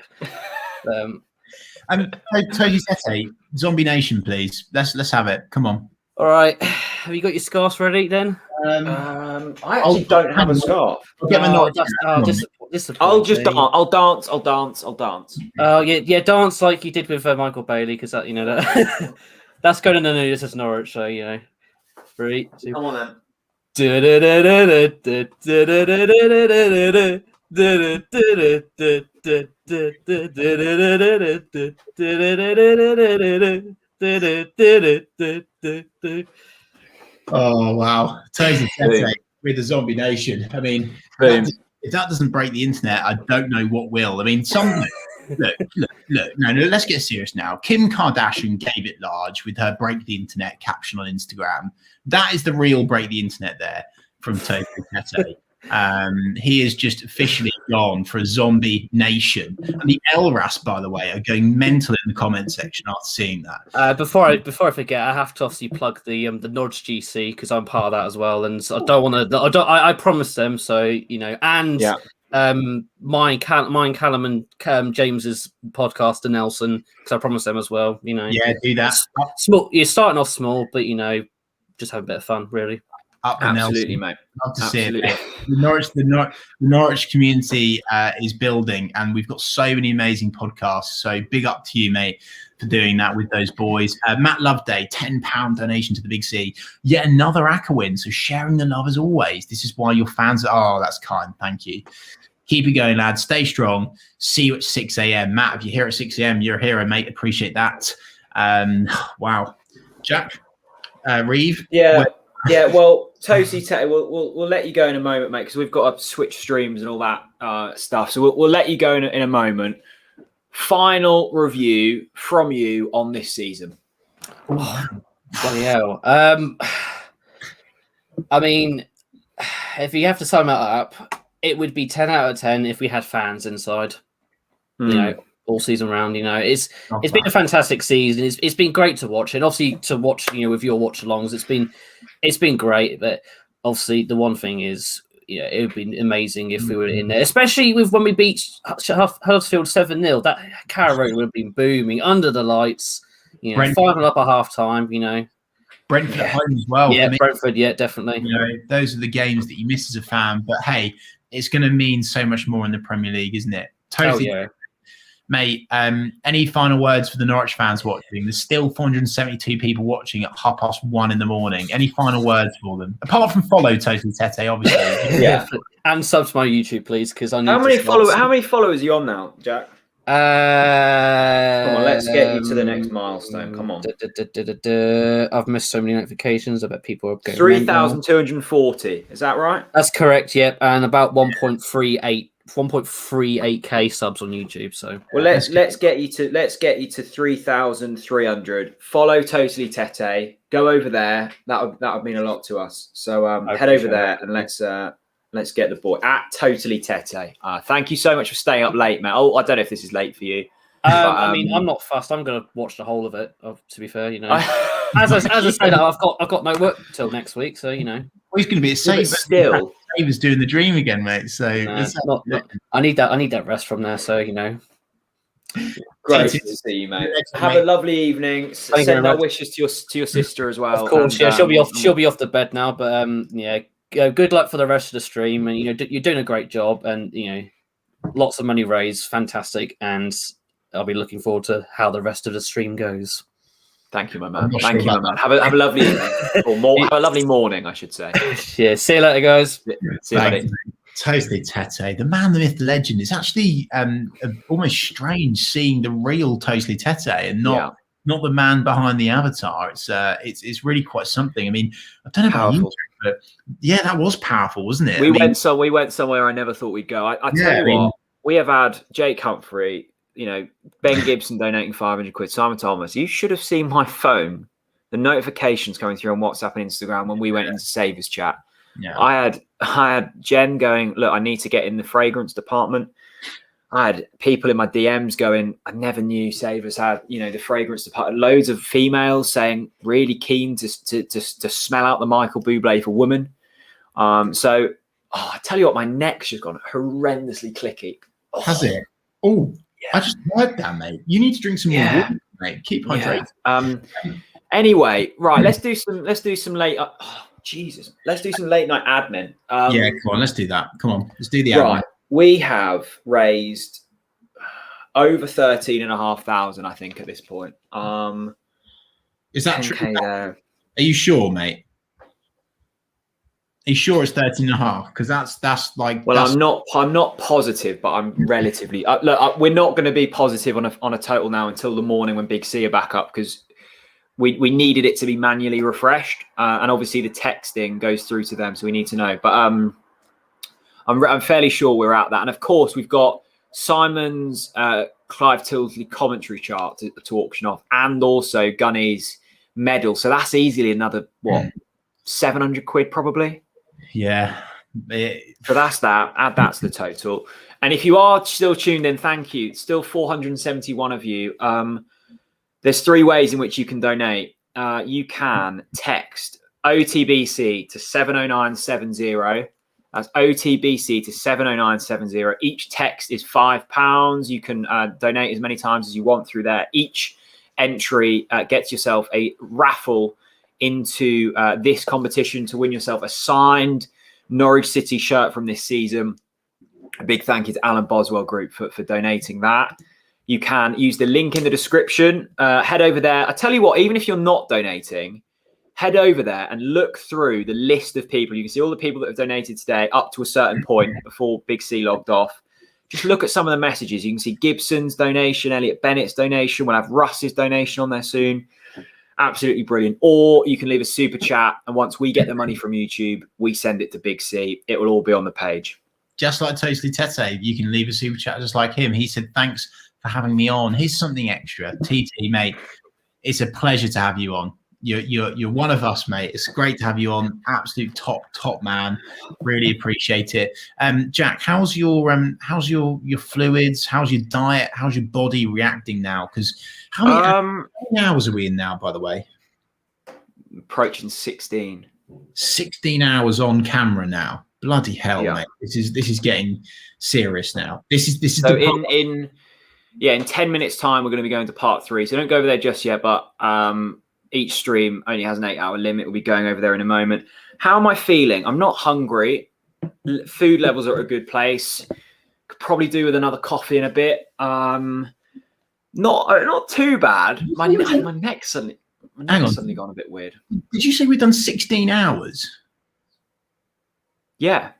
Toji Tete, Zombie Nation, please. Let's have it. Come on. All right. Have you got your scarves ready then? I actually don't have a scarf. I'll get my I'll just dance. I'll dance. Oh yeah, dance like you did with Michael Bailey, because that that that's going in the news as Norwich, so 3, 2. Come on then. Oh wow, Toji Tete with the Zombie Nation. I mean, if that doesn't break the internet, I don't know what will. I mean, look. No, let's get serious now. Kim Kardashian gave it large with her break the internet caption on Instagram. That is the real break the internet there from Toji Tete. He is just officially gone for a Zombie Nation. And the Elras, by the way, are going mental in the comment section after seeing that. Before I forget, I have to obviously plug the Norwich GC, because I'm part of that as well, and I don't want to. I promised them, so and mine, Callum, and James's podcast, and Nelson, because I promised them as well. Yeah, do that. Small. You're starting off small, but just have a bit of fun, really. Absolutely, mate. Love to see it. The Norwich community is building, and we've got so many amazing podcasts. So big up to you, mate, for doing that with those boys. Matt Loveday, £10 donation to the Big C. Yet another ACCA win. So sharing the love as always. This is why your fans are. Oh, that's kind. Thank you. Keep it going, lads. Stay strong. See you at 6 a.m. Matt, if you're here at 6 a.m., you're a hero, mate. Appreciate that. Wow. Jack, Reeve. Yeah, well, Toji Tete, we'll let you go in a moment, mate, because we've got to switch streams and all that stuff. So we'll let you go in a moment. Final review from you on this season. Oh, bloody hell. I mean, if you have to sum it up, it would be 10 out of 10 if we had fans inside. All season round, it's been a fantastic season. It's been great to watch, and obviously to watch, with your watch-alongs, it's been great. But obviously, the one thing is, it would be amazing if we were in there, especially with when we beat Huddersfield 7-0. That Carrow Road would have been booming under the lights. 5 up at half time. Brentford at home as well. Yeah, Brentford. Yeah, definitely. Those are the games that you miss as a fan. But hey, it's going to mean so much more in the Premier League, isn't it? Totally. Oh, yeah. Mate, any final words for the Norwich fans watching? There's still 472 people watching at 1:30 in the morning. Any final words for them? Apart from follow Toji Tete, obviously. Yeah, and sub to my YouTube, please, because I need. How many followers are you on now, Jack? Come on, let's get you to the next milestone. Come on. I've missed so many notifications. I bet people are going. 3,240. Is that right? That's correct. Yep, and about 1.38k subs on YouTube. So let's get you to 3,300. Follow Totally Tete. Go over there. That would mean a lot to us. So head over there and let's get the boy at Totally Tete. Thank you so much for staying up late, mate. I don't know if this is late for you. I mean, I'm not fussed. I'm going to watch the whole of it. To be fair, as I said, I've got no work till next week, so Well, he's going to be a saver. Still, he was doing the dream again, mate. So I need that rest from there. So Great to see you, mate. Have a lovely evening. Send our wishes to your sister as well. Of course, she'll be off. She'll be off the bed now. But good luck for the rest of the stream. And you're doing a great job. And lots of money raised, fantastic. And I'll be looking forward to how the rest of the stream goes. Thank you, my man. Thank you, my man. Have a lovely evening, or have a lovely morning, I should say. Yeah. See you later, guys. See you, buddy. Totally Tete, the man, the myth, the legend. It's actually almost strange seeing the real Totally Tete and not the man behind the avatar. It's really quite something. I mean, I don't know about you, but yeah, that was powerful, wasn't it? We went somewhere I never thought we'd go. I tell you what, we have had Jake Humphrey, Ben Gibson donating 500 quid, Simon Thomas. You should have seen my phone, the notifications coming through on WhatsApp and Instagram when we went into Savers chat. Yeah. I had Jen going, look, I need to get in the fragrance department. I had people in my DMs going, I never knew Savers had, the fragrance department. Loads of females saying really keen to smell out the Michael Bublé for women. So I tell you what, my neck's just gone horrendously clicky. Oh. Has it? Oh, yeah. I just heard that, mate. You need to drink some more water, mate. Keep hydrated. Yeah. Anyway, right. Let's do some late. Jesus. Let's do some late night admin. Yeah, come on. Let's do that. Come on. Let's do the admin. Right. We have raised over 13,500, I think, at this point. Is that true? Are you sure, mate? Are you sure it's 13.5? Because that's like. Well, I'm not positive, but I'm relatively. Look, we're not going to be positive on a total now until the morning when Big C are back up, because we needed it to be manually refreshed, and obviously the texting goes through to them, so we need to know. But I'm fairly sure we're at that, and of course we've got Simon's Clive Tilsley commentary chart to auction off, and also Gunny's medal. So that's easily another 700 quid probably. Yeah. So that's that. Add that to the total. And if you are still tuned in, thank you. Still 471 of you. There's 3 ways in which you can donate. You can text OTBC to 70970. That's OTBC to 70970. Each text is £5. You can donate as many times as you want through there. Each entry gets yourself a raffle into this competition to win yourself a signed Norwich City shirt from this season. A big thank you to Alan Boswell Group for donating that. You can use the link in the description. Head over there. I tell you what, even if you're not donating, head over there and look through the list of people. You can see all the people that have donated today up to a certain point before Big C logged off. Just look at some of the messages. You can see Gibson's donation, Elliot Bennett's donation. We'll have Russ's donation on there soon. Absolutely brilliant. Or you can leave a super chat, and once we get the money from YouTube, we send it to Big C. It will all be on the page. Just like Totally Tete, you can leave a super chat just like him. He said, thanks for having me on. Here's something extra. TT, mate, it's a pleasure to have you on. You're one of us, mate. It's great to have you on. Absolute top man. Really appreciate it. Jack, how's your fluids? How's your diet? How's your body reacting now? Because how many hours are we in now, by the way? Approaching 16. 16 hours on camera now. Bloody hell, mate. This is getting serious now. This is so in 10 minutes time we're going to be going to part 3. So don't go over there just yet, but each stream only has an 8-hour limit. We'll be going over there in a moment. How am I feeling? I'm not hungry. Food levels are at a good place. Could probably do with another coffee in a bit. Not too bad. My neck's suddenly gone a bit weird. Did you say we've done 16 hours? Yeah.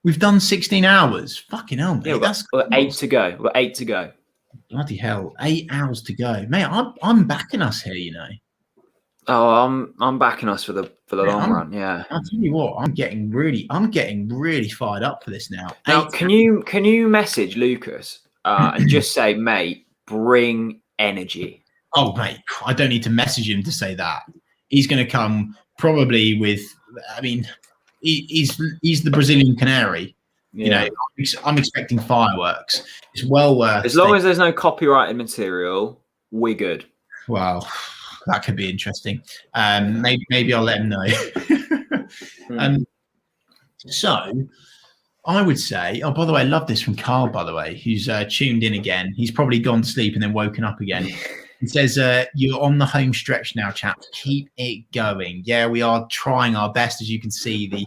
We've done 16 hours. Fucking hell, mate. Yeah, we're 8 to go. We're 8 to go. Bloody hell. 8 hours to go. Mate, I'm backing us here, you know. Oh, I'm backing us for the long run. Yeah. I'll tell you what, I'm getting really fired up for this now. Now, can you message Lucas and just say, mate, bring energy? Oh, mate, I don't need to message him to say that. He's going to come probably with. I mean, he's the Brazilian canary. Yeah. You know, I'm expecting fireworks. It's well worth. As long as there's no copyrighted material, we're good. Wow. That could be interesting. Maybe I'll let him know. So I would say, oh, by the way, I love this from Carl, by the way, who's tuned in again. He's probably gone to sleep and then woken up again. He says, you're on the home stretch now, chaps. Keep it going. Yeah, we are trying our best. As you can see, the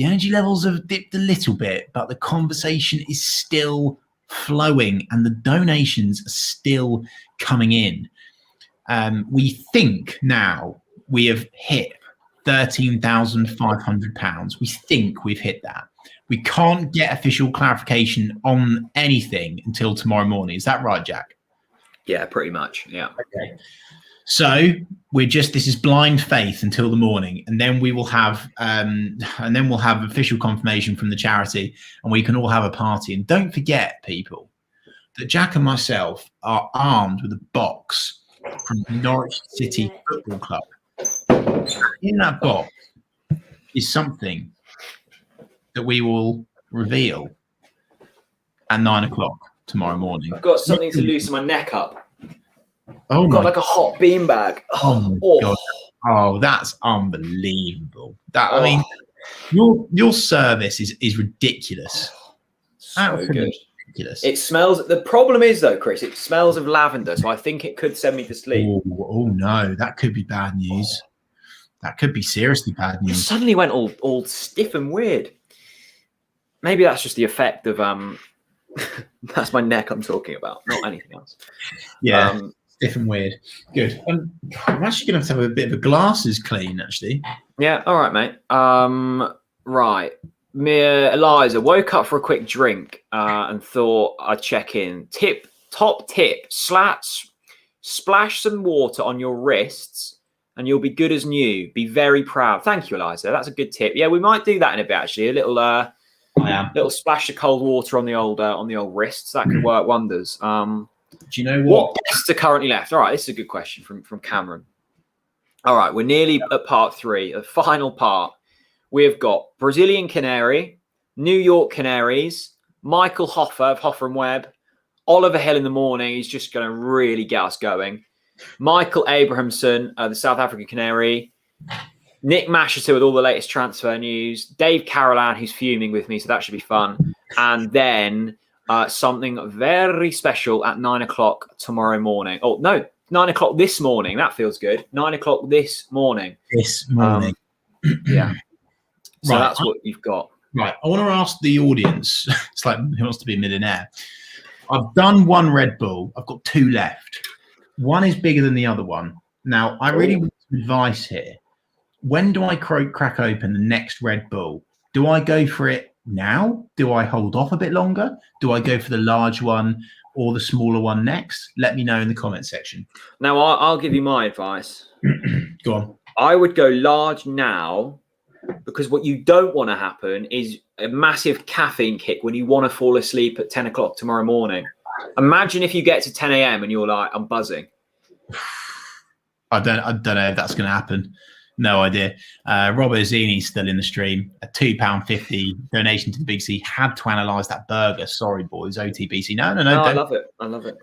energy levels have dipped a little bit, but the conversation is still flowing and the donations are still coming in. We think now we have hit £13,500. We think we've hit that. We can't get official clarification on anything until tomorrow morning. Is that right, Jack? Yeah, pretty much. Yeah. Okay. So this is blind faith until the morning, and then we will have official confirmation from the charity, and we can all have a party. And don't forget, people, that Jack and myself are armed with a box from Norwich City Football Club. In that box is something that we will reveal at 9 o'clock tomorrow morning. I've got something to loosen my neck up. Oh, I've got my like a hot beanbag. Oh my God. Oh, that's unbelievable. I mean, your service is ridiculous. So good. Ridiculous. It smells. The problem is though, Chris, it smells of lavender, so I think it could send me to sleep. Oh no, that could be bad news. That could be seriously bad news. It suddenly went all stiff and weird. Maybe that's just the effect of that's my neck I'm talking about, not anything else. Yeah. Stiff and weird. Good. I'm actually going to have a bit of a glasses clean, actually. Yeah. All right, mate. Right. Eliza woke up for a quick drink and thought I'd check in. Top tip: splash some water on your wrists, and you'll be good as new. Be very proud. Thank you, Eliza. That's a good tip. Yeah, we might do that in a bit. Actually, a little splash of cold water on the old wrists. That could work wonders. Do you know what guests are currently left? All right, this is a good question from Cameron. All right, we're nearly at part 3, the final part. We've got Brazilian Canary, New York Canaries, Michael Hoffer of Hoffer and Webb, Oliver Hill in the morning. He's just going to really get us going. Michael Abrahamson, the South African Canary, Nick Masherton with all the latest transfer news, Dave Carolan, who's fuming with me, so that should be fun. And then something very special at 9 o'clock tomorrow morning. Oh, no, 9 o'clock this morning. That feels good. 9 o'clock this morning. This morning. Yeah. So Right. that's what you've got. Right. I want to ask the audience. It's like, who wants to be a millionaire? I've done one Red Bull. I've got 2 left. One is bigger than the other one. Now, I really want some advice here. When do I crack open the next Red Bull? Do I go for it now? Do I hold off a bit longer? Do I go for the large one or the smaller one next? Let me know in the comment section. Now, I'll give you my advice. Go on. I would go large now, because what you don't want to happen is a massive caffeine kick when you want to fall asleep at 10 o'clock tomorrow morning. Imagine if you get to 10 a.m. and you're like, I'm buzzing. I don't know if that's going to happen. No idea. Robert Zini's still in the stream. A £2.50 donation to the Big C. Had to analyse that burger. Sorry, boys. OTBC. No. I love it. I love it.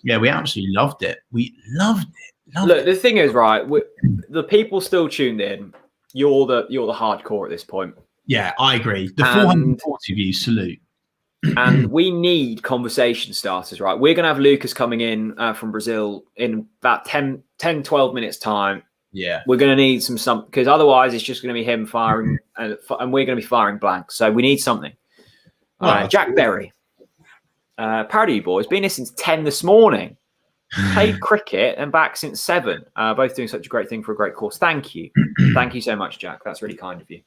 Yeah, we absolutely loved it. We loved it. Look, the thing is, right, the people still tuned in. You're the hardcore at this point. Yeah, I agree. The 440 views, salute. And we need conversation starters, right? We're going to have Lucas coming in from Brazil in about 10, 12 minutes time. Yeah. We're going to need some because otherwise it's just going to be him firing and we're going to be firing blanks. So we need something. Jack Berry. Proud of you boys. Been here since 10 this morning. Played cricket and back since 7. Both doing such a great thing for a great cause. Thank you. Thank you so much, Jack. That's really kind of you.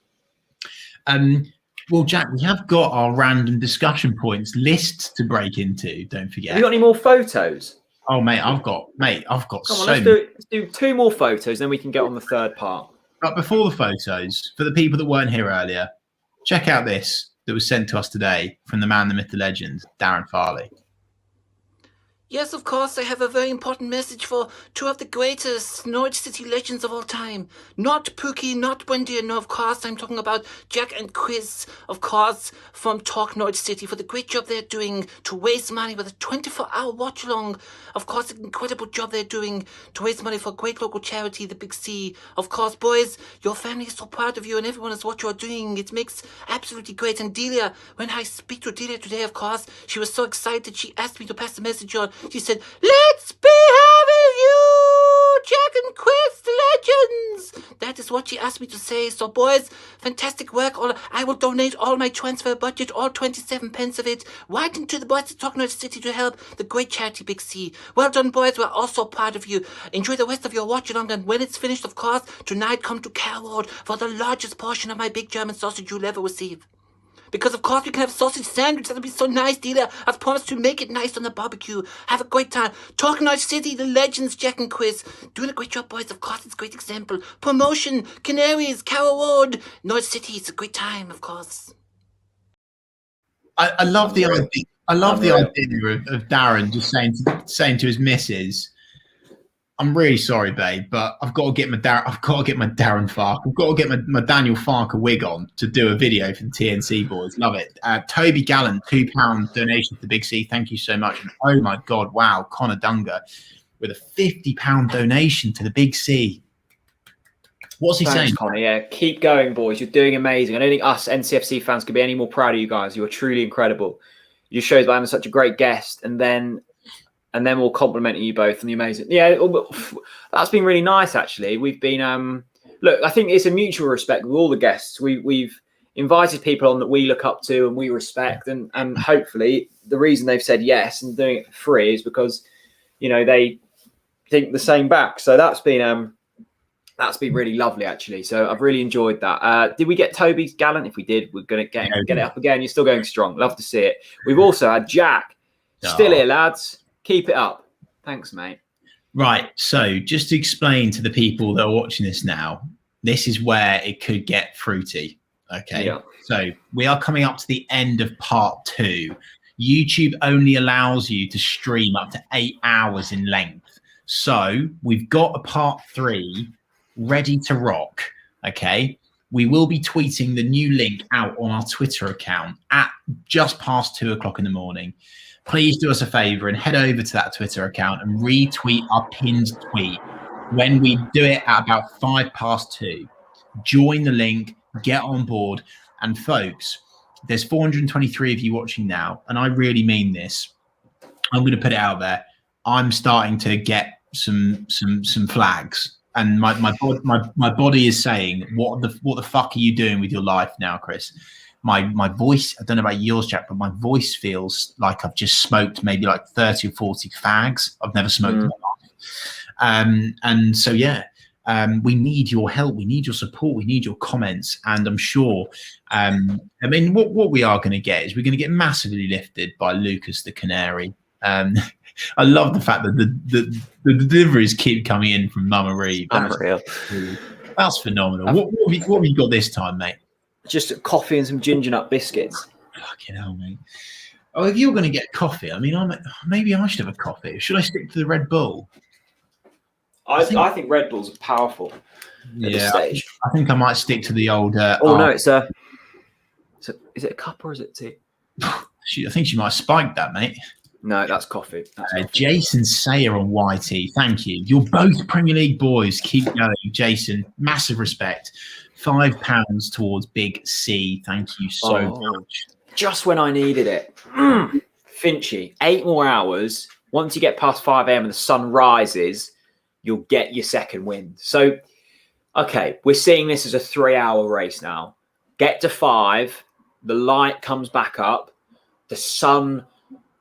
Well, Jack, we have got our random discussion points list to break into. Don't forget. Have you got any more photos? Oh, mate, I've got Come so on, many. let's do 2 more photos, then we can get on the third part. But before the photos, for the people that weren't here earlier, check out this that was sent to us today from the man, the myth, the legend, Darren Farley. Yes, of course, I have a very important message for 2 of the greatest Norwich City legends of all time. Not Pookie, not Wendy, no, of course, I'm talking about Jack and Chris, of course, from Talk Norwich City, for the great job they're doing to raise money with a 24-hour watch-along. Of course, an incredible job they're doing to raise money for a great local charity, the Big C. Of course, boys, your family is so proud of you and everyone is what you're doing. It makes absolutely great. And Delia, when I speak to Delia today, of course, she was so excited, she asked me to pass the message on. She said, let's be having you, Jack and Chris, the legends. That is what she asked me to say. So, boys, fantastic work. I will donate all my transfer budget, all 27 pence of it, right into the boys at Talk Norwich City to help the great charity Big C. Well done, boys. We're also proud of you. Enjoy the rest of your watch along, and when it's finished, of course, tonight come to Carroll for the largest portion of my big German sausage you'll ever receive. Because, of course, we can have sausage sandwich. That'll be so nice, Dealer. I've promised to make it nice on the barbecue. Have a great time. Talk Norwich City, the legends, Jack and Chris. Doing a great job, boys. Of course, it's a great example. Promotion, Canaries, Carrow Road, Norwich City. It's a great time, of course. I love the idea. I love the idea of Darren just saying to his missus, I'm really sorry, babe, but I've got to get my Darren Fark. I've got to get my Daniel Farker wig on to do a video for the TNC boys. Love it. Toby Gallant, £2 donation to the Big C. Thank you so much. And oh my God, wow, Connor Dunga with a £50 donation to the Big C. What's he saying? Connor, yeah, keep going, boys. You're doing amazing. I don't think us NCFC fans could be any more proud of you guys. You are truly incredible. You showed by having such a great guest, and then we're complimenting you both on the amazing. Yeah, that's been really nice, actually. We've been look, I think it's a mutual respect with all the guests. We've invited people on that we look up to and we respect, and hopefully the reason they've said yes and doing it for free is because, you know, they think the same back. So that's been really lovely, actually. So I've really enjoyed that. Did we get Toby's Gallant? If we did, we're going to get it up again. You're still going strong. Love to see it. We've also had Jack. Still here, lads. Keep it up. Thanks, mate. Right. So just to explain to the people that are watching this now, this is where it could get fruity. Okay. Yeah. So we are coming up to the end of part 2. YouTube only allows you to stream up to 8 hours in length. So we've got a part 3 ready to rock. Okay. We will be tweeting the new link out on our Twitter account at just past 2 o'clock in the morning. Please do us a favor and head over to that Twitter account and retweet our pinned tweet when we do it at about 5 past 2. Join the link, get on board. And folks, there's 423 of you watching now, and I really mean this. I'm going to put it out there. I'm starting to get some flags, and my body is saying, what the fuck are you doing with your life now, Chris? My voice, I don't know about yours, Jack, but my voice feels like I've just smoked maybe like 30 or 40 fags. I've never smoked in my life. And so, yeah, we need your help. We need your support. We need your comments. And I'm sure, I mean, what we are going to get is we're going to get massively lifted by Lucas the Canary. I love the fact that the deliveries keep coming in from Mama Reeve. That's phenomenal. What have you got this time, mate? Just coffee and some ginger nut biscuits. Fucking hell, mate. Oh, if you're going to get coffee, I mean, maybe I should have a coffee. Should I stick to the Red Bull? I think Red Bulls are powerful at this stage. I think I might stick to the old... no, it's a... Is it a cup or is it tea? I think she might have spiked that, mate. No, that's coffee. Jason Sayer on YT, thank you. You're both Premier League boys. Keep going, Jason. Massive respect. £5 towards Big C. Thank you so much. Just when I needed it. Finchy, 8 more hours. Once you get past 5 a.m. and the sun rises, you'll get your second wind. So, okay, we're seeing this as a 3-hour race now. Get to 5, the light comes back up, the sun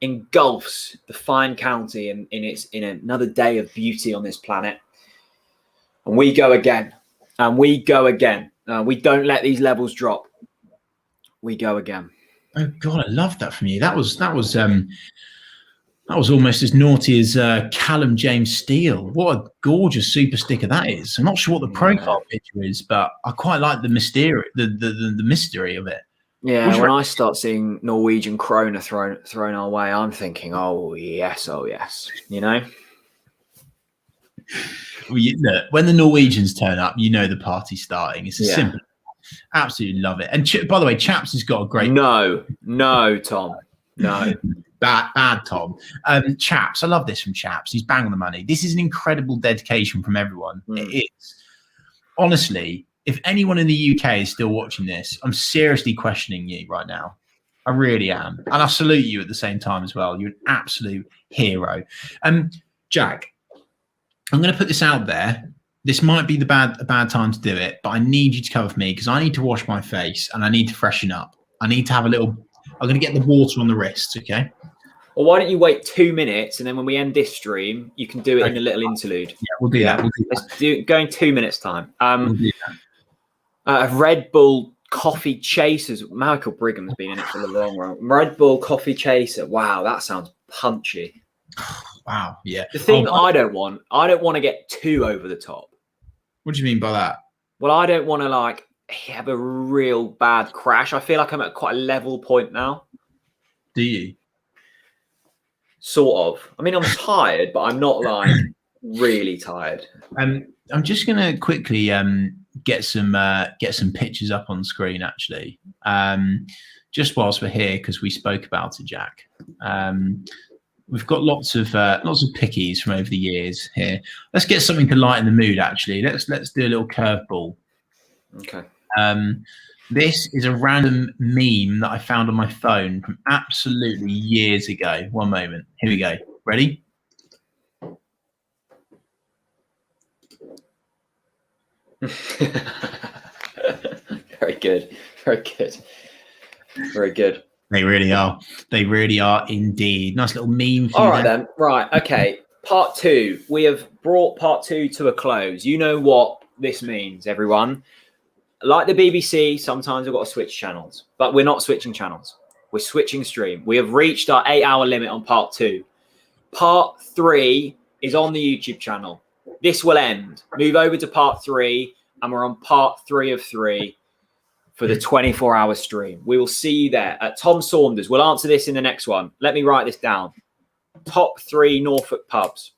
engulfs the fine county in another day of beauty on this planet. And we go again. And we go again. We don't let these levels drop. We go again. Oh God, I love that from you. That was almost as naughty as Callum James Steele. What a gorgeous super sticker that is. I'm not sure what the profile picture is, but I quite like the mystery, the mystery of it. Yeah, when I start seeing Norwegian krona thrown our way, I'm thinking, oh yes, you know. Well, look, when the Norwegians turn up, you know the party's starting. It's simple. Absolutely love it. And by the way, Chaps has got a great. No, Tom, no. Bad Tom. Chaps, I love this from Chaps. He's bang on the money. This is an incredible dedication from everyone. It is. Honestly, if anyone in the UK is still watching this, I'm seriously questioning you right now. I really am. And I salute you at the same time as well. You're an absolute hero. Jack, I'm going to put this out there. This might be a bad time to do it, but I need you to cover for me because I need to wash my face and I need to freshen up. I need to have a little... I'm going to get the water on the wrists, okay? Well, why don't you wait 2 minutes and then when we end this stream, you can do it in a little interlude. Yeah, we'll do that. Let's go in 2 minutes' time. We'll do that. Red Bull Coffee Chasers. Michael Brigham's been in it for the long run. Red Bull Coffee Chaser. Wow, that sounds punchy. Wow, yeah. The thing I don't want to get too over the top. What do you mean by that? Well, I don't want to have a real bad crash. I feel like I'm at quite a level point now. Do you? Sort of. I mean, I'm tired, but I'm not Really tired. I'm just gonna quickly get some pictures up on screen actually. Just whilst we're here, because we spoke about it, Jack. We've got lots of pickies from over the years here. Let's get something to lighten the mood. Actually, let's do a little curveball. Okay. This is a random meme that I found on my phone from absolutely years ago. One moment. Here we go. Ready? Very good. Very good. Very good. They really are. They really are indeed. Nice little meme for All you right there. then. Right. Okay. Part 2. We have brought part 2 to a close. You know what this means, everyone. Like the BBC, sometimes we've got to switch channels, but we're not switching channels. We're switching stream. We have reached our 8-hour limit on part 2. Part 3 is on the YouTube channel. This will end. Move over to part 3, and we're on part 3 of 3 for the 24-hour stream. We will see you there. Tom Saunders, we'll answer this in the next one. Let me write this down. Top 3 Norfolk pubs.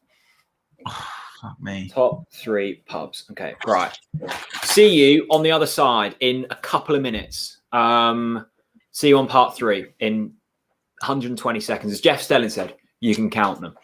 Fuck me. Top 3 pubs. Okay, right. See you on the other side in a couple of minutes. See you on part 3 in 120 seconds. As Jeff Stelling said, you can count them.